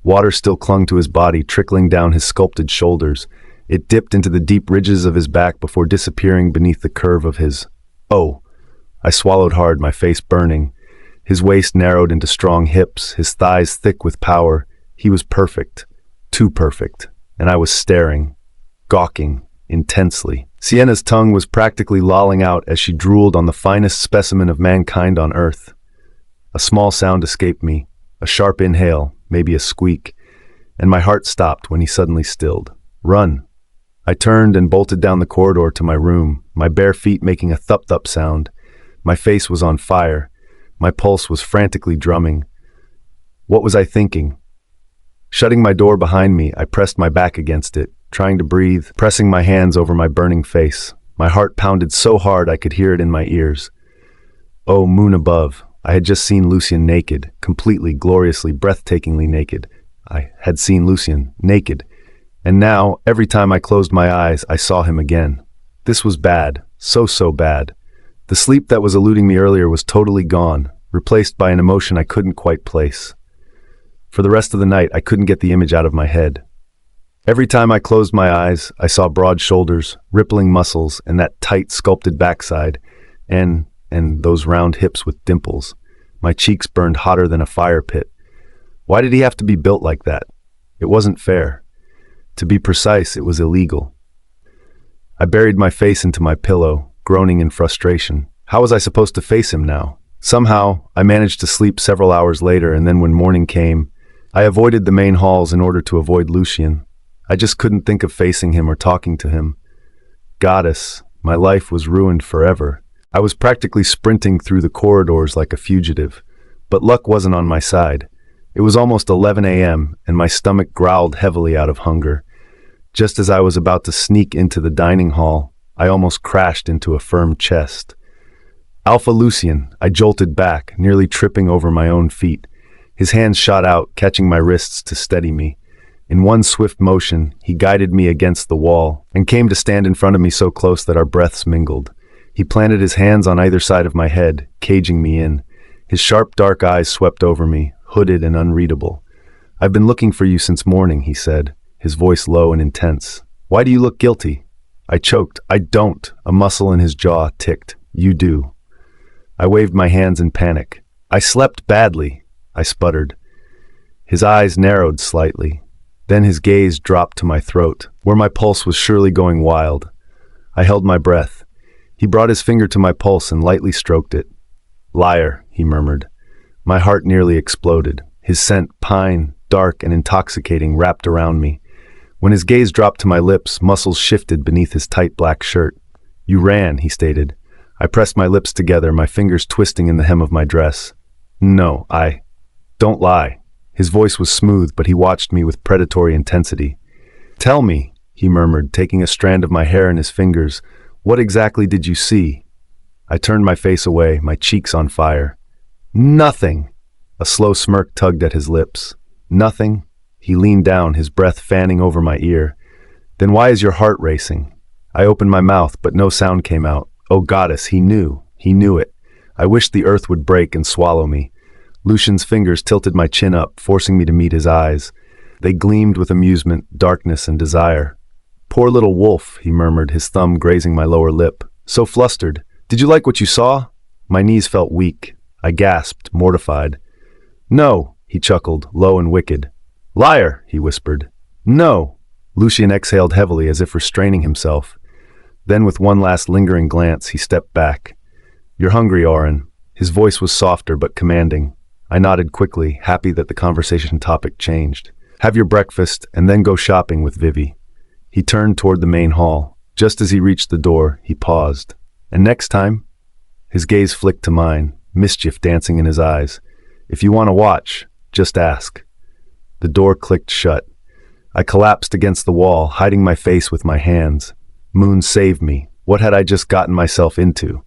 Water still clung to his body, trickling down his sculpted shoulders. It dipped into the deep ridges of his back before disappearing beneath the curve of his... Oh! I swallowed hard, my face burning. His waist narrowed into strong hips, his thighs thick with power. He was perfect. Too perfect. And I was staring, gawking, intensely. Sienna's tongue was practically lolling out as she drooled on the finest specimen of mankind on earth. A small sound escaped me, a sharp inhale, maybe a squeak, and my heart stopped when he suddenly stilled. "Run!" I turned and bolted down the corridor to my room, my bare feet making a thup-thup sound. My face was on fire. My pulse was frantically drumming. What was I thinking? Shutting my door behind me, I pressed my back against it, trying to breathe, pressing my hands over my burning face. My heart pounded so hard I could hear it in my ears. Oh, moon above, I had just seen Lucien naked, completely, gloriously, breathtakingly naked. I had seen Lucien naked. And now, every time I closed my eyes, I saw him again. This was bad, so bad. The sleep that was eluding me earlier was totally gone, replaced by an emotion I couldn't quite place. For the rest of the night, I couldn't get the image out of my head. Every time I closed my eyes, I saw broad shoulders, rippling muscles, and that tight, sculpted backside, and those round hips with dimples. My cheeks burned hotter than a fire pit. Why did he have to be built like that? It wasn't fair. To be precise, it was illegal. I buried my face into my pillow, groaning in frustration. How was I supposed to face him now? Somehow, I managed to sleep several hours later, and then when morning came, I avoided the main halls in order to avoid Lucien. I just couldn't think of facing him or talking to him. Goddess, my life was ruined forever. I was practically sprinting through the corridors like a fugitive, but luck wasn't on my side. It was almost 11 a.m., and my stomach growled heavily out of hunger. Just as I was about to sneak into the dining hall, I almost crashed into a firm chest. Alpha Lucien, I jolted back, nearly tripping over my own feet. His hands shot out, catching my wrists to steady me. In one swift motion, he guided me against the wall and came to stand in front of me so close that our breaths mingled. He planted his hands on either side of my head, caging me in. His sharp, dark eyes swept over me, hooded and unreadable. "I've been looking for you since morning," he said, his voice low and intense. "Why do you look guilty?" I choked. "I don't." A muscle in his jaw ticked. "You do." I waved my hands in panic. "I slept badly," I sputtered. His eyes narrowed slightly. Then his gaze dropped to my throat, where my pulse was surely going wild. I held my breath. He brought his finger to my pulse and lightly stroked it. "Liar," he murmured. My heart nearly exploded. His scent, pine, dark and intoxicating, wrapped around me. When his gaze dropped to my lips, muscles shifted beneath his tight black shirt. "You ran," he stated. I pressed my lips together, my fingers twisting in the hem of my dress. "No, Don't lie." His voice was smooth, but he watched me with predatory intensity. "Tell me," he murmured, taking a strand of my hair in his fingers. "What exactly did you see?" I turned my face away, my cheeks on fire. "Nothing." A slow smirk tugged at his lips. "Nothing?" He leaned down, his breath fanning over my ear. "Then why is your heart racing?" I opened my mouth, but no sound came out. Oh, goddess, he knew. He knew it. I wished the earth would break and swallow me. Lucien's fingers tilted my chin up, forcing me to meet his eyes. They gleamed with amusement, darkness, and desire. "Poor little wolf," he murmured, his thumb grazing my lower lip. "So flustered. Did you like what you saw?" My knees felt weak. I gasped, mortified. "No," he chuckled, low and wicked. "Liar," he whispered. "No." Lucien exhaled heavily, as if restraining himself. Then, with one last lingering glance, he stepped back. "You're hungry, Auren." His voice was softer but commanding. I nodded quickly, happy that the conversation topic changed. "Have your breakfast, and then go shopping with Vivi." He turned toward the main hall. Just as he reached the door, he paused. "And next time?" His gaze flicked to mine, mischief dancing in his eyes. "If you want to watch, just ask." The door clicked shut. I collapsed against the wall, hiding my face with my hands. Moon, save me. What had I just gotten myself into?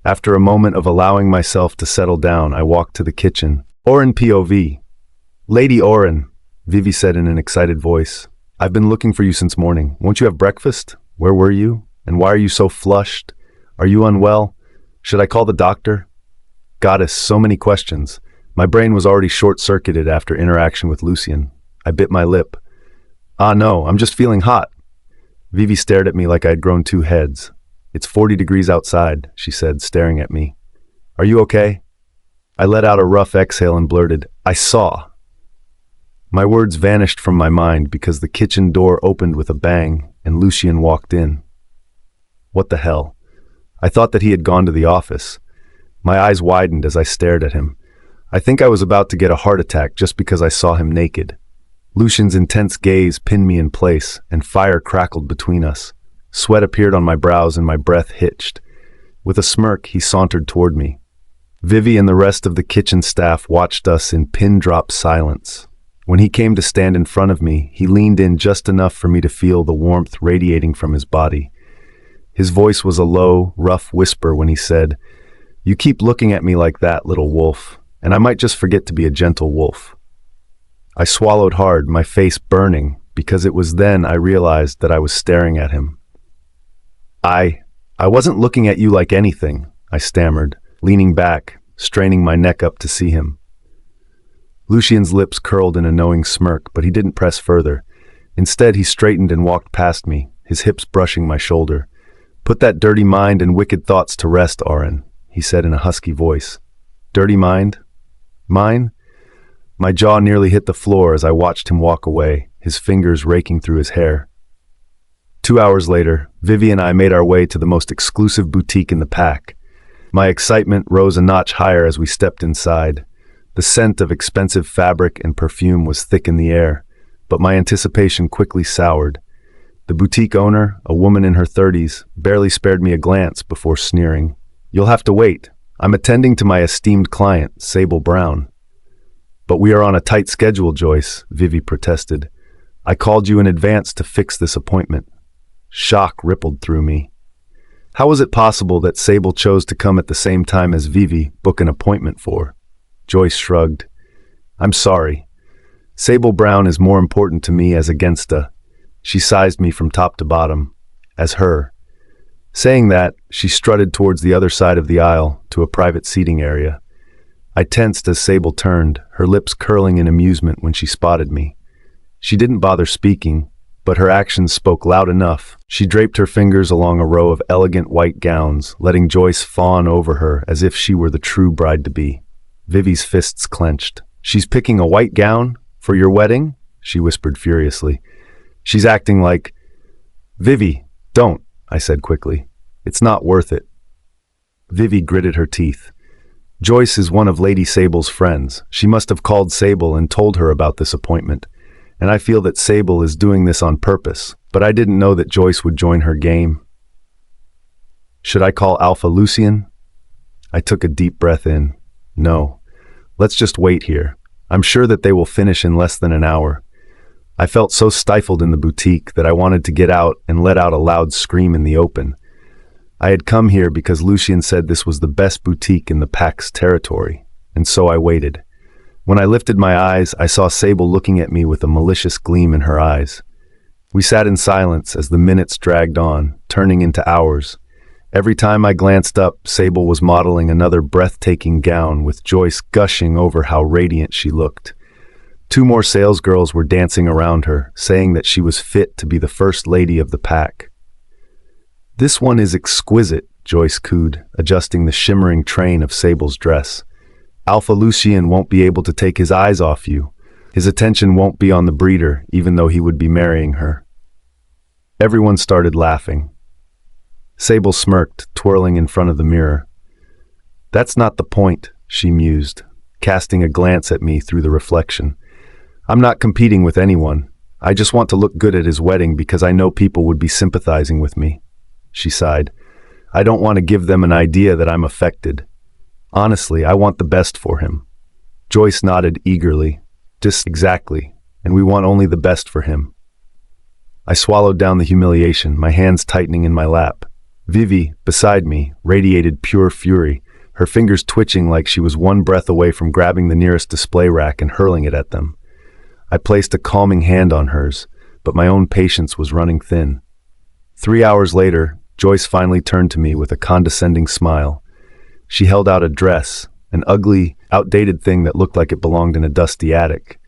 After a moment of allowing myself to settle down, I walked to the kitchen. "Auren POV. Lady Auren," Vivi said in an excited voice. "I've been looking for you since morning. Won't you have breakfast? Where were you? And why are you so flushed? Are you unwell? Should I call the doctor?" Goddess, so many questions. My brain was already short-circuited after interaction with Lucien. I bit my lip. "Ah, no, I'm just feeling hot." Vivi stared at me like I had grown two heads. "It's 40 degrees outside," she said, staring at me. "Are you okay?" I let out a rough exhale and blurted, "I saw." My words vanished from my mind because the kitchen door opened with a bang and Lucien walked in. What the hell? I thought that he had gone to the office. My eyes widened as I stared at him. I think I was about to get a heart attack just because I saw him naked. Lucien's intense gaze pinned me in place, and fire crackled between us. Sweat appeared on my brows and my breath hitched. With a smirk, he sauntered toward me. Vivi and the rest of the kitchen staff watched us in pin-drop silence. When he came to stand in front of me, he leaned in just enough for me to feel the warmth radiating from his body. His voice was a low, rough whisper when he said, "You keep looking at me like that, little wolf, and I might just forget to be a gentle wolf." I swallowed hard, my face burning, because it was then I realized that I was staring at him. I wasn't looking at you like anything," I stammered, leaning back, straining my neck up to see him. Lucien's lips curled in a knowing smirk, but he didn't press further. Instead, he straightened and walked past me, his hips brushing my shoulder. "Put that dirty mind and wicked thoughts to rest, Auren," he said in a husky voice. "Dirty mind? Mine?" My jaw nearly hit the floor as I watched him walk away, his fingers raking through his hair. 2 hours later, Vivi and I made our way to the most exclusive boutique in the pack. My excitement rose a notch higher as we stepped inside. The scent of expensive fabric and perfume was thick in the air, but my anticipation quickly soured. The boutique owner, a woman in her 30s, barely spared me a glance before sneering. "You'll have to wait. I'm attending to my esteemed client, Sable Brown." "But we are on a tight schedule, Joyce," Vivi protested. "I called you in advance to fix this appointment." Shock rippled through me. How was it possible that Sable chose to come at the same time as Vivi book an appointment for? Joyce shrugged. "I'm sorry. Sable Brown is more important to me as a gangsta." She sized me from top to bottom, as her. Saying that, she strutted towards the other side of the aisle to a private seating area. I tensed as Sable turned, her lips curling in amusement when she spotted me. She didn't bother speaking, but her actions spoke loud enough. She draped her fingers along a row of elegant white gowns, letting Joyce fawn over her as if she were the true bride-to-be. Vivi's fists clenched. "She's picking a white gown? For your wedding?" she whispered furiously. "She's acting like—" "Vivi, don't," I said quickly. "It's not worth it." Vivi gritted her teeth. "Joyce is one of Lady Sable's friends. She must have called Sable and told her about this appointment. And I feel that Sable is doing this on purpose, but I didn't know that Joyce would join her game." "Should I call Alpha Lucien?" I took a deep breath in. "No. Let's just wait here. I'm sure that they will finish in less than an hour." I felt so stifled in the boutique that I wanted to get out and let out a loud scream in the open. I had come here because Lucien said this was the best boutique in the pack's territory, and so I waited. When I lifted my eyes, I saw Sable looking at me with a malicious gleam in her eyes. We sat in silence as the minutes dragged on, turning into hours. Every time I glanced up, Sable was modeling another breathtaking gown, with Joyce gushing over how radiant she looked. 2 more salesgirls were dancing around her, saying that she was fit to be the first lady of the pack. "This one is exquisite," Joyce cooed, adjusting the shimmering train of Sable's dress. "Alpha Lucien won't be able to take his eyes off you. His attention won't be on the breeder, even though he would be marrying her." Everyone started laughing. Sable smirked, twirling in front of the mirror. "That's not the point," she mused, casting a glance at me through the reflection. "I'm not competing with anyone. I just want to look good at his wedding because I know people would be sympathizing with me." She sighed. "I don't want to give them an idea that I'm affected. Honestly, I want the best for him." Joyce nodded eagerly. "Just exactly, and we want only the best for him." I swallowed down the humiliation, my hands tightening in my lap. Vivi, beside me, radiated pure fury, her fingers twitching like she was one breath away from grabbing the nearest display rack and hurling it at them. I placed a calming hand on hers, but my own patience was running thin. 3 hours later, Joyce finally turned to me with a condescending smile. She held out a dress, an ugly, outdated thing that looked like it belonged in a dusty attic.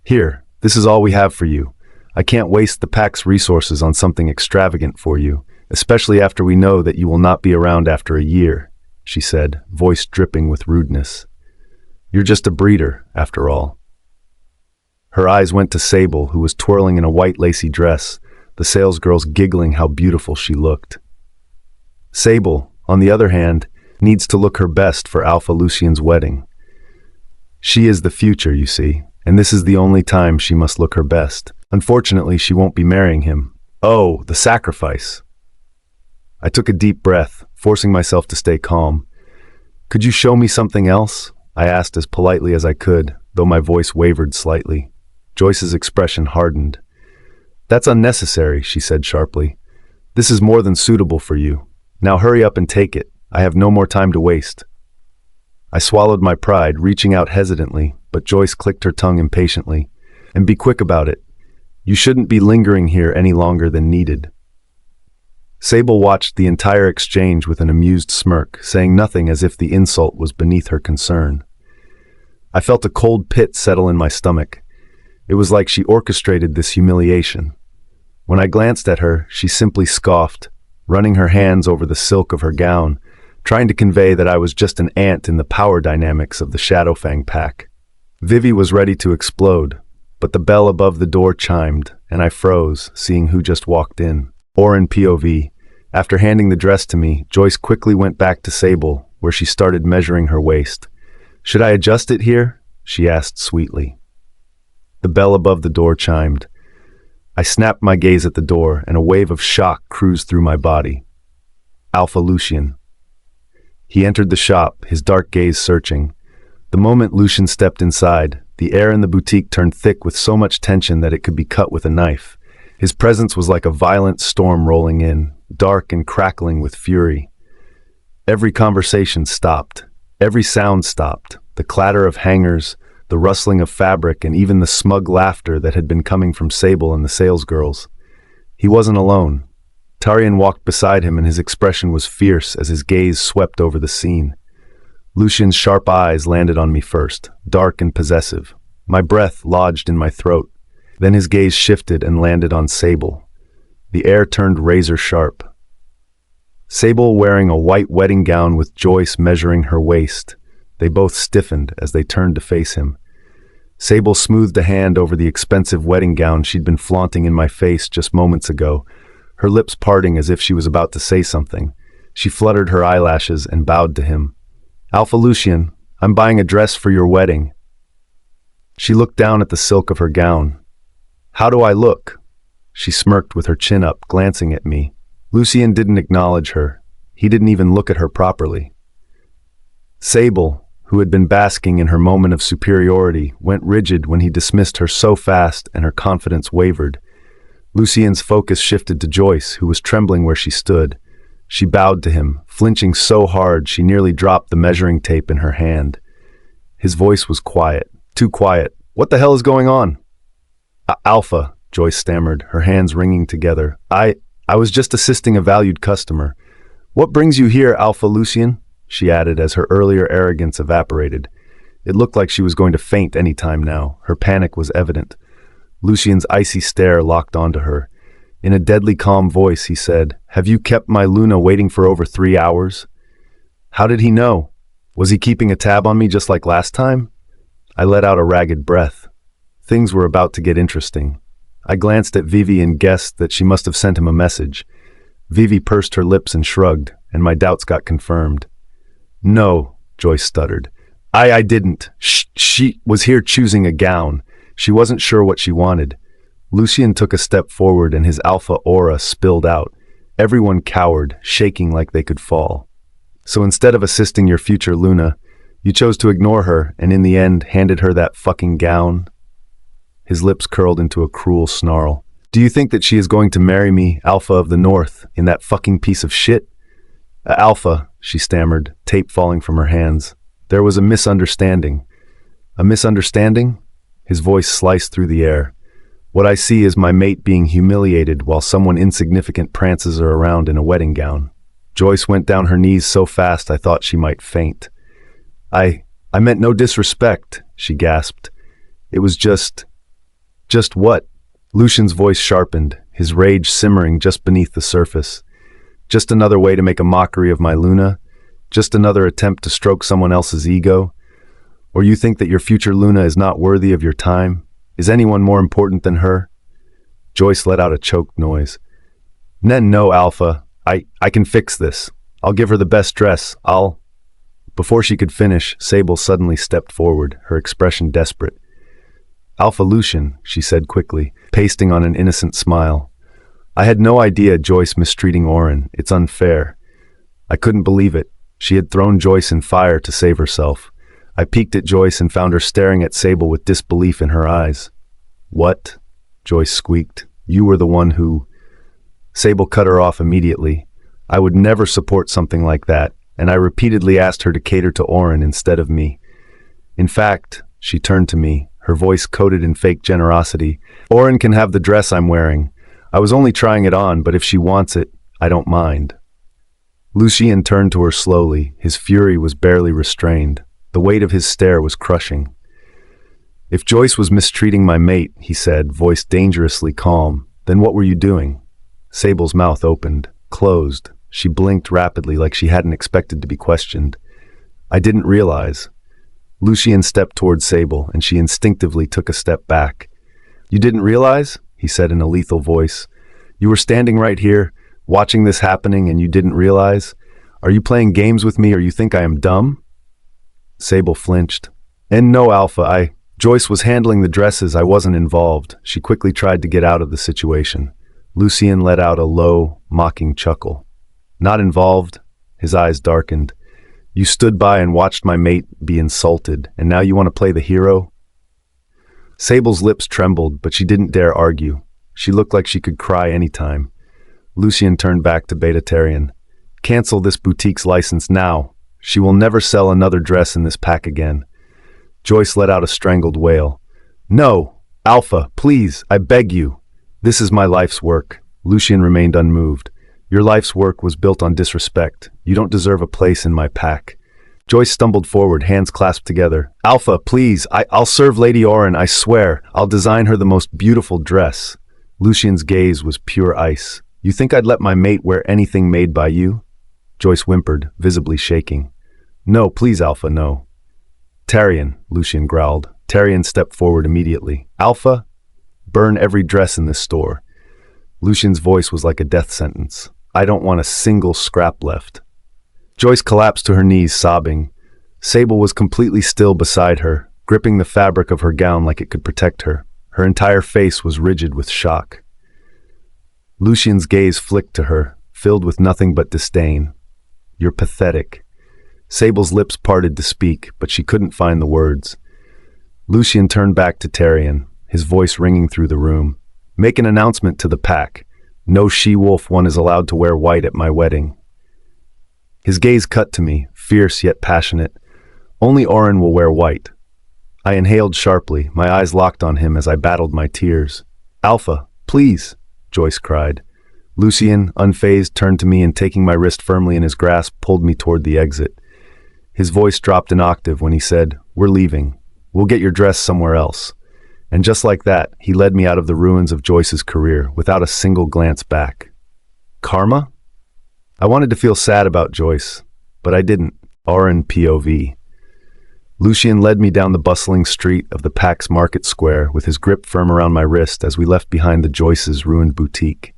"Here, this is all we have for you. I can't waste the pack's resources on something extravagant for you, especially after we know that you will not be around after a year," she said, voice dripping with rudeness. "You're just a breeder, after all." Her eyes went to Sable, who was twirling in a white lacy dress, the salesgirls giggling how beautiful she looked. Sable, on the other hand, needs to look her best for Alpha Lucien's wedding. She is the future, you see, and this is the only time she must look her best. Unfortunately, she won't be marrying him. Oh, the sacrifice! I took a deep breath, forcing myself to stay calm. "Could you show me something else?" I asked as politely as I could, though my voice wavered slightly. Joyce's expression hardened. "That's unnecessary," she said sharply. "This is more than suitable for you. Now hurry up and take it. I have no more time to waste." I swallowed my pride, reaching out hesitantly, but Joyce clicked her tongue impatiently. "And be quick about it. You shouldn't be lingering here any longer than needed." Sable watched the entire exchange with an amused smirk, saying nothing as if the insult was beneath her concern. I felt a cold pit settle in my stomach. It was like she orchestrated this humiliation. When I glanced at her, she simply scoffed, running her hands over the silk of her gown, trying to convey that I was just an ant in the power dynamics of the Shadowfang pack. Vivi was ready to explode. but the bell above the door chimed, and I froze, seeing who just walked in. Auren POV. After handing the dress to me, Joyce quickly went back to Sable, where she started measuring her waist. "Should I adjust it here?" she asked sweetly. The bell above the door chimed. I snapped my gaze at the door, and a wave of shock cruised through my body. Alpha Lucien. He entered the shop, his dark gaze searching. The moment Lucien stepped inside, the air in the boutique turned thick with so much tension that it could be cut with a knife. His presence was like a violent storm rolling in, dark and crackling with fury. Every conversation stopped. Every sound stopped. The clatter of hangers, the rustling of fabric, and even the smug laughter that had been coming from Sable and the salesgirls. He wasn't alone. Tarian walked beside him, and his expression was fierce as his gaze swept over the scene. Lucien's sharp eyes landed on me first, dark and possessive. My breath lodged in my throat. Then his gaze shifted and landed on Sable. The air turned razor sharp. Sable wearing a white wedding gown with Joyce measuring her waist. They both stiffened as they turned to face him. Sable smoothed a hand over the expensive wedding gown she'd been flaunting in my face just moments ago, her lips parting as if she was about to say something. She fluttered her eyelashes and bowed to him. "Alpha Lucien, I'm buying a dress for your wedding." She looked down at the silk of her gown. "How do I look?" She smirked with her chin up, glancing at me. Lucien didn't acknowledge her. He didn't even look at her properly. Sable, who had been basking in her moment of superiority, went rigid when he dismissed her so fast, and her confidence wavered. Lucien's focus shifted to Joyce, who was trembling where she stood. She bowed to him, flinching so hard she nearly dropped the measuring tape in her hand. His voice was quiet, too quiet. "What the hell is going on?" Alpha, Joyce stammered, her hands wringing together. I was just assisting a valued customer." "What brings you here, Alpha Lucien?" she added as her earlier arrogance evaporated. It looked like she was going to faint any time now. Her panic was evident. Lucien's icy stare locked onto her. In a deadly calm voice, he said, "Have you kept my Luna waiting for over 3 hours?" How did he know? Was he keeping a tab on me just like last time? I let out a ragged breath. Things were about to get interesting. I glanced at Vivi and guessed that she must have sent him a message. Vivi pursed her lips and shrugged, and my doubts got confirmed. "No," Joyce stuttered. I didn't. She was here choosing a gown. She wasn't sure what she wanted." Lucien took a step forward and his alpha aura spilled out. Everyone cowered, shaking like they could fall. "So instead of assisting your future Luna, you chose to ignore her and in the end handed her that fucking gown?" His lips curled into a cruel snarl. "Do you think that she is going to marry me, Alpha of the North, in that fucking piece of shit?" "Alpha," she stammered, tape falling from her hands. "There was a misunderstanding." "A misunderstanding?" His voice sliced through the air. "What I see is my mate being humiliated while someone insignificant prances her around in a wedding gown." Joyce went down her knees so fast I thought she might faint. I meant no disrespect," she gasped. "It was just what?" Lucien's voice sharpened, his rage simmering just beneath the surface. "Just another way to make a mockery of my Luna? Just another attempt to stroke someone else's ego? Or you think that your future Luna is not worthy of your time? Is anyone more important than her?" Joyce let out a choked noise. No, Alpha. I can fix this. I'll give her the best dress. Before she could finish, Sable suddenly stepped forward, her expression desperate. "Alpha Lucien," she said quickly, pasting on an innocent smile. "I had no idea Joyce mistreating Auren. It's unfair." I couldn't believe it. She had thrown Joyce in fire to save herself. I peeked at Joyce and found her staring at Sable with disbelief in her eyes. "What?" Joyce squeaked. "You were the one who—" Sable cut her off immediately. I would never support something like that, and I repeatedly asked her to cater to Auren instead of me. In fact, she turned to me, her voice coated in fake generosity. "Auren can have the dress I'm wearing. I was only trying it on, but if she wants it, I don't mind." Lucien turned to her slowly. His fury was barely restrained. The weight of his stare was crushing. "If Joyce was mistreating my mate," he said, voice dangerously calm, "then what were you doing?" Sable's mouth opened, closed. She blinked rapidly like she hadn't expected to be questioned. "I didn't realize." Lucien stepped toward Sable, and she instinctively took a step back. You didn't realize? He said in a lethal voice. You were standing right here, watching this happening, and you didn't realize? Are you playing games with me or you think I am dumb? Sable flinched. And no, Alpha, Joyce was handling the dresses, I wasn't involved. She quickly tried to get out of the situation. Lucien let out a low, mocking chuckle. Not involved? His eyes darkened. You stood by and watched my mate be insulted, and now you want to play the hero? Sable's lips trembled, but she didn't dare argue. She looked like she could cry any time. Lucien turned back to Beta-Tarian. Cancel this boutique's license now. She will never sell another dress in this pack again. Joyce let out a strangled wail. No, Alpha, please, I beg you. This is my life's work. Lucien remained unmoved. Your life's work was built on disrespect. You don't deserve a place in my pack. Joyce stumbled forward, hands clasped together. Alpha, please, I'll serve Lady Auren, I swear. I'll design her the most beautiful dress. Lucien's gaze was pure ice. You think I'd let my mate wear anything made by you? Joyce whimpered, visibly shaking. No, please, Alpha, no. Tarian, Lucien growled. Tarian stepped forward immediately. Alpha, burn every dress in this store. Lucien's voice was like a death sentence. I don't want a single scrap left. Joyce collapsed to her knees, sobbing. Sable was completely still beside her, gripping the fabric of her gown like it could protect her. Her entire face was rigid with shock. Lucien's gaze flicked to her, filled with nothing but disdain. You're pathetic. Sable's lips parted to speak, but she couldn't find the words. Lucien turned back to Tarian, his voice ringing through the room. Make an announcement to the pack. No she-wolf one is allowed to wear white at my wedding. His gaze cut to me, fierce yet passionate. Only Auren will wear white. I inhaled sharply, my eyes locked on him as I battled my tears. Alpha, please, Joyce cried. Lucien, unfazed, turned to me and taking my wrist firmly in his grasp, pulled me toward the exit. His voice dropped an octave when he said, We're leaving. We'll get your dress somewhere else. And just like that, he led me out of the ruins of Joyce's career, without a single glance back. Karma? I wanted to feel sad about Joyce, but I didn't. Auren POV. Lucien led me down the bustling street of the Pax Market Square with his grip firm around my wrist as we left behind the Joyce's ruined boutique.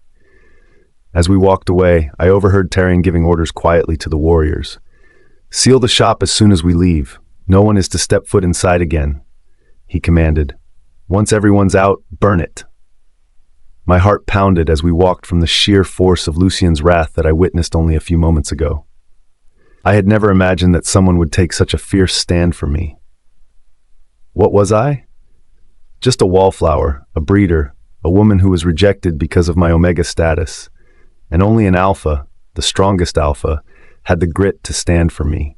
As we walked away, I overheard Tarian giving orders quietly to the warriors. Seal the shop as soon as we leave. No one is to step foot inside again, he commanded. Once everyone's out, burn it. My heart pounded as we walked from the sheer force of Lucien's wrath that I witnessed only a few moments ago. I had never imagined that someone would take such a fierce stand for me. What was I? Just a wallflower, a breeder, a woman who was rejected because of my Omega status. And only an alpha, the strongest alpha, had the grit to stand for me.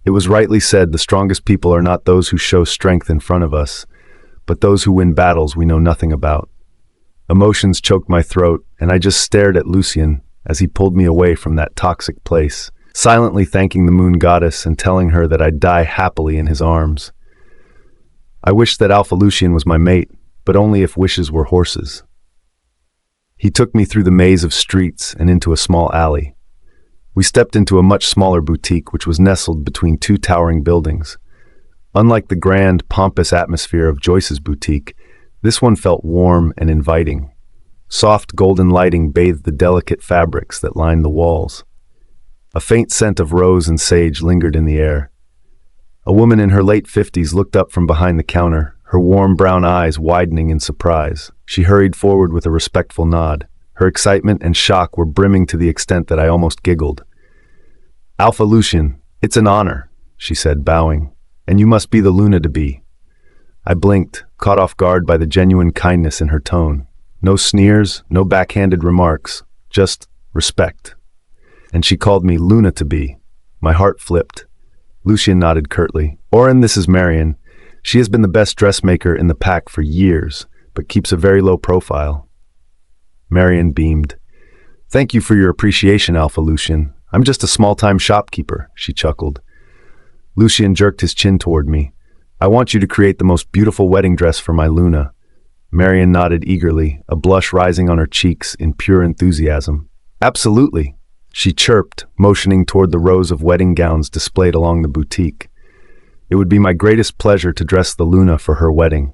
It was rightly said the strongest people are not those who show strength in front of us, but those who win battles we know nothing about. Emotions choked my throat, and I just stared at Lucien as he pulled me away from that toxic place, silently thanking the moon goddess and telling her that I'd die happily in his arms. I wished that Alpha Lucien was my mate, but only if wishes were horses. He took me through the maze of streets and into a small alley. We stepped into a much smaller boutique which was nestled between two towering buildings. Unlike the grand, pompous atmosphere of Joyce's boutique, this one felt warm and inviting. Soft golden lighting bathed the delicate fabrics that lined the walls. A faint scent of rose and sage lingered in the air. A woman in her late 50s looked up from behind the counter, her warm brown eyes widening in surprise. She hurried forward with a respectful nod. Her excitement and shock were brimming to the extent that I almost giggled. Alpha Lucien, it's an honor, she said, bowing. And you must be the Luna to be. I blinked, caught off guard by the genuine kindness in her tone. No sneers, no backhanded remarks, just respect. And she called me Luna to be. My heart flipped. Lucien nodded curtly. Auren, this is Marion. She has been the best dressmaker in the pack for years, but keeps a very low profile. Marion beamed. Thank you for your appreciation, Alpha Lucien. I'm just a small-time shopkeeper, she chuckled. Lucien jerked his chin toward me. I want you to create the most beautiful wedding dress for my Luna. Marion nodded eagerly, a blush rising on her cheeks in pure enthusiasm. Absolutely, she chirped, motioning toward the rows of wedding gowns displayed along the boutique. It would be my greatest pleasure to dress the Luna for her wedding.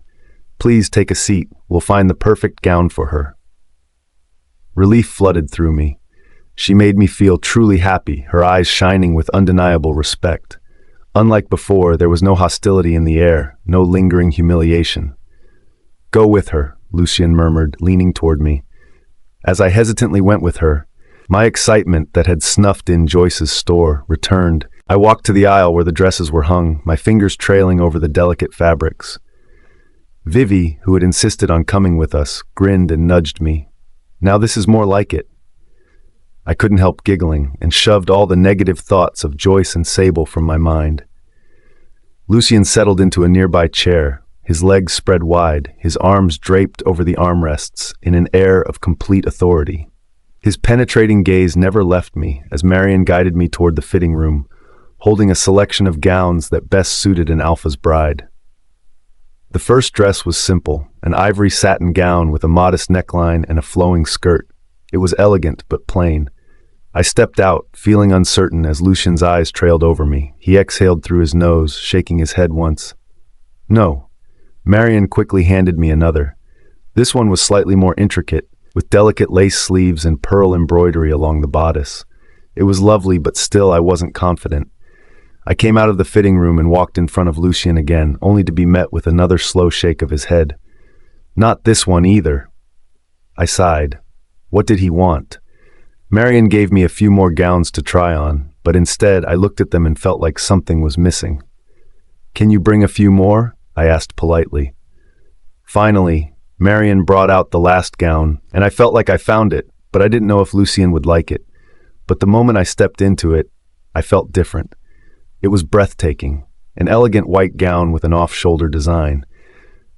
Please take a seat. We'll find the perfect gown for her." Relief flooded through me. She made me feel truly happy, her eyes shining with undeniable respect. Unlike before, there was no hostility in the air, no lingering humiliation. "Go with her," Lucien murmured, leaning toward me. As I hesitantly went with her, my excitement that had snuffed in Joyce's store returned. I walked to the aisle where the dresses were hung, my fingers trailing over the delicate fabrics. Vivi, who had insisted on coming with us, grinned and nudged me. "Now this is more like it." I couldn't help giggling and shoved all the negative thoughts of Joyce and Sable from my mind. Lucien settled into a nearby chair, his legs spread wide, his arms draped over the armrests in an air of complete authority. His penetrating gaze never left me as Marion guided me toward the fitting room, holding a selection of gowns that best suited an alpha's bride. The first dress was simple, an ivory satin gown with a modest neckline and a flowing skirt. It was elegant but plain. I stepped out, feeling uncertain as Lucien's eyes trailed over me. He exhaled through his nose, shaking his head once. "No." Marion quickly handed me another. This one was slightly more intricate, with delicate lace sleeves and pearl embroidery along the bodice. It was lovely, but still I wasn't confident. I came out of the fitting room and walked in front of Lucien again, only to be met with another slow shake of his head. "Not this one either." I sighed. What did he want? Marion gave me a few more gowns to try on, but instead I looked at them and felt like something was missing. "Can you bring a few more?" I asked politely. Finally, Marion brought out the last gown, and I felt like I found it, but I didn't know if Lucien would like it. But the moment I stepped into it, I felt different. It was breathtaking, an elegant white gown with an off-shoulder design.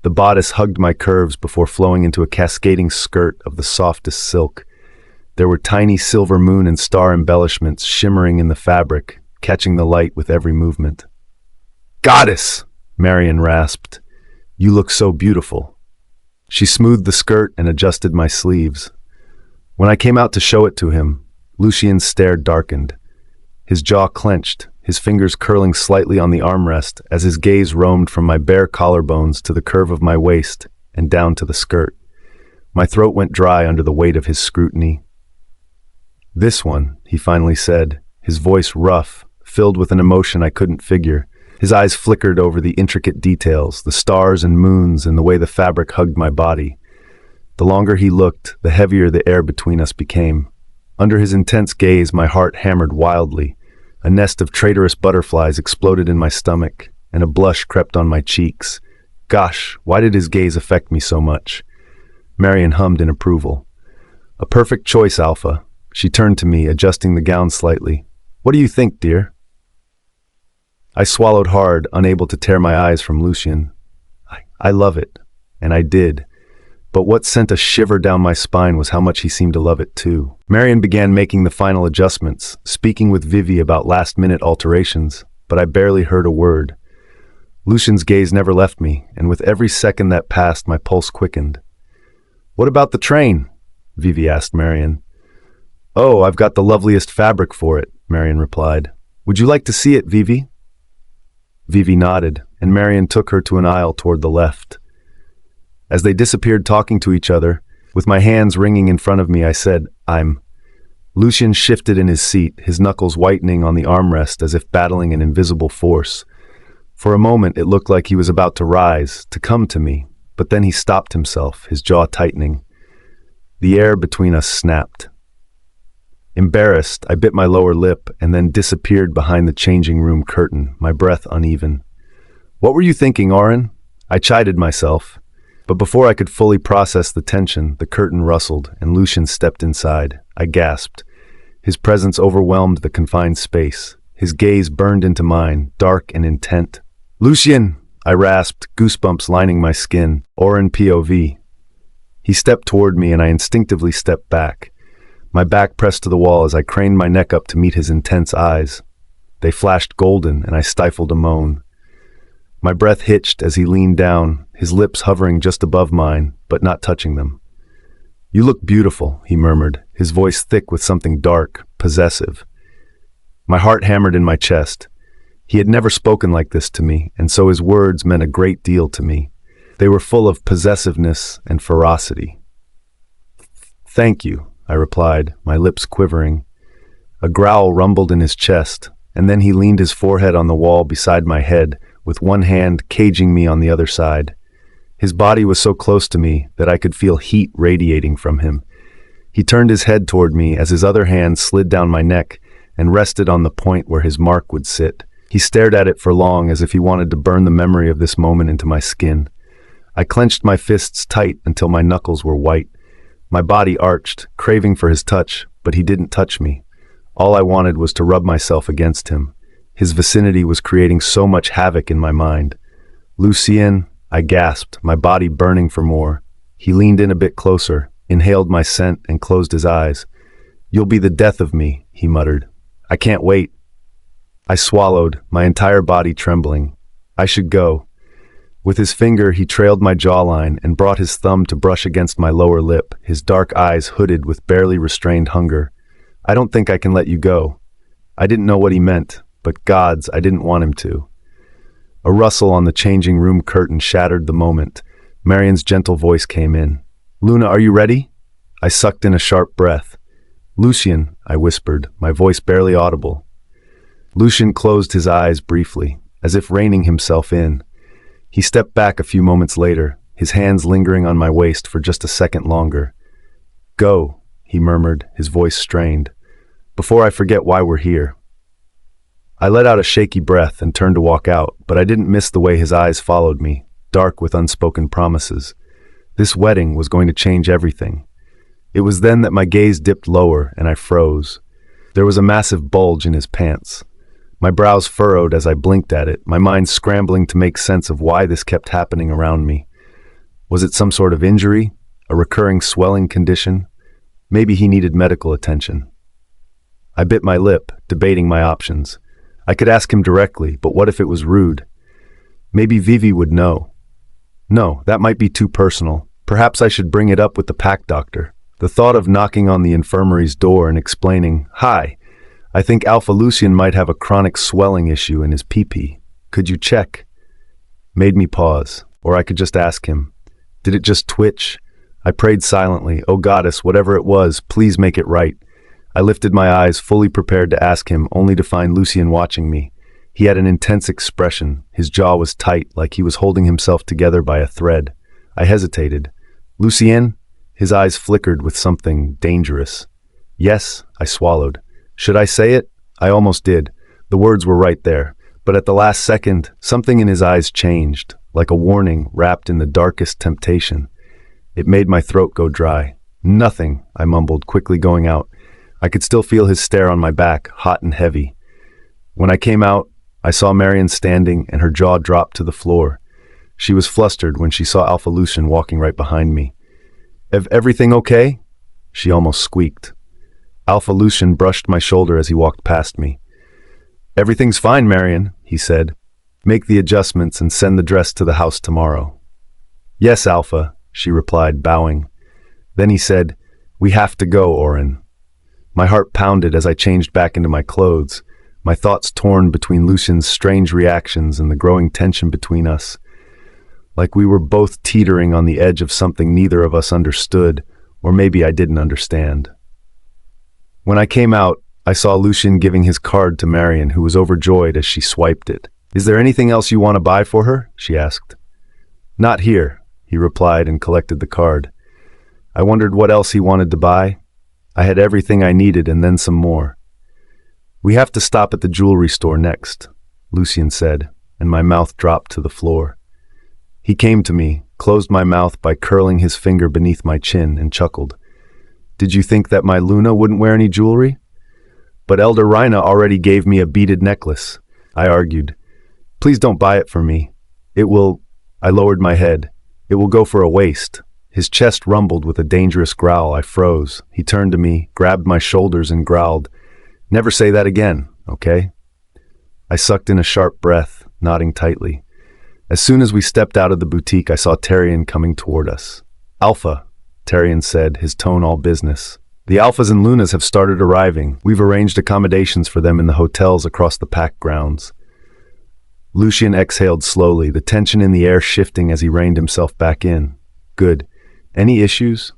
The bodice hugged my curves before flowing into a cascading skirt of the softest silk. There were tiny silver moon and star embellishments shimmering in the fabric, catching the light with every movement. "Goddess!" Marion rasped. "You look so beautiful." She smoothed the skirt and adjusted my sleeves. When I came out to show it to him, Lucien's stare darkened. His jaw clenched, his fingers curling slightly on the armrest as his gaze roamed from my bare collarbones to the curve of my waist and down to the skirt. My throat went dry under the weight of his scrutiny. "This one," he finally said, his voice rough, filled with an emotion I couldn't figure. His eyes flickered over the intricate details, the stars and moons, and the way the fabric hugged my body. The longer he looked, the heavier the air between us became. Under his intense gaze, my heart hammered wildly. A nest of traitorous butterflies exploded in my stomach, and a blush crept on my cheeks. Gosh, why did his gaze affect me so much? Marion hummed in approval. "A perfect choice, Alpha." She turned to me, adjusting the gown slightly. "What do you think, dear?" I swallowed hard, unable to tear my eyes from Lucien. I love it, and I did. But what sent a shiver down my spine was how much he seemed to love it too. Marion began making the final adjustments, speaking with Vivi about last-minute alterations, but I barely heard a word. Lucien's gaze never left me, and with every second that passed, my pulse quickened. "What about the train?" Vivi asked Marion. "Oh, I've got the loveliest fabric for it," Marion replied. "Would you like to see it, Vivi?" Vivi nodded, and Marion took her to an aisle toward the left. As they disappeared talking to each other, with my hands wringing in front of me, I said, "I'm..." Lucien shifted in his seat, his knuckles whitening on the armrest as if battling an invisible force. For a moment, it looked like he was about to rise, to come to me, but then he stopped himself, his jaw tightening. The air between us snapped. Embarrassed, I bit my lower lip and then disappeared behind the changing room curtain, my breath uneven. "What were you thinking, Auren?" I chided myself. But before I could fully process the tension, the curtain rustled and Lucien stepped inside. I gasped. His presence overwhelmed the confined space. His gaze burned into mine, dark and intent. "Lucien!" I rasped, goosebumps lining my skin. Auren POV. He stepped toward me and I instinctively stepped back. My back pressed to the wall as I craned my neck up to meet his intense eyes. They flashed golden, and I stifled a moan. My breath hitched as he leaned down, his lips hovering just above mine, but not touching them. "You look beautiful," he murmured, his voice thick with something dark, possessive. My heart hammered in my chest. He had never spoken like this to me, and so his words meant a great deal to me. They were full of possessiveness and ferocity. "Thank you," I replied, my lips quivering. A growl rumbled in his chest, and then he leaned his forehead on the wall beside my head, with one hand caging me on the other side. His body was so close to me that I could feel heat radiating from him. He turned his head toward me as his other hand slid down my neck and rested on the point where his mark would sit. He stared at it for long, as if he wanted to burn the memory of this moment into my skin. I clenched my fists tight until my knuckles were white. My body arched, craving for his touch, but he didn't touch me. All I wanted was to rub myself against him. His vicinity was creating so much havoc in my mind. "Lucien," I gasped, my body burning for more. He leaned in a bit closer, inhaled my scent, and closed his eyes. "You'll be the death of me," he muttered. "I can't wait." I swallowed, my entire body trembling. I should go. With his finger, he trailed my jawline and brought his thumb to brush against my lower lip, his dark eyes hooded with barely restrained hunger. "I don't think I can let you go." I didn't know what he meant, but gods, I didn't want him to. A rustle on the changing room curtain shattered the moment. Marian's gentle voice came in. "Luna, are you ready?" I sucked in a sharp breath. "Lucien," I whispered, my voice barely audible. Lucien closed his eyes briefly, as if reining himself in. He stepped back a few moments later, his hands lingering on my waist for just a second longer. "Go," he murmured, his voice strained, "before I forget why we're here." I let out a shaky breath and turned to walk out, but I didn't miss the way his eyes followed me, dark with unspoken promises. This wedding was going to change everything. It was then that my gaze dipped lower and I froze. There was a massive bulge in his pants. My brows furrowed as I blinked at it, my mind scrambling to make sense of why this kept happening around me. Was it some sort of injury? A recurring swelling condition? Maybe he needed medical attention. I bit my lip, debating my options. I could ask him directly, but what if it was rude? Maybe Vivi would know. No, that might be too personal. Perhaps I should bring it up with the pack doctor. The thought of knocking on the infirmary's door and explaining, "Hi, I think Alpha Lucien might have a chronic swelling issue in his pee-pee. Could you check?" made me pause, or I could just ask him. Did it just twitch? I prayed silently, "Oh goddess, whatever it was, please make it right." I lifted my eyes, fully prepared to ask him, only to find Lucien watching me. He had an intense expression. His jaw was tight, like he was holding himself together by a thread. I hesitated. "Lucien?" His eyes flickered with something dangerous. "Yes," I swallowed. Should I say it? I almost did. The words were right there. But at the last second, something in his eyes changed, like a warning wrapped in the darkest temptation. It made my throat go dry. "Nothing," I mumbled, quickly going out. I could still feel his stare on my back, hot and heavy. When I came out, I saw Marian standing and her jaw dropped to the floor. She was flustered when she saw Alpha Lucien walking right behind me. Everything okay?" she almost squeaked. Alpha Lucien brushed my shoulder as he walked past me. "Everything's fine, Marian," he said. "Make the adjustments and send the dress to the house tomorrow." "Yes, Alpha," she replied, bowing. Then he said, "We have to go, Auren." My heart pounded as I changed back into my clothes, my thoughts torn between Lucien's strange reactions and the growing tension between us. Like we were both teetering on the edge of something neither of us understood, or maybe I didn't understand. When I came out, I saw Lucien giving his card to Marian, who was overjoyed as she swiped it. "Is there anything else you want to buy for her?" she asked. "Not here," he replied and collected the card. I wondered what else he wanted to buy. I had everything I needed and then some more. "We have to stop at the jewelry store next," Lucien said, and my mouth dropped to the floor. He came to me, closed my mouth by curling his finger beneath my chin, and chuckled. "Did you think that my Luna wouldn't wear any jewelry?" "But Elder Rhina already gave me a beaded necklace," I argued. "Please don't buy it for me. It will—" I lowered my head. "It will go for a waste." His chest rumbled with a dangerous growl. I froze. He turned to me, grabbed my shoulders, and growled, "Never say that again, okay?" I sucked in a sharp breath, nodding tightly. As soon as we stepped out of the boutique, I saw Terrian coming toward us. "Alpha," Terrian said, his tone all business. "The Alphas and Lunas have started arriving. We've arranged accommodations for them in the hotels across the pack grounds." Lucien exhaled slowly, the tension in the air shifting as he reined himself back in. Good. Any issues?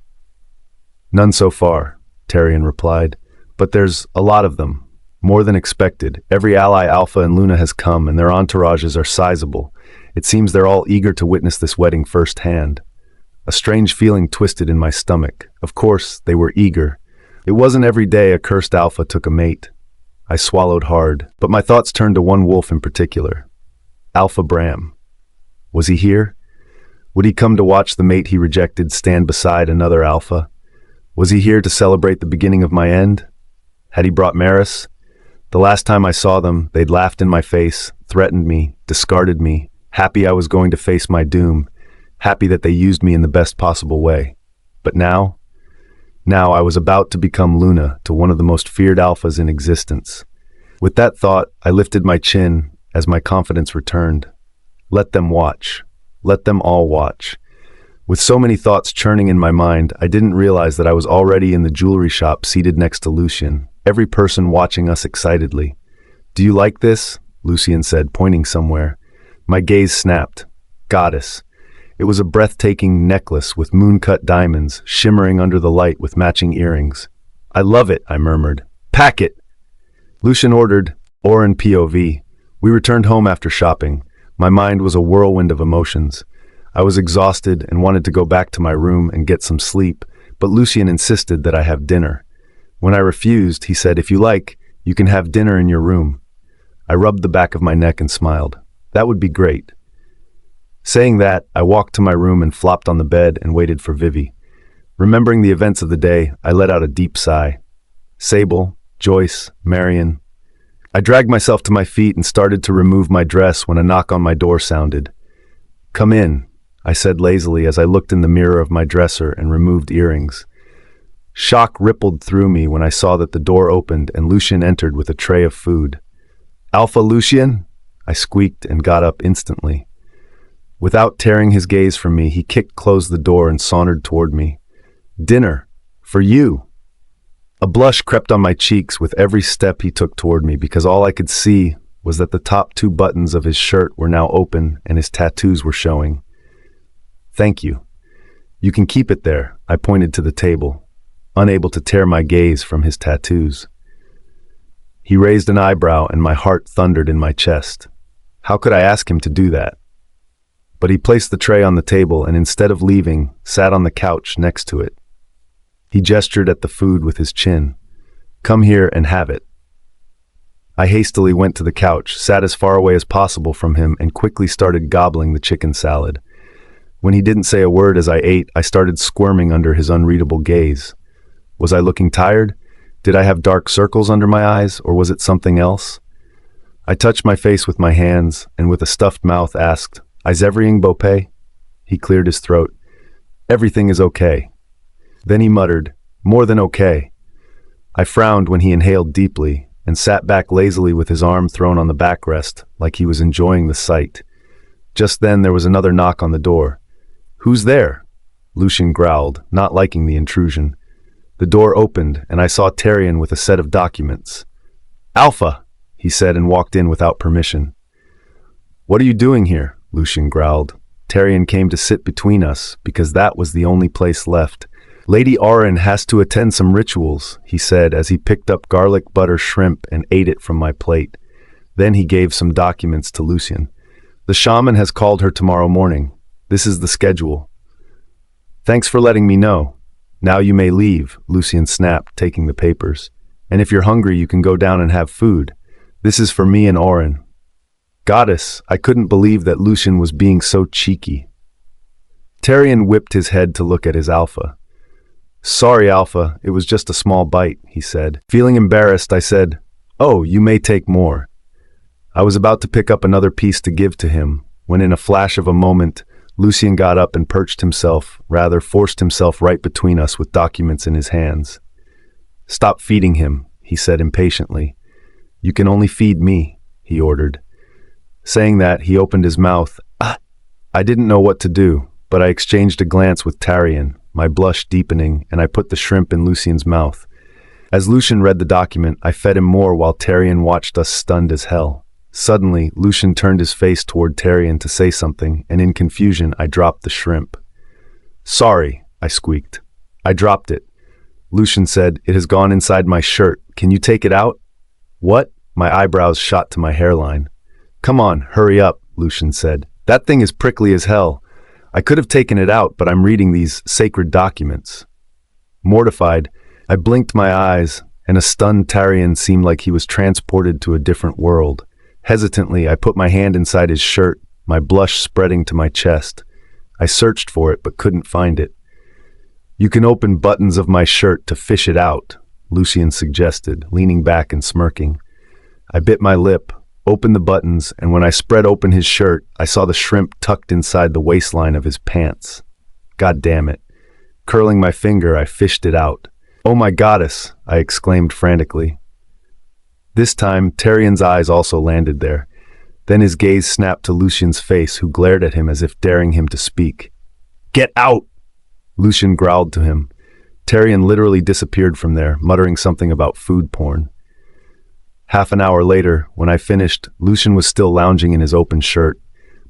None so far, Tyrion replied. But there's a lot of them. More than expected. Every ally Alpha and Luna has come, and their entourages are sizable. It seems they're all eager to witness this wedding firsthand. A strange feeling twisted in my stomach. Of course, they were eager. It wasn't every day a cursed Alpha took a mate. I swallowed hard, but my thoughts turned to one wolf in particular. Alpha Bram. Was he here? Would he come to watch the mate he rejected stand beside another Alpha? Was he here to celebrate the beginning of my end? Had he brought Maris? The last time I saw them, they'd laughed in my face, threatened me, discarded me, happy I was going to face my doom, happy that they used me in the best possible way. But now I was about to become Luna to one of the most feared Alphas in existence. With that thought, I lifted my chin as my confidence returned. Let them watch. Let them all watch. With so many thoughts churning in my mind, I didn't realize that I was already in the jewelry shop seated next to Lucien, every person watching us excitedly. Do you like this? Lucien said, pointing somewhere. My gaze snapped. Goddess. It was a breathtaking necklace with moon-cut diamonds, shimmering under the light with matching earrings. I love it, I murmured. Pack it! Lucien ordered, Auren POV. We returned home after shopping. My mind was a whirlwind of emotions. I was exhausted and wanted to go back to my room and get some sleep, but Lucien insisted that I have dinner. When I refused, he said, if you like, you can have dinner in your room. I rubbed the back of my neck and smiled. That would be great. Saying that, I walked to my room and flopped on the bed and waited for Vivi. Remembering the events of the day, I let out a deep sigh. Sable, Joyce, Marion. I dragged myself to my feet and started to remove my dress when a knock on my door sounded. Come in, I said lazily as I looked in the mirror of my dresser and removed earrings. Shock rippled through me when I saw that the door opened and Lucien entered with a tray of food. Alpha Lucien? I squeaked and got up instantly. Without tearing his gaze from me, he kicked closed the door and sauntered toward me. Dinner. For you. A blush crept on my cheeks with every step he took toward me because all I could see was that the top two buttons of his shirt were now open and his tattoos were showing. Thank you. You can keep it there, I pointed to the table, unable to tear my gaze from his tattoos. He raised an eyebrow and my heart thundered in my chest. How could I ask him to do that? But he placed the tray on the table and instead of leaving, sat on the couch next to it. He gestured at the food with his chin. Come here and have it. I hastily went to the couch, sat as far away as possible from him, and quickly started gobbling the chicken salad. When he didn't say a word as I ate, I started squirming under his unreadable gaze. Was I looking tired? Did I have dark circles under my eyes, or was it something else? I touched my face with my hands, and with a stuffed mouth asked, Is everything bopay? He cleared his throat. Everything is okay. Then he muttered, More than okay. I frowned when he inhaled deeply, and sat back lazily with his arm thrown on the backrest, like he was enjoying the sight. Just then there was another knock on the door. Who's there? Lucien growled, not liking the intrusion. The door opened, and I saw Tyrion with a set of documents. Alpha, he said and walked in without permission. What are you doing here? Lucien growled. Tyrion came to sit between us, because that was the only place left. Lady Auren has to attend some rituals, he said as he picked up garlic butter shrimp and ate it from my plate. Then he gave some documents to Lucien. The shaman has called her tomorrow morning. This is the schedule. Thanks for letting me know. Now you may leave, Lucien snapped, taking the papers. And if you're hungry, you can go down and have food. This is for me and Auren. Goddess, I couldn't believe that Lucien was being so cheeky. Tyrion whipped his head to look at his Alpha. Sorry, Alpha, it was just a small bite, he said. Feeling embarrassed, I said, Oh, you may take more. I was about to pick up another piece to give to him, when in a flash of a moment, Lucien got up and perched himself, rather forced himself right between us with documents in his hands. Stop feeding him, he said impatiently. You can only feed me, he ordered. Saying that, he opened his mouth. I didn't know what to do, but I exchanged a glance with Tyrion, my blush deepening, and I put the shrimp in Lucien's mouth. As Lucien read the document, I fed him more while Tyrion watched us stunned as hell. Suddenly, Lucien turned his face toward Tyrion to say something, and in confusion, I dropped the shrimp. "Sorry," I squeaked. "I dropped it." Lucien said, "It has gone inside my shirt. Can you take it out?" "What?" My eyebrows shot to my hairline. "Come on, hurry up," Lucien said. "That thing is prickly as hell. I could have taken it out, but I'm reading these sacred documents." Mortified, I blinked my eyes, and a stunned Tyrion seemed like he was transported to a different world. Hesitantly, I put my hand inside his shirt, my blush spreading to my chest. I searched for it, but couldn't find it. "You can open buttons of my shirt to fish it out," Lucien suggested, leaning back and smirking. I bit my lip, opened the buttons, and when I spread open his shirt, I saw the shrimp tucked inside the waistline of his pants. God damn it. Curling my finger, I fished it out. "Oh my goddess," I exclaimed frantically. This time, Tyrion's eyes also landed there. Then his gaze snapped to Lucien's face, who glared at him as if daring him to speak. "Get out!" Lucien growled to him. Tyrion literally disappeared from there, muttering something about food porn. Half an hour later, when I finished, Lucien was still lounging in his open shirt.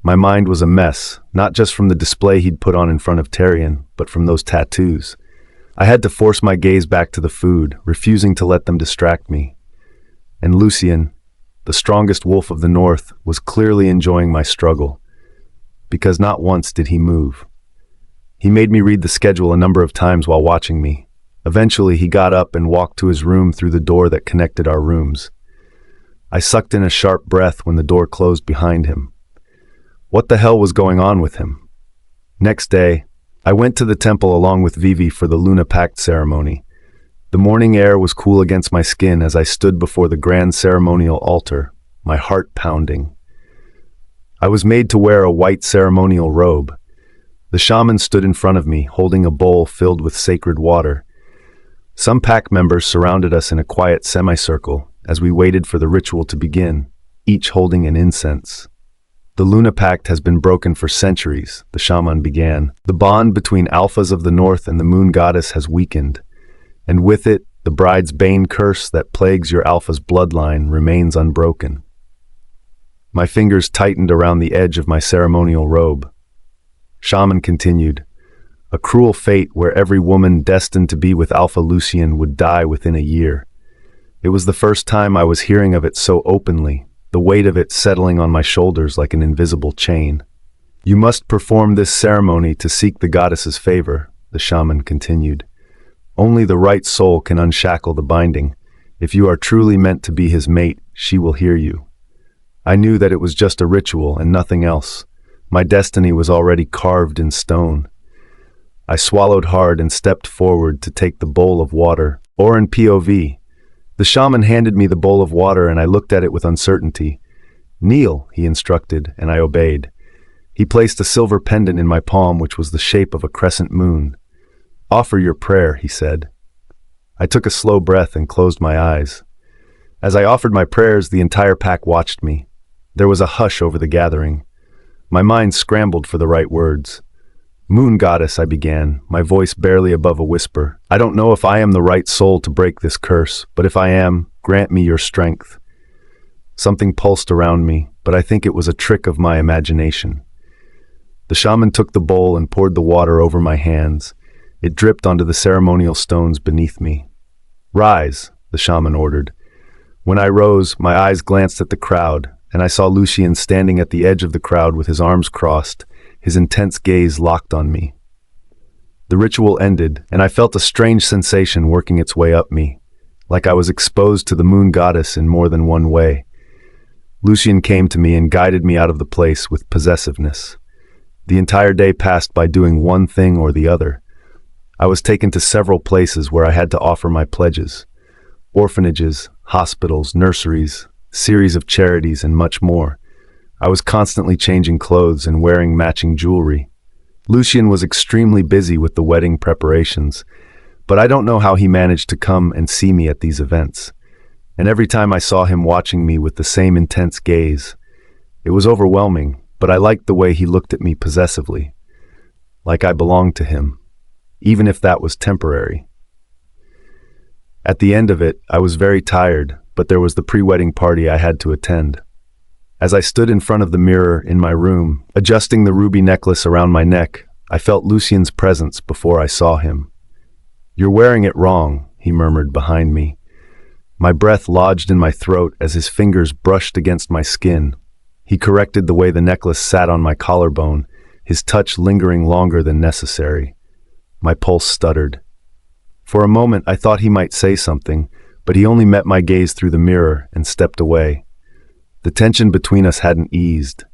My mind was a mess, not just from the display he'd put on in front of Tyrion, but from those tattoos. I had to force my gaze back to the food, refusing to let them distract me. And Lucien, the strongest wolf of the north, was clearly enjoying my struggle, because not once did he move. He made me read the schedule a number of times while watching me. Eventually, he got up and walked to his room through the door that connected our rooms. I sucked in a sharp breath when the door closed behind him. What the hell was going on with him? Next day, I went to the temple along with Vivi for the Luna Pact ceremony. The morning air was cool against my skin as I stood before the grand ceremonial altar, my heart pounding. I was made to wear a white ceremonial robe. The shaman stood in front of me, holding a bowl filled with sacred water. Some pack members surrounded us in a quiet semicircle as we waited for the ritual to begin, each holding an incense. "The Luna Pact has been broken for centuries," the shaman began. "The bond between alphas of the north and the moon goddess has weakened, and with it, the bride's bane curse that plagues your alpha's bloodline remains unbroken." My fingers tightened around the edge of my ceremonial robe. Shaman continued, "A cruel fate where every woman destined to be with Alpha Lucien would die within a year. It was the first time I was hearing of it so openly, the weight of it settling on my shoulders like an invisible chain. You must perform this ceremony to seek the goddess's favor, the shaman continued. Only the right soul can unshackle the binding. If you are truly meant to be his mate, she will hear you. I knew that it was just a ritual and nothing else. My destiny was already carved in stone. I swallowed hard and stepped forward to take the bowl of water. Auren POV. The shaman handed me the bowl of water and I looked at it with uncertainty. "Kneel," he instructed, and I obeyed. He placed a silver pendant in my palm which was the shape of a crescent moon. "Offer your prayer," he said. I took a slow breath and closed my eyes. As I offered my prayers, the entire pack watched me. There was a hush over the gathering. My mind scrambled for the right words. "Moon goddess," I began, my voice barely above a whisper. "I don't know if I am the right soul to break this curse, but if I am, grant me your strength." Something pulsed around me, but I think it was a trick of my imagination. The shaman took the bowl and poured the water over my hands. It dripped onto the ceremonial stones beneath me. "Rise," the shaman ordered. When I rose, my eyes glanced at the crowd, and I saw Lucien standing at the edge of the crowd with his arms crossed, his intense gaze locked on me. The ritual ended, and I felt a strange sensation working its way up me, like I was exposed to the moon goddess in more than one way. Lucien came to me and guided me out of the place with possessiveness. The entire day passed by doing one thing or the other. I was taken to several places where I had to offer my pledges. Orphanages, hospitals, nurseries, series of charities, and much more. I was constantly changing clothes and wearing matching jewelry. Lucien was extremely busy with the wedding preparations, but I don't know how he managed to come and see me at these events. And every time I saw him watching me with the same intense gaze, it was overwhelming, but I liked the way he looked at me possessively, like I belonged to him, even if that was temporary. At the end of it, I was very tired, but there was the pre-wedding party I had to attend. As I stood in front of the mirror in my room, adjusting the ruby necklace around my neck, I felt Lucien's presence before I saw him. "You're wearing it wrong," he murmured behind me. My breath lodged in my throat as his fingers brushed against my skin. He corrected the way the necklace sat on my collarbone, his touch lingering longer than necessary. My pulse stuttered. For a moment I thought he might say something, but he only met my gaze through the mirror and stepped away. The tension between us hadn't eased.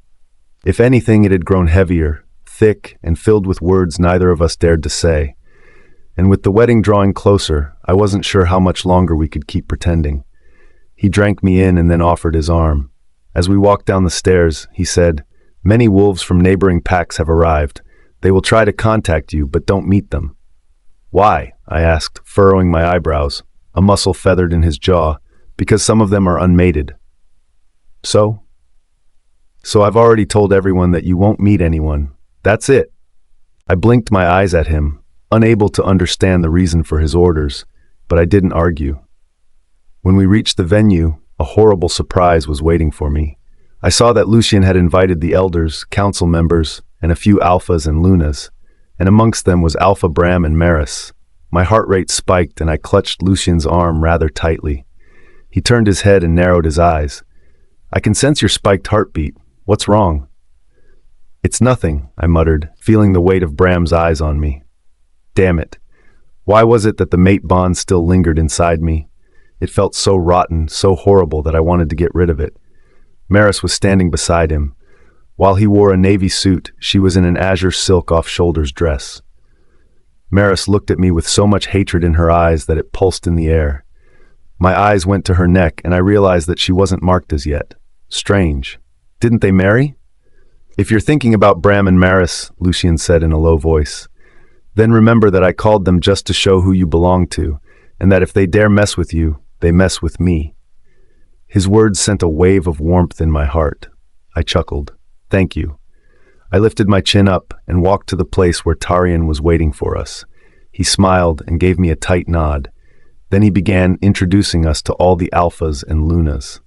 If anything, it had grown heavier, thick, and filled with words neither of us dared to say. And with the wedding drawing closer, I wasn't sure how much longer we could keep pretending. He drank me in and then offered his arm. As we walked down the stairs, he said, "Many wolves from neighboring packs have arrived. They will try to contact you, but don't meet them." "Why?" I asked, furrowing my eyebrows, a muscle feathered in his jaw. "Because some of them are unmated." So I've already told everyone that you won't meet anyone. That's it." I blinked my eyes at him, unable to understand the reason for his orders, but I didn't argue. When we reached the venue, a horrible surprise was waiting for me. I saw that Lucien had invited the elders, council members, and a few alphas and lunas, and amongst them was Alpha Bram and Maris. My heart rate spiked and I clutched Lucien's arm rather tightly. He turned his head and narrowed his eyes. "I can sense your spiked heartbeat. What's wrong?" "It's nothing," I muttered, feeling the weight of Bram's eyes on me. Damn it. Why was it that the mate bond still lingered inside me? It felt so rotten, so horrible that I wanted to get rid of it. Maris was standing beside him. While he wore a navy suit, she was in an azure silk off-shoulders dress. Maris looked at me with so much hatred in her eyes that it pulsed in the air. My eyes went to her neck and I realized that she wasn't marked as yet. Strange. Didn't they marry? "If you're thinking about Bram and Maris," Lucien said in a low voice, "then remember that I called them just to show who you belong to, and that if they dare mess with you, they mess with me." His words sent a wave of warmth in my heart. I chuckled. "Thank you." I lifted my chin up and walked to the place where Auren was waiting for us. He smiled and gave me a tight nod. Then he began introducing us to all the alphas and lunas.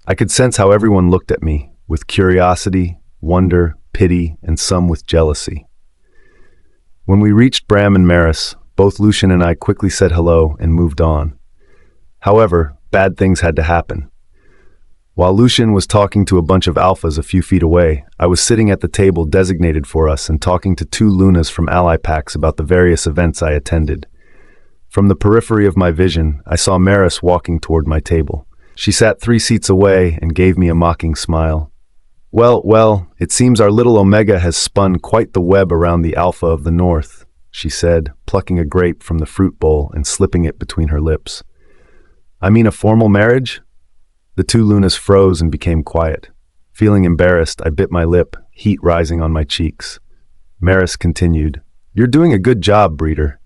I could sense how everyone looked at me, with curiosity, wonder, pity, and some with jealousy. When we reached Bram and Maris, both Lucien and I quickly said hello and moved on. However, bad things had to happen. While Lucien was talking to a bunch of alphas a few feet away, I was sitting at the table designated for us and talking to two lunas from ally packs about the various events I attended. From the periphery of my vision, I saw Maris walking toward my table. She sat 3 seats away and gave me a mocking smile. Well, it seems our little Omega has spun quite the web around the Alpha of the North," she said, plucking a grape from the fruit bowl and slipping it between her lips. "I mean a formal marriage?" The two lunas froze and became quiet. Feeling embarrassed, I bit my lip, heat rising on my cheeks. Maris continued, "You're doing a good job, breeder."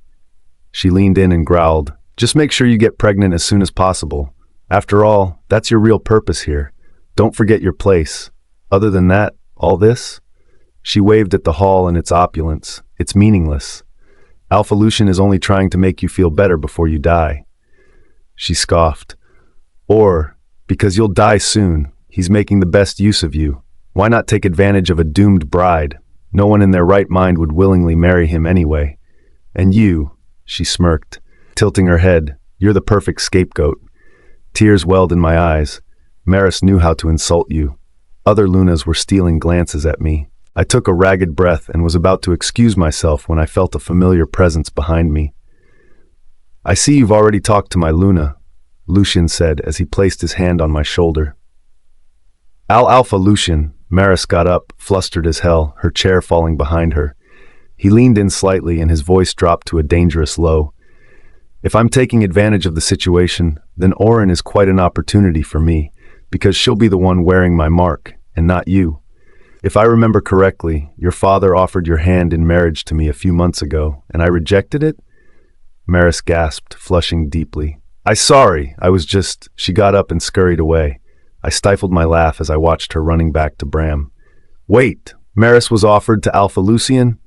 She leaned in and growled, "Just make sure you get pregnant as soon as possible. After all, that's your real purpose here. Don't forget your place. Other than that, all this?" She waved at the hall and its opulence. "It's meaningless. Alpha Lucien is only trying to make you feel better before you die." She scoffed. "Or, because you'll die soon, he's making the best use of you. Why not take advantage of a doomed bride? No one in their right mind would willingly marry him anyway. And you," she smirked, tilting her head, "you're the perfect scapegoat." Tears welled in my eyes. Maris knew how to insult you. Other lunas were stealing glances at me. I took a ragged breath and was about to excuse myself when I felt a familiar presence behind me. "I see you've already talked to my Luna," Lucien said as he placed his hand on my shoulder. Alpha Lucien." Maris got up, flustered as hell, her chair falling behind her. He leaned in slightly and his voice dropped to a dangerous low. "If I'm taking advantage of the situation, then Auren is quite an opportunity for me, because she'll be the one wearing my mark, and not you. If I remember correctly, your father offered your hand in marriage to me a few months ago, and I rejected it?" Maris gasped, flushing deeply. Sorry, I was just..." She got up and scurried away. I stifled my laugh as I watched her running back to Bram. "Wait, Maris was offered to Alpha Lucien?